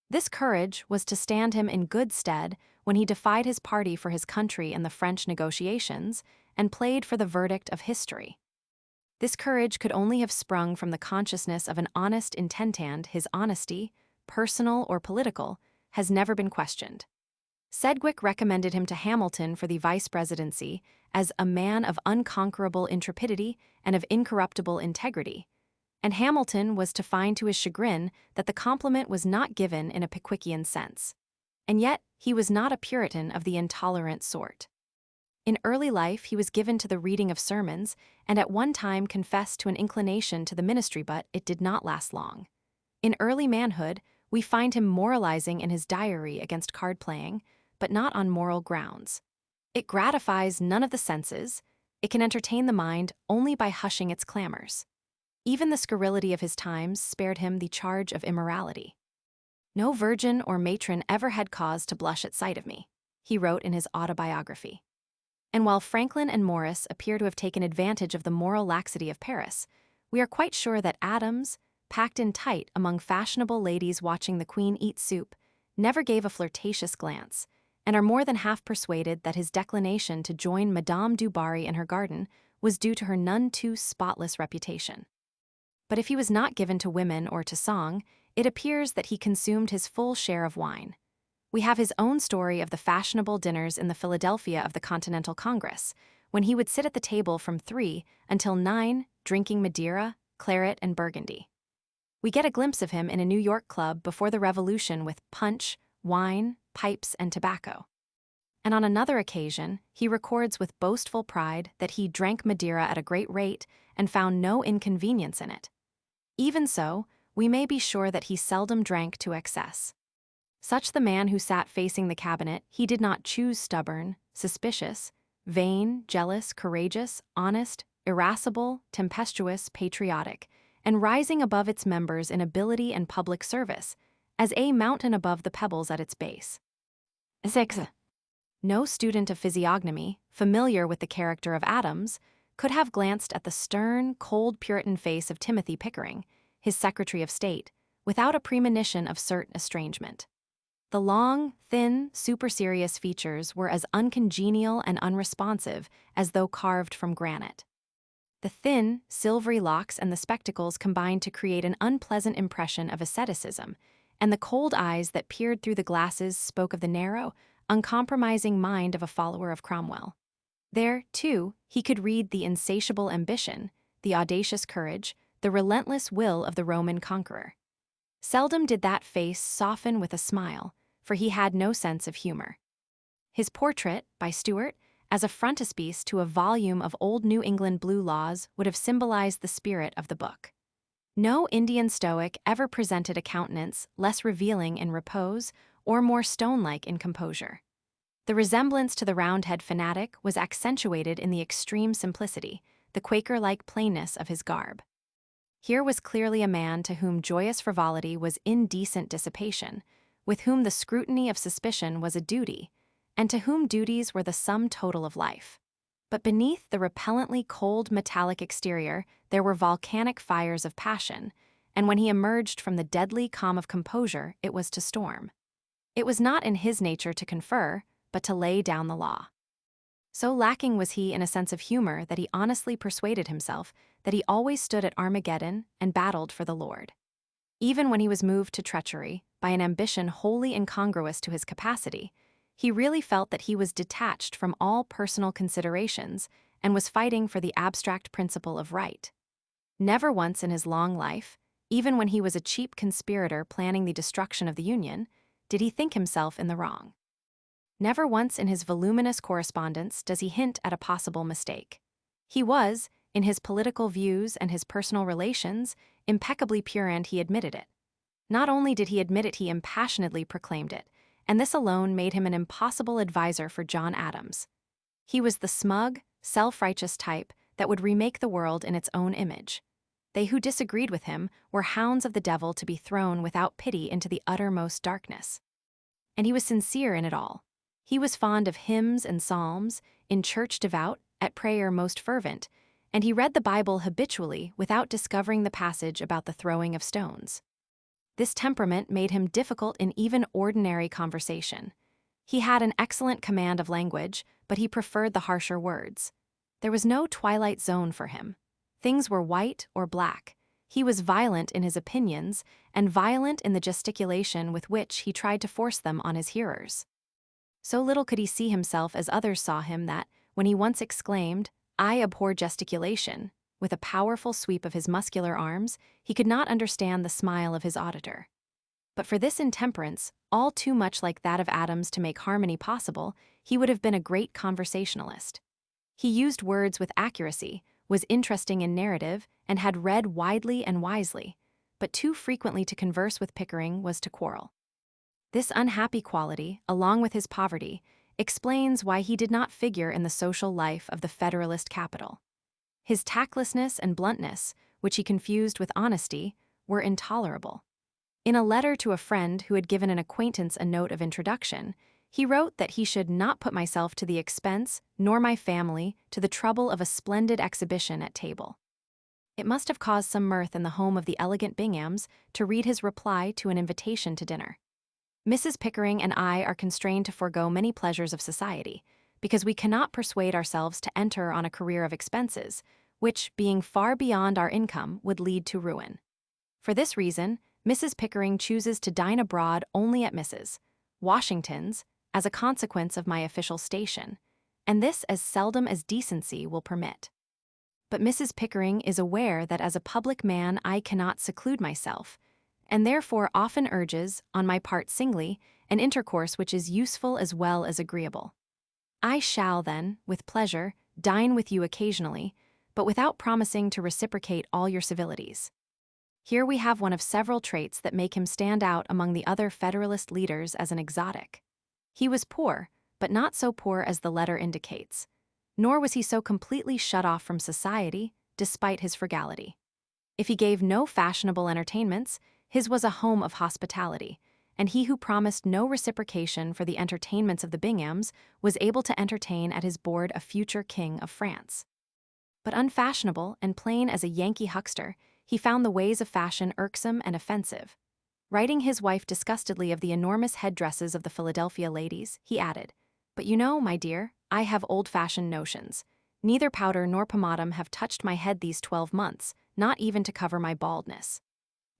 A: This courage was to stand him in good stead when he defied his party for his country in the French negotiations and played for the verdict of history. This courage could only have sprung from the consciousness of an honest intent, and his honesty, personal or political, has never been questioned. Sedgwick recommended him to Hamilton for the vice presidency as a man of unconquerable intrepidity and of incorruptible integrity, and Hamilton was to find to his chagrin that the compliment was not given in a Pickwickian sense. And yet, he was not a Puritan of the intolerant sort. In early life, he was given to the reading of sermons, and at one time confessed to an inclination to the ministry, but it did not last long. In early manhood, we find him moralizing in his diary against card-playing, but not on moral grounds. It gratifies none of the senses, it can entertain the mind only by hushing its clamors. Even the scurrility of his times spared him the charge of immorality. "No virgin or matron ever had cause to blush at sight of me," he wrote in his autobiography. And while Franklin and Morris appear to have taken advantage of the moral laxity of Paris, we are quite sure that Adams, packed in tight among fashionable ladies watching the Queen eat soup, never gave a flirtatious glance, and are more than half persuaded that his declination to join Madame du Barry in her garden was due to her none too spotless reputation. But if he was not given to women or to song, it appears that he consumed his full share of wine. We have his own story of the fashionable dinners in the Philadelphia of the Continental Congress, when he would sit at the table from 3 until 9, drinking Madeira, claret, and Burgundy. We get a glimpse of him in a New York club before the Revolution with punch, wine, pipes, and tobacco. And on another occasion, he records with boastful pride that he drank Madeira at a great rate and found no inconvenience in it. Even so, we may be sure that he seldom drank to excess. Such the man who sat facing the cabinet, he did not choose stubborn, suspicious, vain, jealous, courageous, honest, irascible, tempestuous, patriotic, and rising above its members in ability and public service, as a mountain above the pebbles at its base. 6. No student of physiognomy, familiar with the character of Adams, could have glanced at the stern, cold Puritan face of Timothy Pickering, his Secretary of State, without a premonition of certain estrangement. The long, thin, superserious features were as uncongenial and unresponsive as though carved from granite. The thin, silvery locks and the spectacles combined to create an unpleasant impression of asceticism, and the cold eyes that peered through the glasses spoke of the narrow, uncompromising mind of a follower of Cromwell. There, too, he could read the insatiable ambition, the audacious courage, the relentless will of the Roman conqueror. Seldom did that face soften with a smile, for he had no sense of humor. His portrait, by Stuart, as a frontispiece to a volume of old New England blue laws would have symbolized the spirit of the book. No Indian Stoic ever presented a countenance less revealing in repose or more stone-like in composure. The resemblance to the Roundhead fanatic was accentuated in the extreme simplicity, the Quaker-like plainness of his garb. Here was clearly a man to whom joyous frivolity was indecent dissipation, with whom the scrutiny of suspicion was a duty, and to whom duties were the sum total of life. But beneath the repellently cold metallic exterior there were volcanic fires of passion, and when he emerged from the deadly calm of composure, it was to storm. It was not in his nature to confer, but to lay down the law. So lacking was he in a sense of humor that he honestly persuaded himself that he always stood at Armageddon and battled for the Lord. Even when he was moved to treachery by an ambition wholly incongruous to his capacity, he really felt that he was detached from all personal considerations and was fighting for the abstract principle of right. Never once in his long life, even when he was a cheap conspirator planning the destruction of the Union, did he think himself in the wrong. Never once in his voluminous correspondence does he hint at a possible mistake. He was, in his political views and his personal relations, impeccably pure, and he admitted it. Not only did he admit it, he impassionedly proclaimed it, and this alone made him an impossible advisor for John Adams. He was the smug, self-righteous type that would remake the world in its own image. They who disagreed with him were hounds of the devil to be thrown without pity into the uttermost darkness. And he was sincere in it all. He was fond of hymns and psalms, in church devout, at prayer most fervent, and he read the Bible habitually without discovering the passage about the throwing of stones. This temperament made him difficult in even ordinary conversation. He had an excellent command of language, but he preferred the harsher words. There was no twilight zone for him. Things were white or black. He was violent in his opinions, and violent in the gesticulation with which he tried to force them on his hearers. So little could he see himself as others saw him that, when he once exclaimed, "I abhor gesticulation," with a powerful sweep of his muscular arms, he could not understand the smile of his auditor. But for this intemperance, all too much like that of Adams to make harmony possible, he would have been a great conversationalist. He used words with accuracy, was interesting in narrative, and had read widely and wisely, but too frequently to converse with Pickering was to quarrel. This unhappy quality, along with his poverty, explains why he did not figure in the social life of the Federalist capital. His tactlessness and bluntness, which he confused with honesty, were intolerable. In a letter to a friend who had given an acquaintance a note of introduction, he wrote that he should not put myself to the expense, nor my family, to the trouble of a splendid exhibition at table. It must have caused some mirth in the home of the elegant Binghams to read his reply to an invitation to dinner. Mrs. Pickering and I are constrained to forego many pleasures of society, because we cannot persuade ourselves to enter on a career of expenses, which, being far beyond our income, would lead to ruin. For this reason, Mrs. Pickering chooses to dine abroad only at Mrs. Washington's, as a consequence of my official station, and this as seldom as decency will permit. But Mrs. Pickering is aware that as a public man I cannot seclude myself, and therefore often urges, on my part singly, an intercourse which is useful as well as agreeable. I shall then, with pleasure, dine with you occasionally, but without promising to reciprocate all your civilities. Here we have one of several traits that make him stand out among the other Federalist leaders as an exotic. He was poor, but not so poor as the letter indicates, nor was he so completely shut off from society, despite his frugality. If he gave no fashionable entertainments, his was a home of hospitality, and he who promised no reciprocation for the entertainments of the Binghams was able to entertain at his board a future king of France. But unfashionable and plain as a Yankee huckster, he found the ways of fashion irksome and offensive. Writing his wife disgustedly of the enormous headdresses of the Philadelphia ladies, he added, "But you know, my dear, I have old-fashioned notions. Neither powder nor pomatum have touched my head these 12 months, not even to cover my baldness."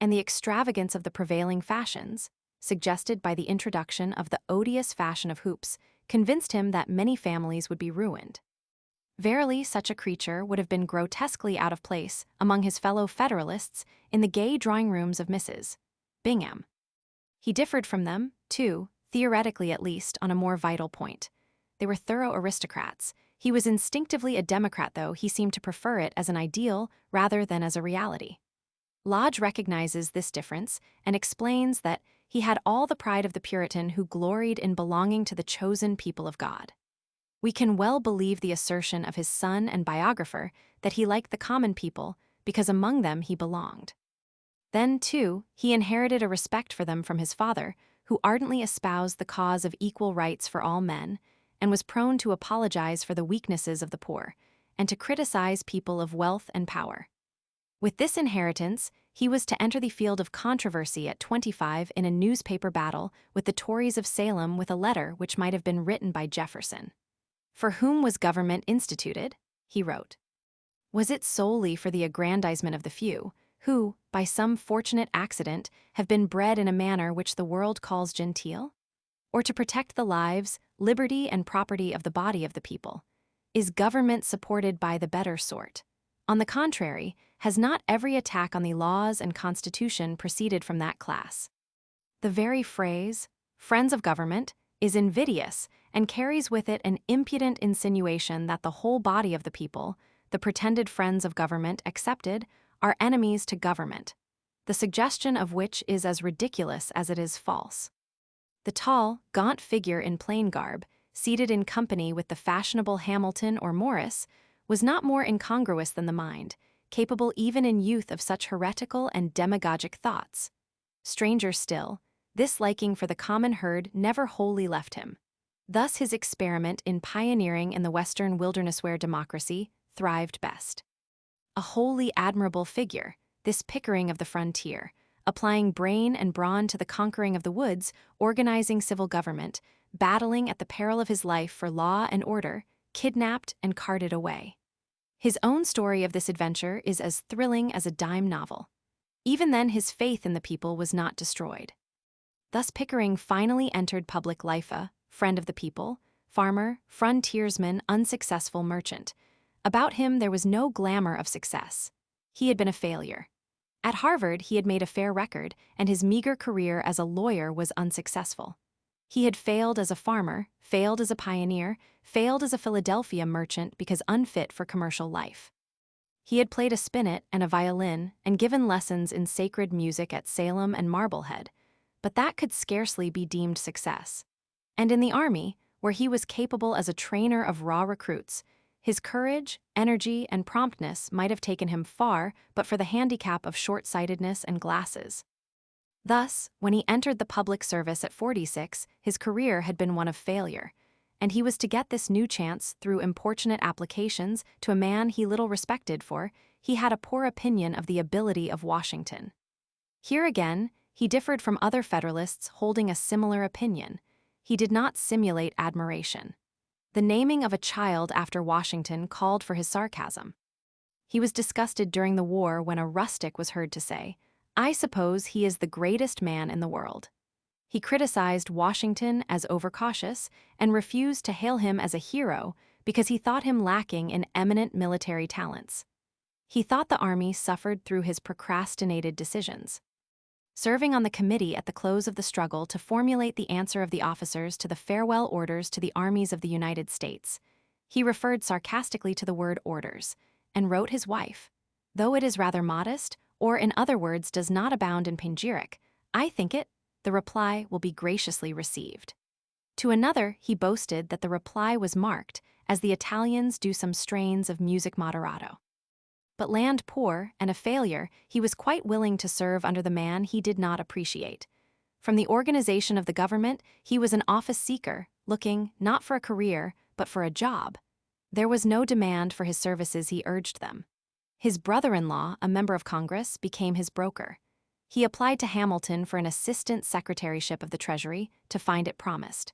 A: And the extravagance of the prevailing fashions, suggested by the introduction of the odious fashion of hoops, convinced him that many families would be ruined. Verily, such a creature would have been grotesquely out of place among his fellow Federalists in the gay drawing-rooms of Mrs. Bingham. He differed from them, too, theoretically at least, on a more vital point. They were thorough aristocrats. He was instinctively a Democrat, though he seemed to prefer it as an ideal rather than as a reality. Lodge recognizes this difference and explains that he had all the pride of the Puritan who gloried in belonging to the chosen people of God. We can well believe the assertion of his son and biographer that he liked the common people because among them he belonged. Then, too, he inherited a respect for them from his father, who ardently espoused the cause of equal rights for all men, and was prone to apologize for the weaknesses of the poor, and to criticize people of wealth and power. With this inheritance, he was to enter the field of controversy at 25 in a newspaper battle with the Tories of Salem with a letter which might have been written by Jefferson. For whom was government instituted? He wrote. Was it solely for the aggrandizement of the few, who, by some fortunate accident, have been bred in a manner which the world calls genteel? Or to protect the lives, liberty, and property of the body of the people? Is government supported by the better sort? On the contrary, has not every attack on the laws and constitution proceeded from that class? The very phrase, friends of government, is invidious and carries with it an impudent insinuation that the whole body of the people, the pretended friends of government excepted, are enemies to government, the suggestion of which is as ridiculous as it is false. The tall, gaunt figure in plain garb, seated in company with the fashionable Hamilton or Morris, was not more incongruous than the mind, capable even in youth of such heretical and demagogic thoughts. Stranger still, this liking for the common herd never wholly left him. Thus his experiment in pioneering in the Western wilderness-ware democracy thrived best. A wholly admirable figure, this Pickering of the frontier, applying brain and brawn to the conquering of the woods, organizing civil government, battling at the peril of his life for law and order, kidnapped and carted away. His own story of this adventure is as thrilling as a dime novel. Even then his faith in the people was not destroyed. Thus Pickering finally entered public life, a friend of the people, farmer, frontiersman, unsuccessful merchant. About him there was no glamour of success. He had been a failure. At Harvard he had made a fair record, and his meager career as a lawyer was unsuccessful. He had failed as a farmer, failed as a pioneer, failed as a Philadelphia merchant because unfit for commercial life. He had played a spinet and a violin and given lessons in sacred music at Salem and Marblehead, but that could scarcely be deemed success. And in the Army, where he was capable as a trainer of raw recruits, his courage, energy, and promptness might have taken him far but for the handicap of short-sightedness and glasses. Thus, when he entered the public service at 46, his career had been one of failure, and he was to get this new chance through importunate applications to a man he little respected, for he had a poor opinion of the ability of Washington. Here again, he differed from other Federalists holding a similar opinion. He did not simulate admiration. The naming of a child after Washington called for his sarcasm. He was disgusted during the war when a rustic was heard to say, I suppose he is the greatest man in the world. He criticized Washington as overcautious and refused to hail him as a hero because he thought him lacking in eminent military talents. He thought the army suffered through his procrastinated decisions. Serving on the committee at the close of the struggle to formulate the answer of the officers to the farewell orders to the armies of the United States, he referred sarcastically to the word orders and wrote his wife, "Though it is rather modest, or in other words does not abound in panegyric, I think it, the reply will be graciously received." To another, he boasted that the reply was marked, as the Italians do some strains of music moderato. But land poor and a failure, he was quite willing to serve under the man he did not appreciate. From the organization of the government, he was an office seeker, looking not for a career, but for a job. There was no demand for his services, he urged them. His brother-in-law, a member of Congress, became his broker. He applied to Hamilton for an assistant secretaryship of the Treasury to find it promised.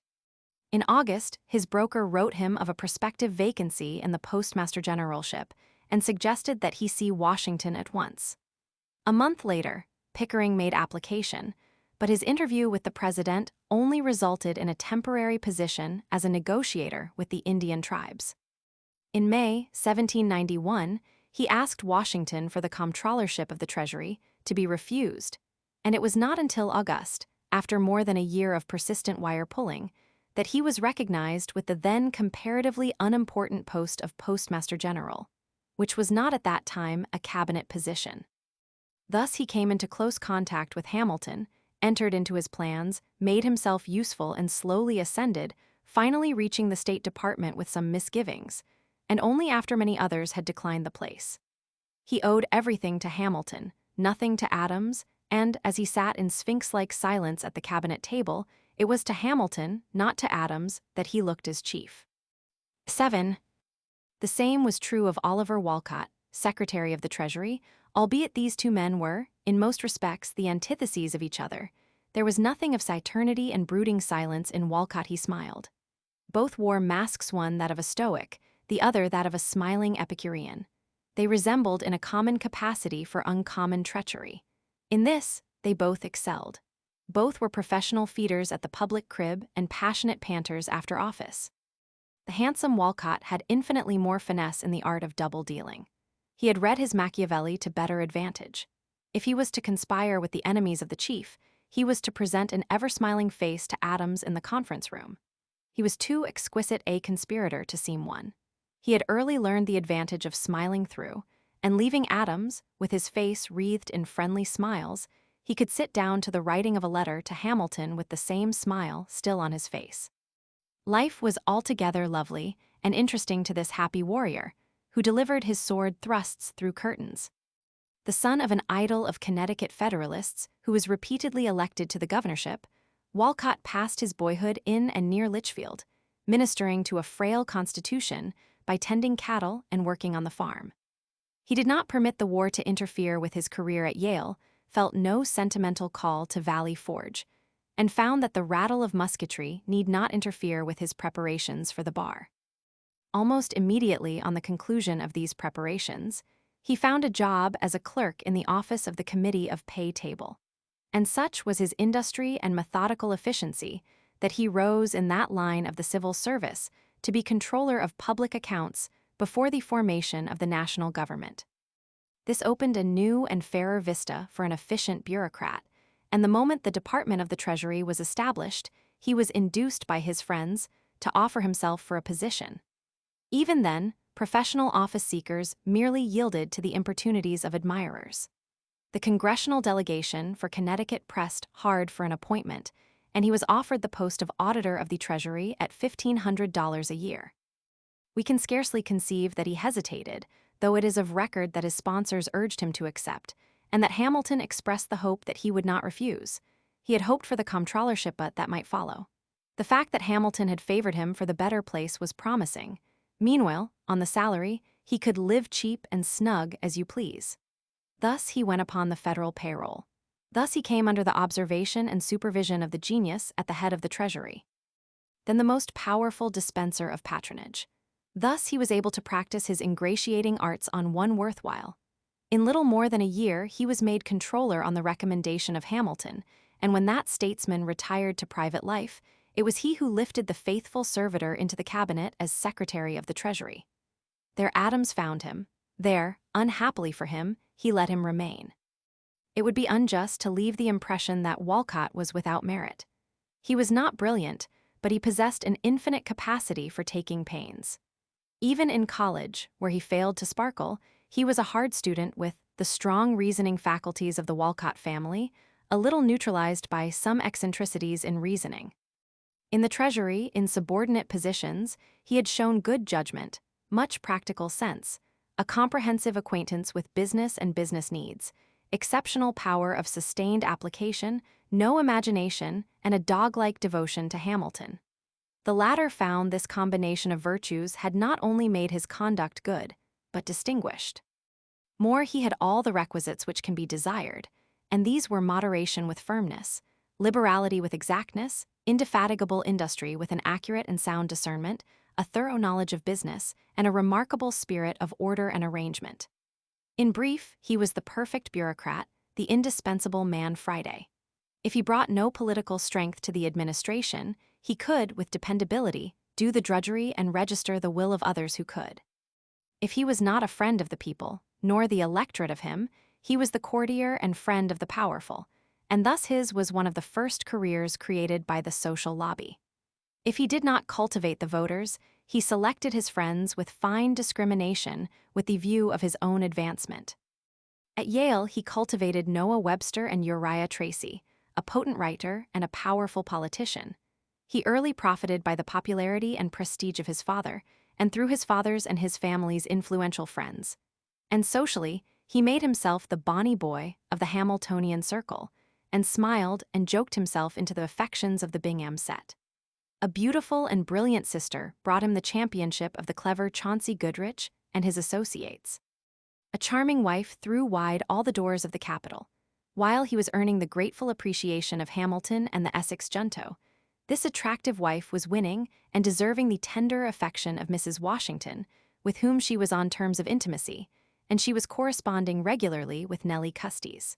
A: In August, his broker wrote him of a prospective vacancy in the postmaster generalship and suggested that he see Washington at once. A month later, Pickering made application, but his interview with the president only resulted in a temporary position as a negotiator with the Indian tribes. In May 1791, he asked Washington for the comptrollership of the Treasury to be refused, and it was not until August, after more than a year of persistent wire pulling, that he was recognized with the then comparatively unimportant post of Postmaster General, which was not at that time a cabinet position. Thus he came into close contact with Hamilton, entered into his plans, made himself useful and slowly ascended, finally reaching the State Department with some misgivings, and only after many others had declined the place. He owed everything to Hamilton, nothing to Adams, and as he sat in sphinx-like silence at the cabinet table, it was to Hamilton, not to Adams, that he looked as chief. 7. The same was true of Oliver Wolcott, Secretary of the Treasury. Albeit these two men were, in most respects, the antitheses of each other, there was nothing of saturnity and brooding silence in Wolcott. He smiled. Both wore masks, one that of a stoic, the other that of a smiling Epicurean. They resembled in a common capacity for uncommon treachery. In this, they both excelled. Both were professional feeders at the public crib and passionate panters after office. The handsome Wolcott had infinitely more finesse in the art of double-dealing. He had read his Machiavelli to better advantage. If he was to conspire with the enemies of the chief, he was to present an ever-smiling face to Adams in the conference room. He was too exquisite a conspirator to seem one. He had early learned the advantage of smiling through, and leaving Adams, with his face wreathed in friendly smiles, he could sit down to the writing of a letter to Hamilton with the same smile still on his face. Life was altogether lovely and interesting to this happy warrior, who delivered his sword thrusts through curtains. The son of an idol of Connecticut Federalists, who was repeatedly elected to the governorship, Wolcott passed his boyhood in and near Litchfield, ministering to a frail constitution by tending cattle and working on the farm. He did not permit the war to interfere with his career at Yale, felt no sentimental call to Valley Forge, and found that the rattle of musketry need not interfere with his preparations for the bar. Almost immediately on the conclusion of these preparations, he found a job as a clerk in the office of the Committee of Pay Table, and such was his industry and methodical efficiency that he rose in that line of the civil service to be controller of public accounts before the formation of the national government. This opened a new and fairer vista for an efficient bureaucrat, and the moment the Department of the Treasury was established, he was induced by his friends to offer himself for a position. Even then, professional office seekers merely yielded to the importunities of admirers. The congressional delegation for Connecticut pressed hard for an appointment, and he was offered the post of auditor of the Treasury at $1,500 a year. We can scarcely conceive that he hesitated, though it is of record that his sponsors urged him to accept, and that Hamilton expressed the hope that he would not refuse. He had hoped for the comptrollership, but that might follow. The fact that Hamilton had favored him for the better place was promising. Meanwhile, on the salary, he could live cheap and snug as you please. Thus he went upon the federal payroll. Thus he came under the observation and supervision of the genius at the head of the Treasury, then the most powerful dispenser of patronage. Thus he was able to practice his ingratiating arts on one worthwhile. In little more than a year, he was made controller on the recommendation of Hamilton, and when that statesman retired to private life, it was he who lifted the faithful servitor into the cabinet as Secretary of the Treasury. There Adams found him. There, unhappily for him, he let him remain. It would be unjust to leave the impression that Walcott was without merit. He was not brilliant, but he possessed an infinite capacity for taking pains. Even in college, where he failed to sparkle, he was a hard student with the strong reasoning faculties of the Walcott family, a little neutralized by some eccentricities in reasoning. In the Treasury, in subordinate positions, he had shown good judgment, much practical sense, a comprehensive acquaintance with business and business needs, exceptional power of sustained application, no imagination, and a dog-like devotion to Hamilton. The latter found this combination of virtues had not only made his conduct good, but distinguished. More, he had all the requisites which can be desired, and these were moderation with firmness, liberality with exactness, indefatigable industry with an accurate and sound discernment, a thorough knowledge of business, and a remarkable spirit of order and arrangement. In brief, he was the perfect bureaucrat, the indispensable man Friday. If he brought no political strength to the administration, he could, with dependability, do the drudgery and register the will of others who could. If he was not a friend of the people, nor the electorate of him, he was the courtier and friend of the powerful, and thus his was one of the first careers created by the social lobby. If he did not cultivate the voters, he selected his friends with fine discrimination with the view of his own advancement. At Yale, he cultivated Noah Webster and Uriah Tracy, a potent writer and a powerful politician. He early profited by the popularity and prestige of his father, and through his father's and his family's influential friends. And socially, he made himself the bonny boy of the Hamiltonian circle, and smiled and joked himself into the affections of the Bingham set. A beautiful and brilliant sister brought him the championship of the clever Chauncey Goodrich and his associates. A charming wife threw wide all the doors of the capital. While he was earning the grateful appreciation of Hamilton and the Essex junto, this attractive wife was winning and deserving the tender affection of Mrs. Washington, with whom she was on terms of intimacy, and she was corresponding regularly with Nellie Custis.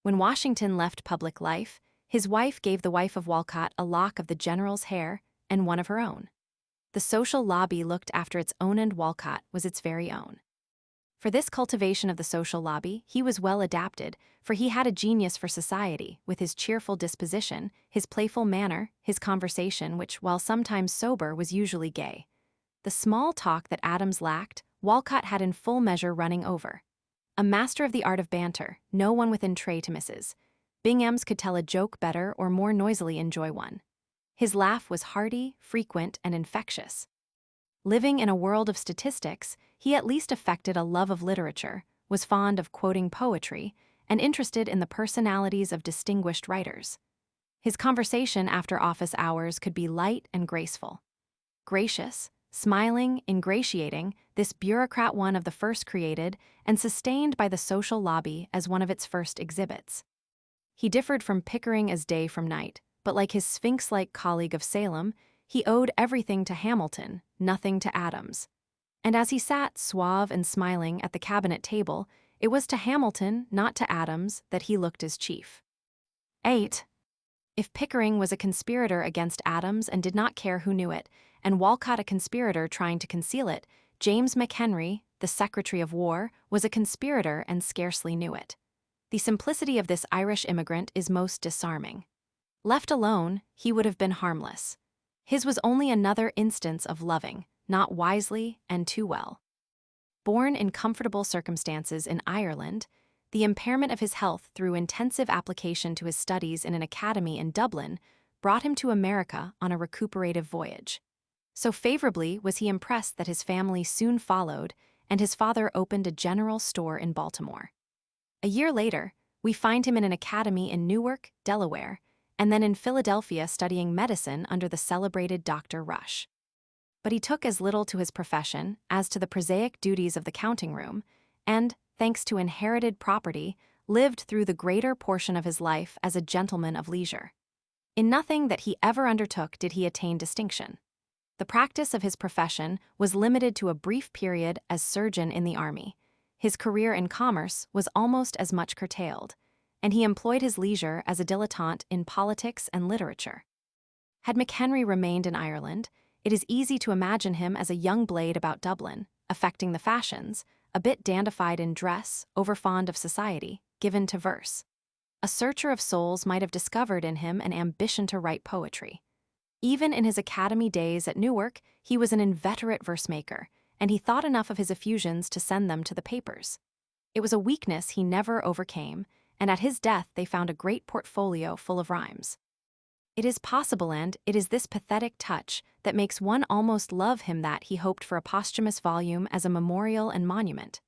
A: When Washington left public life, his wife gave the wife of Walcott a lock of the general's hair and one of her own. The social lobby looked after its own, and Walcott was its very own. For this cultivation of the social lobby, he was well adapted, for he had a genius for society, with his cheerful disposition, his playful manner, his conversation, which, while sometimes sober, was usually gay. The small talk that Adams lacked, Walcott had in full measure running over. A master of the art of banter, no one within tray to Mrs. Bingham's could tell a joke better or more noisily enjoy one. His laugh was hearty, frequent, and infectious. Living in a world of statistics, he at least affected a love of literature, was fond of quoting poetry, and interested in the personalities of distinguished writers. His conversation after office hours could be light and graceful. Gracious, smiling, ingratiating, this bureaucrat one of the first created and sustained by the social lobby as one of its first exhibits. He differed from Pickering as day from night, but like his sphinx-like colleague of Salem, he owed everything to Hamilton, nothing to Adams. And as he sat suave and smiling at the cabinet table, it was to Hamilton, not to Adams, that he looked as chief. 8. If Pickering was a conspirator against Adams and did not care who knew it, and Walcott a conspirator trying to conceal it, James McHenry, the Secretary of War, was a conspirator and scarcely knew it. The simplicity of this Irish immigrant is most disarming. Left alone, he would have been harmless. His was only another instance of loving, not wisely and too well. Born in comfortable circumstances in Ireland, the impairment of his health through intensive application to his studies in an academy in Dublin brought him to America on a recuperative voyage. So favorably was he impressed that his family soon followed, and his father opened a general store in Baltimore. A year later, we find him in an academy in Newark, Delaware, and then in Philadelphia studying medicine under the celebrated Dr. Rush. But he took as little to his profession as to the prosaic duties of the counting room, and, thanks to inherited property, lived through the greater portion of his life as a gentleman of leisure. In nothing that he ever undertook did he attain distinction. The practice of his profession was limited to a brief period as surgeon in the army. his career in commerce was almost as much curtailed, and he employed his leisure as a dilettante in politics and literature. Had McHenry remained in Ireland, it is easy to imagine him as a young blade about Dublin, affecting the fashions, a bit dandified in dress, overfond of society, given to verse. A searcher of souls might have discovered in him an ambition to write poetry. Even in his academy days at Newark, he was an inveterate verse-maker, and he thought enough of his effusions to send them to the papers. It was a weakness he never overcame, and at his death they found a great portfolio full of rhymes. It is possible, and it is this pathetic touch that makes one almost love him, that he hoped for a posthumous volume as a memorial and monument.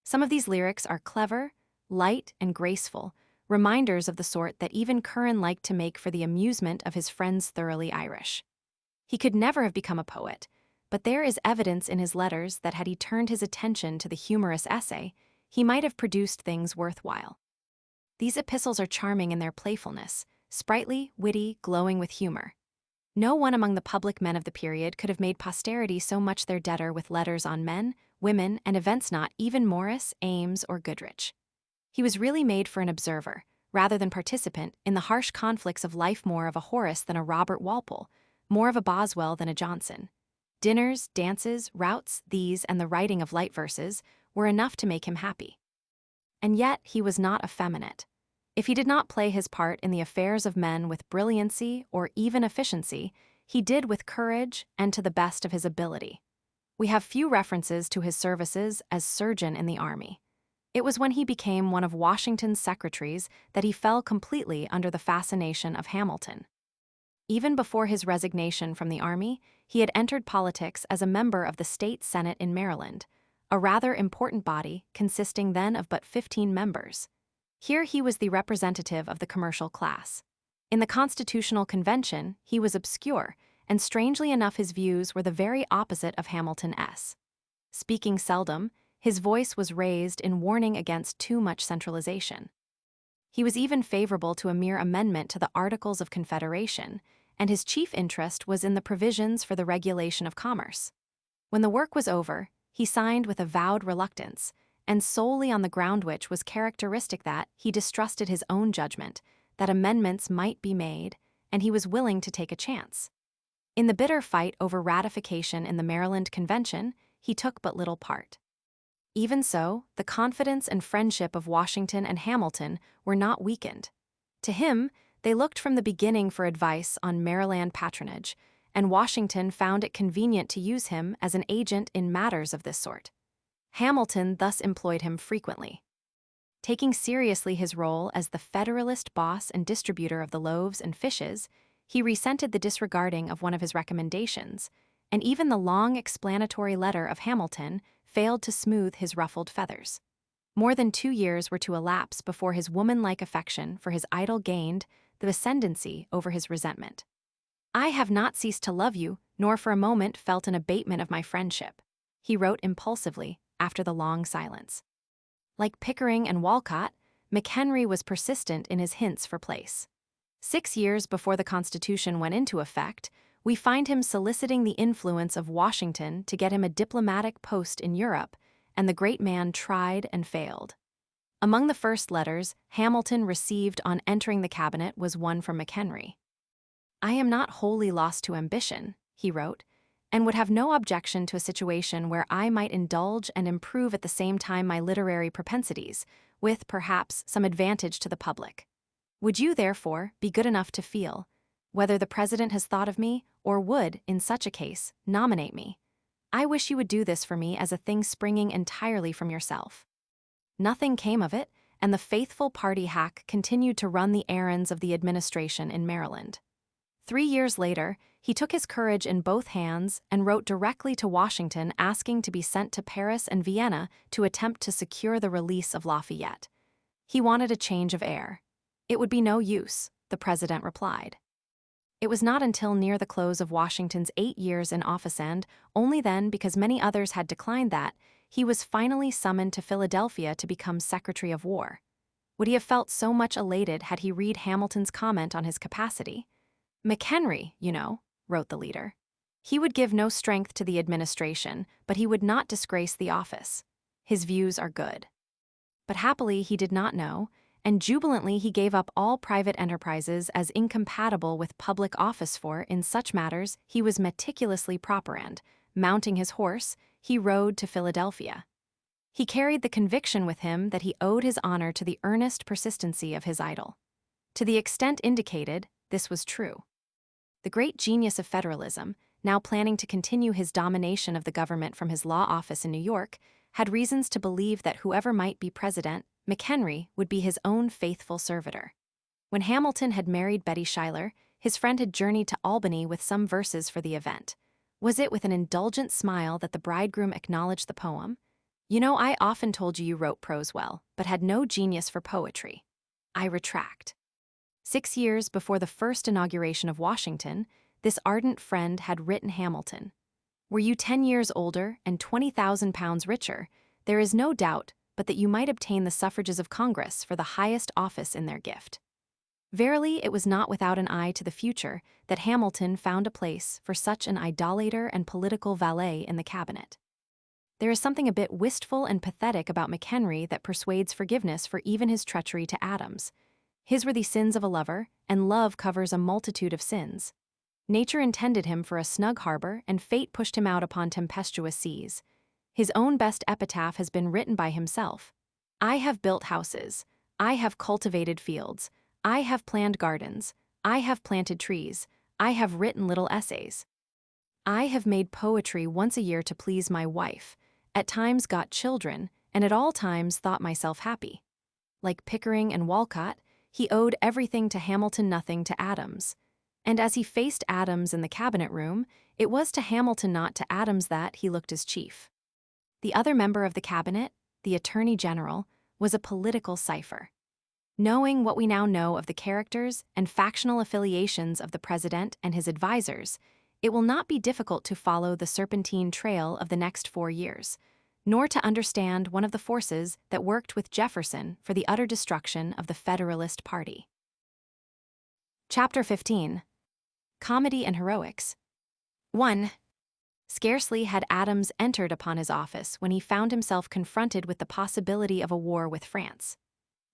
A: Some of these lyrics are clever, light, and graceful, reminders of the sort that even Curran liked to make for the amusement of his friends thoroughly Irish. He could never have become a poet, but there is evidence in his letters that had he turned his attention to the humorous essay, he might have produced things worthwhile. These epistles are charming in their playfulness, sprightly, witty, glowing with humor. No one among the public men of the period could have made posterity so much their debtor with letters on men, women, and events, not even Morris, Ames, or Goodrich. He was really made for an observer, rather than participant, in the harsh conflicts of life, more of a Horace than a Robert Walpole, more of a Boswell than a Johnson. Dinners, dances, routs, these, and the writing of light verses, were enough to make him happy. And yet he was not effeminate. If he did not play his part in the affairs of men with brilliancy or even efficiency, he did with courage and to the best of his ability. We have few references to his services as surgeon in the army. It was when he became one of Washington's secretaries that he fell completely under the fascination of Hamilton. Even before his resignation from the army, he had entered politics as a member of the state senate in Maryland, a rather important body consisting then of but 15 members. Here he was the representative of the commercial class. In the Constitutional Convention, he was obscure, and strangely enough his views were the very opposite of Hamilton's. Speaking seldom, his voice was raised in warning against too much centralization. He was even favorable to a mere amendment to the Articles of Confederation, and his chief interest was in the provisions for the regulation of commerce. When the work was over, he signed with avowed reluctance, and solely on the ground which was characteristic that he distrusted his own judgment, that amendments might be made, and he was willing to take a chance. In the bitter fight over ratification in the Maryland Convention, he took but little part. Even so, the confidence and friendship of Washington and Hamilton were not weakened. To him, they looked from the beginning for advice on Maryland patronage, and Washington found it convenient to use him as an agent in matters of this sort. Hamilton thus employed him frequently. Taking seriously his role as the Federalist boss and distributor of the loaves and fishes, he resented the disregarding of one of his recommendations, and even the long explanatory letter of Hamilton failed to smooth his ruffled feathers. More than 2 years were to elapse before his woman-like affection for his idol gained the ascendancy over his resentment. "I have not ceased to love you, nor for a moment felt an abatement of my friendship," he wrote impulsively after the long silence. Like Pickering and Walcott, McHenry was persistent in his hints for place. 6 years before the Constitution went into effect, we find him soliciting the influence of Washington to get him a diplomatic post in Europe, and the great man tried and failed. Among the first letters Hamilton received on entering the cabinet was one from McHenry. "I am not wholly lost to ambition," he wrote, "and would have no objection to a situation where I might indulge and improve at the same time my literary propensities, with, perhaps, some advantage to the public. Would you, therefore, be good enough to feel whether the President has thought of me, or would, in such a case, nominate me? I wish you would do this for me as a thing springing entirely from yourself." Nothing came of it, and the faithful party hack continued to run the errands of the administration in Maryland. 3 years later, he took his courage in both hands and wrote directly to Washington asking to be sent to Paris and Vienna to attempt to secure the release of Lafayette. He wanted a change of air. "It would be no use," the president replied. It was not until near the close of Washington's 8 years in office, and only then, because many others had declined, that he was finally summoned to Philadelphia to become Secretary of War. Would he have felt so much elated had he read Hamilton's comment on his capacity? "McHenry, you know," wrote the leader. "He would give no strength to the administration, but he would not disgrace the office. his views are good. But happily he did not know, and jubilantly he gave up all private enterprises as incompatible with public office, for in such matters he was meticulously proper, and, mounting his horse, he rode to Philadelphia. He carried the conviction with him that he owed his honor to the earnest persistency of his idol. To the extent indicated, this was true. The great genius of federalism, now planning to continue his domination of the government from his law office in New York, had reasons to believe that whoever might be president, McHenry would be his own faithful servitor. When Hamilton had married Betty Schuyler, his friend had journeyed to Albany with some verses for the event. Was it with an indulgent smile that the bridegroom acknowledged the poem? "You know, I often told you wrote prose well, but had no genius for poetry. I retract." 6 years before the first inauguration of Washington, this ardent friend had written Hamilton, "Were you 10 years older and 20,000 pounds richer, there is no doubt but that you might obtain the suffrages of Congress for the highest office in their gift." Verily, it was not without an eye to the future that Hamilton found a place for such an idolater and political valet in the cabinet. There is something a bit wistful and pathetic about McHenry that persuades forgiveness for even his treachery to Adams. His were the sins of a lover, and love covers a multitude of sins. Nature intended him for a snug harbor, and fate pushed him out upon tempestuous seas. His own best epitaph has been written by himself. "I have built houses. I have cultivated fields. I have planned gardens. I have planted trees. I have written little essays. I have made poetry once a year to please my wife, at times got children, and at all times thought myself happy." Like Pickering and Walcott, he owed everything to Hamilton, nothing to Adams. And as he faced Adams in the cabinet room, it was to Hamilton, not to Adams, that he looked as chief. The other member of the cabinet, the Attorney General, was a political cipher. Knowing what we now know of the characters and factional affiliations of the president and his advisers, it will not be difficult to follow the serpentine trail of the next 4 years, nor to understand one of the forces that worked with Jefferson for the utter destruction of the Federalist Party. Chapter 15. Comedy and Heroics. 1. Scarcely had Adams entered upon his office when he found himself confronted with the possibility of a war with France.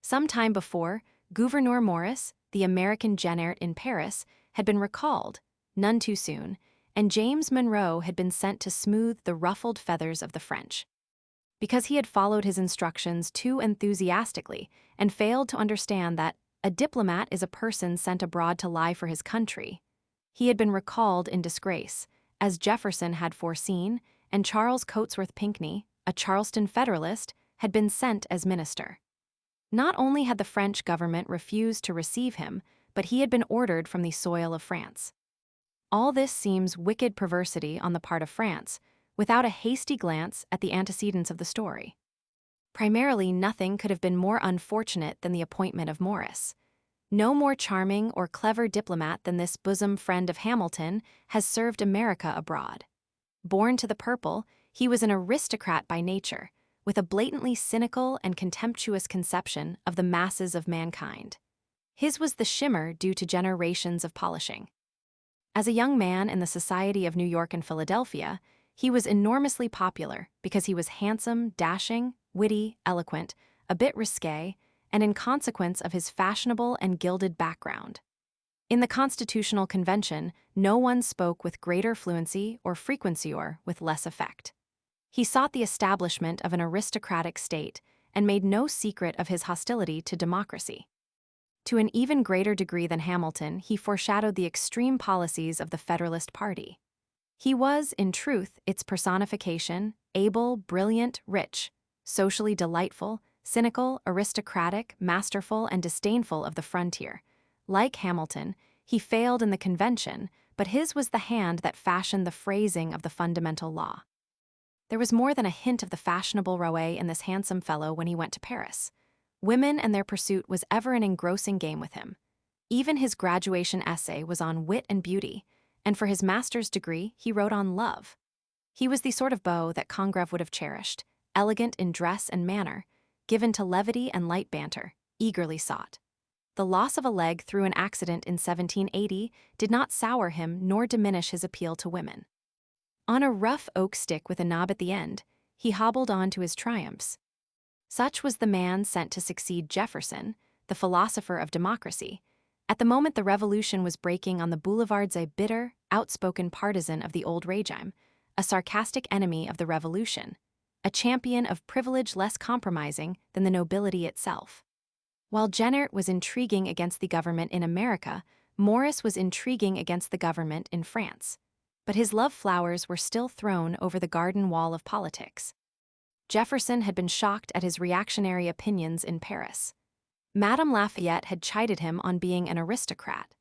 A: Some time before, Gouverneur Morris, the American general in Paris, had been recalled, none too soon, and James Monroe had been sent to smooth the ruffled feathers of the French. Because he had followed his instructions too enthusiastically and failed to understand that a diplomat is a person sent abroad to lie for his country, he had been recalled in disgrace, as Jefferson had foreseen, and Charles Cotesworth Pinckney, a Charleston Federalist, had been sent as minister. Not only had the French government refused to receive him, but he had been ordered from the soil of France. All this seems wicked perversity on the part of France, without a hasty glance at the antecedents of the story. Primarily, nothing could have been more unfortunate than the appointment of Morris. No more charming or clever diplomat than this bosom friend of Hamilton has served America abroad. Born to the purple, he was an aristocrat by nature, with a blatantly cynical and contemptuous conception of the masses of mankind. His was the shimmer due to generations of polishing. As a young man in the society of New York and Philadelphia, he was enormously popular because he was handsome, dashing, witty, eloquent, a bit risque, and in consequence of his fashionable and gilded background. In the Constitutional Convention, no one spoke with greater fluency or frequency or with less effect. He sought the establishment of an aristocratic state and made no secret of his hostility to democracy. To an even greater degree than Hamilton, he foreshadowed the extreme policies of the Federalist Party. He was, in truth, its personification, able, brilliant, rich, socially delightful, cynical, aristocratic, masterful, and disdainful of the frontier. Like Hamilton, he failed in the convention, but his was the hand that fashioned the phrasing of the fundamental law. There was more than a hint of the fashionable roué in this handsome fellow when he went to Paris. Women and their pursuit was ever an engrossing game with him. Even his graduation essay was on wit and beauty, and for his master's degree he wrote on love. He was the sort of beau that Congreve would have cherished, elegant in dress and manner, given to levity and light banter, eagerly sought. The loss of a leg through an accident in 1780 did not sour him nor diminish his appeal to women. On a rough oak stick with a knob at the end, he hobbled on to his triumphs. Such was the man sent to succeed Jefferson, the philosopher of democracy. At the moment the revolution was breaking on the boulevards, a bitter, outspoken partisan of the old regime, a sarcastic enemy of the revolution, a champion of privilege less compromising than the nobility itself. While Jenner was intriguing against the government in America, Morris was intriguing against the government in France. But his love flowers were still thrown over the garden wall of politics. Jefferson had been shocked at his reactionary opinions in Paris. Madame Lafayette had chided him on being an aristocrat.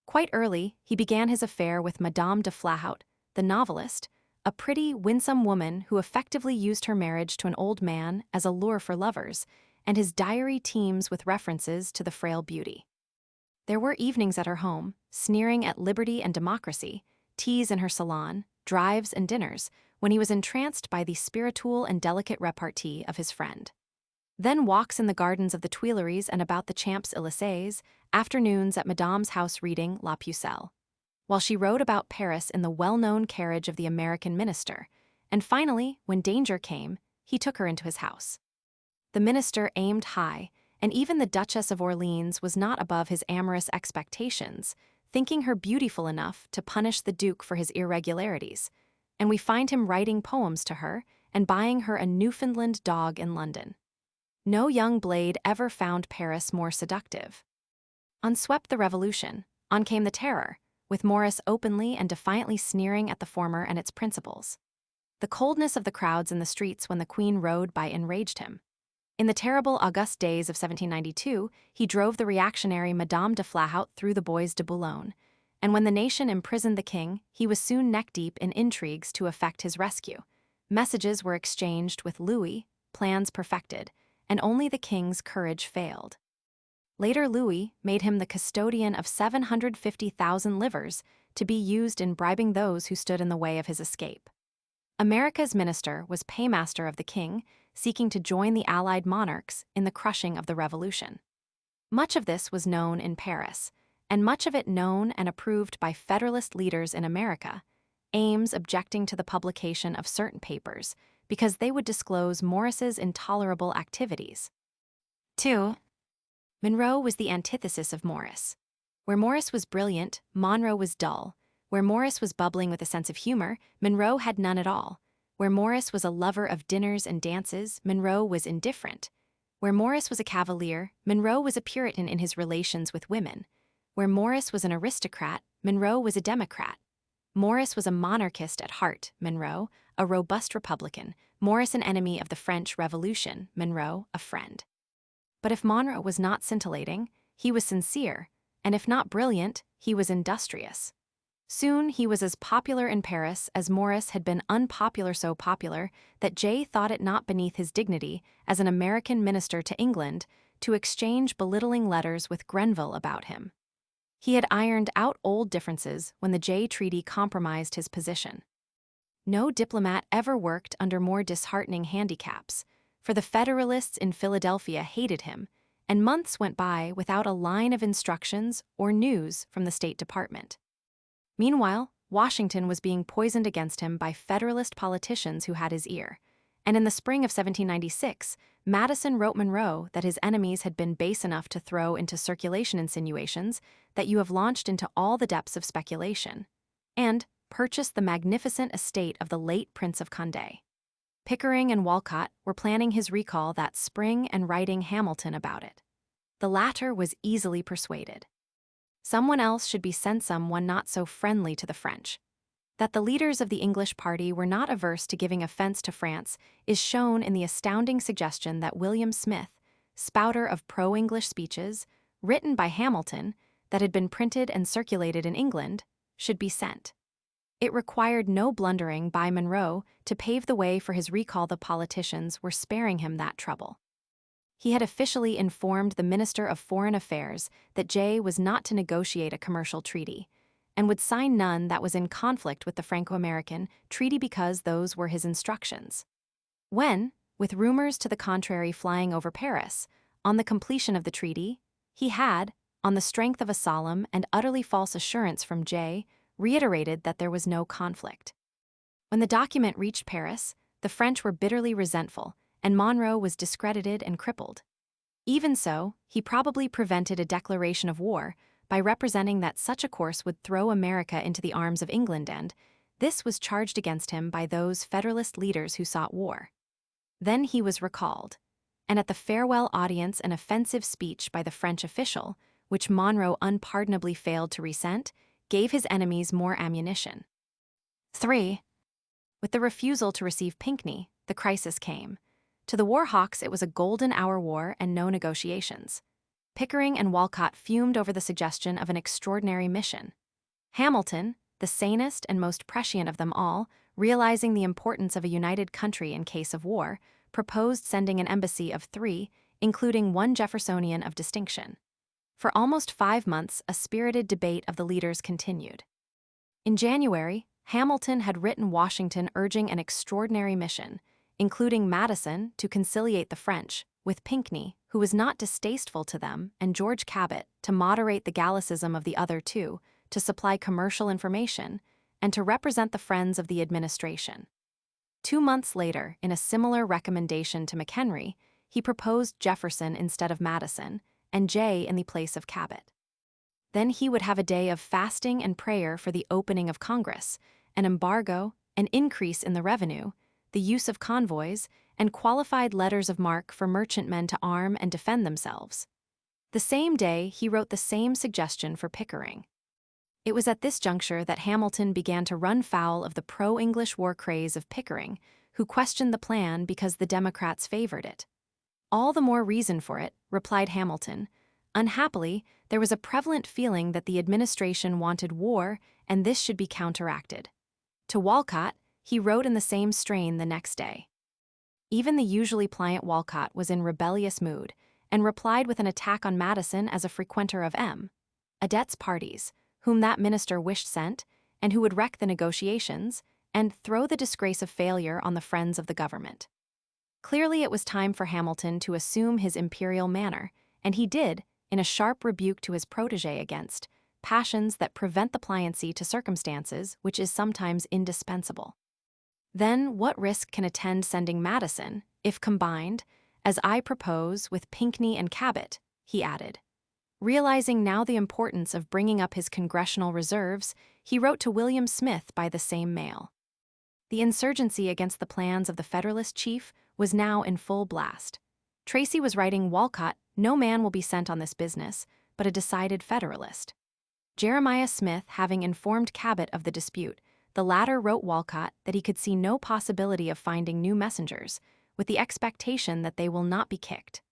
A: Quite early, he began his affair with Madame de Flahaut, the novelist, a pretty, winsome woman who effectively used her marriage to an old man as a lure for lovers, and his diary teems with references to the frail beauty. There were evenings at her home, sneering at liberty and democracy, teas in her salon, drives and dinners, when he was entranced by the spiritual and delicate repartee of his friend. Then walks in the gardens of the Tuileries and about the Champs-Élysées, afternoons at Madame's house reading La Pucelle, while she rode about Paris in the well-known carriage of the American minister, and finally, when danger came, he took her into his house. The minister aimed high, and even the Duchess of Orleans was not above his amorous expectations, thinking her beautiful enough to punish the Duke for his irregularities, and we find him writing poems to her and buying her a Newfoundland dog in London. No young blade ever found Paris more seductive. On swept the revolution, on came the terror, with Morris openly and defiantly sneering at the former and its principles. The coldness of the crowds in the streets when the Queen rode by enraged him. In the terrible August days of 1792, he drove the reactionary Madame de Flahaut through the Bois de Boulogne, and when the nation imprisoned the king, he was soon neck-deep in intrigues to effect his rescue. Messages were exchanged with Louis, plans perfected, and only the king's courage failed. Later Louis made him the custodian of 750,000 livres to be used in bribing those who stood in the way of his escape. America's minister was paymaster of the king, seeking to join the Allied monarchs in the crushing of the revolution. Much of this was known in Paris, and much of it known and approved by Federalist leaders in America, Ames objecting to the publication of certain papers because they would disclose Morris's intolerable activities. 2. Monroe was the antithesis of Morris. Where Morris was brilliant, Monroe was dull. Where Morris was bubbling with a sense of humor, Monroe had none at all. Where Morris was a lover of dinners and dances, Monroe was indifferent. Where Morris was a cavalier, Monroe was a Puritan in his relations with women. Where Morris was an aristocrat, Monroe was a Democrat. Morris was a monarchist at heart, Monroe, a robust Republican. Morris an enemy of the French Revolution, Monroe a friend. But if Monroe was not scintillating, he was sincere, and if not brilliant, he was industrious. Soon he was as popular in Paris as Morris had been unpopular, so popular that Jay thought it not beneath his dignity as an American minister to England to exchange belittling letters with Grenville about him. He had ironed out old differences when the Jay Treaty compromised his position. No diplomat ever worked under more disheartening handicaps, for the Federalists in Philadelphia hated him, and months went by without a line of instructions or news from the State Department. Meanwhile, Washington was being poisoned against him by Federalist politicians who had his ear, and in the spring of 1796, Madison wrote Monroe that his enemies had been base enough to throw into circulation insinuations that you have launched into all the depths of speculation, and purchased the magnificent estate of the late Prince of Condé. Pickering and Walcott were planning his recall that spring and writing Hamilton about it. The latter was easily persuaded. Someone else should be sent, someone not so friendly to the French. That the leaders of the English party were not averse to giving offense to France is shown in the astounding suggestion that William Smith, spouter of pro-English speeches, written by Hamilton, that had been printed and circulated in England, should be sent. It required no blundering by Monroe to pave the way for his recall. The politicians were sparing him that trouble. He had officially informed the Minister of Foreign Affairs that Jay was not to negotiate a commercial treaty, and would sign none that was in conflict with the Franco-American treaty because those were his instructions. When, with rumors to the contrary flying over Paris, on the completion of the treaty, he had, on the strength of a solemn and utterly false assurance from Jay, reiterated that there was no conflict. When the document reached Paris, the French were bitterly resentful, and Monroe was discredited and crippled. Even so, he probably prevented a declaration of war by representing that such a course would throw America into the arms of England, and this was charged against him by those Federalist leaders who sought war. Then he was recalled, and at the farewell audience an offensive speech by the French official, which Monroe unpardonably failed to resent, gave his enemies more ammunition. 3. With the refusal to receive Pinckney, the crisis came. To the war hawks it was a golden hour war and no negotiations. Pickering and Walcott fumed over the suggestion of an extraordinary mission. Hamilton, the sanest and most prescient of them all, realizing the importance of a united country in case of war, proposed sending an embassy of 3, including one Jeffersonian of distinction. For almost 5 months, a spirited debate of the leaders continued. In January, Hamilton had written Washington urging an extraordinary mission, including Madison to conciliate the French, with Pinckney, who was not distasteful to them, and George Cabot to moderate the Gallicism of the other two, to supply commercial information, and to represent the friends of the administration. 2 months later, in a similar recommendation to McHenry, he proposed Jefferson instead of Madison, and Jay in the place of Cabot. Then he would have a day of fasting and prayer for the opening of Congress, an embargo, an increase in the revenue, the use of convoys, and qualified letters of marque for merchantmen to arm and defend themselves. The same day, he wrote the same suggestion for Pickering. It was at this juncture that Hamilton began to run foul of the pro-English war craze of Pickering, who questioned the plan because the Democrats favored it. All the more reason for it, replied Hamilton. Unhappily, there was a prevalent feeling that the administration wanted war, and this should be counteracted. To Walcott, he wrote in the same strain the next day. Even the usually pliant Walcott was in rebellious mood, and replied with an attack on Madison as a frequenter of M. Adet's parties, whom that minister wished sent, and who would wreck the negotiations, and throw the disgrace of failure on the friends of the government. Clearly it was time for Hamilton to assume his imperial manner, and he did, in a sharp rebuke to his protégé against passions that prevent the pliancy to circumstances which is sometimes indispensable. Then what risk can attend sending Madison, if combined, as I propose, with Pinckney and Cabot, he added. Realizing now the importance of bringing up his congressional reserves, he wrote to William Smith by the same mail. The insurgency against the plans of the Federalist chief was now in full blast. Tracy was writing Walcott, no man will be sent on this business, but a decided Federalist. Jeremiah Smith having informed Cabot of the dispute, the latter wrote Walcott that he could see no possibility of finding new messengers, with the expectation that they will not be kicked.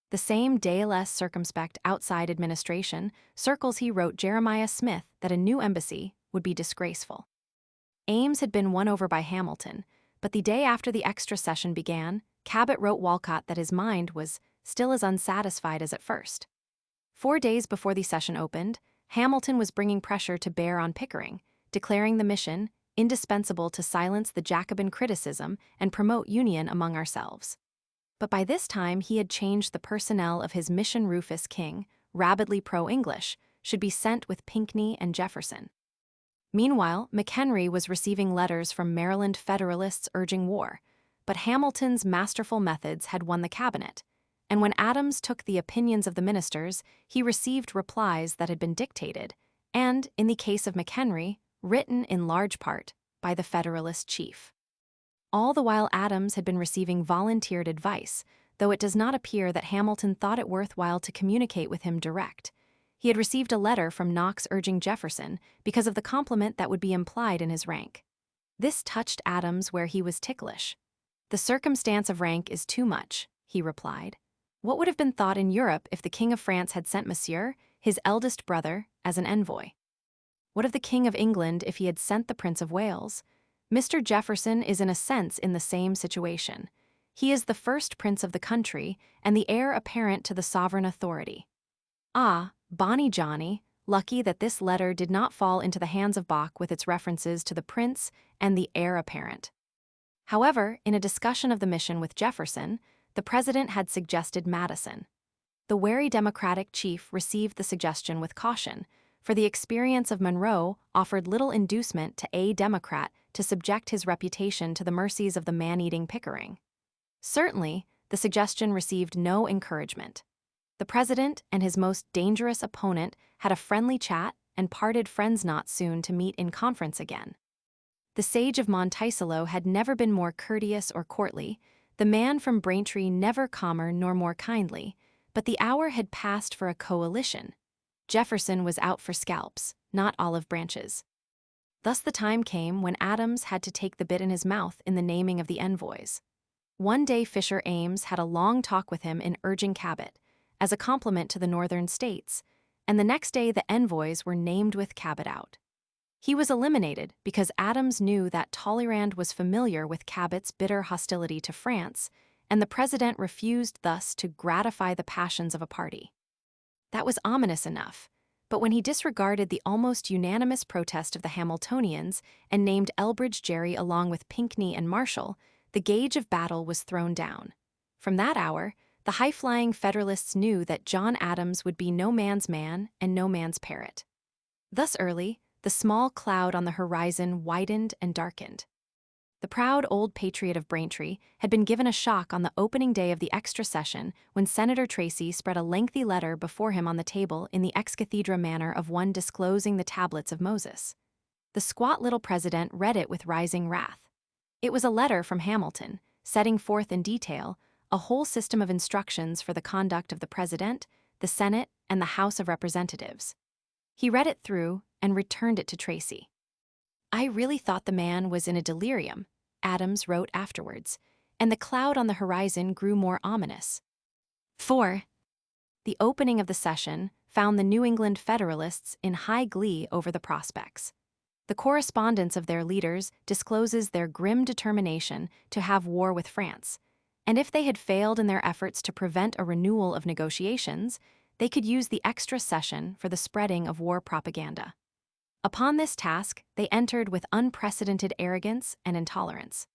A: The same less circumspect outside administration circles he wrote Jeremiah Smith that a new embassy would be disgraceful. Ames had been won over by Hamilton, but the day after the extra session began, Cabot wrote Walcott that his mind was still as unsatisfied as at first. 4 days before the session opened, Hamilton was bringing pressure to bear on Pickering, declaring the mission indispensable to silence the Jacobin criticism and promote union among ourselves. But by this time he had changed the personnel of his mission. Rufus King, rabidly pro-English, should be sent with Pinckney and Jefferson. Meanwhile, McHenry was receiving letters from Maryland Federalists urging war, but Hamilton's masterful methods had won the cabinet, and when Adams took the opinions of the ministers, he received replies that had been dictated, and, in the case of McHenry, written in large part by the Federalist chief. All the while Adams had been receiving volunteered advice, though it does not appear that Hamilton thought it worthwhile to communicate with him direct. He had received a letter from Knox urging Jefferson because of the compliment that would be implied in his rank. This touched Adams where he was ticklish. The circumstance of rank is too much, he replied. What would have been thought in Europe if the King of France had sent Monsieur, his eldest brother, as an envoy? What of the King of England if he had sent the Prince of Wales? Mr. Jefferson is in a sense in the same situation. He is the first prince of the country and the heir apparent to the sovereign authority. Ah, bonny Johnny, lucky that this letter did not fall into the hands of Bach with its references to the prince and the heir apparent. However, in a discussion of the mission with Jefferson, the president had suggested Madison. The wary Democratic chief received the suggestion with caution, for the experience of Monroe offered little inducement to a Democrat to subject his reputation to the mercies of the man-eating Pickering. Certainly, the suggestion received no encouragement. The president and his most dangerous opponent had a friendly chat and parted friends not soon to meet in conference again. The sage of Monticello had never been more courteous or courtly, the man from Braintree never calmer nor more kindly, but the hour had passed for a coalition. Jefferson was out for scalps, not olive branches. Thus the time came when Adams had to take the bit in his mouth in the naming of the envoys. One day Fisher Ames had a long talk with him in urging Cabot, as a compliment to the northern states, and the next day the envoys were named with Cabot out. He was eliminated because Adams knew that Talleyrand was familiar with Cabot's bitter hostility to France, and the president refused thus to gratify the passions of a party. That was ominous enough, but when he disregarded the almost unanimous protest of the Hamiltonians and named Elbridge Gerry along with Pinckney and Marshall, the gauge of battle was thrown down. From that hour, the high-flying Federalists knew that John Adams would be no man's man and no man's parrot. Thus early, the small cloud on the horizon widened and darkened. The proud old patriot of Braintree had been given a shock on the opening day of the extra session when Senator Tracy spread a lengthy letter before him on the table in the ex cathedra manner of one disclosing the tablets of Moses. The squat little president read it with rising wrath. It was a letter from Hamilton, setting forth in detail a whole system of instructions for the conduct of the President, the Senate, and the House of Representatives. He read it through and returned it to Tracy. "I really thought the man was in a delirium," Adams wrote afterwards, and the cloud on the horizon grew more ominous. 4. The opening of the session found the New England Federalists in high glee over the prospects. The correspondence of their leaders discloses their grim determination to have war with France, and if they had failed in their efforts to prevent a renewal of negotiations, they could use the extra session for the spreading of war propaganda. Upon this task, they entered with unprecedented arrogance and intolerance.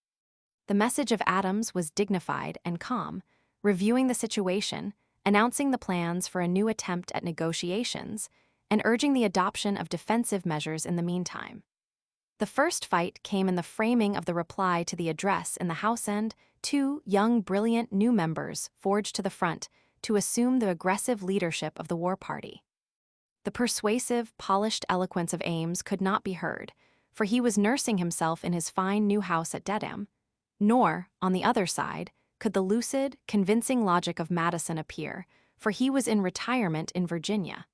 A: The message of Adams was dignified and calm, reviewing the situation, announcing the plans for a new attempt at negotiations, and urging the adoption of defensive measures in the meantime. The first fight came in the framing of the reply to the address in the House end. Two young, brilliant new members forged to the front to assume the aggressive leadership of the war party. The persuasive, polished eloquence of Ames could not be heard, for he was nursing himself in his fine new house at Dedham, nor, on the other side, could the lucid, convincing logic of Madison appear, for he was in retirement in Virginia.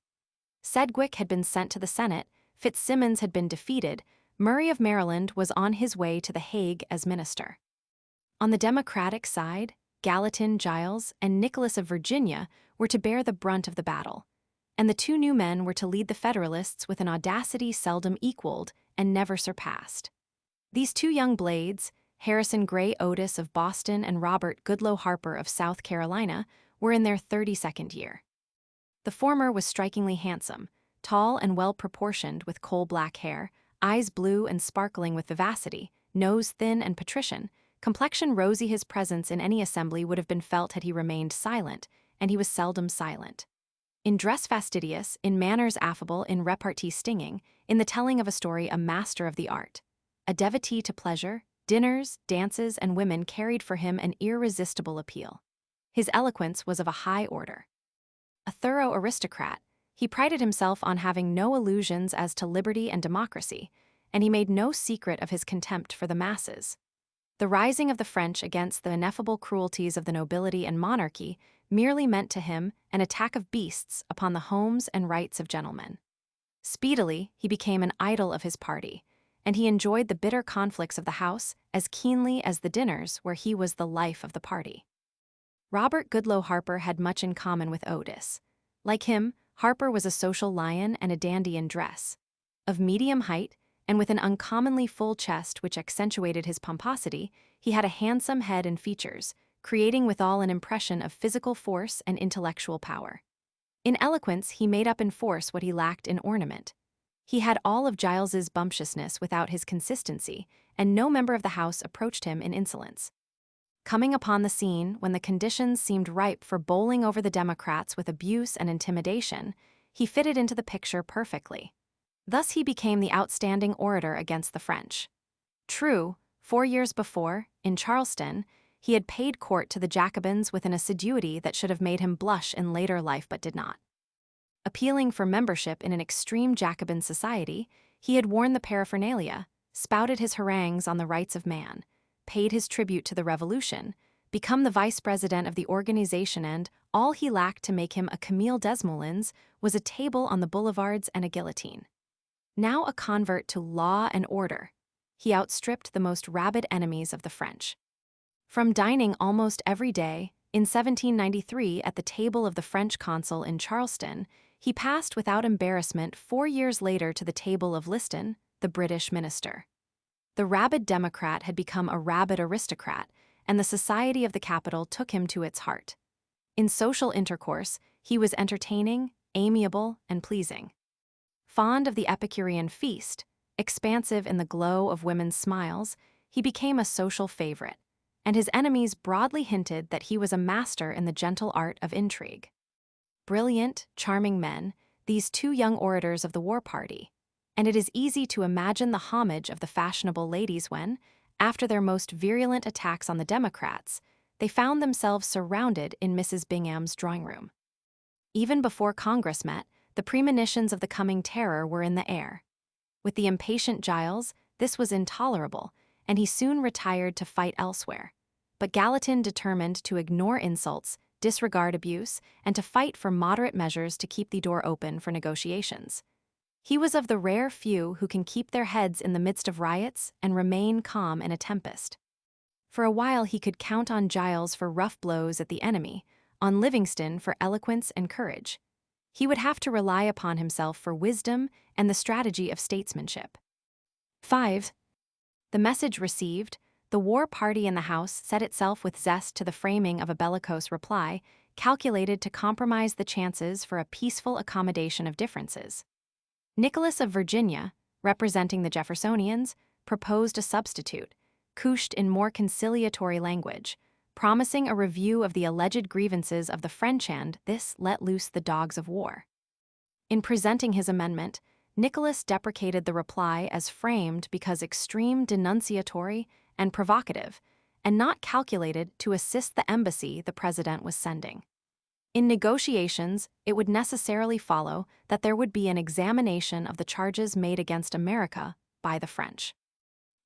A: Sedgwick had been sent to the Senate, Fitzsimmons had been defeated, Murray of Maryland was on his way to The Hague as minister. On the Democratic side, Gallatin, Giles, and Nicholas of Virginia were to bear the brunt of the battle, and the two new men were to lead the Federalists with an audacity seldom equaled and never surpassed. These two young blades, Harrison Gray Otis of Boston and Robert Goodloe Harper of South Carolina, were in their 32nd year. The former was strikingly handsome, tall and well-proportioned with coal-black hair, eyes blue and sparkling with vivacity, nose thin and patrician, complexion rosy. His presence in any assembly would have been felt had he remained silent, and he was seldom silent. In dress fastidious, in manners affable, in repartee stinging, in the telling of a story a master of the art. A devotee to pleasure, dinners, dances, and women carried for him an irresistible appeal. His eloquence was of a high order. A thorough aristocrat, he prided himself on having no illusions as to liberty and democracy, and he made no secret of his contempt for the masses. The rising of the French against the ineffable cruelties of the nobility and monarchy merely meant to him an attack of beasts upon the homes and rights of gentlemen. Speedily, he became an idol of his party, and he enjoyed the bitter conflicts of the House as keenly as the dinners where he was the life of the party. Robert Goodloe Harper had much in common with Otis. Like him, Harper was a social lion and a dandy in dress. Of medium height, and with an uncommonly full chest which accentuated his pomposity, he had a handsome head and features, creating withal an impression of physical force and intellectual power. In eloquence, he made up in force what he lacked in ornament. He had all of Giles's bumptiousness without his consistency, and no member of the House approached him in insolence. Coming upon the scene when the conditions seemed ripe for bowling over the Democrats with abuse and intimidation, he fitted into the picture perfectly. Thus he became the outstanding orator against the French. True, 4 years before, in Charleston, he had paid court to the Jacobins with an assiduity that should have made him blush in later life but did not. Appealing for membership in an extreme Jacobin society, he had worn the paraphernalia, spouted his harangues on the rights of man, paid his tribute to the revolution, become the vice president of the organization, and all he lacked to make him a Camille Desmoulins was a table on the boulevards and a guillotine. Now a convert to law and order, he outstripped the most rabid enemies of the French. From dining almost every day, in 1793 at the table of the French consul in Charleston, he passed without embarrassment 4 years later to the table of Liston, the British minister. The rabid Democrat had become a rabid aristocrat, and the society of the capital took him to its heart. In social intercourse, he was entertaining, amiable, and pleasing. Fond of the Epicurean feast, expansive in the glow of women's smiles, he became a social favorite, and his enemies broadly hinted that he was a master in the gentle art of intrigue. Brilliant, charming men, these two young orators of the war party, and it is easy to imagine the homage of the fashionable ladies when, after their most virulent attacks on the Democrats, they found themselves surrounded in Mrs. Bingham's drawing room. Even before Congress met, the premonitions of the coming terror were in the air. With the impatient Giles, this was intolerable, and he soon retired to fight elsewhere. But Gallatin determined to ignore insults, disregard abuse, and to fight for moderate measures to keep the door open for negotiations. He was of the rare few who can keep their heads in the midst of riots and remain calm in a tempest. For a while he could count on Giles for rough blows at the enemy, on Livingston for eloquence and courage. He would have to rely upon himself for wisdom and the strategy of statesmanship. 5. The message received, the war party in the House set itself with zest to the framing of a bellicose reply, calculated to compromise the chances for a peaceful accommodation of differences. Nicholas of Virginia, representing the Jeffersonians, proposed a substitute, couched in more conciliatory language, promising a review of the alleged grievances of the French, and this let loose the dogs of war. In presenting his amendment, Nicholas deprecated the reply as framed because extreme denunciatory and provocative, and not calculated to assist the embassy the president was sending. In negotiations, it would necessarily follow that there would be an examination of the charges made against America by the French.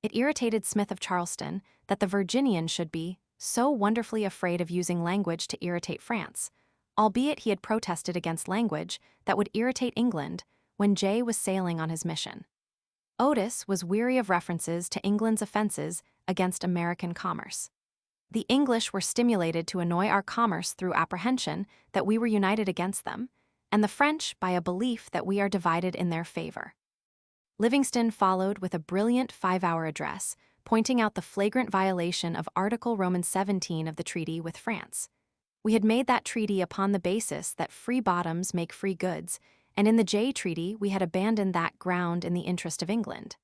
A: It irritated Smith of Charleston that the Virginian should be so wonderfully afraid of using language to irritate France, albeit he had protested against language that would irritate England when Jay was sailing on his mission. Otis was weary of references to England's offenses against American commerce. The English were stimulated to annoy our commerce through apprehension that we were united against them, and the French by a belief that we are divided in their favor. Livingston followed with a brilliant 5-hour address, pointing out the flagrant violation of Article Roman 17 of the treaty with France. We had made that treaty upon the basis that free bottoms make free goods, and in the Jay Treaty we had abandoned that ground in the interest of England.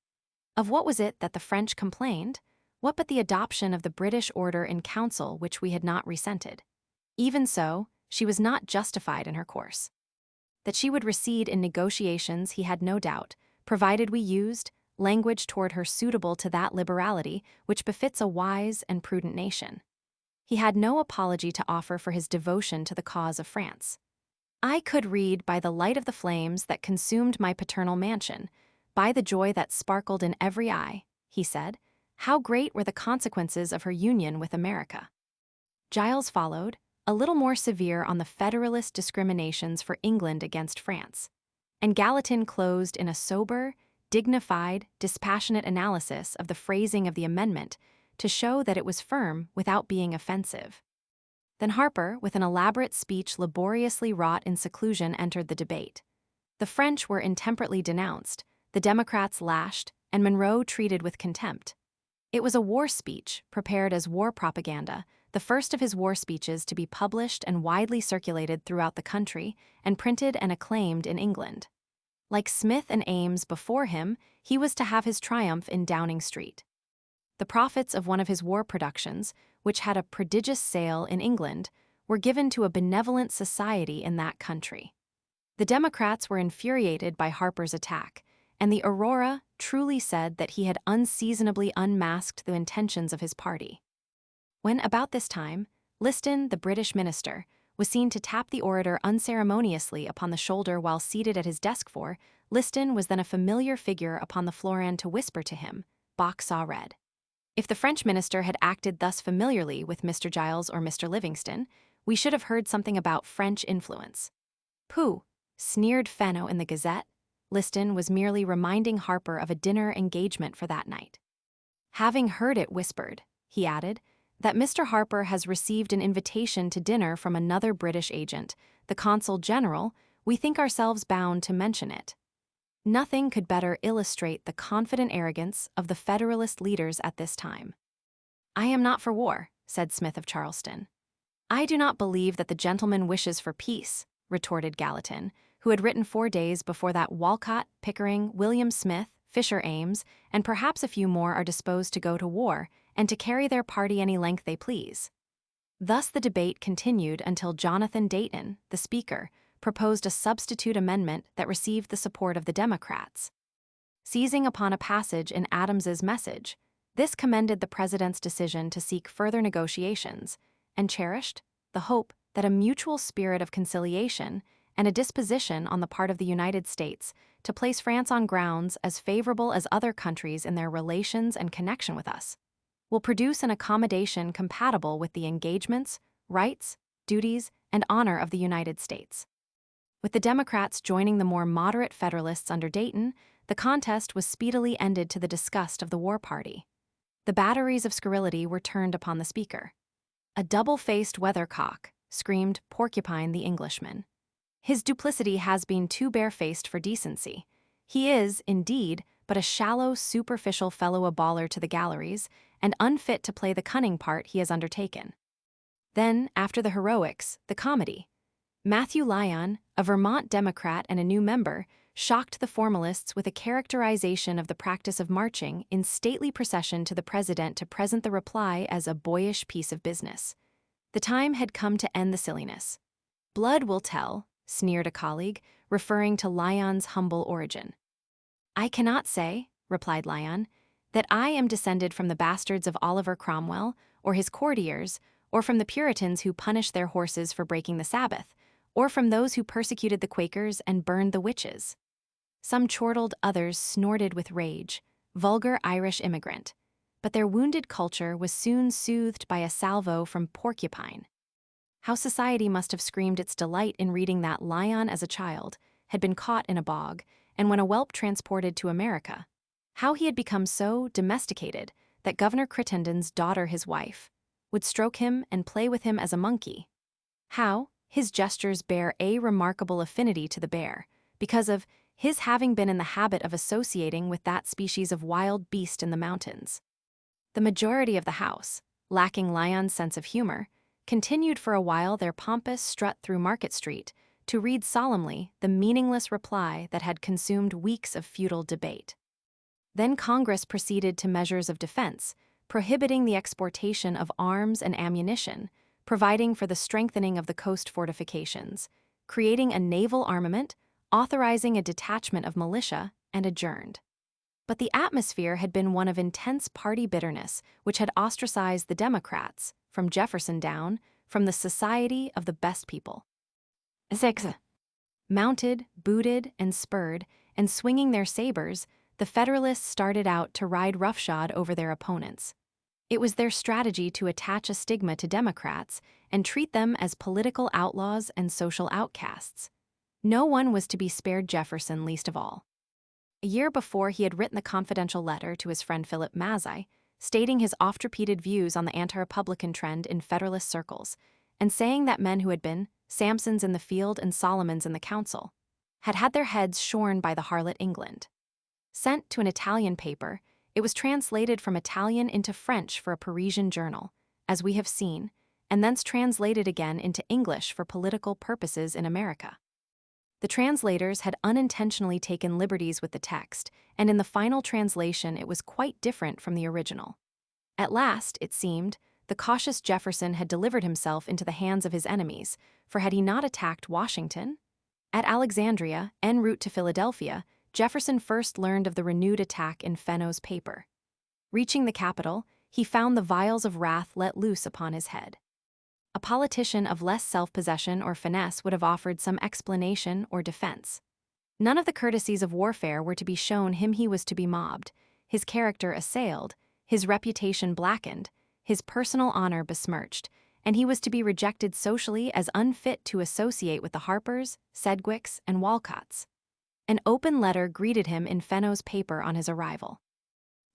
A: Of what was it that the French complained? What but the adoption of the British order in council which we had not resented? Even so, she was not justified in her course. That she would recede in negotiations he had no doubt, provided we used language toward her suitable to that liberality which befits a wise and prudent nation. He had no apology to offer for his devotion to the cause of France. I could read by the light of the flames that consumed my paternal mansion, by the joy that sparkled in every eye, he said, how great were the consequences of her union with America. Giles followed, a little more severe on the Federalist discriminations for England against France, and Gallatin closed in a sober, dignified, dispassionate analysis of the phrasing of the amendment to show that it was firm without being offensive. Then Harper, with an elaborate speech laboriously wrought in seclusion, entered the debate. The French were intemperately denounced, the Democrats lashed, and Monroe treated with contempt. It was a war speech, prepared as war propaganda, the first of his war speeches to be published and widely circulated throughout the country and printed and acclaimed in England. Like Smith and Ames before him, he was to have his triumph in Downing Street. The profits of one of his war productions, which had a prodigious sale in England, were given to a benevolent society in that country. The Democrats were infuriated by Harper's attack, and the Aurora truly said that he had unseasonably unmasked the intentions of his party. When, about this time, Liston, the British minister, was seen to tap the orator unceremoniously upon the shoulder while seated at his desk, Liston was then a familiar figure upon the floran to whisper to him, Bach saw red. If the French minister had acted thus familiarly with Mr. Giles or Mr. Livingston, we should have heard something about French influence. Pooh, sneered Fenno in the Gazette. Liston was merely reminding Harper of a dinner engagement for that night. Having heard it whispered, he added, that Mr. Harper has received an invitation to dinner from another British agent, the Consul General, we think ourselves bound to mention it. Nothing could better illustrate the confident arrogance of the Federalist leaders at this time. I am not for war, said Smith of Charleston. I do not believe that the gentleman wishes for peace, retorted Gallatin, who had written 4 days before that Walcott, Pickering, William Smith, Fisher Ames, and perhaps a few more are disposed to go to war and to carry their party any length they please. Thus the debate continued until Jonathan Dayton, the Speaker, proposed a substitute amendment that received the support of the Democrats. Seizing upon a passage in Adams's message, this commended the President's decision to seek further negotiations, and cherished the hope that a mutual spirit of conciliation and a disposition on the part of the United States to place France on grounds as favorable as other countries in their relations and connection with us will produce an accommodation compatible with the engagements, rights, duties, and honor of the United States. With the Democrats joining the more moderate Federalists under Dayton, the contest was speedily ended to the disgust of the war party. The batteries of scurrility were turned upon the Speaker. A double-faced weathercock, screamed Porcupine the Englishman. His duplicity has been too barefaced for decency. He is, indeed, but a shallow, superficial fellow, a baller to the galleries, and unfit to play the cunning part he has undertaken. Then, after the heroics, the comedy. Matthew Lyon, a Vermont Democrat and a new member, shocked the formalists with a characterization of the practice of marching in stately procession to the President to present the reply as a boyish piece of business. The time had come to end the silliness. Blood will tell, sneered a colleague, referring to Lyon's humble origin. I cannot say, replied Lyon, that I am descended from the bastards of Oliver Cromwell, or his courtiers, or from the Puritans who punished their horses for breaking the Sabbath, or from those who persecuted the Quakers and burned the witches. Some chortled, others snorted with rage, vulgar Irish immigrant, but their wounded culture was soon soothed by a salvo from Porcupine. How society must have screamed its delight in reading that Lyon as a child had been caught in a bog, and when a whelp transported to America. How he had become so domesticated that Governor Crittenden's daughter, his wife, would stroke him and play with him as a monkey. How his gestures bear a remarkable affinity to the bear, because of his having been in the habit of associating with that species of wild beast in the mountains. The majority of the House, lacking Lyon's sense of humor, continued for a while their pompous strut through Market Street to read solemnly the meaningless reply that had consumed weeks of futile debate. Then Congress proceeded to measures of defense, prohibiting the exportation of arms and ammunition, providing for the strengthening of the coast fortifications, creating a naval armament, authorizing a detachment of militia, and adjourned. But the atmosphere had been one of intense party bitterness, which had ostracized the Democrats, from Jefferson down, from the society of the best people. Mounted, booted, and spurred, and swinging their sabers, the Federalists started out to ride roughshod over their opponents. It was their strategy to attach a stigma to Democrats and treat them as political outlaws and social outcasts. No one was to be spared, Jefferson least of all. A year before, he had written the confidential letter to his friend Philip Mazzei, stating his oft-repeated views on the anti-Republican trend in Federalist circles, and saying that men who had been Samsons in the field and Solomons in the council had had their heads shorn by the harlot England. Sent to an Italian paper, it was translated from Italian into French for a Parisian journal, as we have seen, and thence translated again into English for political purposes in America. The translators had unintentionally taken liberties with the text, and in the final translation it was quite different from the original. At last, it seemed, the cautious Jefferson had delivered himself into the hands of his enemies, for had he not attacked Washington? At Alexandria, en route to Philadelphia, Jefferson first learned of the renewed attack in Fenno's paper. Reaching the capital, he found the vials of wrath let loose upon his head. A politician of less self-possession or finesse would have offered some explanation or defense. None of the courtesies of warfare were to be shown him. He was to be mobbed, his character assailed, his reputation blackened, his personal honor besmirched, and he was to be rejected socially as unfit to associate with the Harpers, Sedgwicks, and Walcotts. An open letter greeted him in Fenno's paper on his arrival.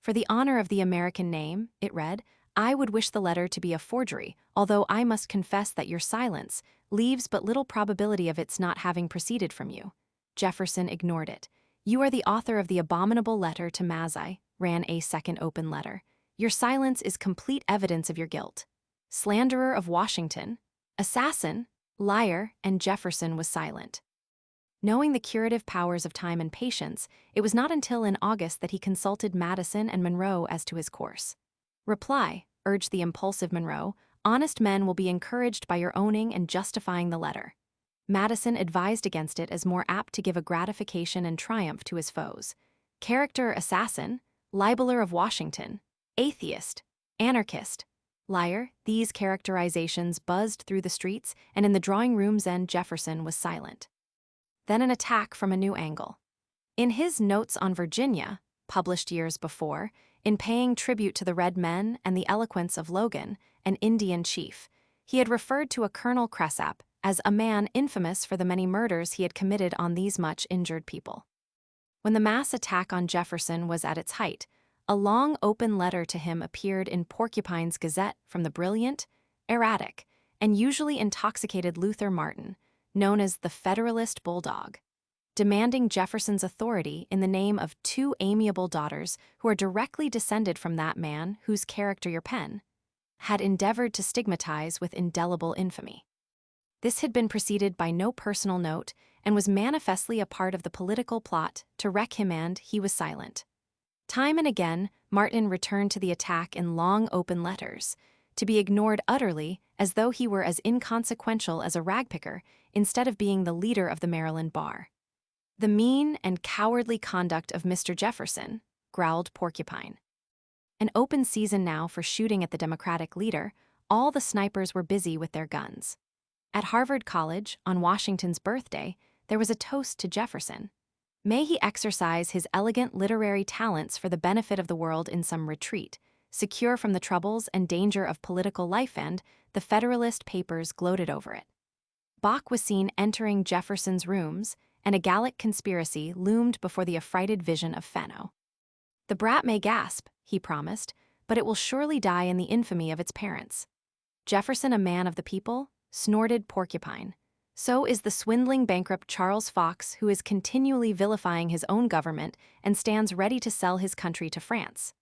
A: For the honor of the American name, it read, I would wish the letter to be a forgery, although I must confess that your silence leaves but little probability of its not having proceeded from you. Jefferson ignored it. You are the author of the abominable letter to Mazzei, ran a second open letter. Your silence is complete evidence of your guilt. Slanderer of Washington, assassin, liar, and Jefferson was silent. Knowing the curative powers of time and patience, it was not until in August that he consulted Madison and Monroe as to his course. Reply, urged the impulsive Monroe, honest men will be encouraged by your owning and justifying the letter. Madison advised against it as more apt to give a gratification and triumph to his foes. Character assassin, libeler of Washington, atheist, anarchist, liar, these characterizations buzzed through the streets, and in the drawing room's end Jefferson was silent. Then an attack from a new angle. In his Notes on Virginia, published years before, in paying tribute to the Red Men and the eloquence of Logan, an Indian chief, he had referred to a Colonel Cresap as a man infamous for the many murders he had committed on these much injured people. When the mass attack on Jefferson was at its height, a long open letter to him appeared in Porcupine's Gazette from the brilliant, erratic, and usually intoxicated Luther Martin, known as the Federalist Bulldog, demanding Jefferson's authority in the name of two amiable daughters who are directly descended from that man whose character your pen had endeavored to stigmatize with indelible infamy. This had been preceded by no personal note and was manifestly a part of the political plot to wreck him, and he was silent. Time and again, Martin returned to the attack in long open letters, to be ignored utterly as though he were as inconsequential as a ragpicker instead of being the leader of the Maryland bar. The mean and cowardly conduct of Mr. Jefferson, growled Porcupine. An open season now for shooting at the Democratic leader, all the snipers were busy with their guns. At Harvard College, on Washington's birthday, there was a toast to Jefferson. May he exercise his elegant literary talents for the benefit of the world in some retreat, secure from the troubles and danger of political life, and the Federalist papers gloated over it. Bach was seen entering Jefferson's rooms, and a Gallic conspiracy loomed before the affrighted vision of Fenno. The brat may gasp, he promised, but it will surely die in the infamy of its parents. Jefferson, a man of the people, snorted Porcupine. So is the swindling bankrupt Charles Fox, who is continually vilifying his own government and stands ready to sell his country to France.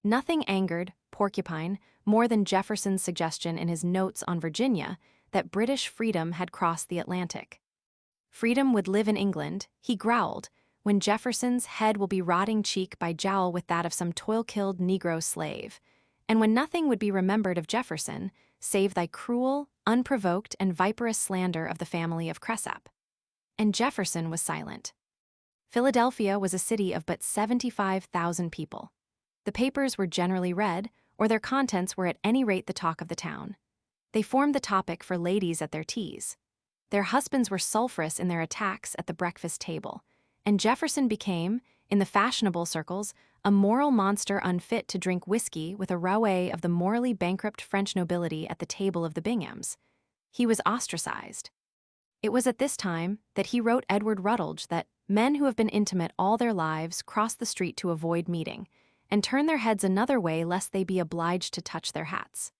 A: Nothing angered Porcupine more than Jefferson's suggestion in his Notes on Virginia that British freedom had crossed the Atlantic. Freedom would live in England, he growled, when Jefferson's head will be rotting cheek by jowl with that of some toil-killed Negro slave, and when nothing would be remembered of Jefferson save thy cruel, unprovoked, and viperous slander of the family of Cresap. And Jefferson was silent. Philadelphia was a city of but 75,000 people. The papers were generally read, or their contents were at any rate the talk of the town. They formed the topic for ladies at their teas. Their husbands were sulphurous in their attacks at the breakfast table, and Jefferson became, in the fashionable circles, a moral monster unfit to drink whiskey with a roué of the morally bankrupt French nobility at the table of the Binghams. He was ostracized. It was at this time that he wrote Edward Rutledge that men who have been intimate all their lives cross the street to avoid meeting, and turn their heads another way lest they be obliged to touch their hats.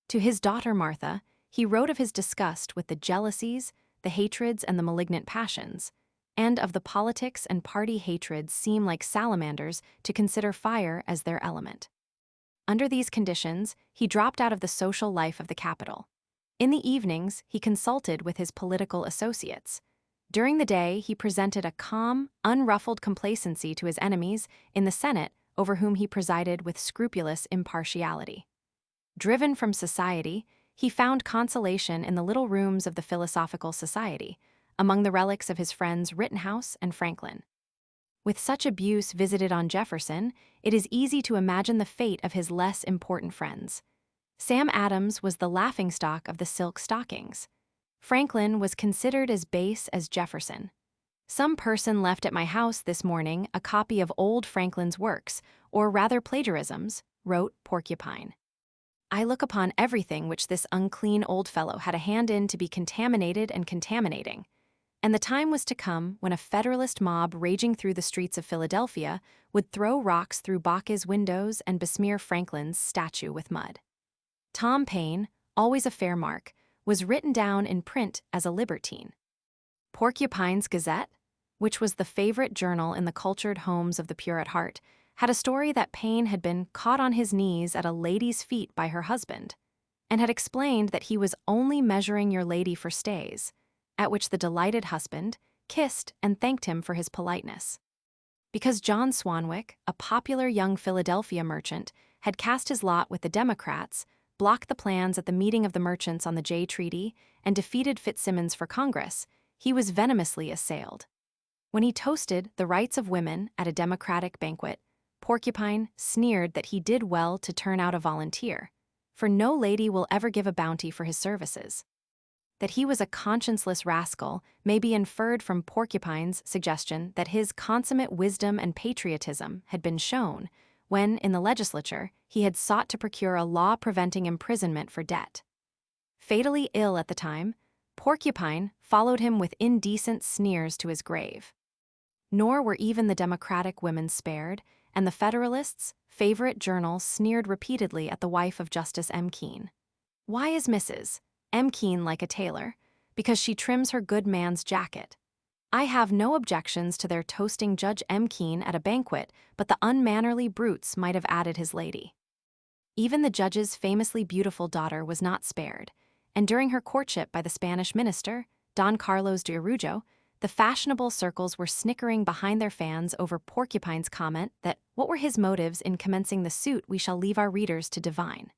A: To his daughter Martha, he wrote of his disgust with the jealousies, the hatreds, and the malignant passions, and of the politics and party hatreds seem like salamanders to consider fire as their element. Under these conditions, he dropped out of the social life of the capital. In the evenings, he consulted with his political associates. During the day, he presented a calm, unruffled complacency to his enemies in the Senate, over whom he presided with scrupulous impartiality. Driven from society, he found consolation in the little rooms of the Philosophical Society, among the relics of his friends Rittenhouse and Franklin. With such abuse visited on Jefferson, it is easy to imagine the fate of his less important friends. Sam Adams was the laughingstock of the silk stockings. Franklin was considered as base as Jefferson. Some person left at my house this morning a copy of old Franklin's works, or rather plagiarisms, wrote Porcupine. I look upon everything which this unclean old fellow had a hand in to be contaminated and contaminating. And the time was to come when a Federalist mob raging through the streets of Philadelphia would throw rocks through Bacchus' windows and besmear Franklin's statue with mud. Tom Paine, always a fair mark, was written down in print as a libertine. Porcupine's Gazette, which was the favorite journal in the cultured homes of the pure at heart, had a story that Paine had been caught on his knees at a lady's feet by her husband, and had explained that he was only measuring your lady for stays, at which the delighted husband kissed and thanked him for his politeness. Because John Swanwick, a popular young Philadelphia merchant, had cast his lot with the Democrats, blocked the plans at the meeting of the merchants on the Jay Treaty, and defeated Fitzsimmons for Congress, he was venomously assailed. When he toasted the rights of women at a Democratic banquet, Porcupine sneered that he did well to turn out a volunteer, for no lady will ever give a bounty for his services. That he was a conscienceless rascal may be inferred from Porcupine's suggestion that his consummate wisdom and patriotism had been shown when, in the legislature, he had sought to procure a law preventing imprisonment for debt. Fatally ill at the time, Porcupine followed him with indecent sneers to his grave. Nor were even the Democratic women spared, and the Federalists' favorite journal sneered repeatedly at the wife of Justice M. Keene. Why is Mrs. M. Keene like a tailor? Because she trims her good man's jacket. I have no objections to their toasting Judge M. Keene at a banquet, but the unmannerly brutes might have added his lady. Even the judge's famously beautiful daughter was not spared, and during her courtship by the Spanish minister, Don Carlos de Araujo, the fashionable circles were snickering behind their fans over Porcupine's comment that what were his motives in commencing the suit we shall leave our readers to divine.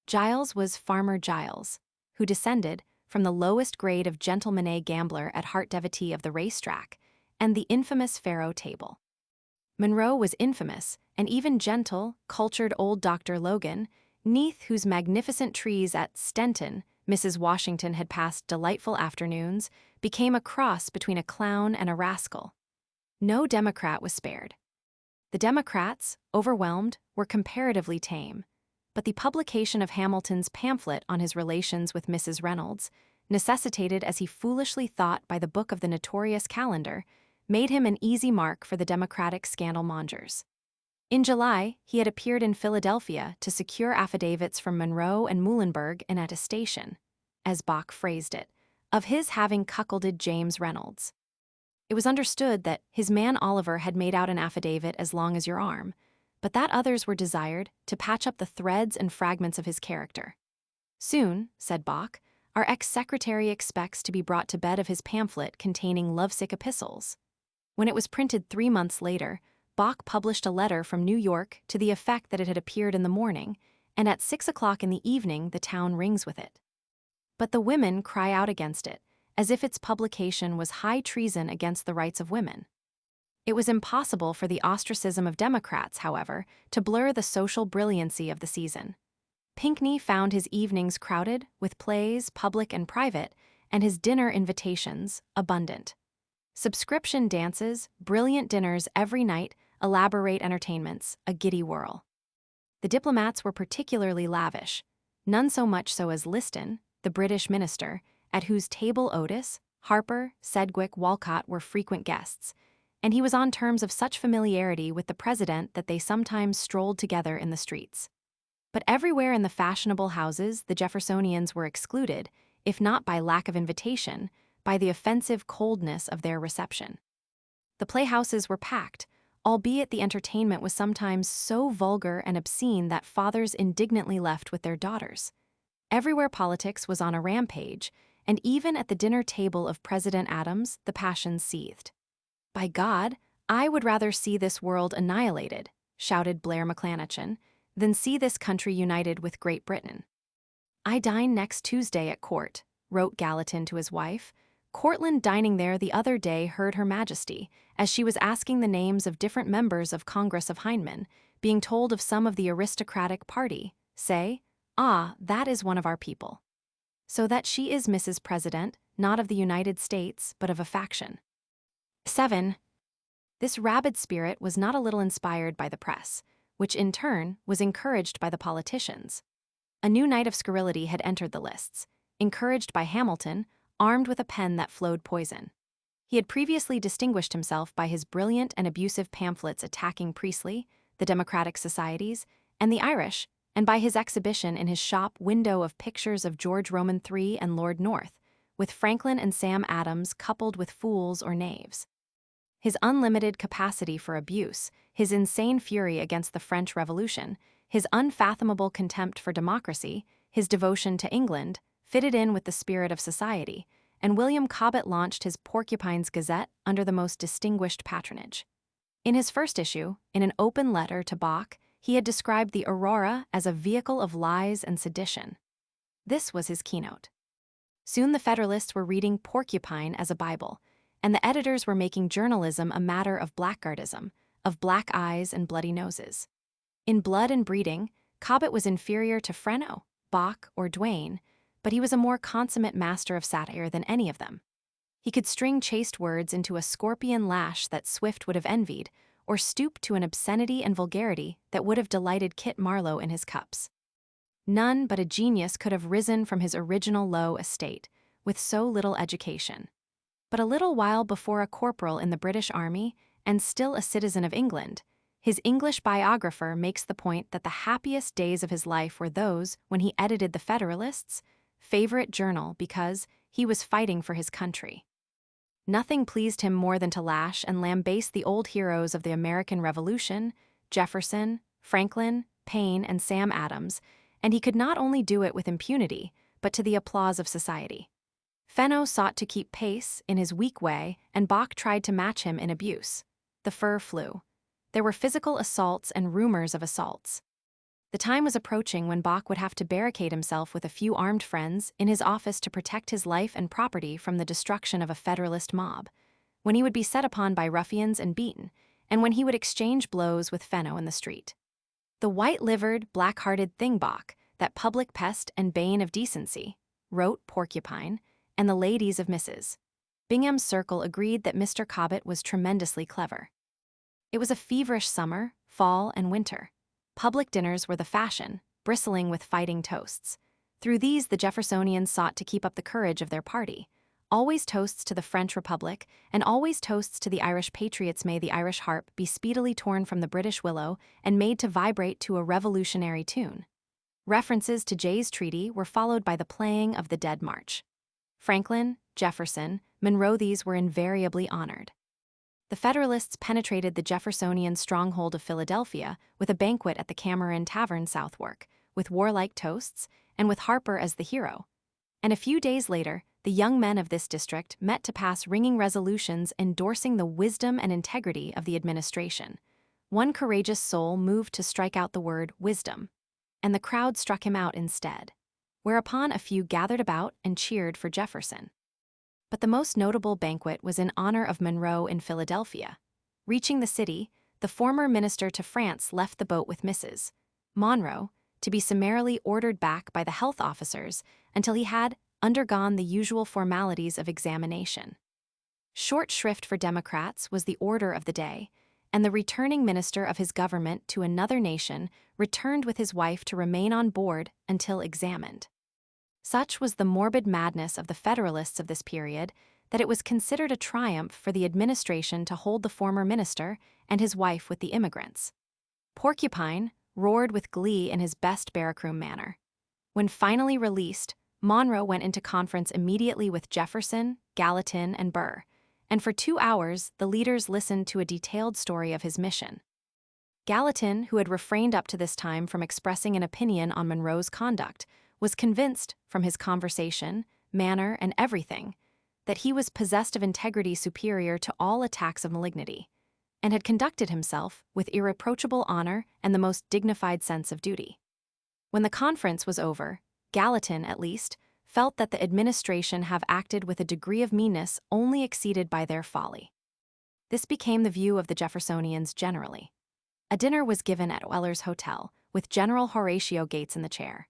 A: Giles was Farmer Giles, who descended from the lowest grade of gentleman gambler at heart devotee of the racetrack, and the infamous Faro table. Monroe was infamous, and even gentle, cultured old Dr. Logan, 'neath whose magnificent trees at Stenton Mrs. Washington had passed delightful afternoons, became a cross between a clown and a rascal. No Democrat was spared. The Democrats, overwhelmed, were comparatively tame, but the publication of Hamilton's pamphlet on his relations with Mrs. Reynolds, necessitated as he foolishly thought by the book of the notorious Calendar, made him an easy mark for the Democratic scandal-mongers. In July, he had appeared in Philadelphia to secure affidavits from Monroe and Muhlenberg in attestation, as Bach phrased it, of his having cuckolded James Reynolds. It was understood that his man Oliver had made out an affidavit as long as your arm, but that others were desired to patch up the threads and fragments of his character. Soon, said Bach, our ex-secretary expects to be brought to bed of his pamphlet containing lovesick epistles. When it was printed 3 months later, Bach published a letter from New York to the effect that it had appeared in the morning, and at 6 o'clock in the evening the town rings with it. But the women cry out against it, as if its publication was high treason against the rights of women. It was impossible for the ostracism of Democrats, however, to blur the social brilliancy of the season. Pinckney found his evenings crowded with plays, public and private, and his dinner invitations abundant. Subscription dances, brilliant dinners every night, elaborate entertainments, a giddy whirl. The diplomats were particularly lavish, none so much so as Liston, the British minister, at whose table Otis, Harper, Sedgwick, Walcott were frequent guests, and he was on terms of such familiarity with the president that they sometimes strolled together in the streets. But everywhere in the fashionable houses the Jeffersonians were excluded, if not by lack of invitation, by the offensive coldness of their reception. The playhouses were packed, albeit the entertainment was sometimes so vulgar and obscene that fathers indignantly left with their daughters. Everywhere politics was on a rampage, and even at the dinner table of President Adams the passions seethed. By God, I would rather see this world annihilated, shouted Blair McClanachan, than see this country united with Great Britain. I dine next Tuesday at court, wrote Gallatin to his wife, Cortland dining there the other day heard Her Majesty, as she was asking the names of different members of Congress of Hindman, being told of some of the aristocratic party, say, "Ah, that is one of our people." So that she is Mrs. President, not of the United States, but of a faction. 7. This rabid spirit was not a little inspired by the press, which in turn was encouraged by the politicians. A new knight of scurrility had entered the lists, encouraged by Hamilton, armed with a pen that flowed poison. He had previously distinguished himself by his brilliant and abusive pamphlets attacking Priestley, the Democratic Societies, and the Irish, and by his exhibition in his shop window of pictures of George Roman III and Lord North, with Franklin and Sam Adams coupled with fools or knaves. His unlimited capacity for abuse, his insane fury against the French Revolution, his unfathomable contempt for democracy, his devotion to England, fitted in with the spirit of society, and William Cobbett launched his Porcupine's Gazette under the most distinguished patronage. In his first issue, in an open letter to Bach, he had described the Aurora as a vehicle of lies and sedition. This was his keynote. Soon the Federalists were reading Porcupine as a Bible, and the editors were making journalism a matter of blackguardism, of black eyes and bloody noses. In blood and breeding, Cobbett was inferior to Fresno, Bach, or Duane, but he was a more consummate master of satire than any of them. He could string chaste words into a scorpion lash that Swift would have envied, or stoop to an obscenity and vulgarity that would have delighted Kit Marlowe in his cups. None but a genius could have risen from his original low estate, with so little education. But a little while before a corporal in the British Army, and still a citizen of England, his English biographer makes the point that the happiest days of his life were those when he edited the Federalists' favorite journal because he was fighting for his country. Nothing pleased him more than to lash and lambaste the old heroes of the American Revolution, Jefferson, Franklin, Payne, and Sam Adams, and he could not only do it with impunity, but to the applause of society. Fenno sought to keep pace in his weak way, and Bach tried to match him in abuse. The fur flew. There were physical assaults and rumors of assaults. The time was approaching when Bach would have to barricade himself with a few armed friends in his office to protect his life and property from the destruction of a Federalist mob, when he would be set upon by ruffians and beaten, and when he would exchange blows with Fenno in the street. The white-livered, black-hearted thing Bach, that public pest and bane of decency, wrote Porcupine, and the ladies of Mrs. Bingham's circle agreed that Mr. Cobbett was tremendously clever. It was a feverish summer, fall, and winter. Public dinners were the fashion, bristling with fighting toasts. Through these the Jeffersonians sought to keep up the courage of their party. Always toasts to the French Republic, and always toasts to the Irish patriots. May the Irish harp be speedily torn from the British willow and made to vibrate to a revolutionary tune. References to Jay's Treaty were followed by the playing of the Dead March. Franklin, Jefferson, Monroe, these were invariably honored. The Federalists penetrated the Jeffersonian stronghold of Philadelphia with a banquet at the Cameron Tavern, Southwark, with warlike toasts, and with Harper as the hero. And a few days later, the young men of this district met to pass ringing resolutions endorsing the wisdom and integrity of the administration. One courageous soul moved to strike out the word wisdom, and the crowd struck him out instead, whereupon a few gathered about and cheered for Jefferson. But the most notable banquet was in honor of Monroe in Philadelphia. Reaching the city, the former minister to France left the boat with Mrs. Monroe to be summarily ordered back by the health officers until he had undergone the usual formalities of examination. Short shrift for Democrats was the order of the day, and the returning minister of his government to another nation returned with his wife to remain on board until examined. Such was the morbid madness of the Federalists of this period that it was considered a triumph for the administration to hold the former minister and his wife with the immigrants. Porcupine roared with glee in his best barrackroom manner. When finally released, Monroe went into conference immediately with Jefferson, Gallatin, and Burr, and for 2 hours the leaders listened to a detailed story of his mission. Gallatin, who had refrained up to this time from expressing an opinion on Monroe's conduct, was convinced, from his conversation, manner, and everything, that he was possessed of integrity superior to all attacks of malignity, and had conducted himself with irreproachable honor and the most dignified sense of duty. When the conference was over, Gallatin, at least, felt that the administration have acted with a degree of meanness only exceeded by their folly. This became the view of the Jeffersonians generally. A dinner was given at Weller's Hotel, with General Horatio Gates in the chair.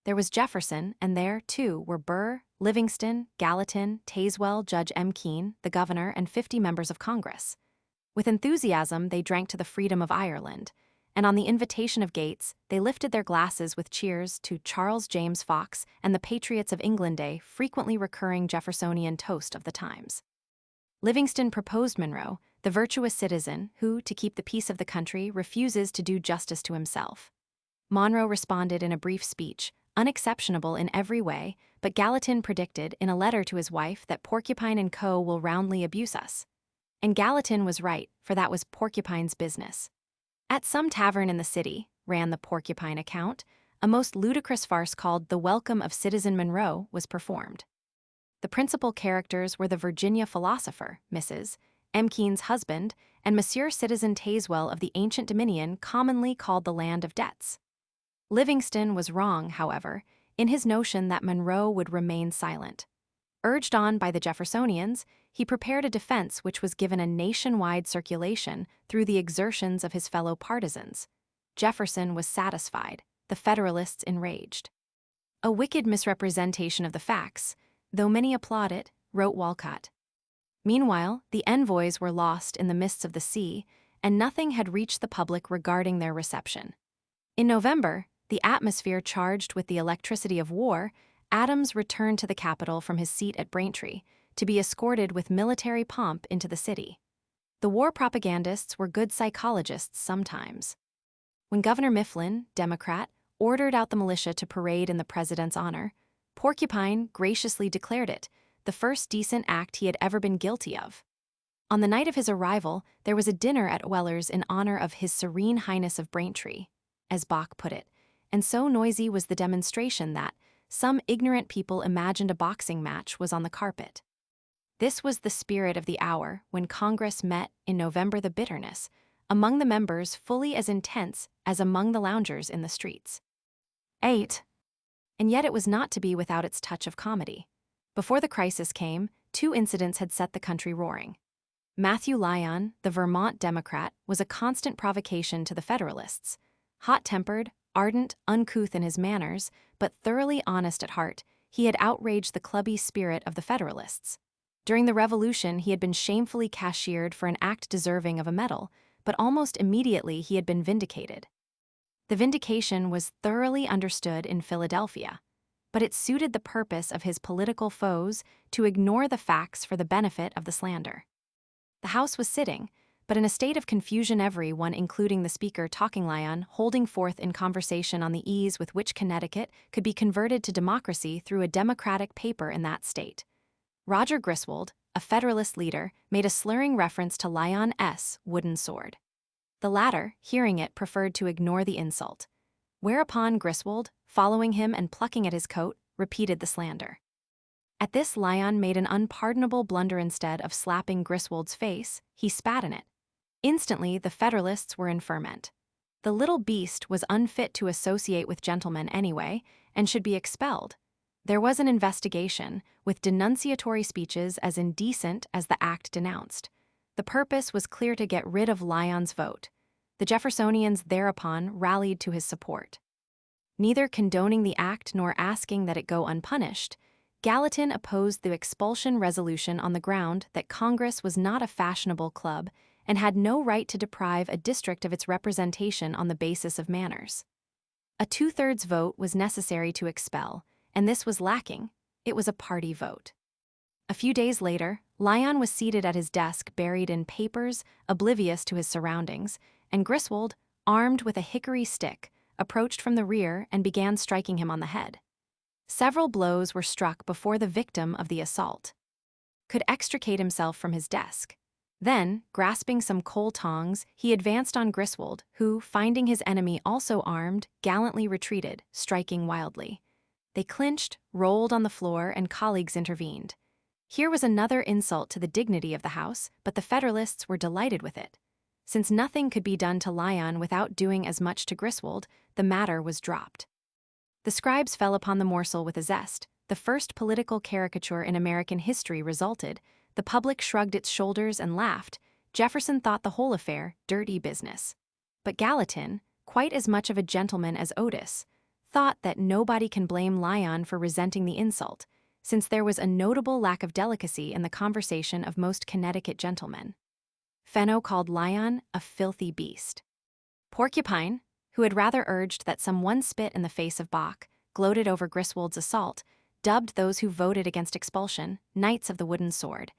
A: There was Jefferson, and there, too, were Burr, Livingston, Gallatin, Tazewell, Judge M. Keene, the governor, and 50 members of Congress. With enthusiasm, they drank to the freedom of Ireland, and on the invitation of Gates, they lifted their glasses with cheers to Charles James Fox and the Patriots of England Day, frequently recurring Jeffersonian toast of the times. Livingston proposed Monroe, the virtuous citizen who, to keep the peace of the country, refuses to do justice to himself. Monroe responded in a brief speech, unexceptionable in every way, but Gallatin predicted in a letter to his wife that Porcupine and Co. will roundly abuse us. And Gallatin was right, for that was Porcupine's business. At some tavern in the city, ran the Porcupine account, a most ludicrous farce called The Welcome of Citizen Monroe was performed. The principal characters were the Virginia philosopher, Mrs. M. Keene's husband, and Monsieur Citizen Tazewell of the ancient Dominion commonly called the Land of Debts. Livingston was wrong, however, in his notion that Monroe would remain silent. Urged on by the Jeffersonians, he prepared a defense which was given a nationwide circulation through the exertions of his fellow partisans. Jefferson was satisfied, the Federalists enraged. A wicked misrepresentation of the facts, though many applaud it, wrote Walcott. Meanwhile, the envoys were lost in the mists of the sea, and nothing had reached the public regarding their reception. In November, the atmosphere charged with the electricity of war, Adams returned to the Capitol from his seat at Braintree to be escorted with military pomp into the city. The war propagandists were good psychologists sometimes. When Governor Mifflin, Democrat, ordered out the militia to parade in the president's honor, Porcupine graciously declared it the first decent act he had ever been guilty of. On the night of his arrival, there was a dinner at Weller's in honor of His Serene Highness of Braintree, as Bach put it, and so noisy was the demonstration that some ignorant people imagined a boxing match was on the carpet. This was the spirit of the hour when Congress met in November. The bitterness among the members fully as intense as among the loungers in the streets. 8. And yet it was not to be without its touch of comedy. Before the crisis came, 2 incidents had set the country roaring. Matthew Lyon, the Vermont Democrat, was a constant provocation to the Federalists. Hot-tempered, ardent, uncouth in his manners, but thoroughly honest at heart, he had outraged the clubby spirit of the Federalists. During the Revolution, he had been shamefully cashiered for an act deserving of a medal, but almost immediately he had been vindicated. The vindication was thoroughly understood in Philadelphia, but it suited the purpose of his political foes to ignore the facts for the benefit of the slander. The House was sitting, but in a state of confusion, everyone, including the Speaker, talking Lyon, holding forth in conversation on the ease with which Connecticut could be converted to democracy through a Democratic paper in that state. Roger Griswold, a Federalist leader, made a slurring reference to Lyon's wooden sword. The latter, hearing it, preferred to ignore the insult. Whereupon Griswold, following him and plucking at his coat, repeated the slander. At this, Lyon made an unpardonable blunder. Instead of slapping Griswold's face, he spat in it. Instantly, the Federalists were in ferment. The little beast was unfit to associate with gentlemen anyway, and should be expelled. There was an investigation, with denunciatory speeches as indecent as the act denounced. The purpose was clear: to get rid of Lyon's vote. The Jeffersonians thereupon rallied to his support. Neither condoning the act nor asking that it go unpunished, Gallatin opposed the expulsion resolution on the ground that Congress was not a fashionable club and had no right to deprive a district of its representation on the basis of manners. A 2/3 vote was necessary to expel, and this was lacking. It was a party vote. A few days later, Lyon was seated at his desk buried in papers, oblivious to his surroundings, and Griswold, armed with a hickory stick, approached from the rear and began striking him on the head. Several blows were struck before the victim of the assault could extricate himself from his desk. Then, grasping some coal tongs, he advanced on Griswold, who, finding his enemy also armed, gallantly retreated, striking wildly. They clinched, rolled on the floor, and colleagues intervened. Here was another insult to the dignity of the House, but the Federalists were delighted with it. Since nothing could be done to Lyon without doing as much to Griswold, the matter was dropped. The scribes fell upon the morsel with a zest, the first political caricature in American history resulted, the public shrugged its shoulders and laughed. Jefferson thought the whole affair dirty business. But Gallatin, quite as much of a gentleman as Otis, thought that nobody can blame Lyon for resenting the insult, since there was a notable lack of delicacy in the conversation of most Connecticut gentlemen. Fenno called Lyon a filthy beast. Porcupine, who had rather urged that someone spit in the face of Bach, gloated over Griswold's assault, dubbed those who voted against expulsion Knights of the Wooden Sword,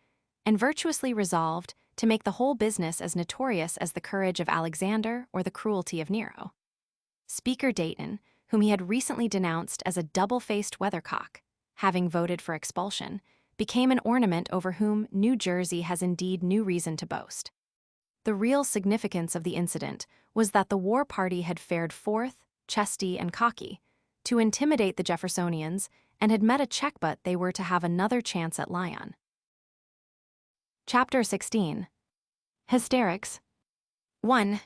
A: and virtuously resolved to make the whole business as notorious as the courage of Alexander or the cruelty of Nero. Speaker Dayton, whom he had recently denounced as a double-faced weathercock, having voted for expulsion, became an ornament over whom New Jersey has indeed new reason to boast. The real significance of the incident was that the war party had fared forth, chesty and cocky, to intimidate the Jeffersonians and had met a checkbutt they were to have another chance at Lyon. Chapter 16. Hysterics. 1.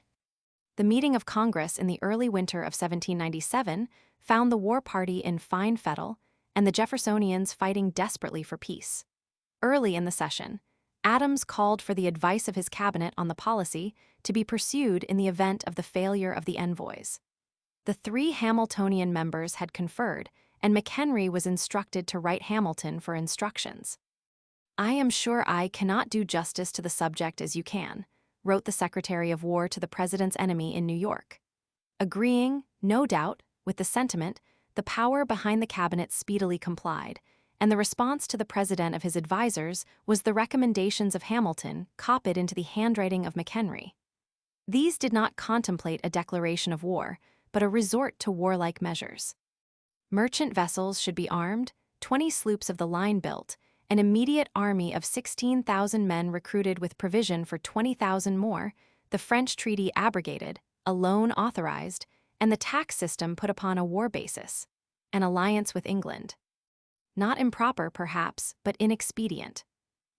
A: The meeting of Congress in the early winter of 1797 found the war party in fine fettle and the Jeffersonians fighting desperately for peace. Early in the session, Adams called for the advice of his cabinet on the policy to be pursued in the event of the failure of the envoys. The 3 Hamiltonian members had conferred, and McHenry was instructed to write Hamilton for instructions. "I am sure I cannot do justice to the subject as you can," wrote the Secretary of War to the President's enemy in New York. Agreeing, no doubt, with the sentiment, the power behind the cabinet speedily complied, and the response to the President of his advisers was the recommendations of Hamilton copied into the handwriting of McHenry. These did not contemplate a declaration of war, but a resort to warlike measures. Merchant vessels should be armed, 20 sloops of the line built, an immediate army of 16,000 men recruited with provision for 20,000 more, the French treaty abrogated, a loan authorized, and the tax system put upon a war basis, an alliance with England. Not improper, perhaps, but inexpedient.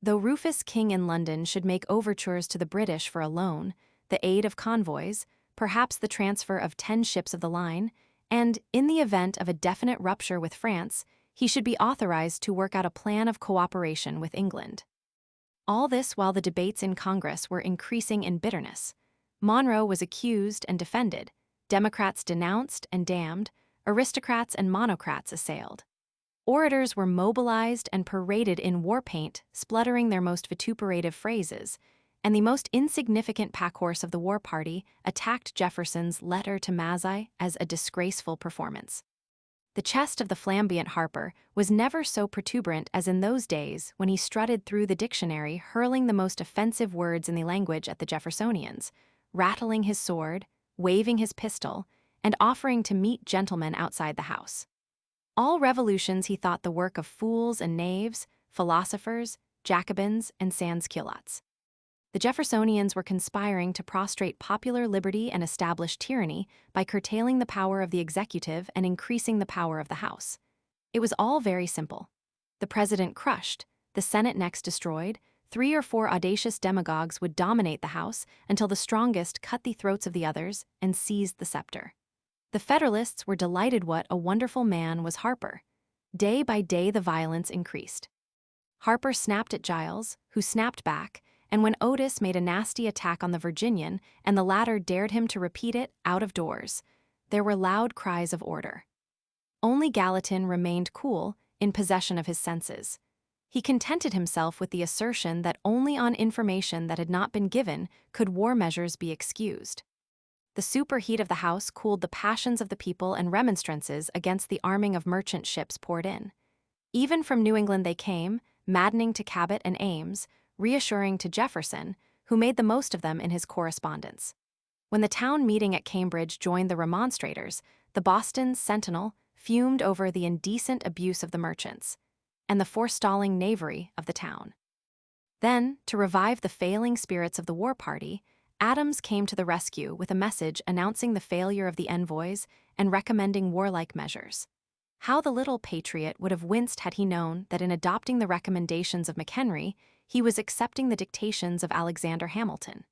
A: Though Rufus King in London should make overtures to the British for a loan, the aid of convoys, perhaps the transfer of 10 ships of the line, and, in the event of a definite rupture with France, he should be authorized to work out a plan of cooperation with England. All this while the debates in Congress were increasing in bitterness. Monroe was accused and defended, Democrats denounced and damned, aristocrats and monocrats assailed. Orators were mobilized and paraded in war paint, spluttering their most vituperative phrases, and the most insignificant packhorse of the war party attacked Jefferson's letter to Mazzei as a disgraceful performance. The chest of the flamboyant Harper was never so protuberant as in those days when he strutted through the dictionary hurling the most offensive words in the language at the Jeffersonians, rattling his sword, waving his pistol, and offering to meet gentlemen outside the house. All revolutions he thought the work of fools and knaves, philosophers, Jacobins, and sans-culottes. The Jeffersonians were conspiring to prostrate popular liberty and establish tyranny by curtailing the power of the executive and increasing the power of the House. It was all very simple. The president crushed, the Senate next destroyed, 3 or 4 audacious demagogues would dominate the House until the strongest cut the throats of the others and seized the scepter. The Federalists were delighted. What a wonderful man was Harper. Day by day the violence increased. Harper snapped at Giles, who snapped back, and when Otis made a nasty attack on the Virginian and the latter dared him to repeat it out of doors, there were loud cries of order. Only Gallatin remained cool, in possession of his senses. He contented himself with the assertion that only on information that had not been given could war measures be excused. The superheat of the House cooled the passions of the people, and remonstrances against the arming of merchant ships poured in. Even from New England they came, maddening to Cabot and Ames, reassuring to Jefferson, who made the most of them in his correspondence. When the town meeting at Cambridge joined the remonstrators, the Boston Sentinel fumed over the indecent abuse of the merchants and the forestalling knavery of the town. Then, to revive the failing spirits of the war party, Adams came to the rescue with a message announcing the failure of the envoys and recommending warlike measures. How the little patriot would have winced had he known that in adopting the recommendations of McHenry, he was accepting the dictations of Alexander Hamilton.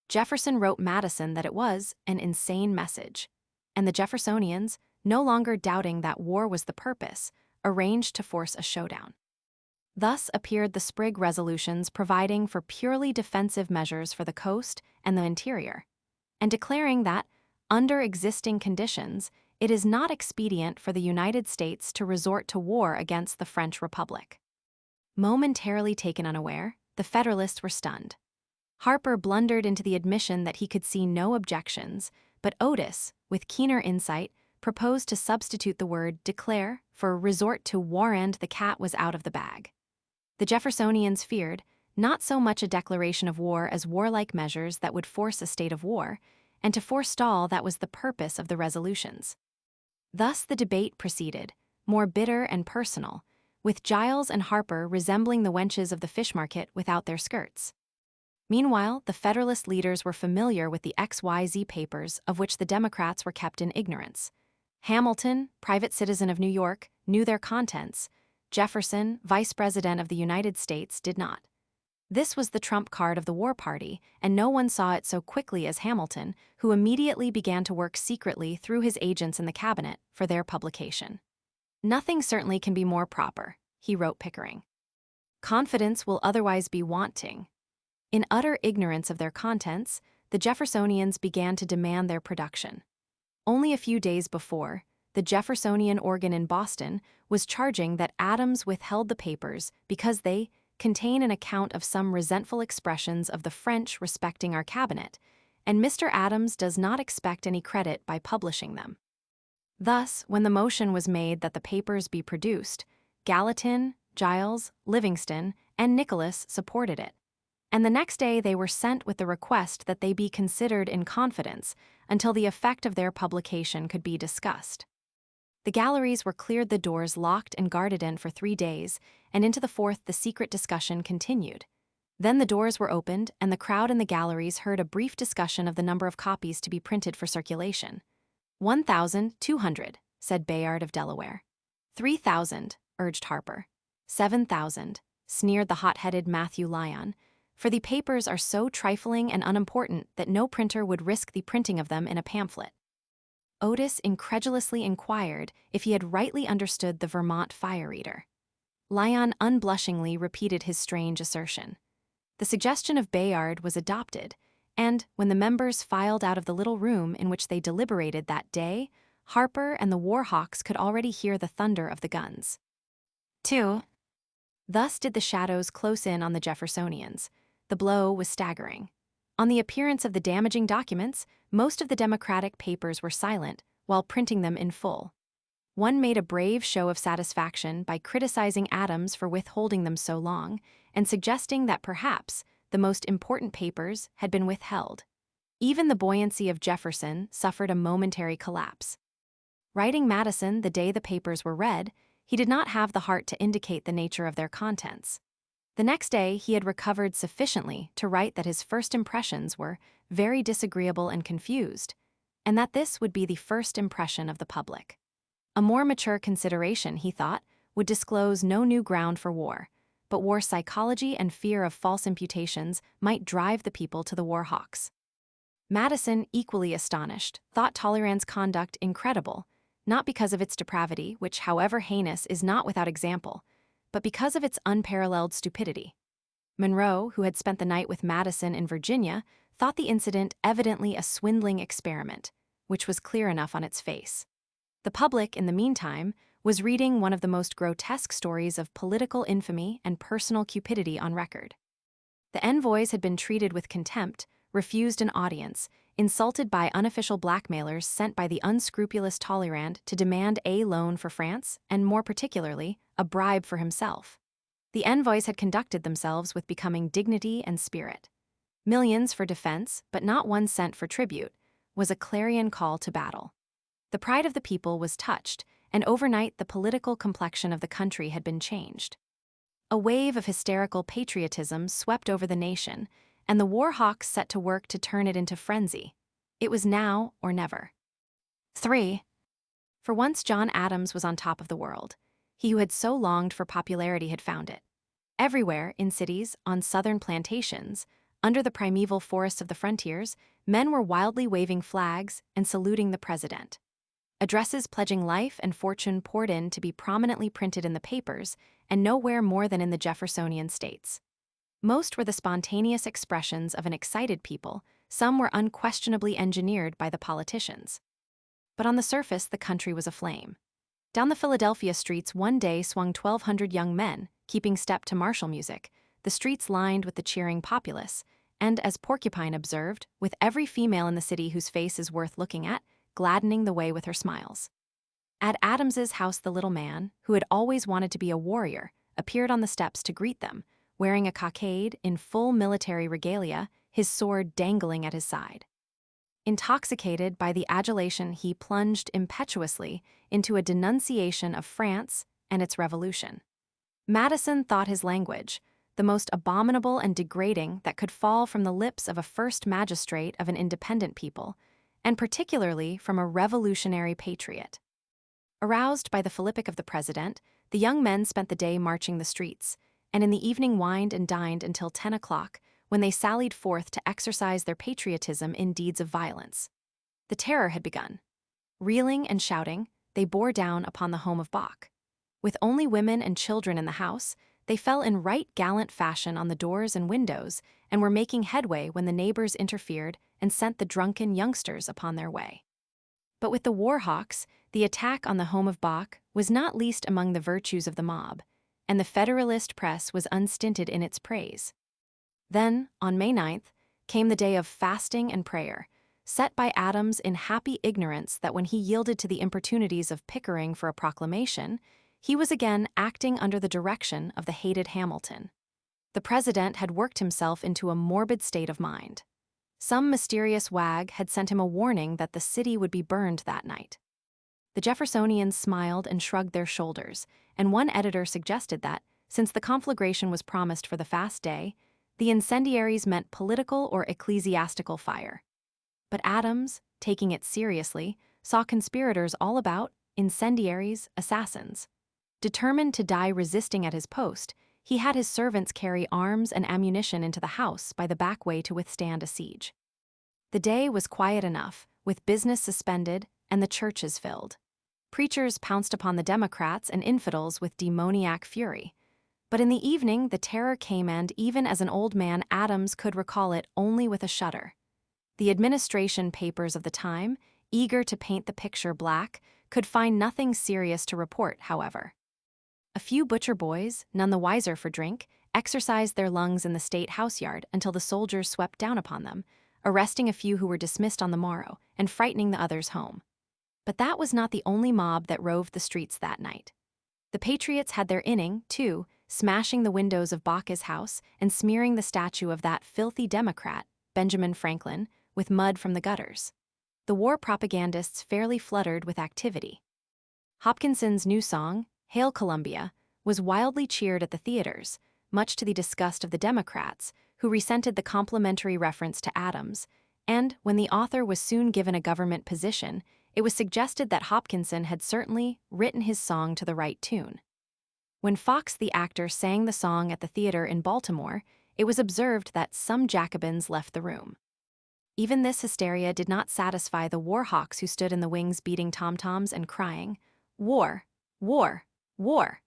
A: Jefferson wrote Madison that it was an insane message, and the Jeffersonians, no longer doubting that war was the purpose, arranged to force a showdown. Thus appeared the Sprigg resolutions providing for purely defensive measures for the coast and the interior, and declaring that, under existing conditions, it is not expedient for the United States to resort to war against the French Republic. Momentarily taken unaware, the Federalists were stunned. Harper blundered into the admission that he could see no objections, but Otis, with keener insight, proposed to substitute the word declare for resort to war, and the cat was out of the bag. The Jeffersonians feared not so much a declaration of war as warlike measures that would force a state of war, and to forestall that was the purpose of the resolutions. Thus the debate proceeded, more bitter and personal, with Giles and Harper resembling the wenches of the fish market without their skirts. Meanwhile, the Federalist leaders were familiar with the XYZ papers of which the Democrats were kept in ignorance. Hamilton, private citizen of New York, knew their contents. Jefferson, Vice President of the United States, did not. This was the trump card of the war party, and no one saw it so quickly as Hamilton, who immediately began to work secretly through his agents in the cabinet for their publication. "Nothing certainly can be more proper," he wrote Pickering. "Confidence will otherwise be wanting." In utter ignorance of their contents, the Jeffersonians began to demand their production. Only a few days before, the Jeffersonian organ in Boston was charging that Adams withheld the papers because they contain an account of some resentful expressions of the French respecting our cabinet, and Mr. Adams does not expect any credit by publishing them. Thus, when the motion was made that the papers be produced, Gallatin, Giles, Livingston, and Nicholas supported it, and the next day they were sent with the request that they be considered in confidence until the effect of their publication could be discussed. The galleries were cleared, the doors locked and guarded in for 3 days, and into the fourth the secret discussion continued. Then the doors were opened, and the crowd in the galleries heard a brief discussion of the number of copies to be printed for circulation. 1,200, said Bayard of Delaware. 3,000, urged Harper. 7,000, sneered the hot-headed Matthew Lyon, for the papers are so trifling and unimportant that no printer would risk the printing of them in a pamphlet. Otis incredulously inquired if he had rightly understood the Vermont fire eater. Lyon unblushingly repeated his strange assertion. The suggestion of Bayard was adopted, and when the members filed out of the little room in which they deliberated that day, Harper and the war hawks could already hear the thunder of the guns. 2. Thus did the shadows close in on the Jeffersonians. The blow was staggering. On the appearance of the damaging documents, most of the Democratic papers were silent while printing them in full. One made a brave show of satisfaction by criticizing Adams for withholding them so long and suggesting that perhaps the most important papers had been withheld. Even the buoyancy of Jefferson suffered a momentary collapse. Writing Madison the day the papers were read, he did not have the heart to indicate the nature of their contents. The next day he had recovered sufficiently to write that his first impressions were very disagreeable and confused, and that this would be the first impression of the public. A more mature consideration, he thought, would disclose no new ground for war, but war psychology and fear of false imputations might drive the people to the war hawks. Madison, equally astonished, thought Talleyrand's conduct incredible, not because of its depravity, which, however heinous, is not without example, but because of its unparalleled stupidity. Monroe, who had spent the night with Madison in Virginia, thought the incident evidently a swindling experiment, which was clear enough on its face. The public, in the meantime, was reading one of the most grotesque stories of political infamy and personal cupidity on record. The envoys had been treated with contempt, refused an audience, insulted by unofficial blackmailers sent by the unscrupulous Talleyrand to demand a loan for France, and more particularly, a bribe for himself. The envoys had conducted themselves with becoming dignity and spirit. Millions for defense, but not 1 cent for tribute, was a clarion call to battle. The pride of the people was touched, and overnight the political complexion of the country had been changed. A wave of hysterical patriotism swept over the nation, and the war hawks set to work to turn it into frenzy. It was now or never. 3. For once John Adams was on top of the world. He who had so longed for popularity had found it. Everywhere, in cities, on southern plantations, under the primeval forests of the frontiers, men were wildly waving flags and saluting the president. Addresses pledging life and fortune poured in to be prominently printed in the papers, and nowhere more than in the Jeffersonian states. Most were the spontaneous expressions of an excited people, some were unquestionably engineered by the politicians. But on the surface, the country was aflame. Down the Philadelphia streets one day swung 1,200 young men, keeping step to martial music, the streets lined with the cheering populace, and, as Porcupine observed, with every female in the city whose face is worth looking at, gladdening the way with her smiles. At Adams's house, the little man, who had always wanted to be a warrior, appeared on the steps to greet them, wearing a cockade in full military regalia, his sword dangling at his side. Intoxicated by the adulation, he plunged impetuously into a denunciation of France and its revolution. Madison thought his language the most abominable and degrading that could fall from the lips of a first magistrate of an independent people, and particularly from a revolutionary patriot. Aroused by the philippic of the president, the young men spent the day marching the streets, and in the evening wined and dined until 10 o'clock, when they sallied forth to exercise their patriotism in deeds of violence. The terror had begun. Reeling and shouting, they bore down upon the home of Bach. With only women and children in the house, they fell in right gallant fashion on the doors and windows, and were making headway when the neighbors interfered and sent the drunken youngsters upon their way. But with the war hawks, the attack on the home of Bach was not least among the virtues of the mob, and the Federalist press was unstinted in its praise. Then, on May 9th, came the day of fasting and prayer, set by Adams in happy ignorance that when he yielded to the importunities of Pickering for a proclamation, he was again acting under the direction of the hated Hamilton. The president had worked himself into a morbid state of mind. Some mysterious wag had sent him a warning that the city would be burned that night. The Jeffersonians smiled and shrugged their shoulders, and one editor suggested that, since the conflagration was promised for the fast day, the incendiaries meant political or ecclesiastical fire. But Adams, taking it seriously, saw conspirators all about, incendiaries, assassins. Determined to die resisting at his post, he had his servants carry arms and ammunition into the house by the back way to withstand a siege. The day was quiet enough, with business suspended and the churches filled. Preachers pounced upon the Democrats and infidels with demoniac fury. But in the evening the terror came, and even as an old man, Adams could recall it only with a shudder. The administration papers of the time, eager to paint the picture black, could find nothing serious to report, however. A few butcher boys, none the wiser for drink, exercised their lungs in the state house yard until the soldiers swept down upon them, arresting a few who were dismissed on the morrow and frightening the others home. But that was not the only mob that roved the streets that night. The patriots had their inning, too, smashing the windows of Bach's house and smearing the statue of that filthy Democrat, Benjamin Franklin, with mud from the gutters. The war propagandists fairly fluttered with activity. Hopkinson's new song, Hail Columbia, was wildly cheered at the theaters, much to the disgust of the Democrats, who resented the complimentary reference to Adams, and, when the author was soon given a government position, it was suggested that Hopkinson had certainly written his song to the right tune. When Fox the actor sang the song at the theater in Baltimore, it was observed that some Jacobins left the room. Even this hysteria did not satisfy the war hawks who stood in the wings beating tom-toms and crying, "War! War! War!"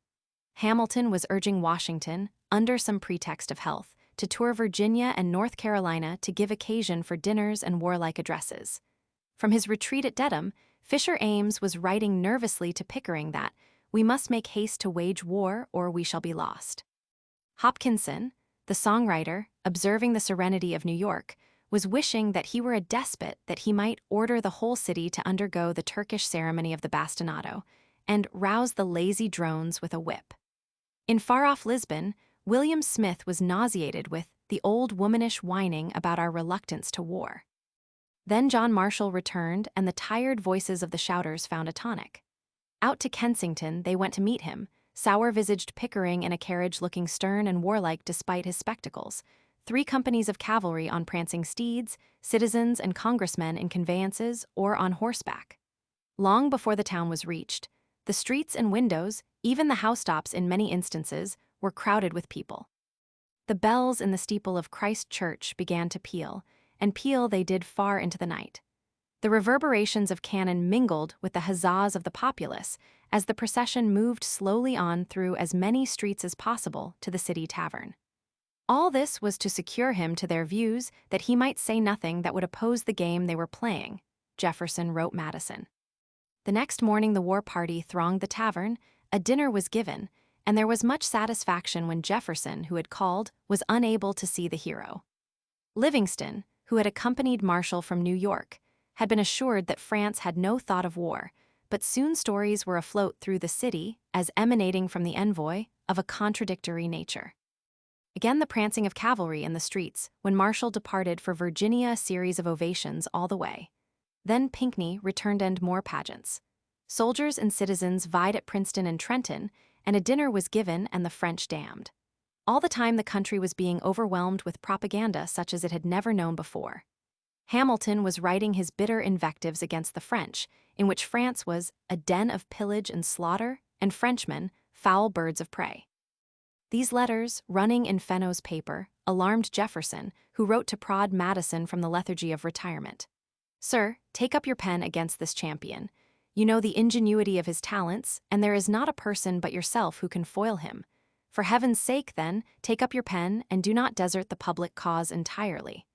A: Hamilton was urging Washington, under some pretext of health, to tour Virginia and North Carolina to give occasion for dinners and warlike addresses. From his retreat at Dedham, Fisher Ames was writing nervously to Pickering that, "We must make haste to wage war or we shall be lost." Hopkinson, the songwriter, observing the serenity of New York, was wishing that he were a despot, that he might order the whole city to undergo the Turkish ceremony of the bastinado, and rouse the lazy drones with a whip. In far-off Lisbon, William Smith was nauseated with the old womanish whining about our reluctance to war. Then John Marshall returned, and the tired voices of the shouters found a tonic. Out to Kensington they went to meet him, sour-visaged Pickering in a carriage looking stern and warlike despite his spectacles, 3 companies of cavalry on prancing steeds, citizens and congressmen in conveyances or on horseback. Long before the town was reached, the streets and windows, even the housetops in many instances, were crowded with people. The bells in the steeple of Christ Church began to peal, and peal they did far into the night. The reverberations of cannon mingled with the huzzas of the populace as the procession moved slowly on through as many streets as possible to the city tavern. All this was to secure him to their views that he might say nothing that would oppose the game they were playing, Jefferson wrote Madison. The next morning the war party thronged the tavern, a dinner was given, and there was much satisfaction when Jefferson, who had called, was unable to see the hero. Livingston, who had accompanied Marshall from New York, had been assured that France had no thought of war, but soon stories were afloat through the city, as emanating from the envoy, of a contradictory nature. Again the prancing of cavalry in the streets when Marshall departed for Virginia, a series of ovations all the way. Then Pinckney returned and more pageants. Soldiers and citizens vied at Princeton and Trenton, and a dinner was given and the French damned. All the time the country was being overwhelmed with propaganda such as it had never known before. Hamilton was writing his bitter invectives against the French, in which France was a den of pillage and slaughter, and Frenchmen foul birds of prey. These letters, running in Fenno's paper, alarmed Jefferson, who wrote to prod Madison from the lethargy of retirement. "Sir, take up your pen against this champion. You know the ingenuity of his talents, and there is not a person but yourself who can foil him. For heaven's sake, then, take up your pen and do not desert the public cause entirely."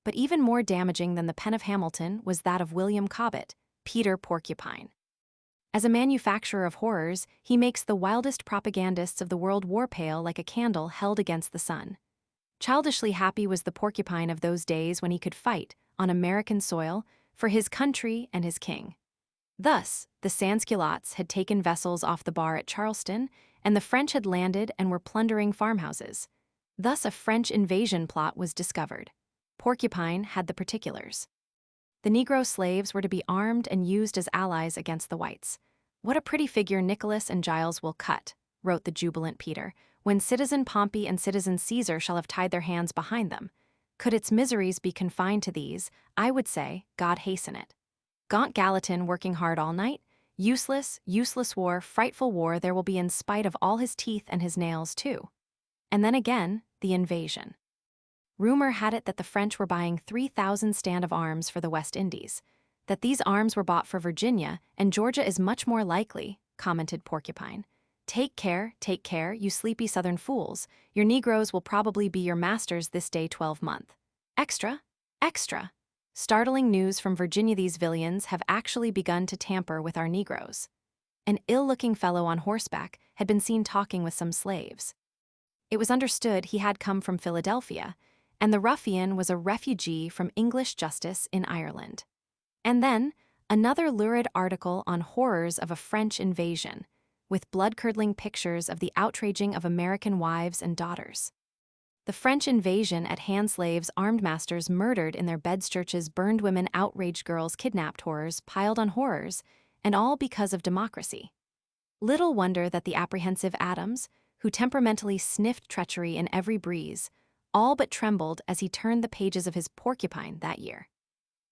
A: But even more damaging than the pen of Hamilton was that of William Cobbett, Peter Porcupine. As a manufacturer of horrors, he makes the wildest propagandists of the World War pale like a candle held against the sun. Childishly happy was the Porcupine of those days when he could fight, on American soil, for his country and his king. Thus, the Sansculottes had taken vessels off the bar at Charleston, and the French had landed and were plundering farmhouses. Thus a French invasion plot was discovered. Porcupine had the particulars. The Negro slaves were to be armed and used as allies against the whites. "What a pretty figure Nicholas and Giles will cut," wrote the jubilant Peter, "when Citizen Pompey and Citizen Caesar shall have tied their hands behind them. Could its miseries be confined to these, I would say, God hasten it. Gaunt Gallatin working hard all night? Useless, useless war, frightful war there will be in spite of all his teeth and his nails too." And then again, the invasion. Rumor had it that the French were buying 3,000 stand of arms for the West Indies. "That these arms were bought for Virginia, and Georgia is much more likely," commented Porcupine. Take care, you sleepy Southern fools. Your Negroes will probably be your masters this day 12-month. Extra, extra. Startling news from Virginia: these villains have actually begun to tamper with our Negroes." An ill-looking fellow on horseback had been seen talking with some slaves. It was understood he had come from Philadelphia, and the ruffian was a refugee from English justice in Ireland. And then, another lurid article on horrors of a French invasion, with blood-curdling pictures of the outraging of American wives and daughters. The French invasion at hand: slaves, armed masters murdered in their beds, churches burned, women outraged, girls kidnapped, horrors piled on horrors, and all because of democracy. Little wonder that the apprehensive Adams, who temperamentally sniffed treachery in every breeze, all but trembled as he turned the pages of his Porcupine that year.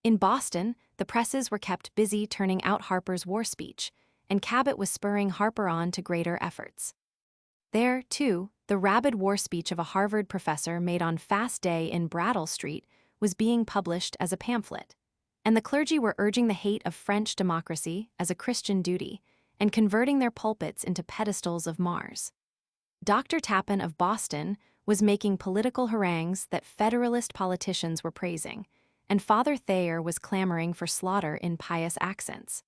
A: In Boston, the presses were kept busy turning out Harper's war speech, and Cabot was spurring Harper on to greater efforts. There, too, the rabid war speech of a Harvard professor made on Fast Day in Brattle Street was being published as a pamphlet, and the clergy were urging the hate of French democracy as a Christian duty and converting their pulpits into pedestals of Mars. Dr. Tappan of Boston was making political harangues that Federalist politicians were praising, and Father Thayer was clamoring for slaughter in pious accents.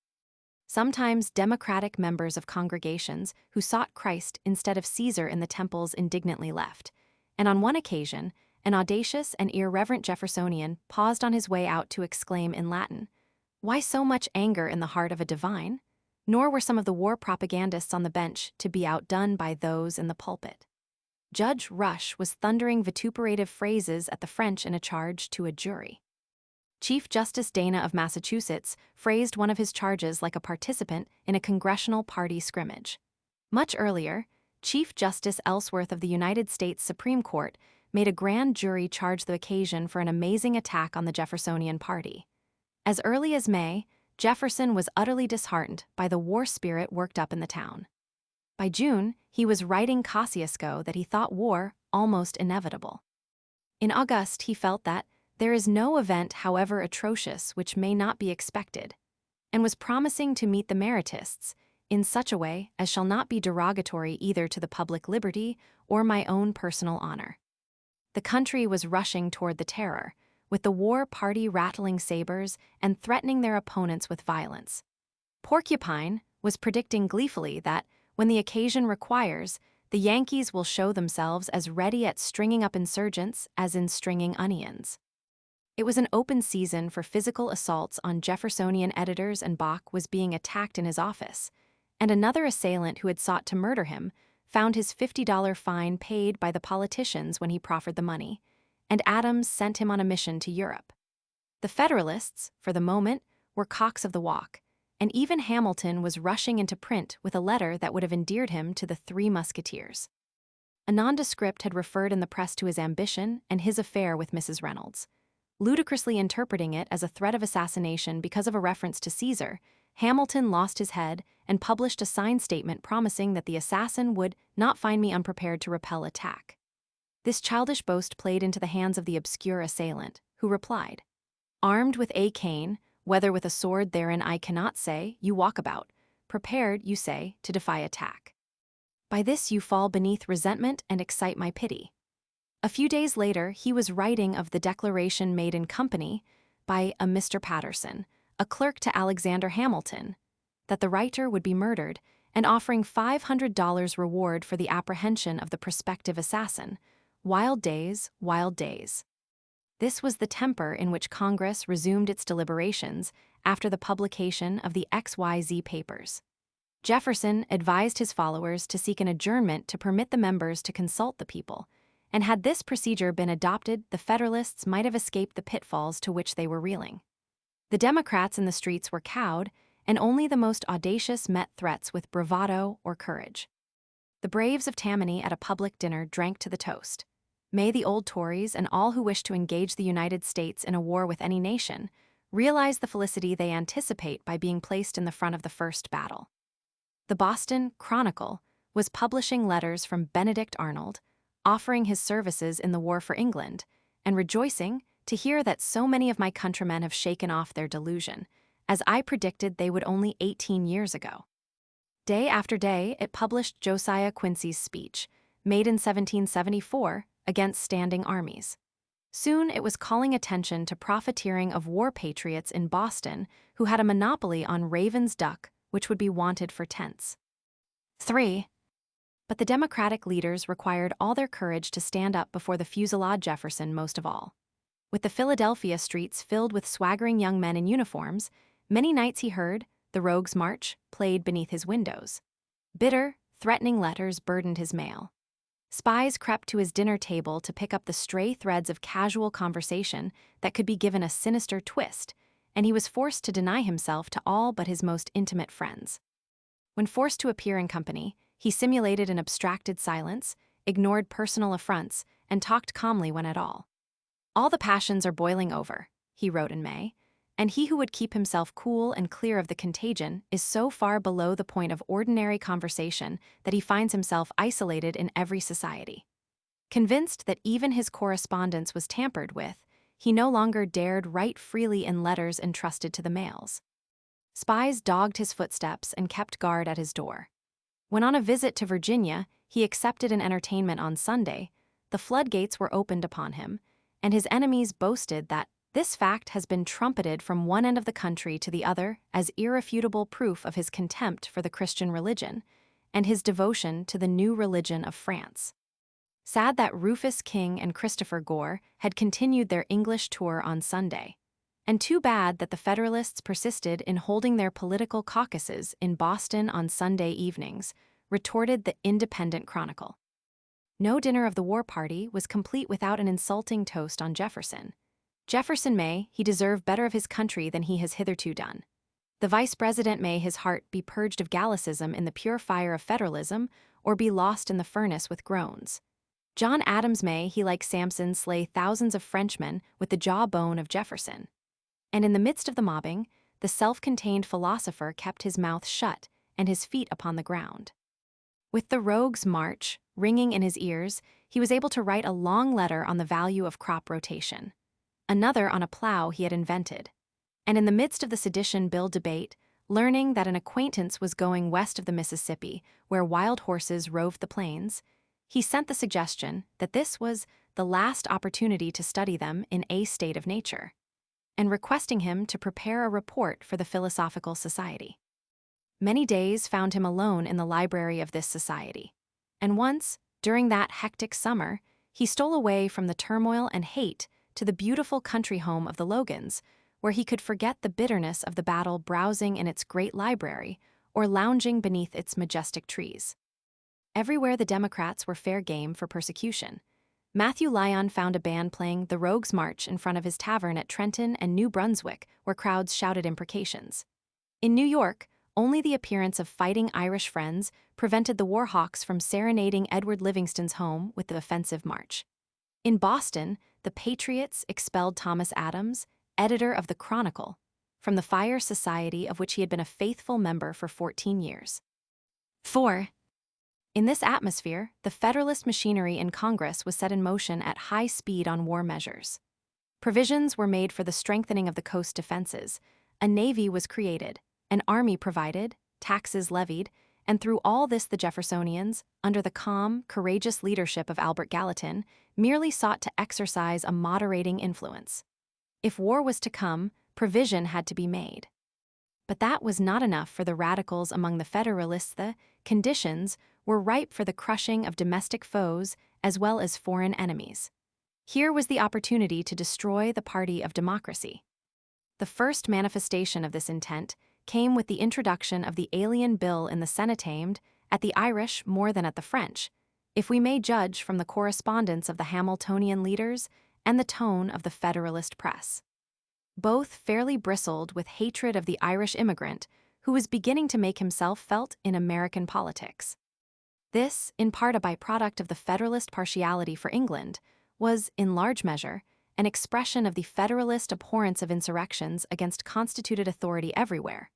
A: Sometimes Democratic members of congregations who sought Christ instead of Caesar in the temples indignantly left, and on one occasion, an audacious and irreverent Jeffersonian paused on his way out to exclaim in Latin, "Why so much anger in the heart of a divine?" Nor were some of the war propagandists on the bench to be outdone by those in the pulpit. Judge Rush was thundering vituperative phrases at the French in a charge to a jury. Chief Justice Dana of Massachusetts phrased one of his charges like a participant in a congressional party scrimmage. Much earlier, Chief Justice Ellsworth of the United States Supreme Court made a grand jury charge the occasion for an amazing attack on the Jeffersonian party. As early as May, Jefferson was utterly disheartened by the war spirit worked up in the town. By June, he was writing Kosciuszko that he thought war almost inevitable. In August, he felt that, There is no event, however atrocious, which may not be expected, and was promising to meet the meritists in such a way as shall not be derogatory either to the public liberty or my own personal honor. The country was rushing toward the terror, with the war party rattling sabers and threatening their opponents with violence. Porcupine was predicting gleefully that, when the occasion requires, the Yankees will show themselves as ready at stringing up insurgents as in stringing onions. It was an open season for physical assaults on Jeffersonian editors, and Bach was being attacked in his office, and another assailant who had sought to murder him found his $50 fine paid by the politicians when he proffered the money, and Adams sent him on a mission to Europe. The Federalists, for the moment, were cocks of the walk, and even Hamilton was rushing into print with a letter that would have endeared him to the Three Musketeers. A nondescript had referred in the press to his ambition and his affair with Mrs. Reynolds. Ludicrously interpreting it as a threat of assassination because of a reference to Caesar, Hamilton lost his head and published a signed statement promising that the assassin would not find me unprepared to repel attack. This childish boast played into the hands of the obscure assailant, who replied, "Armed with a cane, whether with a sword therein I cannot say, you walk about, prepared, you say, to defy attack. By this you fall beneath resentment and excite my pity." A few days later, he was writing of the declaration made in company by a Mr. Patterson, a clerk to Alexander Hamilton, that the writer would be murdered, and offering $500 reward for the apprehension of the prospective assassin. Wild days, wild days. This was the temper in which Congress resumed its deliberations after the publication of the XYZ papers. Jefferson advised his followers to seek an adjournment to permit the members to consult the people, and had this procedure been adopted, the Federalists might have escaped the pitfalls to which they were reeling. The Democrats in the streets were cowed, and only the most audacious met threats with bravado or courage. The braves of Tammany at a public dinner drank to the toast, "May the old Tories and all who wish to engage the United States in a war with any nation realize the felicity they anticipate by being placed in the front of the first battle." The Boston Chronicle was publishing letters from Benedict Arnold, offering his services in the war for England, and rejoicing to hear that so many of my countrymen have shaken off their delusion, as I predicted they would only 18 years ago. Day after day, it published Josiah Quincy's speech, made in 1774, against standing armies. Soon it was calling attention to profiteering of war patriots in Boston who had a monopoly on Raven's duck, which would be wanted for tents. 3. But the Democratic leaders required all their courage to stand up before the fusillade Jefferson most of all. With the Philadelphia streets filled with swaggering young men in uniforms, many nights he heard "The Rogues' March" played beneath his windows. Bitter, threatening letters burdened his mail. Spies crept to his dinner table to pick up the stray threads of casual conversation that could be given a sinister twist, and he was forced to deny himself to all but his most intimate friends. When forced to appear in company, he simulated an abstracted silence, ignored personal affronts, and talked calmly when at all. "All the passions are boiling over," he wrote in May, "and he who would keep himself cool and clear of the contagion is so far below the point of ordinary conversation that he finds himself isolated in every society." Convinced that even his correspondence was tampered with, he no longer dared write freely in letters entrusted to the mails. Spies dogged his footsteps and kept guard at his door. When on a visit to Virginia, he accepted an entertainment on Sunday, the floodgates were opened upon him, and his enemies boasted that this fact has been trumpeted from one end of the country to the other as irrefutable proof of his contempt for the Christian religion and his devotion to the new religion of France. Sad that Rufus King and Christopher Gore had continued their English tour on Sunday, and too bad that the Federalists persisted in holding their political caucuses in Boston on Sunday evenings, retorted the Independent Chronicle. No dinner of the war party was complete without an insulting toast on Jefferson. Jefferson may he deserve better of his country than he has hitherto done. The vice president may his heart be purged of Gallicism in the pure fire of federalism, or be lost in the furnace with groans. John Adams may he like Samson slay thousands of Frenchmen with the jawbone of Jefferson. And in the midst of the mobbing, the self-contained philosopher kept his mouth shut and his feet upon the ground. With the Rogues' March ringing in his ears, he was able to write a long letter on the value of crop rotation. another on a plow he had invented. And in the midst of the sedition bill debate, learning that an acquaintance was going west of the Mississippi, where wild horses roved the plains, he sent the suggestion that this was the last opportunity to study them in a state of nature, and requesting him to prepare a report for the Philosophical Society. Many days found him alone in the library of this society, and once, during that hectic summer, he stole away from the turmoil and hate to the beautiful country home of the Logans, where he could forget the bitterness of the battle browsing in its great library or lounging beneath its majestic trees. Everywhere the Democrats were fair game for persecution, Matthew Lyon found a band playing the Rogues' March in front of his tavern at Trenton and New Brunswick, where crowds shouted imprecations. In New York, only the appearance of fighting Irish friends prevented the Warhawks from serenading Edward Livingston's home with the offensive march. In Boston, the Patriots expelled Thomas Adams, editor of the Chronicle, from the Fire Society of which he had been a faithful member for 14 years. 4. In this atmosphere, the Federalist machinery in Congress was set in motion at high speed on war measures. Provisions were made for the strengthening of the coast defenses, a navy was created, an army provided, taxes levied, and through all this the Jeffersonians, under the calm, courageous leadership of Albert Gallatin, merely sought to exercise a moderating influence. If war was to come, provision had to be made. But that was not enough for the radicals among the Federalists. The conditions were ripe for the crushing of domestic foes as well as foreign enemies. Here was the opportunity to destroy the party of democracy. The first manifestation of this intent came with the introduction of the Alien Bill in the Senate aimed at the Irish more than at the French, if we may judge from the correspondence of the Hamiltonian leaders and the tone of the Federalist press. Both fairly bristled with hatred of the Irish immigrant who was beginning to make himself felt in American politics. This, in part a byproduct of the Federalist partiality for England, was, in large measure, an expression of the Federalist abhorrence of insurrections against constituted authority everywhere.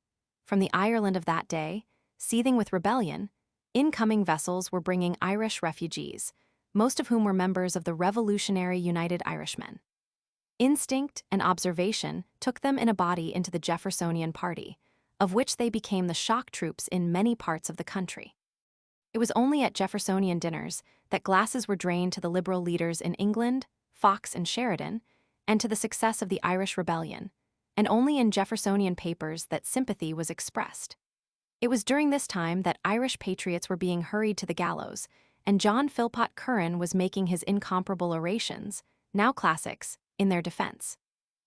A: From the Ireland of that day, seething with rebellion, incoming vessels were bringing Irish refugees, most of whom were members of the Revolutionary United Irishmen. Instinct and observation took them in a body into the Jeffersonian party, of which they became the shock troops in many parts of the country. It was only at Jeffersonian dinners that glasses were drained to the liberal leaders in England, Fox and Sheridan, and to the success of the Irish Rebellion, and only in Jeffersonian papers that sympathy was expressed. It was during this time that Irish patriots were being hurried to the gallows, and John Philpot Curran was making his incomparable orations, now classics, in their defense.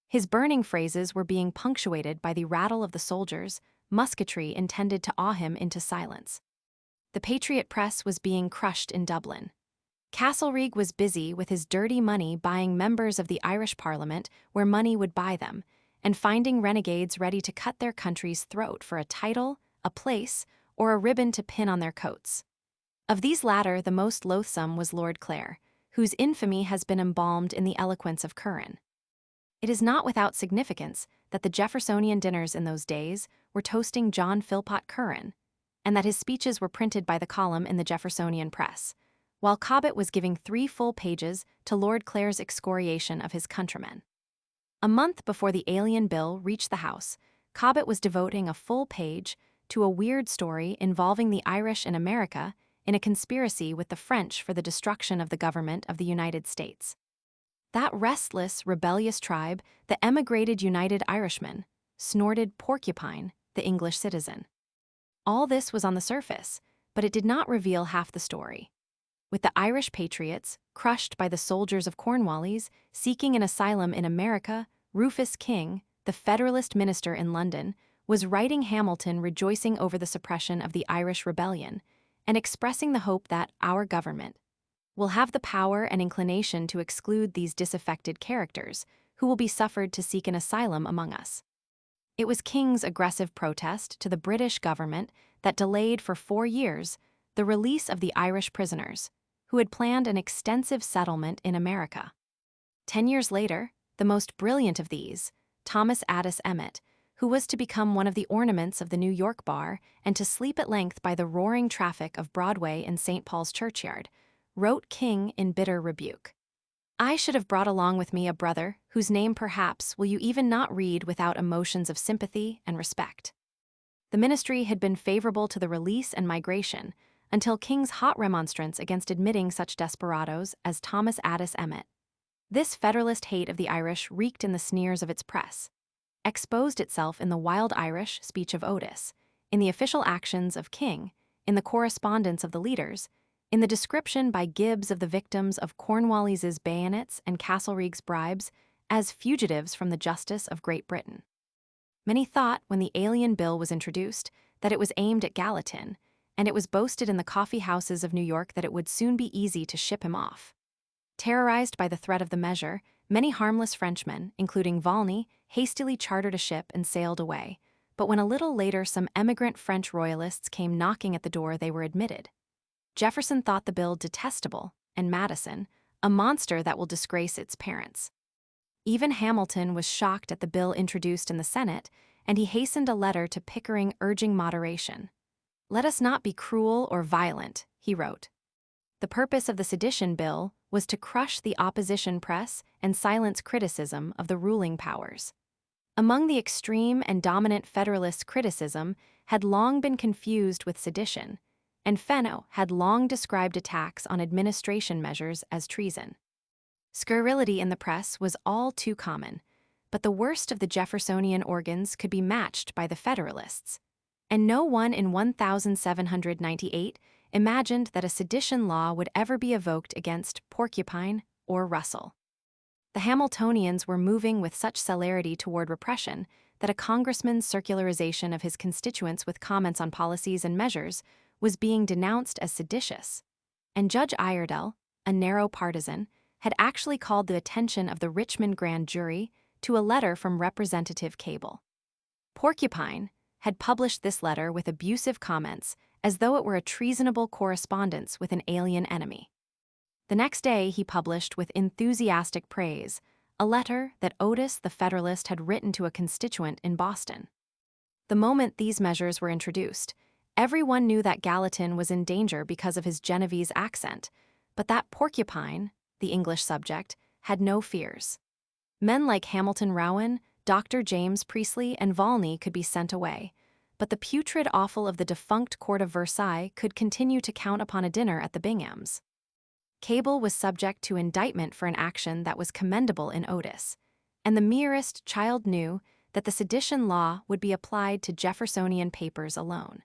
A: His burning phrases were being punctuated by the rattle of the soldiers, musketry intended to awe him into silence. The Patriot press was being crushed in Dublin. Castlereagh was busy with his dirty money buying members of the Irish Parliament where money would buy them, and finding renegades ready to cut their country's throat for a title, a place, or a ribbon to pin on their coats. Of these latter, the most loathsome was Lord Clare, whose infamy has been embalmed in the eloquence of Curran. It is not without significance that the Jeffersonian dinners in those days were toasting John Philpot Curran, and that his speeches were printed by the column in the Jeffersonian press, while Cobbett was giving 3 full pages to Lord Clare's excoriation of his countrymen. A month before the Alien Bill reached the House, Cobbett was devoting a full page to a weird story involving the Irish in America in a conspiracy with the French for the destruction of the government of the United States. That restless, rebellious tribe, the emigrated United Irishmen, snorted Porcupine, the English citizen. All this was on the surface, but it did not reveal half the story. With the Irish patriots, crushed by the soldiers of Cornwallis, seeking an asylum in America, Rufus King, the Federalist minister in London, was writing Hamilton rejoicing over the suppression of the Irish rebellion and expressing the hope that our government will have the power and inclination to exclude these disaffected characters who will be suffered to seek an asylum among us. It was King's aggressive protest to the British government that delayed for 4 years the release of the Irish prisoners, who had planned an extensive settlement in America. 10 years later, the most brilliant of these, Thomas Addis Emmet, who was to become one of the ornaments of the New York bar and to sleep at length by the roaring traffic of Broadway in St. Paul's churchyard, wrote King in bitter rebuke. I should have brought along with me a brother, whose name perhaps will you even not read without emotions of sympathy and respect. The ministry had been favorable to the release and migration, until King's hot remonstrance against admitting such desperadoes as Thomas Addis Emmet. This Federalist hate of the Irish reeked in the sneers of its press, exposed itself in the wild Irish speech of Otis, in the official actions of King, in the correspondence of the leaders, in the description by Gibbs of the victims of Cornwallis's bayonets and Castlereagh's bribes as fugitives from the justice of Great Britain. Many thought, when the Alien Bill was introduced, that it was aimed at Gallatin, and it was boasted in the coffee houses of New York that it would soon be easy to ship him off. Terrorized by the threat of the measure, many harmless Frenchmen, including Volney, hastily chartered a ship and sailed away, but when a little later some emigrant French royalists came knocking at the door, they were admitted. Jefferson thought the bill detestable, and Madison, a monster that will disgrace its parents. Even Hamilton was shocked at the bill introduced in the Senate, and he hastened a letter to Pickering urging moderation. "Let us not be cruel or violent," he wrote. The purpose of the sedition bill was to crush the opposition press and silence criticism of the ruling powers. Among the extreme and dominant Federalist criticism had long been confused with sedition, and Fenno had long described attacks on administration measures as treason. Scurrility in the press was all too common, but the worst of the Jeffersonian organs could be matched by the Federalists, and no one in 1798 imagined that a sedition law would ever be evoked against Porcupine or Russell. The Hamiltonians were moving with such celerity toward repression that a congressman's circularization of his constituents with comments on policies and measures was being denounced as seditious, and Judge Iredell, a narrow partisan, had actually called the attention of the Richmond grand jury to a letter from Representative Cable. Porcupine had published this letter with abusive comments as though it were a treasonable correspondence with an alien enemy. The next day he published with enthusiastic praise a letter that Otis the Federalist had written to a constituent in Boston. The moment these measures were introduced, everyone knew that Gallatin was in danger because of his Genovese accent, but that Porcupine, the English subject, had no fears. Men like Hamilton Rowan, Dr. James Priestley, and Volney could be sent away, but the putrid offal of the defunct court of Versailles could continue to count upon a dinner at the Binghams. Cable was subject to indictment for an action that was commendable in Otis, and the merest child knew that the sedition law would be applied to Jeffersonian papers alone.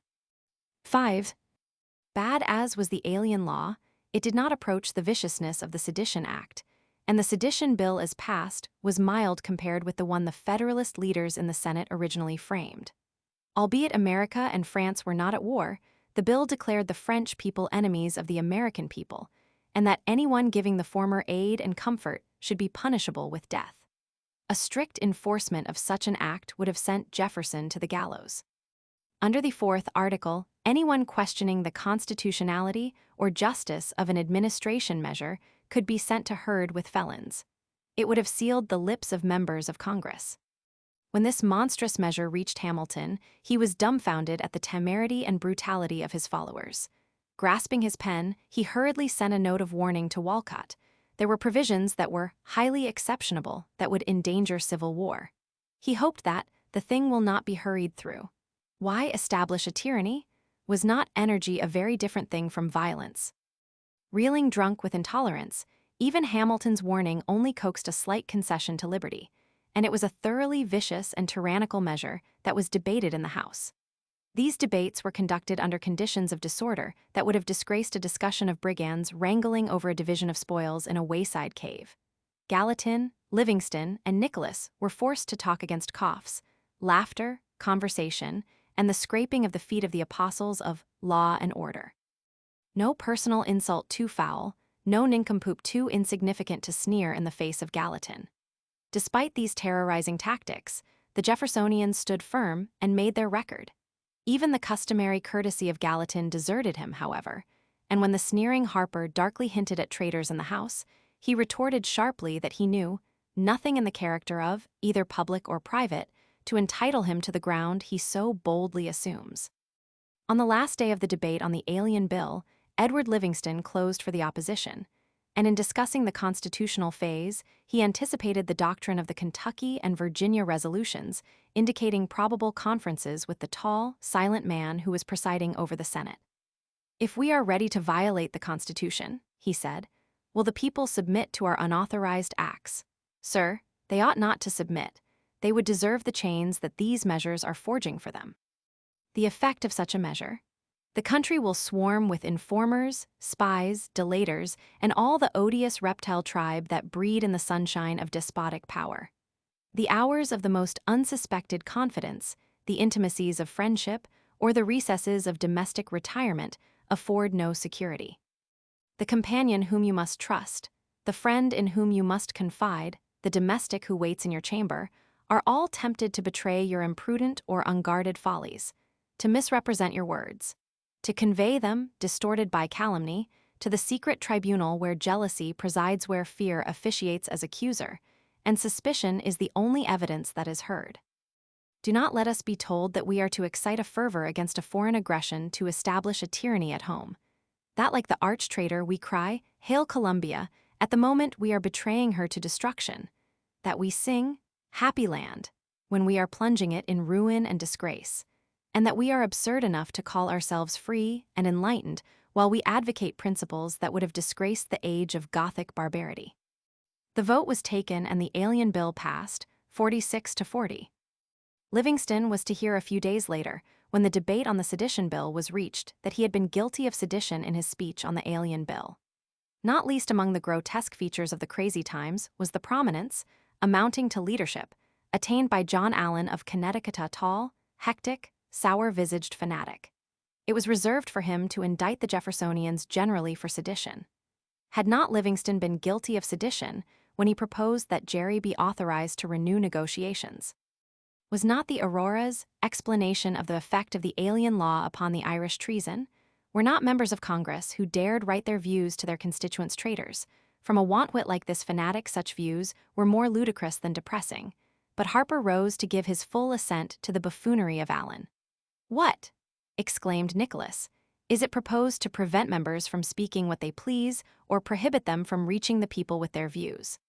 A: 5. Bad as was the Alien Law, it did not approach the viciousness of the Sedition Act, and the sedition bill as passed was mild compared with the one the Federalist leaders in the Senate originally framed. Albeit America and France were not at war, the bill declared the French people enemies of the American people, and that anyone giving the former aid and comfort should be punishable with death. A strict enforcement of such an act would have sent Jefferson to the gallows. Under the 4th article, anyone questioning the constitutionality or justice of an administration measure could be sent to herd with felons. It would have sealed the lips of members of Congress. When this monstrous measure reached Hamilton, he was dumbfounded at the temerity and brutality of his followers. Grasping his pen, he hurriedly sent a note of warning to Walcott. There were provisions that were highly exceptionable that would endanger civil war. He hoped that the thing will not be hurried through. Why establish a tyranny? Was not energy a very different thing from violence? Reeling drunk with intolerance, even Hamilton's warning only coaxed a slight concession to liberty, and it was a thoroughly vicious and tyrannical measure that was debated in the House. These debates were conducted under conditions of disorder that would have disgraced a discussion of brigands wrangling over a division of spoils in a wayside cave. Gallatin, Livingston, and Nicholas were forced to talk against coughs, laughter, conversation, and the scraping of the feet of the apostles of law and order. No personal insult too foul, no nincompoop too insignificant to sneer in the face of Gallatin. Despite these terrorizing tactics, the Jeffersonians stood firm and made their record. Even the customary courtesy of Gallatin deserted him, however, and when the sneering Harper darkly hinted at traitors in the House, he retorted sharply that he knew nothing in the character of, either public or private, to entitle him to the ground he so boldly assumes. On the last day of the debate on the Alien Bill, Edward Livingston closed for the opposition, and in discussing the constitutional phase, he anticipated the doctrine of the Kentucky and Virginia resolutions, indicating probable conferences with the tall, silent man who was presiding over the Senate. "If we are ready to violate the Constitution," he said, "will the people submit to our unauthorized acts? Sir, they ought not to submit. They would deserve the chains that these measures are forging for them." The effect of such a measure: the country will swarm with informers, spies, delators, and all the odious reptile tribe that breed in the sunshine of despotic power. The hours of the most unsuspected confidence, the intimacies of friendship, or the recesses of domestic retirement afford no security. The companion whom you must trust, the friend in whom you must confide, the domestic who waits in your chamber, are all tempted to betray your imprudent or unguarded follies, to misrepresent your words, to convey them, distorted by calumny, to the secret tribunal where jealousy presides, where fear officiates as accuser, and suspicion is the only evidence that is heard. Do not let us be told that we are to excite a fervor against a foreign aggression to establish a tyranny at home, that like the arch-traitor we cry, "Hail Columbia," at the moment we are betraying her to destruction, that we sing, "Happy land," when we are plunging it in ruin and disgrace, and that we are absurd enough to call ourselves free and enlightened while we advocate principles that would have disgraced the age of Gothic barbarity. The vote was taken and the Alien Bill passed, 46 to 40. Livingston was to hear a few days later, when the debate on the sedition bill was reached, that he had been guilty of sedition in his speech on the Alien Bill. Not least among the grotesque features of the crazy times was the prominence, amounting to leadership, attained by John Allen of Connecticut, a tall, hectic, sour-visaged fanatic. It was reserved for him to indict the Jeffersonians generally for sedition. Had not Livingston been guilty of sedition when he proposed that Jerry be authorized to renew negotiations? Was not the Aurora's explanation of the effect of the alien law upon the Irish treason? Were not members of Congress who dared write their views to their constituents traitors? From a wantwit like this fanatic, such views were more ludicrous than depressing, but Harper rose to give his full assent to the buffoonery of Allen. "What," exclaimed Nicholas, "is it proposed to prevent members from speaking what they please or prohibit them from reaching the people with their views?"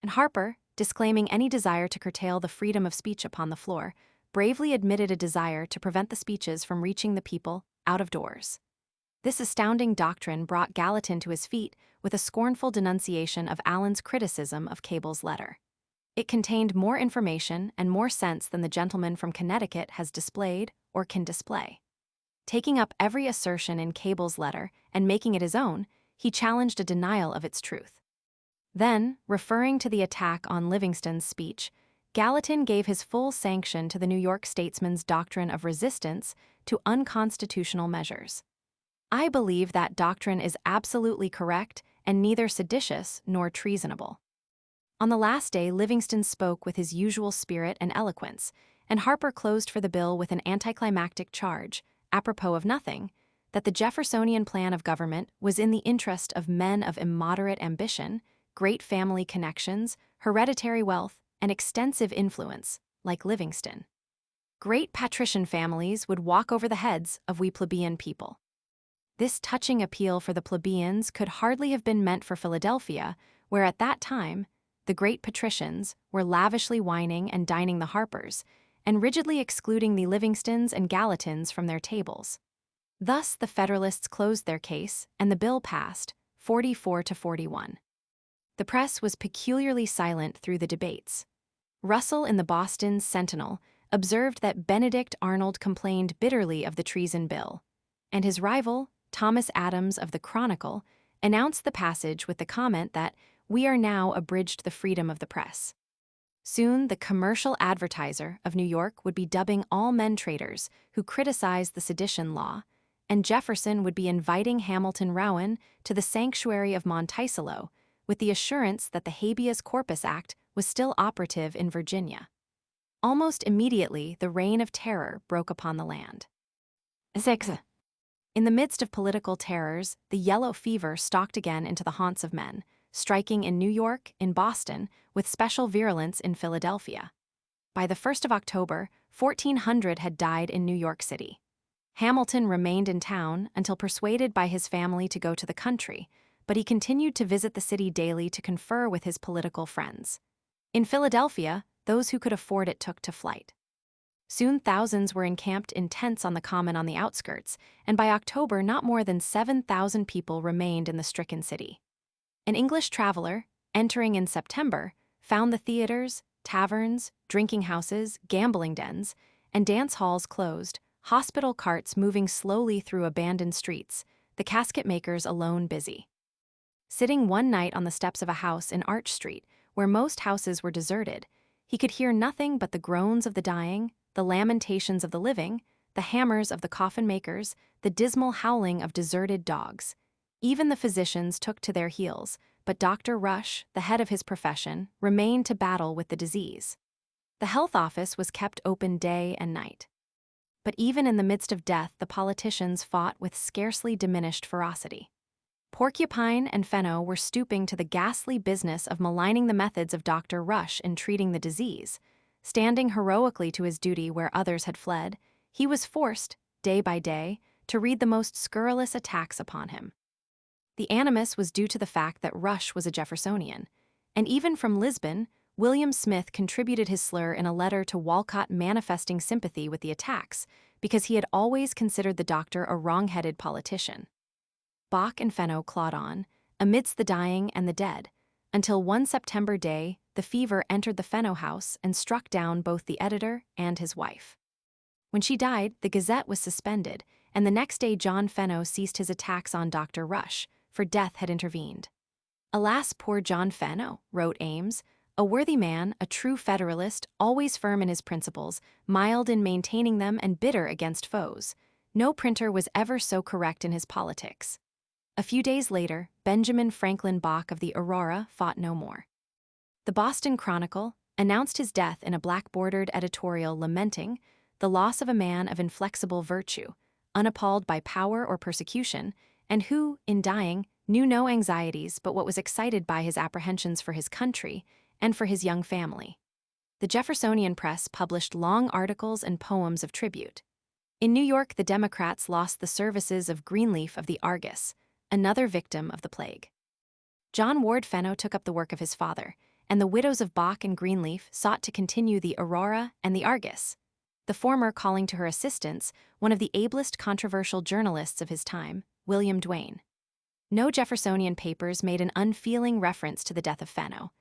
A: And Harper, disclaiming any desire to curtail the freedom of speech upon the floor, bravely admitted a desire to prevent the speeches from reaching the people out of doors. This astounding doctrine brought Gallatin to his feet with a scornful denunciation of Allen's criticism of Cable's letter. It contained more information and more sense than the gentleman from Connecticut has displayed or can display. Taking up every assertion in Cable's letter and making it his own, he challenged a denial of its truth. Then, referring to the attack on Livingston's speech, Gallatin gave his full sanction to the New York statesman's doctrine of resistance to unconstitutional measures. "I believe that doctrine is absolutely correct and neither seditious nor treasonable." On the last day, Livingston spoke with his usual spirit and eloquence, and Harper closed for the bill with an anticlimactic charge, apropos of nothing, that the Jeffersonian plan of government was in the interest of men of immoderate ambition, great family connections, hereditary wealth, and extensive influence, like Livingston. Great patrician families would walk over the heads of we plebeian people. This touching appeal for the plebeians could hardly have been meant for Philadelphia, where at that time the great patricians were lavishly wining and dining the Harpers, and rigidly excluding the Livingstons and Gallatins from their tables. Thus the Federalists closed their case, and the bill passed, 44 to 41. The press was peculiarly silent through the debates. Russell in the Boston Sentinel observed that Benedict Arnold complained bitterly of the treason bill, and his rival, Thomas Adams of the Chronicle, announced the passage with the comment that "we are now abridged the freedom of the press." Soon the Commercial Advertiser of New York would be dubbing all men traitors who criticized the sedition law, and Jefferson would be inviting Hamilton Rowan to the sanctuary of Monticello with the assurance that the Habeas Corpus Act was still operative in Virginia. Almost immediately, the reign of terror broke upon the land. 6. In the midst of political terrors, the yellow fever stalked again into the haunts of men, striking in New York, in Boston, with special virulence in Philadelphia. By the 1st of October, 1,400 had died in New York City. Hamilton remained in town until persuaded by his family to go to the country, but he continued to visit the city daily to confer with his political friends. In Philadelphia, those who could afford it took to flight. Soon thousands were encamped in tents on the common on the outskirts, and by October not more than 7,000 people remained in the stricken city. An English traveler, entering in September, found the theaters, taverns, drinking houses, gambling dens, and dance halls closed, hospital carts moving slowly through abandoned streets, the casket makers alone busy. Sitting one night on the steps of a house in Arch Street, where most houses were deserted, he could hear nothing but the groans of the dying, the lamentations of the living, the hammers of the coffin makers, the dismal howling of deserted dogs. Even the physicians took to their heels, but Dr. Rush, the head of his profession, remained to battle with the disease. The health office was kept open day and night. But even in the midst of death, the politicians fought with scarcely diminished ferocity. Porcupine and Fenno were stooping to the ghastly business of maligning the methods of Dr. Rush in treating the disease. Standing heroically to his duty where others had fled, he was forced, day by day, to read the most scurrilous attacks upon him. The animus was due to the fact that Rush was a Jeffersonian, and even from Lisbon, William Smith contributed his slur in a letter to Walcott manifesting sympathy with the attacks because he had always considered the doctor a wrong-headed politician. Bach and Fenno clawed on, amidst the dying and the dead, until one September day the fever entered the Fenno house and struck down both the editor and his wife. When she died, the Gazette was suspended, and the next day John Fenno ceased his attacks on Dr. Rush, for death had intervened. "Alas, poor John Fenno," wrote Ames, "a worthy man, a true Federalist, always firm in his principles, mild in maintaining them and bitter against foes. No printer was ever so correct in his politics." A few days later, Benjamin Franklin Bach of the Aurora fought no more. The Boston Chronicle announced his death in a black-bordered editorial lamenting the loss of a man of inflexible virtue, unappalled by power or persecution, and who, in dying, knew no anxieties but what was excited by his apprehensions for his country and for his young family. The Jeffersonian press published long articles and poems of tribute. In New York, the Democrats lost the services of Greenleaf of the Argus, another victim of the plague. John Ward Fenno took up the work of his father, and the widows of Bach and Greenleaf sought to continue the Aurora and the Argus, the former calling to her assistance one of the ablest controversial journalists of his time, William Duane. No Jeffersonian papers made an unfeeling reference to the death of Fenno.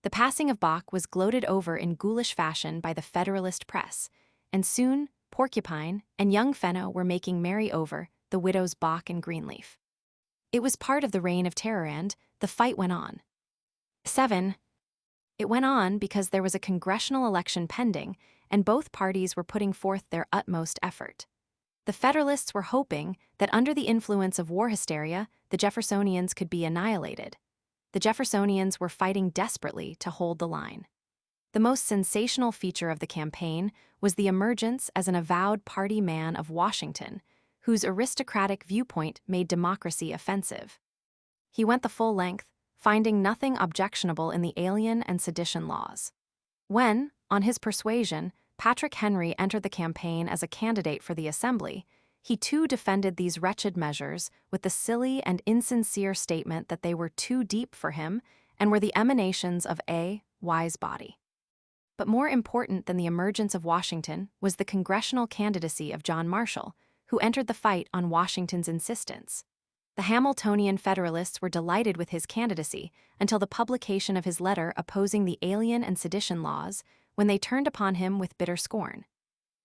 A: The passing of Bach was gloated over in ghoulish fashion by the Federalist press, and soon Porcupine and young Fenno were making merry over the widows Bach and Greenleaf. It was part of the Reign of Terror and the fight went on. 7. It went on because there was a congressional election pending, and both parties were putting forth their utmost effort. The Federalists were hoping that under the influence of war hysteria, the Jeffersonians could be annihilated. The Jeffersonians were fighting desperately to hold the line. The most sensational feature of the campaign was the emergence as an avowed party man of Washington, whose aristocratic viewpoint made democracy offensive. He went the full length, finding nothing objectionable in the Alien and Sedition laws. When, on his persuasion, Patrick Henry entered the campaign as a candidate for the Assembly, he too defended these wretched measures with the silly and insincere statement that they were too deep for him and were the emanations of a wise body. But more important than the emergence of Washington was the congressional candidacy of John Marshall, who entered the fight on Washington's insistence. The Hamiltonian Federalists were delighted with his candidacy until the publication of his letter opposing the Alien and Sedition laws, when they turned upon him with bitter scorn.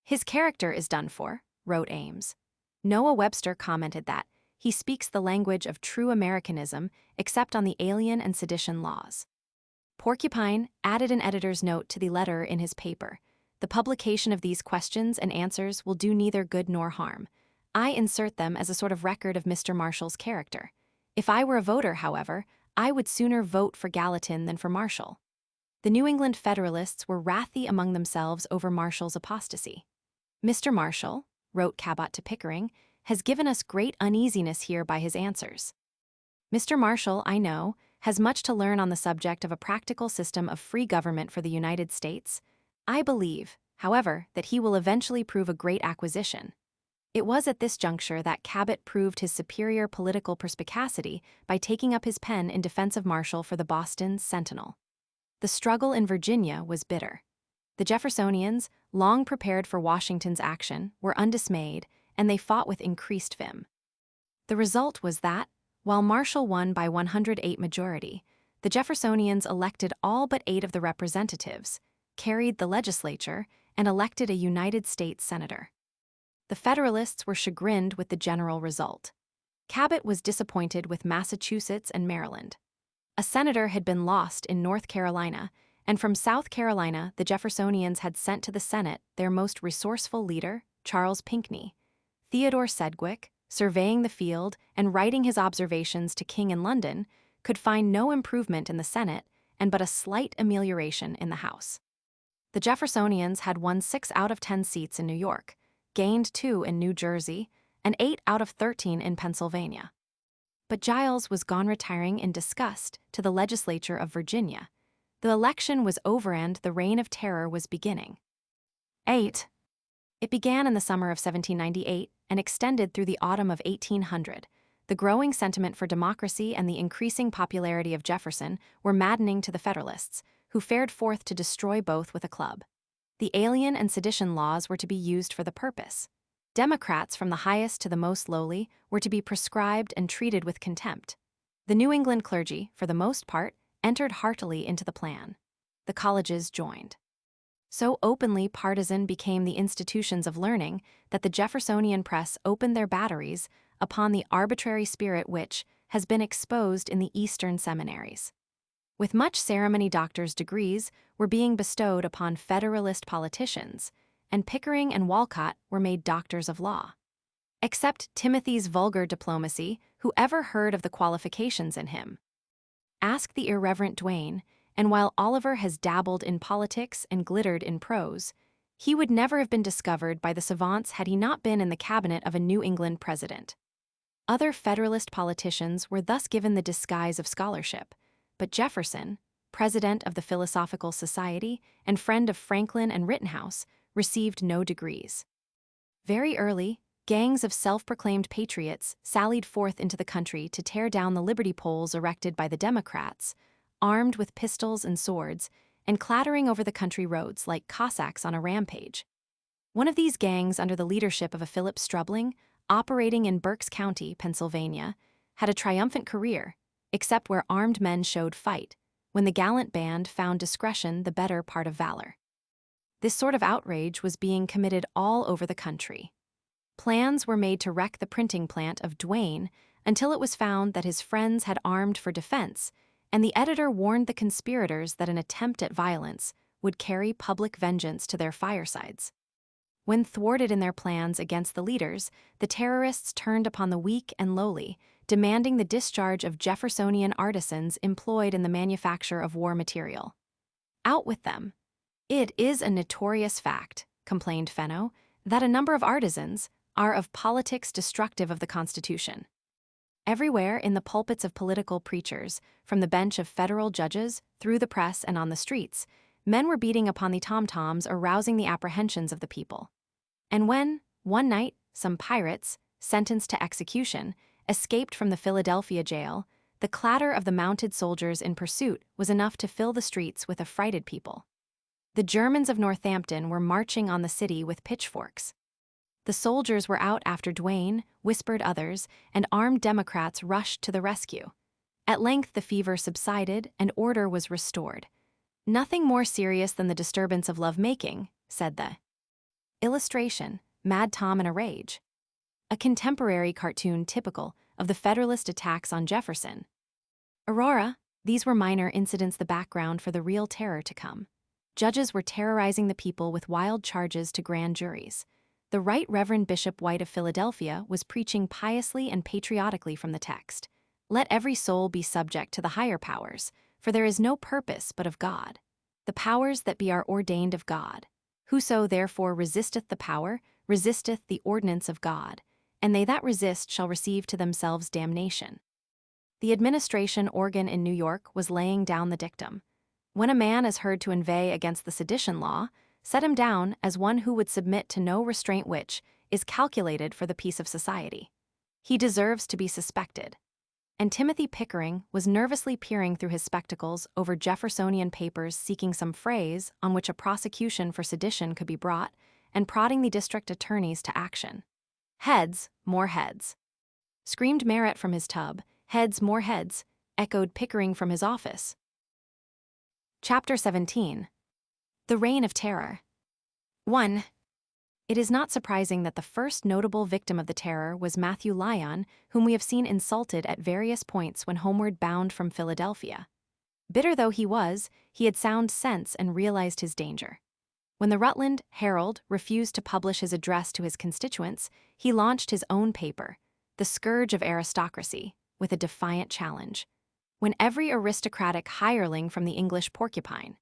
A: "His character is done for," wrote Ames. Noah Webster commented that he speaks the language of true Americanism except on the Alien and Sedition laws. Porcupine added an editor's note to the letter in his paper. "The publication of these questions and answers will do neither good nor harm. I insert them as a sort of record of Mr. Marshall's character. If I were a voter, however, I would sooner vote for Gallatin than for Marshall." The New England Federalists were wrathy among themselves over Marshall's apostasy. "Mr. Marshall," wrote Cabot to Pickering, "has given us great uneasiness here by his answers. Mr. Marshall, I know, has much to learn on the subject of a practical system of free government for the United States. I believe, however, that he will eventually prove a great acquisition. It was at this juncture that Cabot proved his superior political perspicacity by taking up his pen in defense of Marshall for the Boston Sentinel. The struggle in Virginia was bitter. The Jeffersonians, long prepared for Washington's action, were undismayed, and they fought with increased vim. The result was that, while Marshall won by 108 majority, the Jeffersonians elected all but 8 of the representatives, carried the legislature, and elected a United States senator. The Federalists were chagrined with the general result. Cabot was disappointed with Massachusetts and Maryland. A senator had been lost in North Carolina, and from South Carolina the Jeffersonians had sent to the Senate their most resourceful leader, Charles Pinckney. Theodore Sedgwick, surveying the field and writing his observations to King in London, could find no improvement in the Senate and but a slight amelioration in the House. The Jeffersonians had won 6 out of 10 seats in New York, gained 2 in New Jersey, and 8 out of 13 in Pennsylvania. But Giles was gone retiring in disgust to the legislature of Virginia. The election was over and the reign of terror was beginning. 8. It began in the summer of 1798 and extended through the autumn of 1800. The growing sentiment for democracy and the increasing popularity of Jefferson were maddening to the Federalists, who fared forth to destroy both with a club. The Alien and Sedition laws were to be used for the purpose. Democrats from the highest to the most lowly were to be proscribed and treated with contempt. The New England clergy, for the most part, entered heartily into the plan. The colleges joined. So openly partisan became the institutions of learning that the Jeffersonian press opened their batteries upon the arbitrary spirit which has been exposed in the Eastern seminaries. With much ceremony, doctors' degrees were being bestowed upon Federalist politicians, and Pickering and Walcott were made doctors of law. Except Timothy's vulgar diplomacy, who ever heard of the qualifications in him? Ask the irreverent Duane, and while Oliver has dabbled in politics and glittered in prose, he would never have been discovered by the savants had he not been in the cabinet of a New England president. Other Federalist politicians were thus given the disguise of scholarship, but Jefferson, president of the Philosophical Society and friend of Franklin and Rittenhouse, received no degrees. Very early, gangs of self-proclaimed patriots sallied forth into the country to tear down the liberty poles erected by the Democrats, armed with pistols and swords, and clattering over the country roads like Cossacks on a rampage. One of these gangs, under the leadership of a Philip Strubling, operating in Berks County, Pennsylvania, had a triumphant career, except where armed men showed fight, when the gallant band found discretion the better part of valor. This sort of outrage was being committed all over the country. Plans were made to wreck the printing plant of Duane until it was found that his friends had armed for defense, and the editor warned the conspirators that an attempt at violence would carry public vengeance to their firesides. When thwarted in their plans against the leaders, the terrorists turned upon the weak and lowly, demanding the discharge of Jeffersonian artisans employed in the manufacture of war material. Out with them. It is a notorious fact, complained Fenno, that a number of artisans are of politics destructive of the Constitution. Everywhere in the pulpits of political preachers, from the bench of federal judges, through the press and on the streets, men were beating upon the tom-toms, arousing the apprehensions of the people. And when, one night, some pirates, sentenced to execution, escaped from the Philadelphia jail, the clatter of the mounted soldiers in pursuit was enough to fill the streets with affrighted people. The Germans of Northampton were marching on the city with pitchforks. The soldiers were out after Duane, whispered others, and armed Democrats rushed to the rescue. At length the fever subsided and order was restored. Nothing more serious than the disturbance of love-making, said the illustration, Mad Tom in a Rage, a contemporary cartoon typical of the Federalist attacks on Jefferson. Aurora, these were minor incidents, the background for the real terror to come. Judges were terrorizing the people with wild charges to grand juries. The Right Reverend Bishop White of Philadelphia was preaching piously and patriotically from the text, "Let every soul be subject to the higher powers, for there is no purpose but of God. The powers that be are ordained of God. Whoso therefore resisteth the power, resisteth the ordinance of God, and they that resist shall receive to themselves damnation." The administration organ in New York was laying down the dictum. When a man is heard to inveigh against the sedition law, set him down as one who would submit to no restraint which, is calculated for the peace of society. He deserves to be suspected. And Timothy Pickering was nervously peering through his spectacles over Jeffersonian papers seeking some phrase on which a prosecution for sedition could be brought and prodding the district attorneys to action. Heads, more heads. Screamed Merritt from his tub. Heads, more heads, echoed Pickering from his office. Chapter 17. The Reign of Terror. 1. It is not surprising that the first notable victim of the terror was Matthew Lyon, whom we have seen insulted at various points when homeward bound from Philadelphia. Bitter though he was, he had sound sense and realized his danger. When the Rutland Herald refused to publish his address to his constituents, he launched his own paper, the scourge of aristocracy, with a defiant challenge. When every aristocratic hireling from the English porcupine,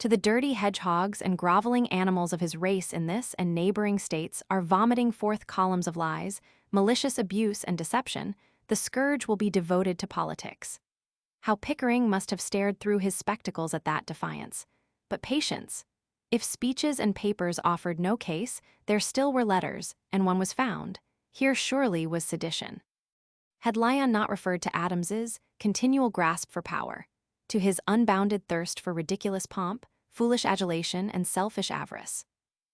A: to the dirty hedgehogs and groveling animals of his race in this and neighboring states are vomiting forth columns of lies, malicious abuse and deception, the scourge will be devoted to politics. How Pickering must have stared through his spectacles at that defiance. But patience. If speeches and papers offered no case, there still were letters, and one was found. Here surely was sedition. Had Lyon not referred to Adams's continual grasp for power, to his unbounded thirst for ridiculous pomp, foolish adulation, and selfish avarice?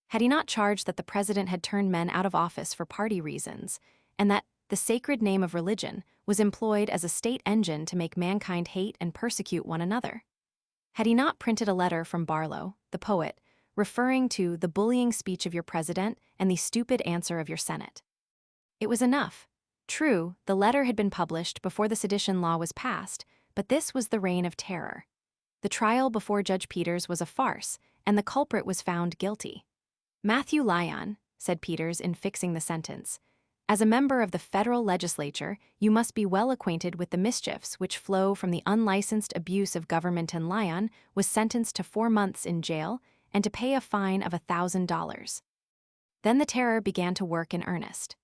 A: Had he not charged that the president had turned men out of office for party reasons, and that the sacred name of religion was employed as a state engine to make mankind hate and persecute one another? Had he not printed a letter from Barlow, the poet, referring to the bullying speech of your president and the stupid answer of your Senate? It was enough. True, the letter had been published before the sedition law was passed, but this was the reign of terror. The trial before Judge Peters was a farce, and the culprit was found guilty. Matthew Lyon, said Peters in fixing the sentence, as a member of the federal legislature, you must be well acquainted with the mischiefs which flow from the unlicensed abuse of government, and Lyon was sentenced to 4 months in jail and to pay a fine of $1,000. Then the terror began to work in earnest.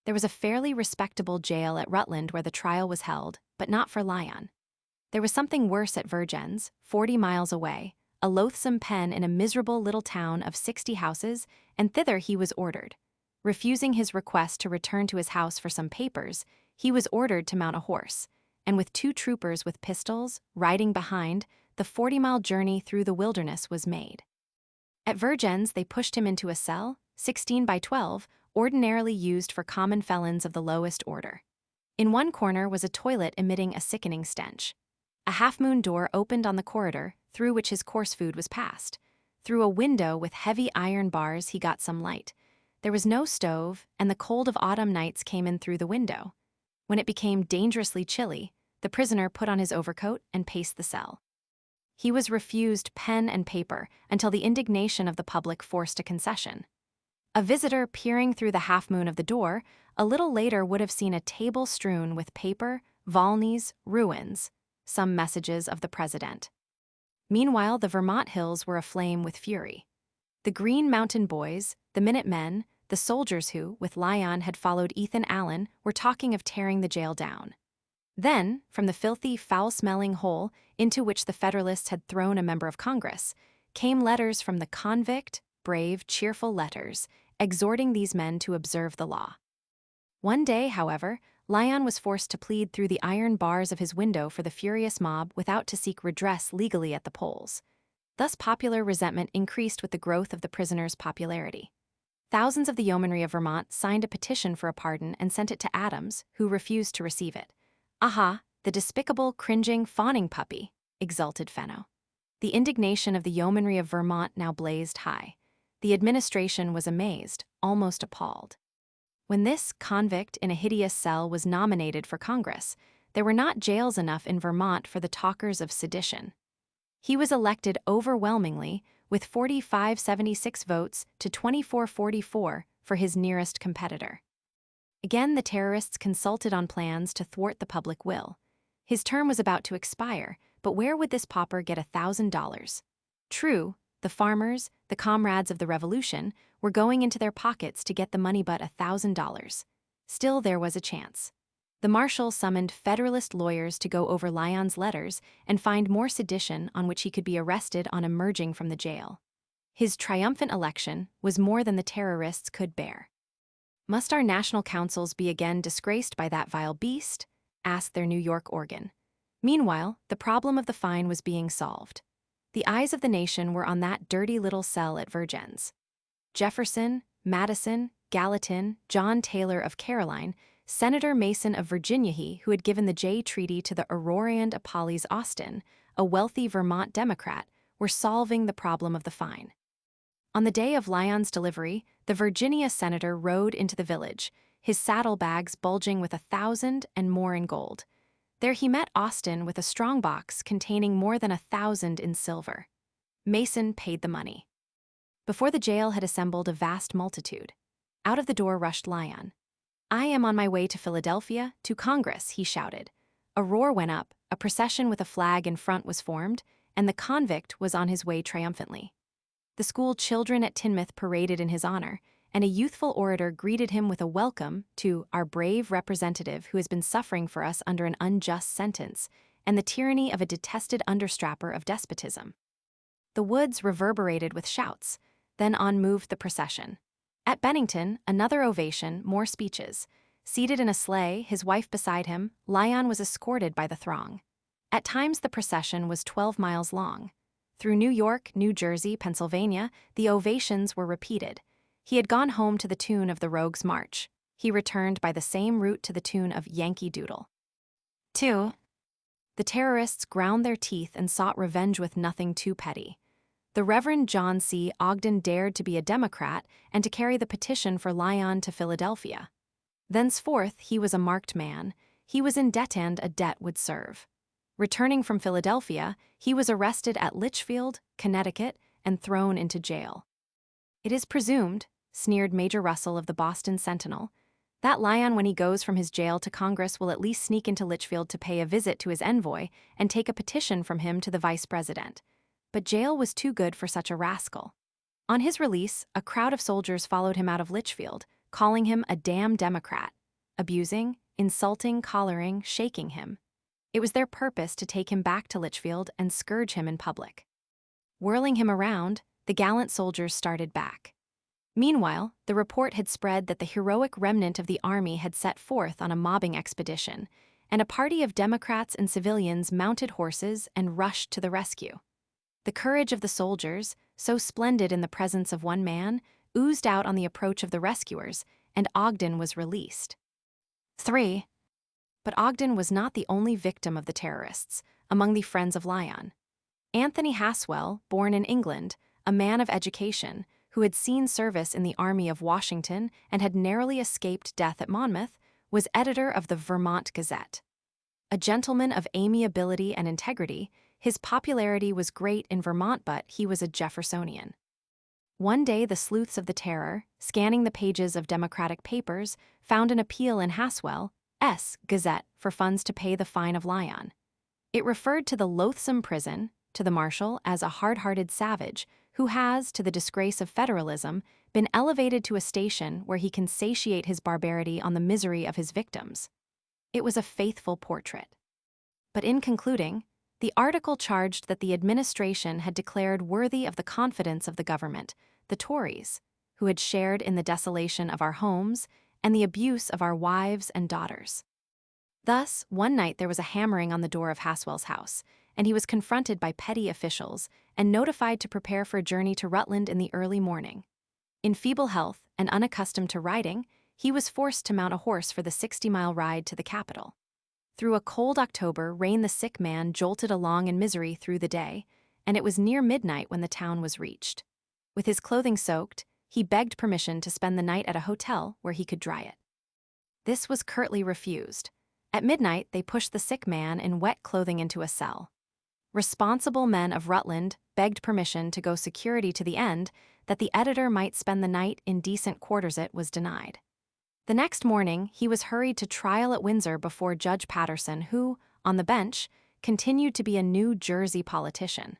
A: There was a fairly respectable jail at Rutland where the trial was held, but not for Lyon. There was something worse at Vergennes, 40 miles away, a loathsome pen in a miserable little town of 60 houses, and thither he was ordered. Refusing his request to return to his house for some papers, he was ordered to mount a horse, and with 2 troopers with pistols, riding behind, the 40-mile journey through the wilderness was made. At Vergennes they pushed him into a cell, 16 by 12, ordinarily used for common felons of the lowest order. In one corner was a toilet emitting a sickening stench. A half-moon door opened on the corridor through which his coarse food was passed. Through a window with heavy iron bars he got some light. There was no stove, and the cold of autumn nights came in through the window. When it became dangerously chilly, the prisoner put on his overcoat and paced the cell. He was refused pen and paper until the indignation of the public forced a concession. A visitor peering through the half-moon of the door a little later would have seen a table strewn with paper, Volney's, ruins, some messages of the president. Meanwhile, the Vermont hills were aflame with fury. The Green Mountain Boys, the Minutemen, the soldiers who, with Lyon, had followed Ethan Allen, were talking of tearing the jail down. Then, from the filthy, foul-smelling hole into which the Federalists had thrown a member of Congress, came letters from the convict, brave, cheerful letters, exhorting these men to observe the law. One day, however, Lyon was forced to plead through the iron bars of his window for the furious mob without to seek redress legally at the polls. Thus popular resentment increased with the growth of the prisoner's popularity. Thousands of the yeomanry of Vermont signed a petition for a pardon and sent it to Adams, who refused to receive it. "Aha, the despicable, cringing, fawning puppy," exulted Fenno. The indignation of the yeomanry of Vermont now blazed high. The administration was amazed, almost appalled. When this convict in a hideous cell was nominated for Congress, there were not jails enough in Vermont for the talkers of sedition. He was elected overwhelmingly, with 4576 votes to 2444 for his nearest competitor. Again, the terrorists consulted on plans to thwart the public will. His term was about to expire, but where would this pauper get $1,000? True, the farmers, the comrades of the revolution, were going into their pockets to get the money but $1,000. Still, there was a chance. The marshal summoned Federalist lawyers to go over Lyon's letters and find more sedition on which he could be arrested on emerging from the jail. His triumphant election was more than the terrorists could bear. Must our national councils be again disgraced by that vile beast? Asked their New York organ. Meanwhile, the problem of the fine was being solved. The eyes of the nation were on that dirty little cell at Vergennes. Jefferson, Madison, Gallatin, John Taylor of Caroline, Senator Mason of Virginia, he who had given the Jay Treaty to the Aurorian Apolles Austin, a wealthy Vermont Democrat, were solving the problem of the fine. On the day of Lyon's delivery, the Virginia senator rode into the village, his saddlebags bulging with 1,000 and more in gold. There he met Austin with a strong box containing more than 1,000 in silver. Mason paid the money. Before the jail had assembled a vast multitude. Out of the door rushed Lyon. "I am on my way to Philadelphia, to Congress," he shouted. A roar went up, a procession with a flag in front was formed, and the convict was on his way triumphantly. The school children at Teignmouth paraded in his honor, and a youthful orator greeted him with a welcome to "our brave representative who has been suffering for us under an unjust sentence and the tyranny of a detested understrapper of despotism." The woods reverberated with shouts. Then on moved the procession. At Bennington, another ovation, more speeches. Seated in a sleigh, his wife beside him, Lyon was escorted by the throng. At times the procession was 12 miles long. Through New York, New Jersey, Pennsylvania, the ovations were repeated. He had gone home to the tune of the Rogue's March. He returned by the same route to the tune of Yankee Doodle. 2. The terrorists ground their teeth and sought revenge with nothing too petty. The Reverend John C. Ogden dared to be a Democrat and to carry the petition for Lyon to Philadelphia. Thenceforth he was a marked man. He was in debt and a debt would serve. Returning from Philadelphia, he was arrested at Litchfield, Connecticut, and thrown into jail. "It is presumed," sneered Major Russell of the Boston Sentinel, "that Lyon, when he goes from his jail to Congress, will at least sneak into Litchfield to pay a visit to his envoy and take a petition from him to the vice president." But jail was too good for such a rascal. On his release, a crowd of soldiers followed him out of Litchfield, calling him a damn Democrat, abusing, insulting, collaring, shaking him. It was their purpose to take him back to Litchfield and scourge him in public. Whirling him around, the gallant soldiers started back. Meanwhile, the report had spread that the heroic remnant of the army had set forth on a mobbing expedition, and a party of Democrats and civilians mounted horses and rushed to the rescue. The courage of the soldiers, so splendid in the presence of one man, oozed out on the approach of the rescuers, and Ogden was released. 3. But Ogden was not the only victim of the terrorists, among the friends of Lyon. Anthony Haswell, born in England, a man of education, who had seen service in the army of Washington and had narrowly escaped death at Monmouth, was editor of the Vermont Gazette. A gentleman of amiability and integrity, his popularity was great in Vermont, but he was a Jeffersonian. One day the sleuths of the terror, scanning the pages of Democratic papers, found an appeal in Haswell's Gazette for funds to pay the fine of Lyon. It referred to the loathsome prison, to the marshal as a hard-hearted savage who has, to the disgrace of federalism, been elevated to a station where he can satiate his barbarity on the misery of his victims. It was a faithful portrait. But in concluding, the article charged that the administration had declared worthy of the confidence of the government the Tories, who had shared in the desolation of our homes and the abuse of our wives and daughters. Thus, one night there was a hammering on the door of Haswell's house, and he was confronted by petty officials and notified to prepare for a journey to Rutland in the early morning. In feeble health and unaccustomed to riding, he was forced to mount a horse for the 60-mile ride to the capital. Through a cold October rain the sick man jolted along in misery through the day, and it was near midnight when the town was reached. With his clothing soaked, he begged permission to spend the night at a hotel where he could dry it. This was curtly refused. At midnight, they pushed the sick man in wet clothing into a cell. Responsible men of Rutland begged permission to go security to the end that the editor might spend the night in decent quarters. It was denied. The next morning, he was hurried to trial at Windsor before Judge Patterson, who, on the bench, continued to be a New Jersey politician.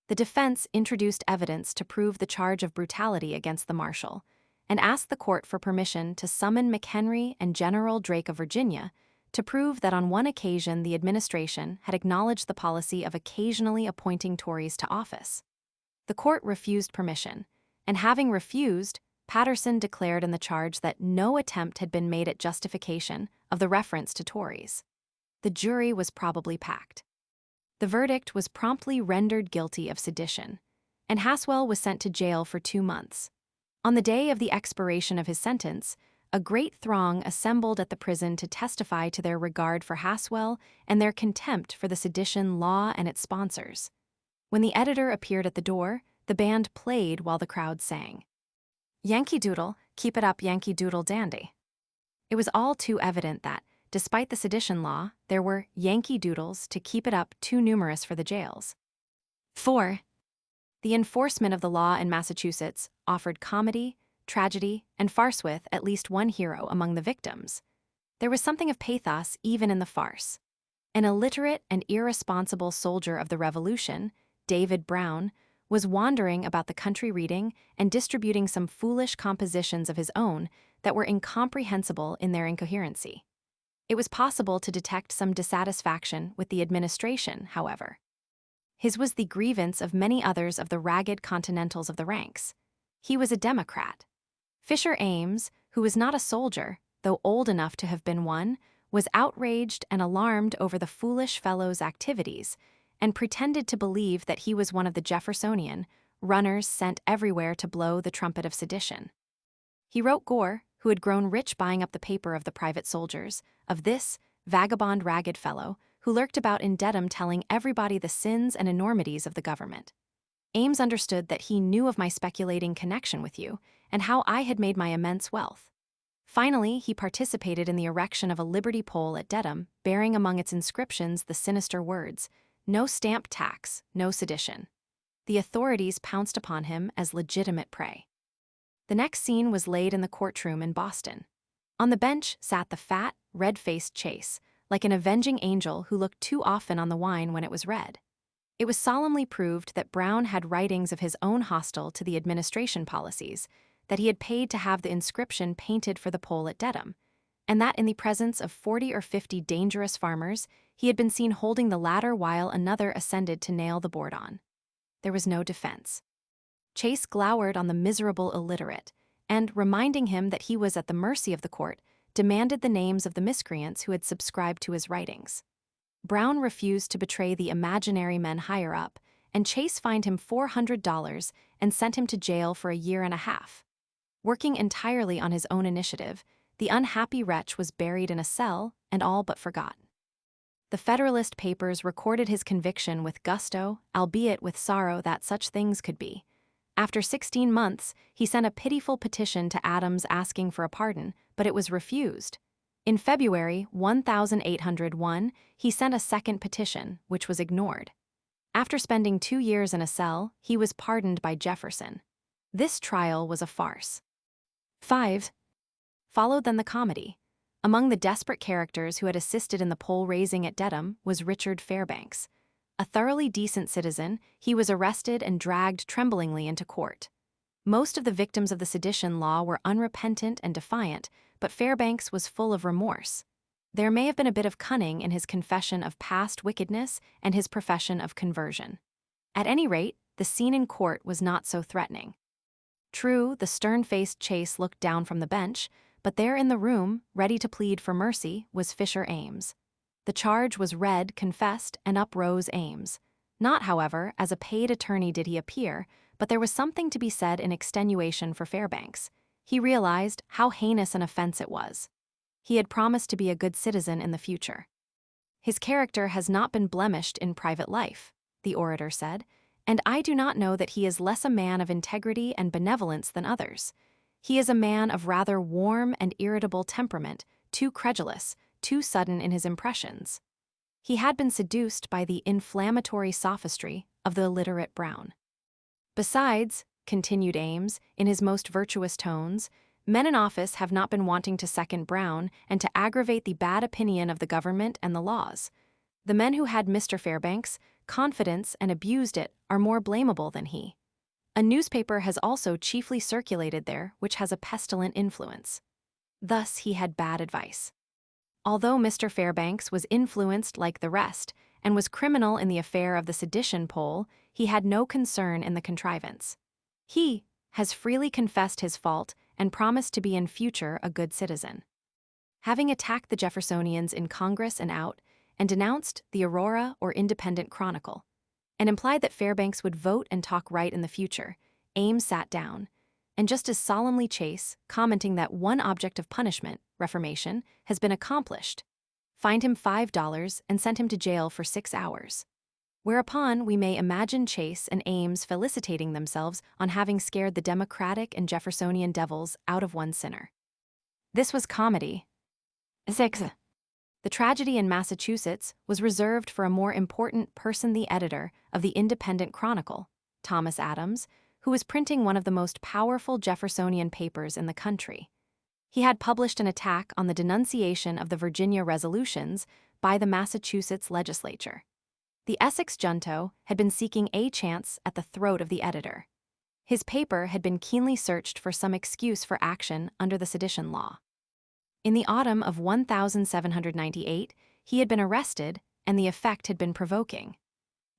A: The defense introduced evidence to prove the charge of brutality against the marshal, and asked the court for permission to summon McHenry and General Drake of Virginia to prove that on one occasion the administration had acknowledged the policy of occasionally appointing Tories to office. The court refused permission, and having refused, Patterson declared in the charge that no attempt had been made at justification of the reference to Tories. The jury was probably packed. The verdict was promptly rendered guilty of sedition, and Haswell was sent to jail for 2 months. On the day of the expiration of his sentence, a great throng assembled at the prison to testify to their regard for Haswell and their contempt for the sedition law and its sponsors. When the editor appeared at the door, the band played while the crowd sang. "Yankee Doodle, keep it up, Yankee Doodle dandy." It was all too evident that, despite the sedition law, there were Yankee Doodles to keep it up too numerous for the jails. 4. The enforcement of the law in Massachusetts offered comedy, tragedy, and farce with at least one hero among the victims. There was something of pathos even in the farce. An illiterate and irresponsible soldier of the Revolution, David Brown, was wandering about the country reading and distributing some foolish compositions of his own that were incomprehensible in their incoherency. It was possible to detect some dissatisfaction with the administration, however. His was the grievance of many others of the ragged Continentals of the ranks. He was a Democrat. Fisher Ames, who was not a soldier, though old enough to have been one, was outraged and alarmed over the foolish fellow's activities, and pretended to believe that he was one of the Jeffersonian runners sent everywhere to blow the trumpet of sedition. He wrote Gore, who had grown rich buying up the paper of the private soldiers, of this vagabond ragged fellow who lurked about in Dedham telling everybody the sins and enormities of the government. Ames understood that he knew of my speculating connection with you and how I had made my immense wealth. Finally, he participated in the erection of a liberty pole at Dedham, bearing among its inscriptions the sinister words, "No stamp tax, no sedition." The authorities pounced upon him as legitimate prey. The next scene was laid in the courtroom in Boston. On the bench sat the fat, red-faced Chase, like an avenging angel who looked too often on the wine when it was red. It was solemnly proved that Brown had writings of his own hostile to the administration policies, that he had paid to have the inscription painted for the pole at Dedham, and that in the presence of 40 or 50 dangerous farmers, he had been seen holding the latter while another ascended to nail the board on. There was no defense. Chase glowered on the miserable illiterate, and, reminding him that he was at the mercy of the court, demanded the names of the miscreants who had subscribed to his writings. Brown refused to betray the imaginary men higher up, and Chase fined him $400 and sent him to jail for a year and a half. Working entirely on his own initiative, the unhappy wretch was buried in a cell and all but forgotten. The Federalist papers recorded his conviction with gusto, albeit with sorrow that such things could be. After 16 months, he sent a pitiful petition to Adams asking for a pardon, but it was refused. In February 1801, he sent a second petition, which was ignored. After spending 2 years in a cell, he was pardoned by Jefferson. This trial was a farce. 5. Followed then the comedy. Among the desperate characters who had assisted in the pole raising at Dedham was Richard Fairbanks. A thoroughly decent citizen, he was arrested and dragged tremblingly into court. Most of the victims of the sedition law were unrepentant and defiant, but Fairbanks was full of remorse. There may have been a bit of cunning in his confession of past wickedness and his profession of conversion. At any rate, the scene in court was not so threatening. True, the stern-faced Chase looked down from the bench, but there in the room, ready to plead for mercy, was Fisher Ames. The charge was read, confessed, and up rose Ames. Not, however, as a paid attorney did he appear, but there was something to be said in extenuation for Fairbanks. He realized how heinous an offense it was. He had promised to be a good citizen in the future. "His character has not been blemished in private life," the orator said, "and I do not know that he is less a man of integrity and benevolence than others. He is a man of rather warm and irritable temperament, too credulous, too sudden in his impressions." He had been seduced by the inflammatory sophistry of the illiterate Brown. "Besides," continued Ames, in his most virtuous tones, "men in office have not been wanting to second Brown and to aggravate the bad opinion of the government and the laws. The men who had Mr. Fairbanks' confidence and abused it are more blamable than he. A newspaper has also chiefly circulated there which has a pestilent influence." Thus he had bad advice. Although Mr. Fairbanks was influenced like the rest, and was criminal in the affair of the sedition pole, he had no concern in the contrivance. He, has freely confessed his fault and promised to be in future a good citizen. Having attacked the Jeffersonians in Congress and out, and denounced the Aurora or Independent Chronicle, and implied that Fairbanks would vote and talk right in the future, Ames sat down, and just as solemnly Chase, commenting that one object of punishment, reformation, has been accomplished, fined him $5 and sent him to jail for 6 hours. Whereupon we may imagine Chase and Ames felicitating themselves on having scared the Democratic and Jeffersonian devils out of one sinner. This was comedy. 6. The tragedy in Massachusetts was reserved for a more important person, the editor of the Independent Chronicle, Thomas Adams, who was printing one of the most powerful Jeffersonian papers in the country. He had published an attack on the denunciation of the Virginia resolutions by the Massachusetts legislature. The Essex junto had been seeking a chance at the throat of the editor. His paper had been keenly searched for some excuse for action under the sedition law. In the autumn of 1798, he had been arrested, and the effect had been provoking.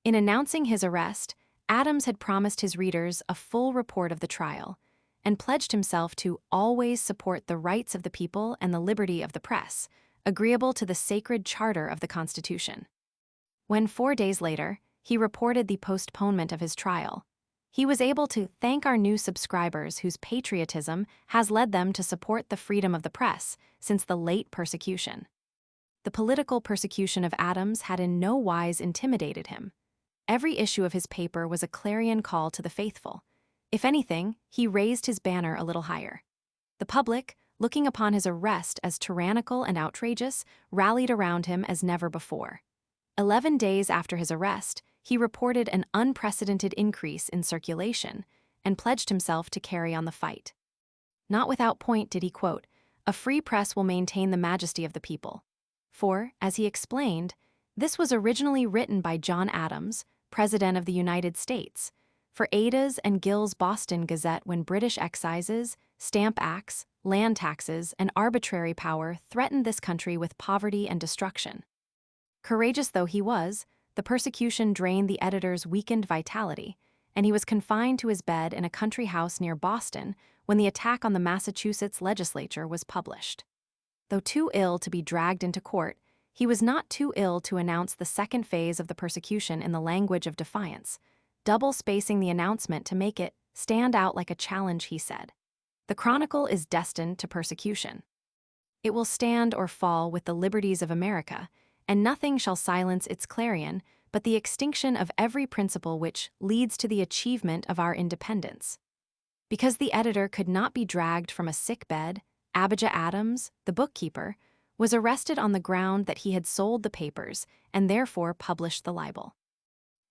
A: In announcing his arrest, Adams had promised his readers a full report of the trial, and pledged himself to always support the rights of the people and the liberty of the press, agreeable to the sacred charter of the Constitution. When 4 days later, he reported the postponement of his trial, he was able to thank our new subscribers whose patriotism has led them to support the freedom of the press since the late persecution. The political persecution of Adams had in no wise intimidated him. Every issue of his paper was a clarion call to the faithful. If anything, he raised his banner a little higher. The public, looking upon his arrest as tyrannical and outrageous, rallied around him as never before. 11 days after his arrest, he reported an unprecedented increase in circulation and pledged himself to carry on the fight. Not without point did he quote, "A free press will maintain the majesty of the people." For, as he explained, this was originally written by John Adams, President of the United States, for Ada's and Gill's Boston Gazette when British excises, stamp acts, land taxes, and arbitrary power threatened this country with poverty and destruction. Courageous though he was, the persecution drained the editor's weakened vitality, and he was confined to his bed in a country house near Boston when the attack on the Massachusetts legislature was published. Though too ill to be dragged into court, he was not too ill to announce the second phase of the persecution in the language of defiance, double-spacing the announcement to make it stand out like a challenge. He said, "The Chronicle is destined to persecution. It will stand or fall with the liberties of America, and nothing shall silence its clarion but the extinction of every principle which leads to the achievement of our independence." Because the editor could not be dragged from a sick bed, Abijah Adams, the bookkeeper, was arrested on the ground that he had sold the papers and therefore published the libel.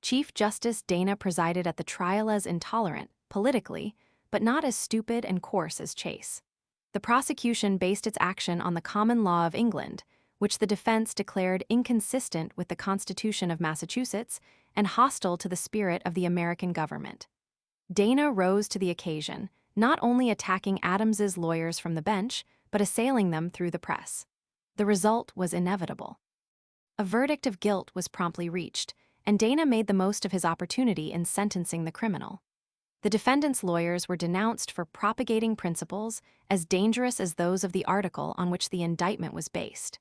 A: Chief Justice Dana presided at the trial as intolerant, politically, but not as stupid and coarse as Chase. The prosecution based its action on the common law of England, which the defense declared inconsistent with the Constitution of Massachusetts and hostile to the spirit of the American government. Dana rose to the occasion, not only attacking Adams's lawyers from the bench, but assailing them through the press. The result was inevitable. A verdict of guilt was promptly reached, and Dana made the most of his opportunity in sentencing the criminal. The defendant's lawyers were denounced for propagating principles as dangerous as those of the article on which the indictment was based.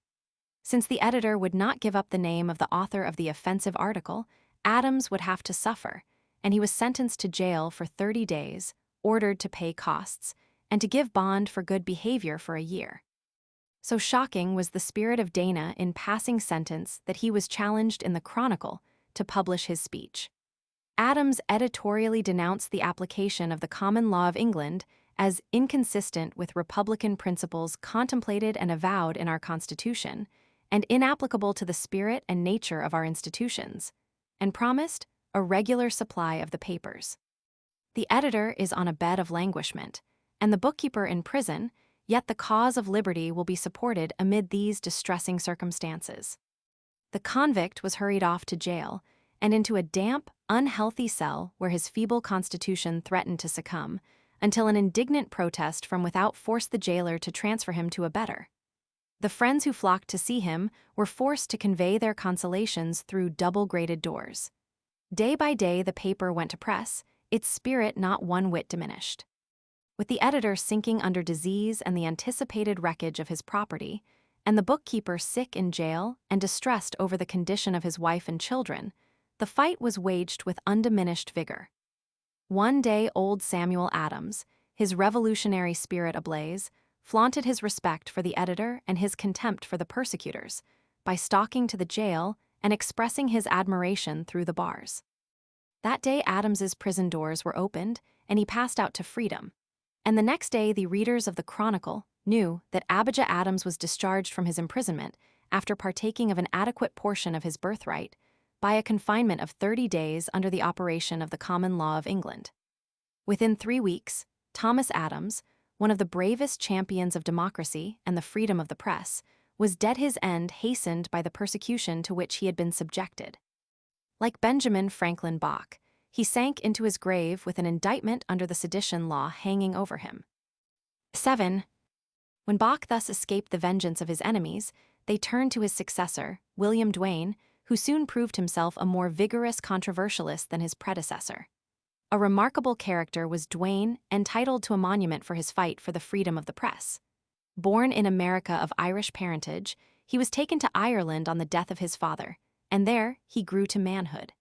A: Since the editor would not give up the name of the author of the offensive article, Adams would have to suffer, and he was sentenced to jail for 30 days, ordered to pay costs, and to give bond for good behavior for a year. So shocking was the spirit of Dana in passing sentence that he was challenged in the Chronicle to publish his speech. Adams editorially denounced the application of the common law of England as inconsistent with Republican principles contemplated and avowed in our Constitution, and inapplicable to the spirit and nature of our institutions, and promised a regular supply of the papers. The editor is on a bed of languishment, and the bookkeeper in prison, yet the cause of liberty will be supported amid these distressing circumstances. The convict was hurried off to jail, and into a damp, unhealthy cell where his feeble constitution threatened to succumb, until an indignant protest from without forced the jailer to transfer him to a better. The friends who flocked to see him were forced to convey their consolations through double-grated doors. Day by day the paper went to press, its spirit not one whit diminished. With the editor sinking under disease and the anticipated wreckage of his property, and the bookkeeper sick in jail and distressed over the condition of his wife and children, the fight was waged with undiminished vigor. One day old Samuel Adams, his revolutionary spirit ablaze, flaunted his respect for the editor and his contempt for the persecutors by stalking to the jail and expressing his admiration through the bars. That day Adams's prison doors were opened and he passed out to freedom, and the next day the readers of the Chronicle knew that Abijah Adams was discharged from his imprisonment after partaking of an adequate portion of his birthright by a confinement of 30 days under the operation of the common law of England. Within 3 weeks, Thomas Adams, one of the bravest champions of democracy and the freedom of the press, was dead, his end hastened by the persecution to which he had been subjected. Like Benjamin Franklin Bach, he sank into his grave with an indictment under the sedition law hanging over him. 7. When Bach thus escaped the vengeance of his enemies, they turned to his successor, William Duane, who soon proved himself a more vigorous controversialist than his predecessor. A remarkable character was Duane, entitled to a monument for his fight for the freedom of the press. Born in America of Irish parentage, he was taken to Ireland on the death of his father, and there he grew to manhood.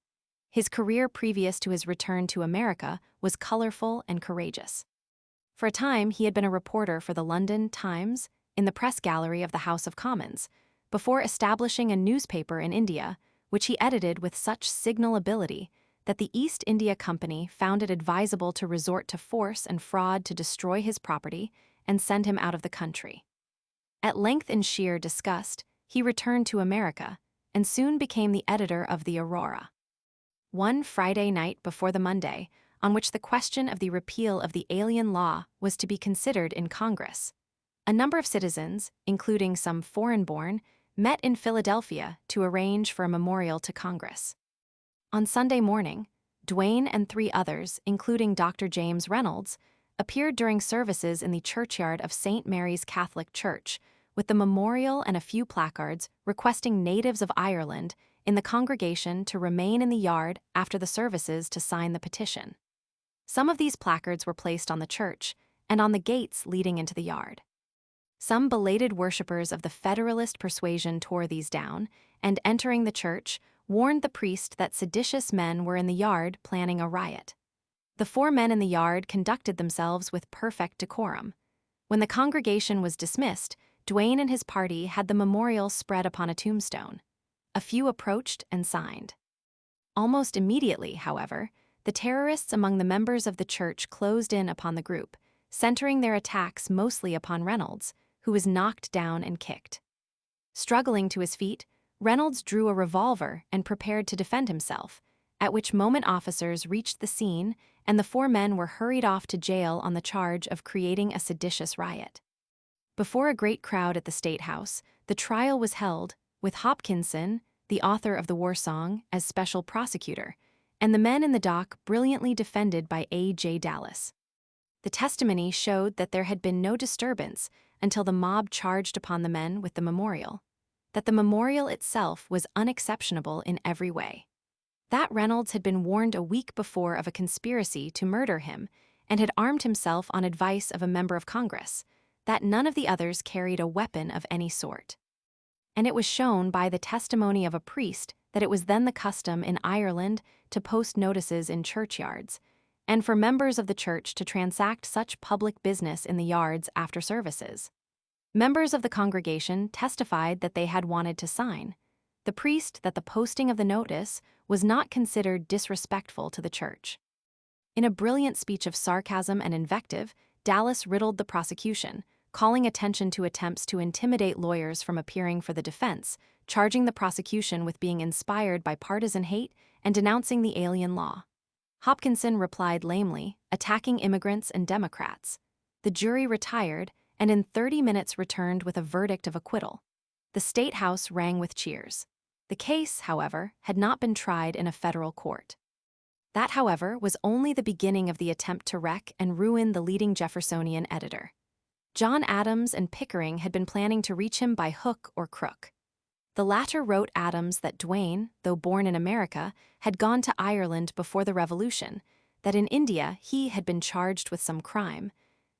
A: His career previous to his return to America was colorful and courageous. For a time, he had been a reporter for the London Times in the press gallery of the House of Commons, before establishing a newspaper in India, which he edited with such signal ability that the East India Company found it advisable to resort to force and fraud to destroy his property and send him out of the country. At length, in sheer disgust, he returned to America and soon became the editor of the Aurora. One Friday night before the Monday, on which the question of the repeal of the Alien Law was to be considered in Congress, a number of citizens, including some foreign-born, met in Philadelphia to arrange for a memorial to Congress. On Sunday morning, Duane and 3 others, including Dr. James Reynolds, appeared during services in the churchyard of St. Mary's Catholic Church with the memorial and a few placards requesting natives of Ireland in the congregation to remain in the yard after the services to sign the petition. Some of these placards were placed on the church and on the gates leading into the yard. Some belated worshippers of the Federalist persuasion tore these down, and entering the church, warned the priest that seditious men were in the yard planning a riot. The 4 men in the yard conducted themselves with perfect decorum. When the congregation was dismissed, Duane and his party had the memorial spread upon a tombstone. A few approached and signed. Almost immediately, however, the terrorists among the members of the church closed in upon the group, centering their attacks mostly upon Reynolds, who was knocked down and kicked. Struggling to his feet, Reynolds drew a revolver and prepared to defend himself, at which moment officers reached the scene and the 4 men were hurried off to jail on the charge of creating a seditious riot. Before a great crowd at the State House, the trial was held, with Hopkinson, the author of the war song, as special prosecutor, and the men in the dock brilliantly defended by A.J. Dallas. The testimony showed that there had been no disturbance until the mob charged upon the men with the memorial, that the memorial itself was unexceptionable in every way, that Reynolds had been warned a week before of a conspiracy to murder him and had armed himself on advice of a member of Congress, that none of the others carried a weapon of any sort. And it was shown by the testimony of a priest that it was then the custom in Ireland to post notices in churchyards, and for members of the church to transact such public business in the yards after services. Members of the congregation testified that they had wanted to sign. The priest that the posting of the notice was not considered disrespectful to the church. In a brilliant speech of sarcasm and invective, Dallas riddled the prosecution, calling attention to attempts to intimidate lawyers from appearing for the defense, charging the prosecution with being inspired by partisan hate and denouncing the Alien Law. Hopkinson replied lamely, attacking immigrants and Democrats. The jury retired and in 30 minutes returned with a verdict of acquittal. The State House rang with cheers. The case, however, had not been tried in a federal court. That, however, was only the beginning of the attempt to wreck and ruin the leading Jeffersonian editor. John Adams and Pickering had been planning to reach him by hook or crook. The latter wrote Adams that Duane, though born in America, had gone to Ireland before the Revolution, that in India he had been charged with some crime,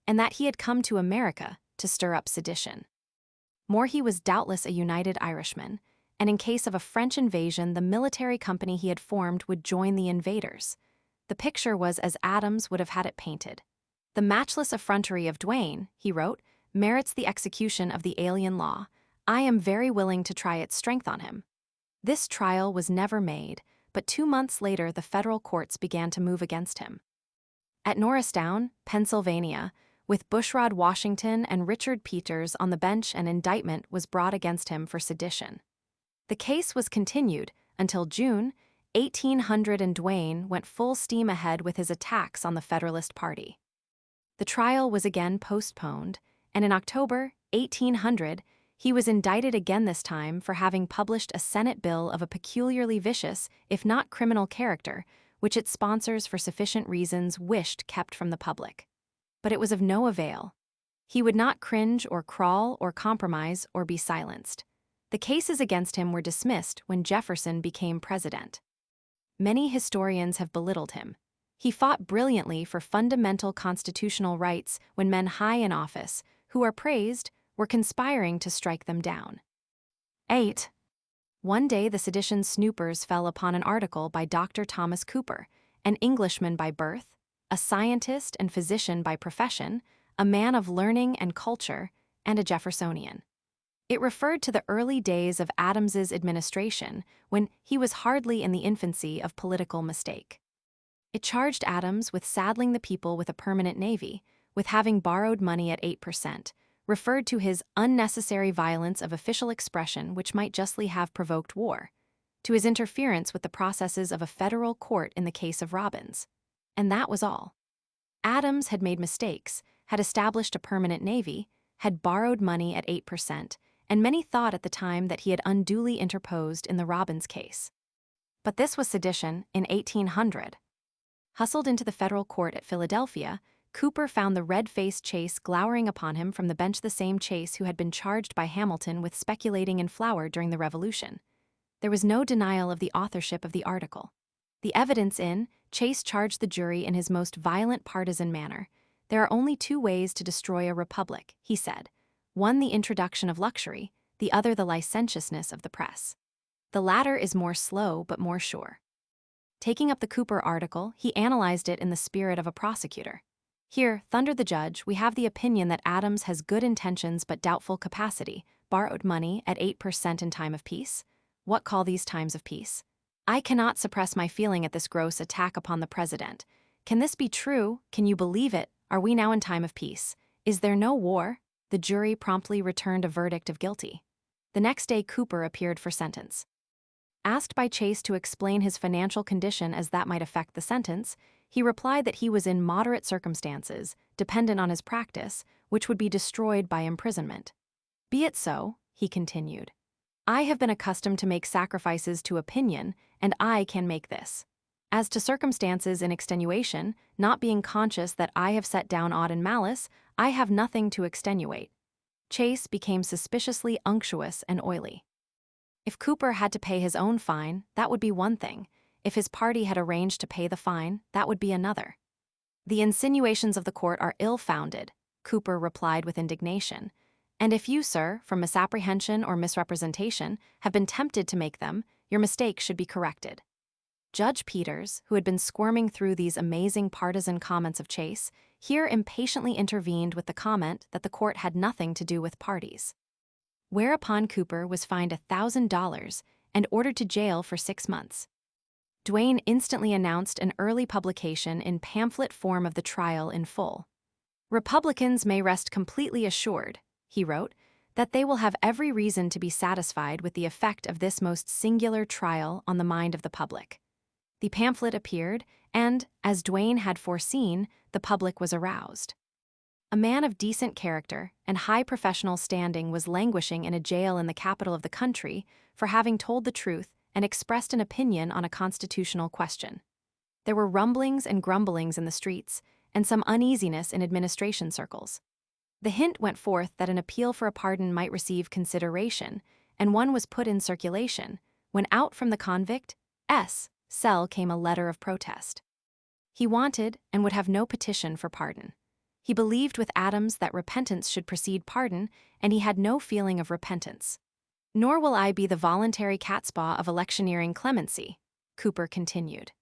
A: and that he had come to America to stir up sedition. More, he was doubtless a united Irishman, and in case of a French invasion, the military company he had formed would join the invaders. The picture was as Adams would have had it painted. "The matchless effrontery of Duane," he wrote, "merits the execution of the alien law. I am very willing to try its strength on him." This trial was never made, but 2 months later the federal courts began to move against him. At Norristown, Pennsylvania, with Bushrod Washington and Richard Peters on the bench, an indictment was brought against him for sedition. The case was continued until June 1800, and Duane went full steam ahead with his attacks on the Federalist Party. The trial was again postponed, and in October 1800, he was indicted again, this time for having published a Senate bill of a peculiarly vicious, if not criminal character, which its sponsors for sufficient reasons wished kept from the public. But it was of no avail. He would not cringe or crawl or compromise or be silenced. The cases against him were dismissed when Jefferson became president. Many historians have belittled him. He fought brilliantly for fundamental constitutional rights when men high in office, who are praised, were conspiring to strike them down. 8. One day the sedition snoopers fell upon an article by Dr. Thomas Cooper, an Englishman by birth, a scientist and physician by profession, a man of learning and culture, and a Jeffersonian. It referred to the early days of Adams's administration, when he was hardly in the infancy of political mistake. It charged Adams with saddling the people with a permanent navy, with having borrowed money at 8%, referred to his unnecessary violence of official expression which might justly have provoked war, to his interference with the processes of a federal court in the case of Robbins. And that was all. Adams had made mistakes, had established a permanent navy, had borrowed money at 8%, and many thought at the time that he had unduly interposed in the Robbins case. But this was sedition in 1800. Hustled into the federal court at Philadelphia, Cooper found the red-faced Chase glowering upon him from the bench, the same Chase who had been charged by Hamilton with speculating in flour during the Revolution. There was no denial of the authorship of the article. The evidence in, Chase charged the jury in his most violent partisan manner. "There are only 2 ways to destroy a republic," he said. "One, the introduction of luxury, the other the licentiousness of the press. The latter is more slow but more sure." Taking up the Cooper article, he analyzed it in the spirit of a prosecutor. "Here," thundered the judge, "we have the opinion that Adams has good intentions but doubtful capacity, borrowed money at 8% in time of peace. What call these times of peace? I cannot suppress my feeling at this gross attack upon the president. Can this be true? Can you believe it? Are we now in time of peace? Is there no war?" The jury promptly returned a verdict of guilty. The next day Cooper appeared for sentence. Asked by Chase to explain his financial condition as that might affect the sentence, he replied that he was in moderate circumstances, dependent on his practice, which would be destroyed by imprisonment. "Be it so," he continued. "I have been accustomed to make sacrifices to opinion, and I can make this. As to circumstances in extenuation, not being conscious that I have set down aught in malice, I have nothing to extenuate." Chase became suspiciously unctuous and oily. If Cooper had to pay his own fine, that would be one thing. If his party had arranged to pay the fine, that would be another. "The insinuations of the court are ill-founded," Cooper replied with indignation. "And if you, sir, from misapprehension or misrepresentation, have been tempted to make them, your mistake should be corrected." Judge Peters, who had been squirming through these amazing partisan comments of Chase, here impatiently intervened with the comment that the court had nothing to do with parties. Whereupon Cooper was fined $1,000 and ordered to jail for 6 months. Duane instantly announced an early publication in pamphlet form of the trial in full. "Republicans may rest completely assured," he wrote, "that they will have every reason to be satisfied with the effect of this most singular trial on the mind of the public." The pamphlet appeared, and, as Duane had foreseen, the public was aroused. A man of decent character and high professional standing was languishing in a jail in the capital of the country for having told the truth and expressed an opinion on a constitutional question. There were rumblings and grumblings in the streets, and some uneasiness in administration circles. The hint went forth that an appeal for a pardon might receive consideration, and one was put in circulation, when out from the convict's cell came a letter of protest. He wanted and would have no petition for pardon. He believed with Adams that repentance should precede pardon, and he had no feeling of repentance. Nor will I be the voluntary catspaw of electioneering clemency, Cooper continued.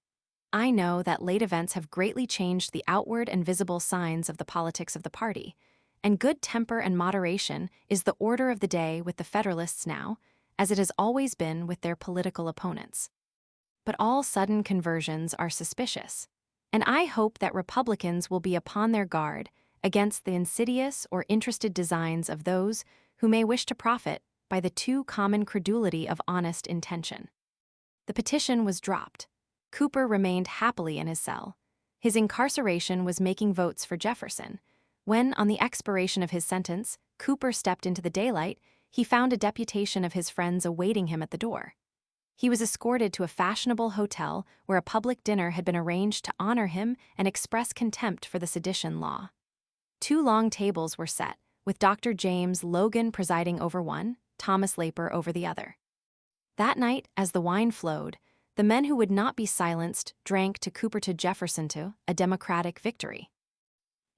A: I know that late events have greatly changed the outward and visible signs of the politics of the party, and good temper and moderation is the order of the day with the Federalists now, as it has always been with their political opponents. But all sudden conversions are suspicious, and I hope that Republicans will be upon their guard against the insidious or interested designs of those who may wish to profit by the too common credulity of honest intention. The petition was dropped. Cooper remained happily in his cell. His incarceration was making votes for Jefferson. When, on the expiration of his sentence, Cooper stepped into the daylight, he found a deputation of his friends awaiting him at the door. He was escorted to a fashionable hotel where a public dinner had been arranged to honor him and express contempt for the sedition law. 2 long tables were set, with Dr. James Logan presiding over one, Thomas Laper over the other. That night, as the wine flowed, the men who would not be silenced drank to Cooper to Jefferson to a Democratic victory.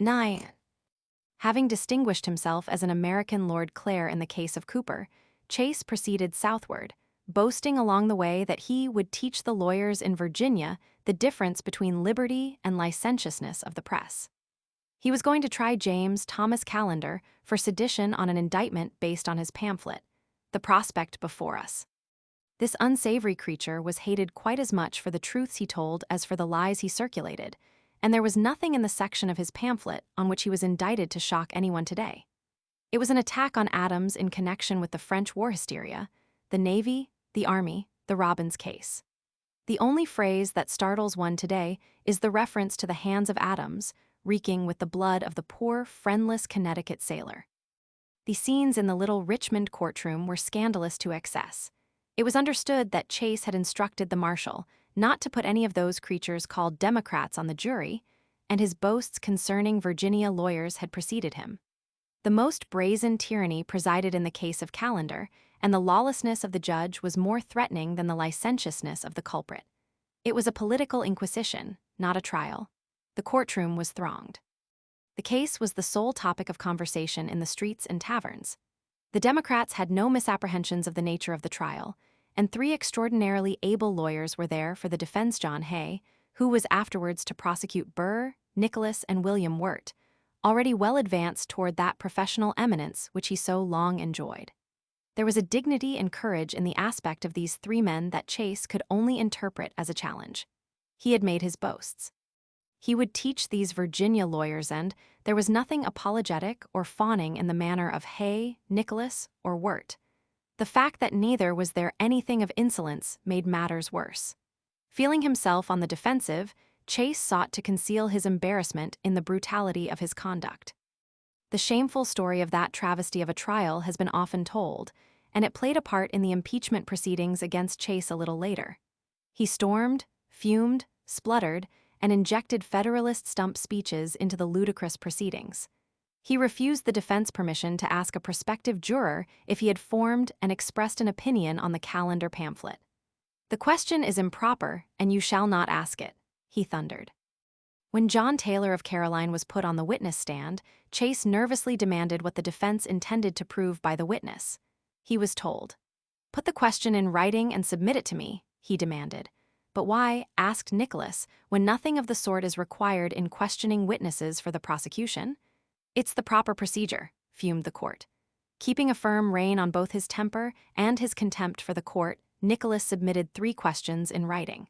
A: 9. Having distinguished himself as an American Lord Clare in the case of Cooper, Chase proceeded southward, boasting along the way that he would teach the lawyers in Virginia the difference between liberty and licentiousness of the press. He was going to try James Thomas Callender for sedition on an indictment based on his pamphlet, The Prospect Before Us. This unsavory creature was hated quite as much for the truths he told as for the lies he circulated, and there was nothing in the section of his pamphlet on which he was indicted to shock anyone today. It was an attack on Adams in connection with the French war hysteria, the Navy, the Army, the Robbins case. The only phrase that startles one today is the reference to the hands of Adams, reeking with the blood of the poor, friendless Connecticut sailor. The scenes in the little Richmond courtroom were scandalous to excess. It was understood that Chase had instructed the marshal not to put any of those creatures called Democrats on the jury, and his boasts concerning Virginia lawyers had preceded him. The most brazen tyranny presided in the case of Callender, and the lawlessness of the judge was more threatening than the licentiousness of the culprit. It was a political inquisition, not a trial. The courtroom was thronged. The case was the sole topic of conversation in the streets and taverns. The Democrats had no misapprehensions of the nature of the trial, and 3 extraordinarily able lawyers were there for the defense. John Hay, who was afterwards to prosecute Burr, Nicholas, and William Wirt, already well advanced toward that professional eminence which he so long enjoyed. There was a dignity and courage in the aspect of these 3 men that Chase could only interpret as a challenge. He had made his boasts. He would teach these Virginia lawyers, and there was nothing apologetic or fawning in the manner of Hay, Nicholas, or Wirt. The fact that neither was there anything of insolence made matters worse. Feeling himself on the defensive, Chase sought to conceal his embarrassment in the brutality of his conduct. The shameful story of that travesty of a trial has been often told, and it played a part in the impeachment proceedings against Chase a little later. He stormed, fumed, spluttered, and injected Federalist stump speeches into the ludicrous proceedings. He refused the defense permission to ask a prospective juror if he had formed and expressed an opinion on the Callender pamphlet. "The question is improper, and you shall not ask it," he thundered. When John Taylor of Caroline was put on the witness stand, Chase nervously demanded what the defense intended to prove by the witness. He was told. "Put the question in writing and submit it to me," he demanded. "But why," asked Nicholas, "when nothing of the sort is required in questioning witnesses for the prosecution?" "It's the proper procedure," fumed the court. Keeping a firm rein on both his temper and his contempt for the court, Nicholas submitted 3 questions in writing.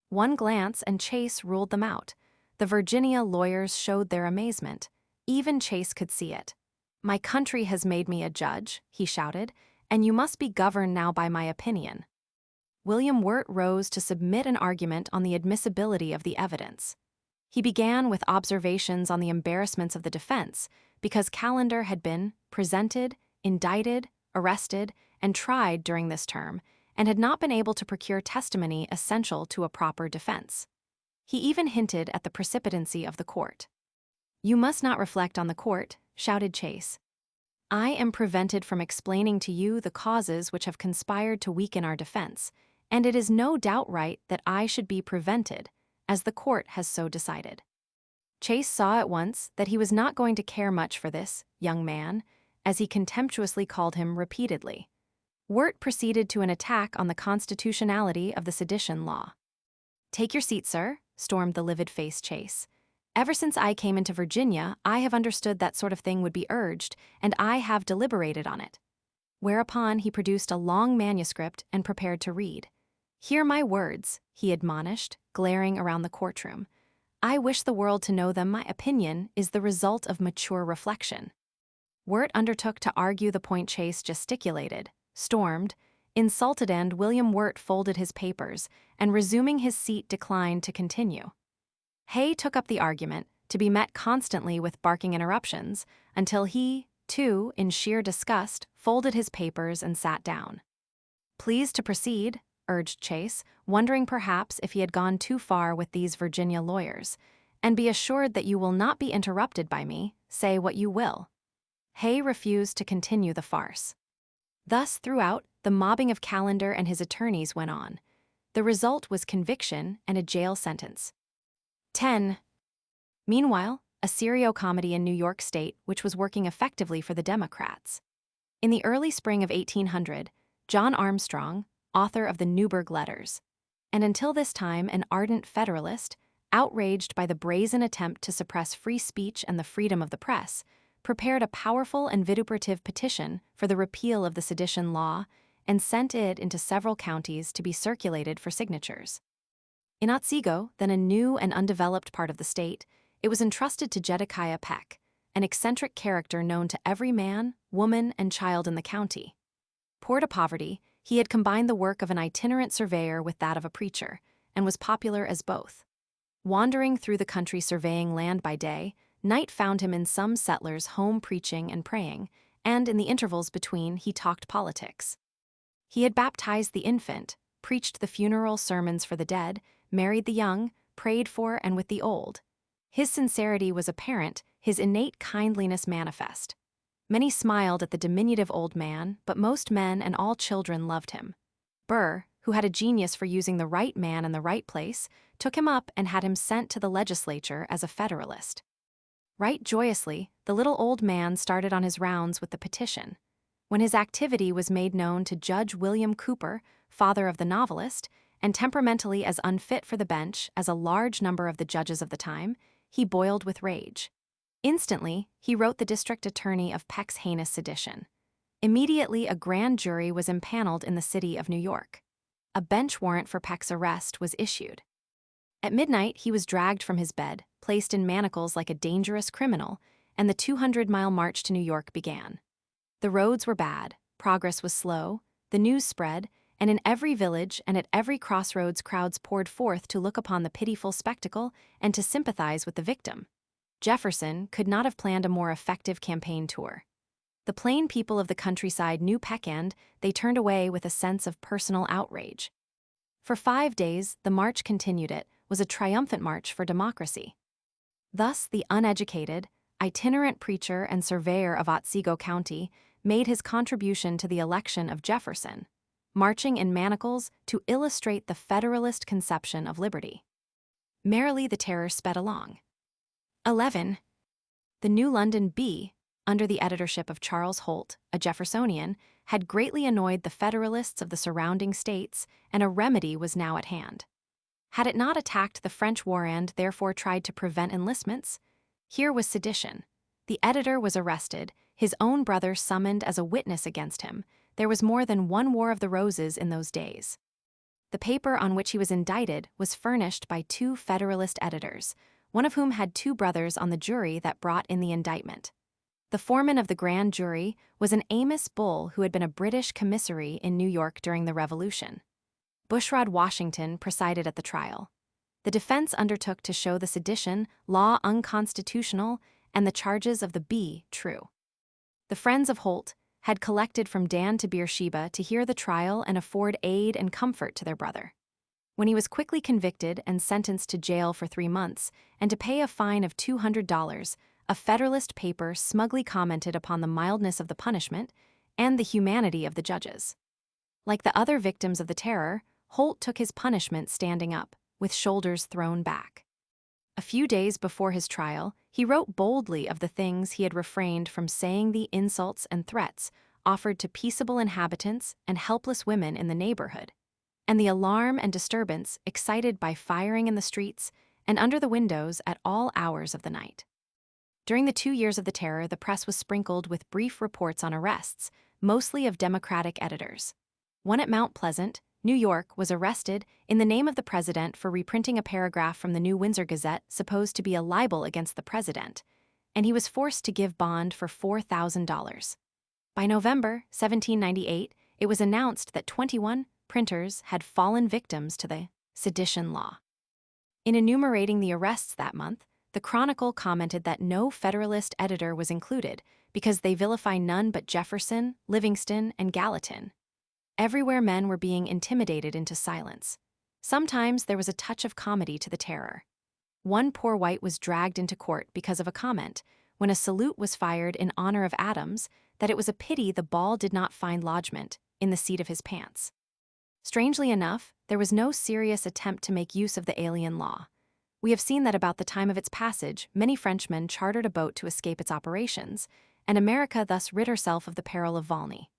A: One glance and Chase ruled them out. The Virginia lawyers showed their amazement. Even Chase could see it. "My country has made me a judge," he shouted, "and you must be governed now by my opinion." William Wirt rose to submit an argument on the admissibility of the evidence. He began with observations on the embarrassments of the defense, because Callender had been presented, indicted, arrested, and tried during this term, and had not been able to procure testimony essential to a proper defense. He even hinted at the precipitancy of the court. "You must not reflect on the court," shouted Chase. "I am prevented from explaining to you the causes which have conspired to weaken our defense, and it is no doubt right that I should be prevented, as the court has so decided. Chase saw at once that he was not going to care much for this young man, as he contemptuously called him repeatedly. Wirt proceeded to an attack on the constitutionality of the sedition law. "Take your seat, sir," stormed the livid-faced Chase. "Ever since I came into Virginia, I have understood that sort of thing would be urged, and I have deliberated on it." Whereupon he produced a long manuscript and prepared to read. "Hear my words," he admonished, glaring around the courtroom. "I wish the world to know them. My opinion is the result of mature reflection." Wirt undertook to argue the point. Chase gesticulated, stormed, insulted, and William Wirt folded his papers and, resuming his seat, declined to continue. Hay took up the argument, to be met constantly with barking interruptions, until he, too, in sheer disgust, folded his papers and sat down. "Please to proceed," urged Chase, wondering perhaps if he had gone too far with these Virginia lawyers, "and be assured that you will not be interrupted by me, say what you will." Hay refused to continue the farce. Thus, throughout, the mobbing of Callender and his attorneys went on. The result was conviction and a jail sentence. 10. Meanwhile, a serio-comedy in New York State which was working effectively for the Democrats. In the early spring of 1800, John Armstrong, author of the Newburgh Letters, and until this time an ardent Federalist, outraged by the brazen attempt to suppress free speech and the freedom of the press, prepared a powerful and vituperative petition for the repeal of the sedition law and sent it into several counties to be circulated for signatures. In Otsego, then a new and undeveloped part of the state, it was entrusted to Jedediah Peck, an eccentric character known to every man, woman, and child in the county. Poor to poverty, he had combined the work of an itinerant surveyor with that of a preacher, and was popular as both. Wandering through the country surveying land by day, night found him in some settler's home preaching and praying, and in the intervals between he talked politics. He had baptized the infant, preached the funeral sermons for the dead, married the young, prayed for and with the old. His sincerity was apparent, his innate kindliness manifest. Many smiled at the diminutive old man, but most men and all children loved him. Burr, who had a genius for using the right man in the right place, took him up and had him sent to the legislature as a Federalist. Right joyously, the little old man started on his rounds with the petition. When his activity was made known to Judge William Cooper, father of the novelist, and temperamentally as unfit for the bench as a large number of the judges of the time, he boiled with rage. Instantly, he wrote the district attorney of Peck's heinous sedition. Immediately, a grand jury was impaneled in the city of New York. A bench warrant for Peck's arrest was issued. At midnight, he was dragged from his bed, placed in manacles like a dangerous criminal, and the 200-mile march to New York began. The roads were bad, progress was slow, the news spread, and in every village and at every crossroads crowds poured forth to look upon the pitiful spectacle and to sympathize with the victim. Jefferson could not have planned a more effective campaign tour. The plain people of the countryside knew Peck, and they turned away with a sense of personal outrage. For 5 days, the march continued. It was a triumphant march for democracy. Thus, the uneducated, itinerant preacher and surveyor of Otsego County made his contribution to the election of Jefferson, marching in manacles to illustrate the Federalist conception of liberty. Merrily the terror sped along. 11. The New London Bee, under the editorship of Charles Holt, a Jeffersonian, had greatly annoyed the Federalists of the surrounding states, and a remedy was now at hand. Had it not attacked the French war and therefore tried to prevent enlistments? Here was sedition. The editor was arrested, his own brother summoned as a witness against him. There was more than one War of the Roses in those days. The paper on which he was indicted was furnished by 2 Federalist editors, one of whom had 2 brothers on the jury that brought in the indictment. The foreman of the grand jury was an Ames bull who had been a British commissary in New York during the Revolution. Bushrod Washington presided at the trial. The defense undertook to show the sedition law unconstitutional and the charges of the Bee true. The friends of Holt had collected from Dan to Beersheba to hear the trial and afford aid and comfort to their brother. When he was quickly convicted and sentenced to jail for 3 months and to pay a fine of $200, a Federalist paper smugly commented upon the mildness of the punishment and the humanity of the judges. Like the other victims of the terror, Holt took his punishment standing up, with shoulders thrown back. A few days before his trial, he wrote boldly of the things he had refrained from saying, the insults and threats offered to peaceable inhabitants and helpless women in the neighborhood, and the alarm and disturbance excited by firing in the streets and under the windows at all hours of the night. During the 2 years of the terror, the press was sprinkled with brief reports on arrests, mostly of Democratic editors. One at Mount Pleasant, New York, was arrested in the name of the president for reprinting a paragraph from the New Windsor Gazette supposed to be a libel against the president, and he was forced to give bond for $4,000. By November 1798, it was announced that 21 printers had fallen victims to the sedition law. In enumerating the arrests that month, the Chronicle commented that no Federalist editor was included because they vilify none but Jefferson, Livingston, and Gallatin. Everywhere men were being intimidated into silence. Sometimes there was a touch of comedy to the terror. One poor white was dragged into court because of a comment, when a salute was fired in honor of Adams, that it was a pity the ball did not find lodgment in the seat of his pants. Strangely enough, there was no serious attempt to make use of the alien law. We have seen that about the time of its passage, many Frenchmen chartered a boat to escape its operations, and America thus rid herself of the peril of Volney.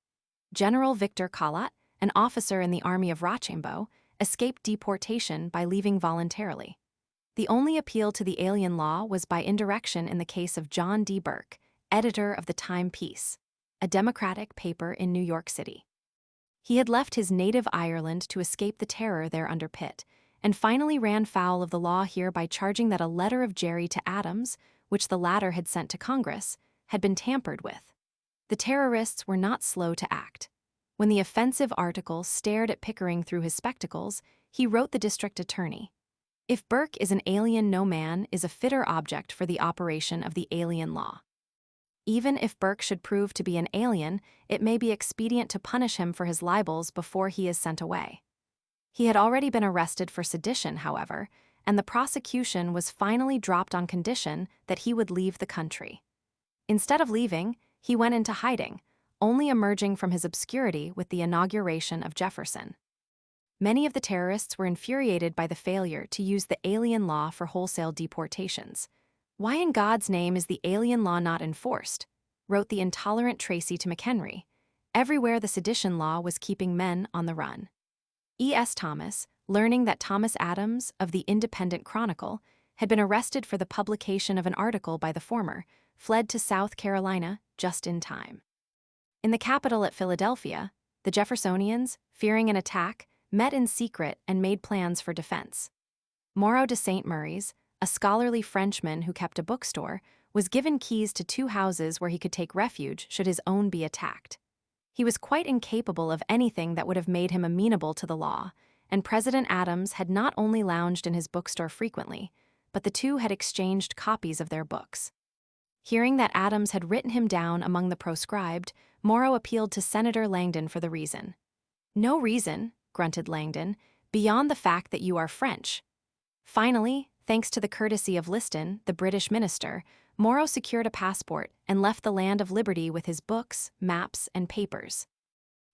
A: General Victor Calat, an officer in the army of Rochambeau, escaped deportation by leaving voluntarily. The only appeal to the alien law was by indirection in the case of John D. Burke, editor of the Timepiece, a Democratic paper in New York City. He had left his native Ireland to escape the terror there under Pitt, and finally ran foul of the law here by charging that a letter of Gerry to Adams, which the latter had sent to Congress, had been tampered with. The terrorists were not slow to act. When the offensive article stared at Pickering through his spectacles, he wrote the district attorney, "If Burke is an alien, no man is a fitter object for the operation of the alien law. Even if Burke should prove to be an alien, it may be expedient to punish him for his libels before he is sent away." He had already been arrested for sedition, however, and the prosecution was finally dropped on condition that he would leave the country. Instead of leaving, he went into hiding, only emerging from his obscurity with the inauguration of Jefferson. Many of the terrorists were infuriated by the failure to use the alien law for wholesale deportations. "Why in God's name is the alien law not enforced?" wrote the intolerant Tracy to McHenry. Everywhere the sedition law was keeping men on the run. E.S. Thomas, learning that Thomas Adams of the Independent Chronicle had been arrested for the publication of an article by the former, fled to South Carolina just in time. In the capital at Philadelphia, the Jeffersonians, fearing an attack, met in secret and made plans for defense. Moreau de St. Mary's, a scholarly Frenchman who kept a bookstore, was given keys to 2 houses where he could take refuge should his own be attacked. He was quite incapable of anything that would have made him amenable to the law, and President Adams had not only lounged in his bookstore frequently, but the two had exchanged copies of their books. Hearing that Adams had written him down among the proscribed, Moreau appealed to Senator Langdon for the reason. "No reason," grunted Langdon, "beyond the fact that you are French." Finally, thanks to the courtesy of Liston, the British minister, Moreau secured a passport and left the land of liberty with his books, maps, and papers.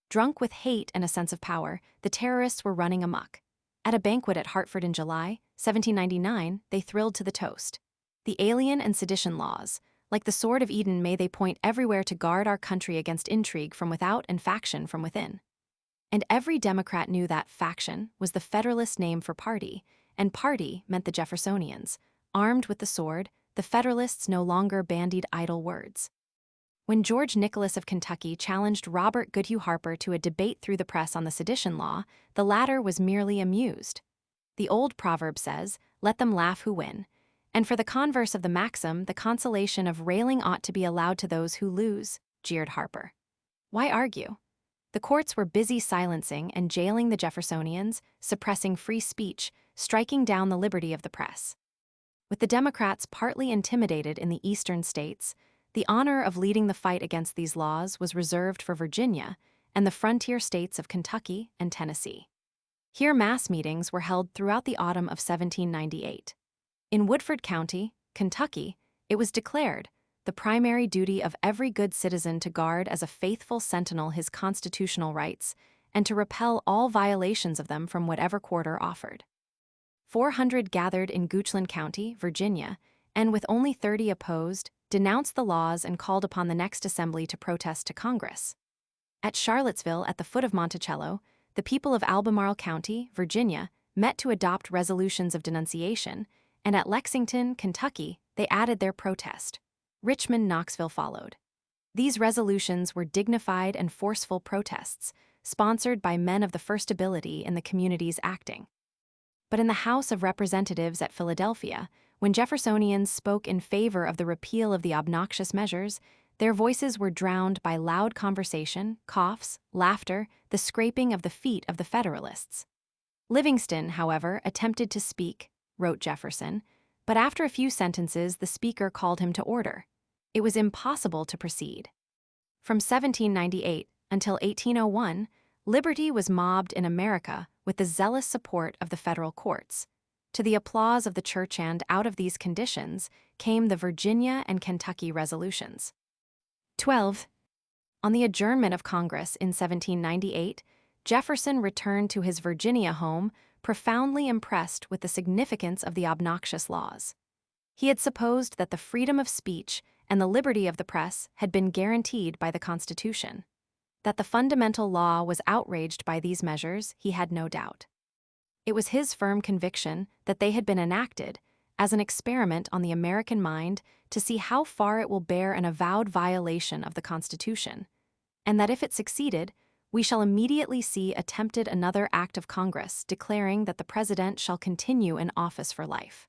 A: Drunk with hate and a sense of power, the terrorists were running amok. At a banquet at Hartford in July 1799, they thrilled to the toast, "The alien and sedition laws, like the sword of Eden, may they point everywhere to guard our country against intrigue from without and faction from within." And every Democrat knew that faction was the Federalist name for party, and party meant the Jeffersonians. Armed with the sword, the Federalists no longer bandied idle words. When George Nicholas of Kentucky challenged Robert Goodhue Harper to a debate through the press on the sedition law, the latter was merely amused. The old proverb says, "Let them laugh who win," and for the converse of the maxim, the consolation of railing ought to be allowed to those who lose, jeered Harper. Why argue? The courts were busy silencing and jailing the Jeffersonians, suppressing free speech, striking down the liberty of the press. With the Democrats partly intimidated in the eastern states, the honor of leading the fight against these laws was reserved for Virginia and the frontier states of Kentucky and Tennessee. Here mass meetings were held throughout the autumn of 1798. In Woodford County, Kentucky, it was declared the primary duty of every good citizen to guard as a faithful sentinel his constitutional rights and to repel all violations of them from whatever quarter offered. 400 gathered in Goochland County, Virginia, and with only 30 opposed, denounced the laws and called upon the next assembly to protest to Congress. At Charlottesville, at the foot of Monticello, the people of Albemarle County, Virginia, met to adopt resolutions of denunciation, and at Lexington, Kentucky, they added their protest. Richmond, Knoxville followed. These resolutions were dignified and forceful protests, sponsored by men of the first ability in the communities acting. But in the House of Representatives at Philadelphia, when Jeffersonians spoke in favor of the repeal of the obnoxious measures, their voices were drowned by loud conversation, coughs, laughter, the scraping of the feet of the Federalists. Livingston, however, attempted to speak, wrote Jefferson, but after a few sentences the speaker called him to order. It was impossible to proceed. From 1798 until 1801, liberty was mobbed in America with the zealous support of the federal courts. To the applause of the church, and out of these conditions came the Virginia and Kentucky resolutions. 12. On the adjournment of Congress in 1798, Jefferson returned to his Virginia home, profoundly impressed with the significance of the obnoxious laws. He had supposed that the freedom of speech and the liberty of the press had been guaranteed by the Constitution. That the fundamental law was outraged by these measures, he had no doubt. It was his firm conviction that they had been enacted as an experiment on the American mind to see how far it will bear an avowed violation of the Constitution, and that if it succeeded, we shall immediately see attempted another act of Congress declaring that the President shall continue in office for life.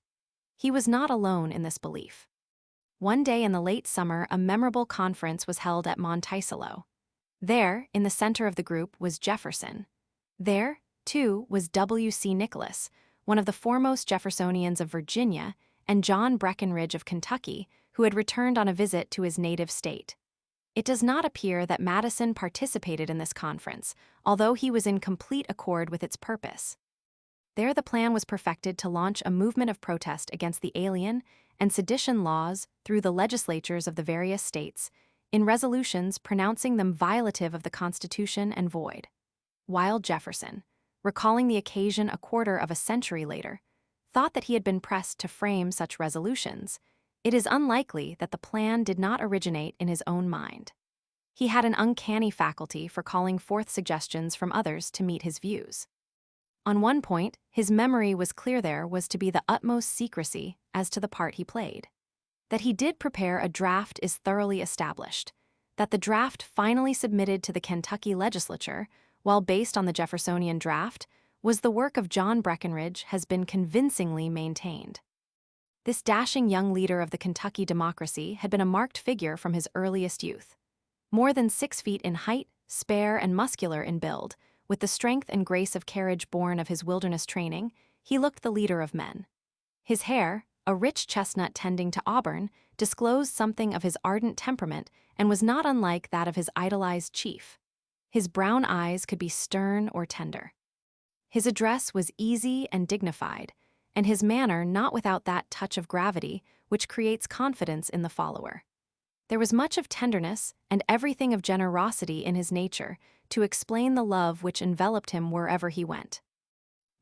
A: He was not alone in this belief. One day in the late summer, a memorable conference was held at Monticello. There, in the center of the group, was Jefferson. There, too, was W.C. Nicholas, one of the foremost Jeffersonians of Virginia, and John Breckinridge of Kentucky, who had returned on a visit to his native state. It does not appear that Madison participated in this conference, although he was in complete accord with its purpose. There the plan was perfected to launch a movement of protest against the alien and sedition laws through the legislatures of the various states, in resolutions pronouncing them violative of the Constitution and void. While Jefferson, recalling the occasion a quarter of a century later, thought that he had been pressed to frame such resolutions, it is unlikely that the plan did not originate in his own mind. He had an uncanny faculty for calling forth suggestions from others to meet his views. On one point, his memory was clear: there was to be the utmost secrecy as to the part he played. That he did prepare a draft is thoroughly established. That the draft finally submitted to the Kentucky legislature, while based on the Jeffersonian draft, was the work of John Breckinridge has been convincingly maintained. This dashing young leader of the Kentucky democracy had been a marked figure from his earliest youth. More than 6 feet in height, spare and muscular in build, with the strength and grace of carriage born of his wilderness training, he looked the leader of men. His hair, a rich chestnut tending to auburn, disclosed something of his ardent temperament and was not unlike that of his idolized chief. His brown eyes could be stern or tender. His address was easy and dignified, and his manner not without that touch of gravity which creates confidence in the follower. There was much of tenderness and everything of generosity in his nature to explain the love which enveloped him wherever he went.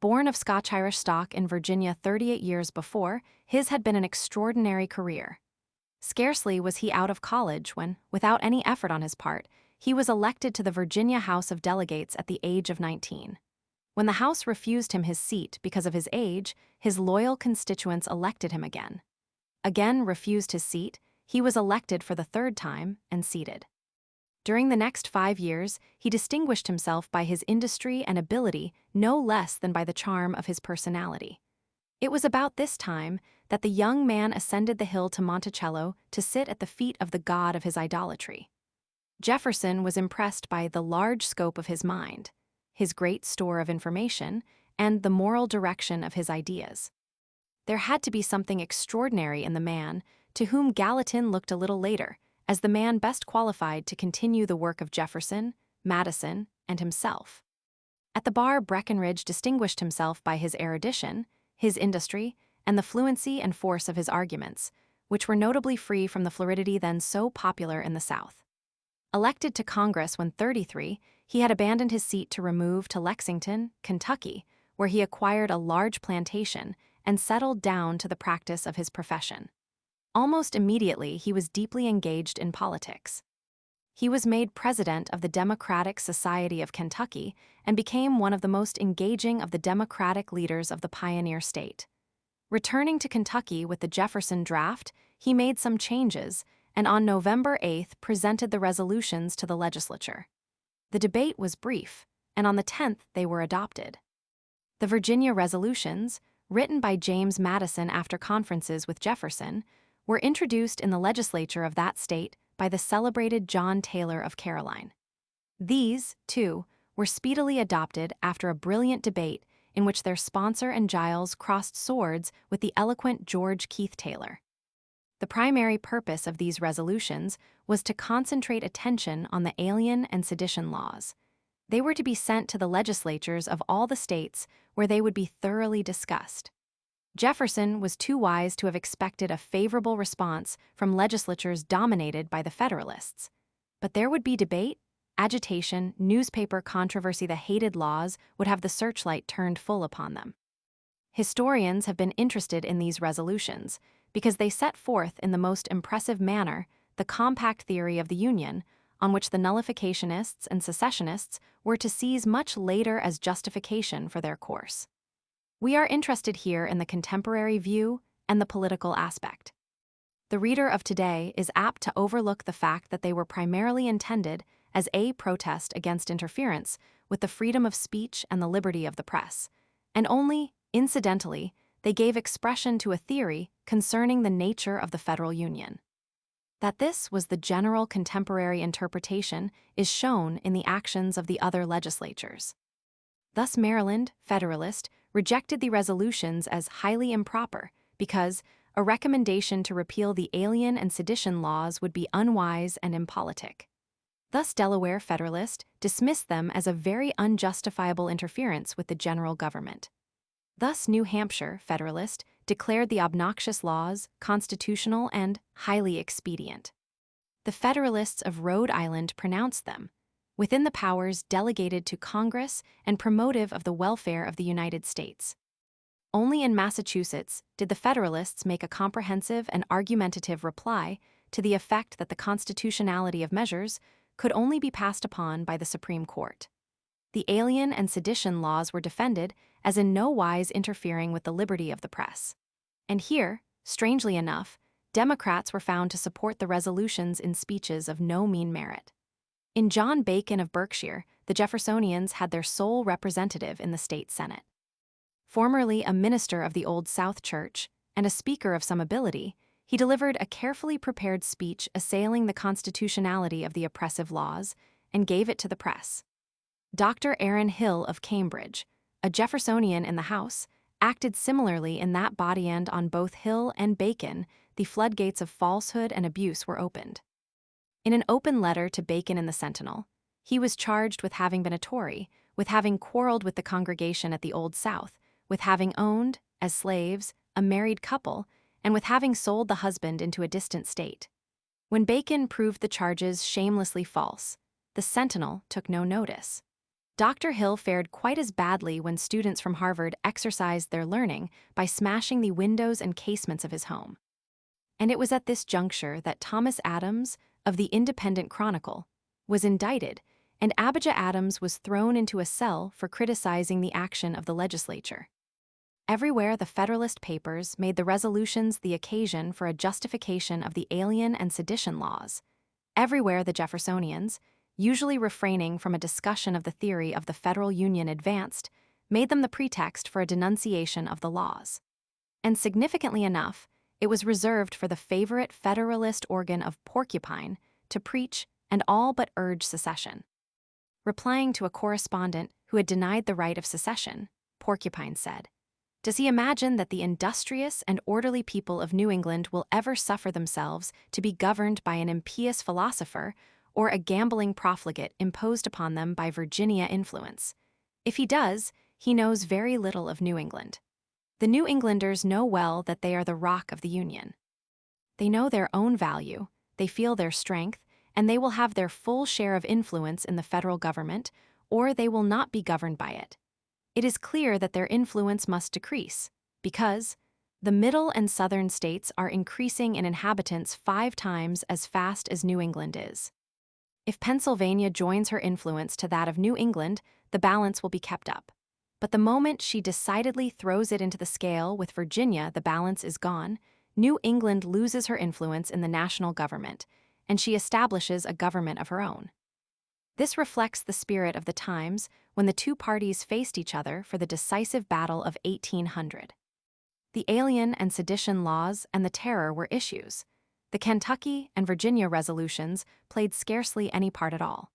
A: Born of Scotch-Irish stock in Virginia 38 years before, his had been an extraordinary career. Scarcely was he out of college when, without any effort on his part, he was elected to the Virginia House of Delegates at the age of 19. When the House refused him his seat because of his age, his loyal constituents elected him again. Again refused his seat, he was elected for the 3rd time and seated. During the next 5 years, he distinguished himself by his industry and ability no less than by the charm of his personality. It was about this time that the young man ascended the hill to Monticello to sit at the feet of the god of his idolatry. Jefferson was impressed by the large scope of his mind, his great store of information, and the moral direction of his ideas. There had to be something extraordinary in the man, to whom Gallatin looked a little later, as the man best qualified to continue the work of Jefferson, Madison, and himself. At the bar, Breckinridge distinguished himself by his erudition, his industry, and the fluency and force of his arguments, which were notably free from the floridity then so popular in the South. Elected to Congress when 33, he had abandoned his seat to remove to Lexington, Kentucky, where he acquired a large plantation and settled down to the practice of his profession. Almost immediately, he was deeply engaged in politics. He was made president of the Democratic Society of Kentucky and became one of the most engaging of the Democratic leaders of the pioneer state. Returning to Kentucky with the Jefferson draft, he made some changes and on November 8th presented the resolutions to the legislature. The debate was brief, and on the 10th they were adopted. The Virginia resolutions, written by James Madison after conferences with Jefferson, were introduced in the legislature of that state by the celebrated John Taylor of Caroline. These, too, were speedily adopted after a brilliant debate in which their sponsor and Giles crossed swords with the eloquent George Keith Taylor. The primary purpose of these resolutions was to concentrate attention on the alien and sedition laws. They were to be sent to the legislatures of all the states where they would be thoroughly discussed. Jefferson was too wise to have expected a favorable response from legislatures dominated by the Federalists. But there would be debate, agitation, newspaper controversy. The hated laws would have the searchlight turned full upon them. Historians have been interested in these resolutions because they set forth in the most impressive manner the compact theory of the Union, on which the nullificationists and secessionists were to seize much later as justification for their course. We are interested here in the contemporary view and the political aspect. The reader of today is apt to overlook the fact that they were primarily intended as a protest against interference with the freedom of speech and the liberty of the press, and only, incidentally, they gave expression to a theory concerning the nature of the federal union. That this was the general contemporary interpretation is shown in the actions of the other legislatures. Thus, Maryland, Federalist, rejected the resolutions as highly improper because a recommendation to repeal the alien and sedition laws would be unwise and impolitic. Thus, Delaware, Federalist, dismissed them as a very unjustifiable interference with the general government. Thus, New Hampshire, Federalist, declared the obnoxious laws constitutional and highly expedient. The Federalists of Rhode Island pronounced them within the powers delegated to Congress and promotive of the welfare of the United States. Only in Massachusetts did the Federalists make a comprehensive and argumentative reply to the effect that the constitutionality of measures could only be passed upon by the Supreme Court. The alien and sedition laws were defended as in no wise interfering with the liberty of the press. And here, strangely enough, Democrats were found to support the resolutions in speeches of no mean merit. In John Bacon of Berkshire, the Jeffersonians had their sole representative in the state Senate. Formerly a minister of the Old South Church and a speaker of some ability, he delivered a carefully prepared speech assailing the constitutionality of the oppressive laws and gave it to the press. Dr. Aaron Hill of Cambridge, a Jeffersonian in the House, acted similarly in that body, and on both Hill and Bacon, the floodgates of falsehood and abuse were opened. In an open letter to Bacon in the Sentinel, he was charged with having been a Tory, with having quarreled with the congregation at the Old South, with having owned, as slaves, a married couple, and with having sold the husband into a distant state. When Bacon proved the charges shamelessly false, the Sentinel took no notice. Dr. Hill fared quite as badly when students from Harvard exercised their learning by smashing the windows and casements of his home. And it was at this juncture that Thomas Adams, of the Independent Chronicle, was indicted, and Abijah Adams was thrown into a cell for criticizing the action of the legislature. Everywhere the Federalist papers made the resolutions the occasion for a justification of the alien and sedition laws. Everywhere the Jeffersonians, usually refraining from a discussion of the theory of the federal union advanced, made them the pretext for a denunciation of the laws. And significantly enough, it was reserved for the favorite Federalist organ of Porcupine to preach and all but urge secession. Replying to a correspondent who had denied the right of secession, Porcupine said, "Does he imagine that the industrious and orderly people of New England will ever suffer themselves to be governed by an impious philosopher or a gambling profligate imposed upon them by Virginia influence? If he does, he knows very little of New England. The New Englanders know well that they are the rock of the Union. They know their own value, they feel their strength, and they will have their full share of influence in the federal government, or they will not be governed by it. It is clear that their influence must decrease, because the middle and southern states are increasing in inhabitants 5 times as fast as New England is. If Pennsylvania joins her influence to that of New England, the balance will be kept up. But the moment she decidedly throws it into the scale with Virginia, the balance is gone. New England loses her influence in the national government, and she establishes a government of her own. This reflects the spirit of the times when the two parties faced each other for the decisive battle of 1800. The Alien and Sedition laws and the Terror were issues. The Kentucky and Virginia resolutions played scarcely any part at all.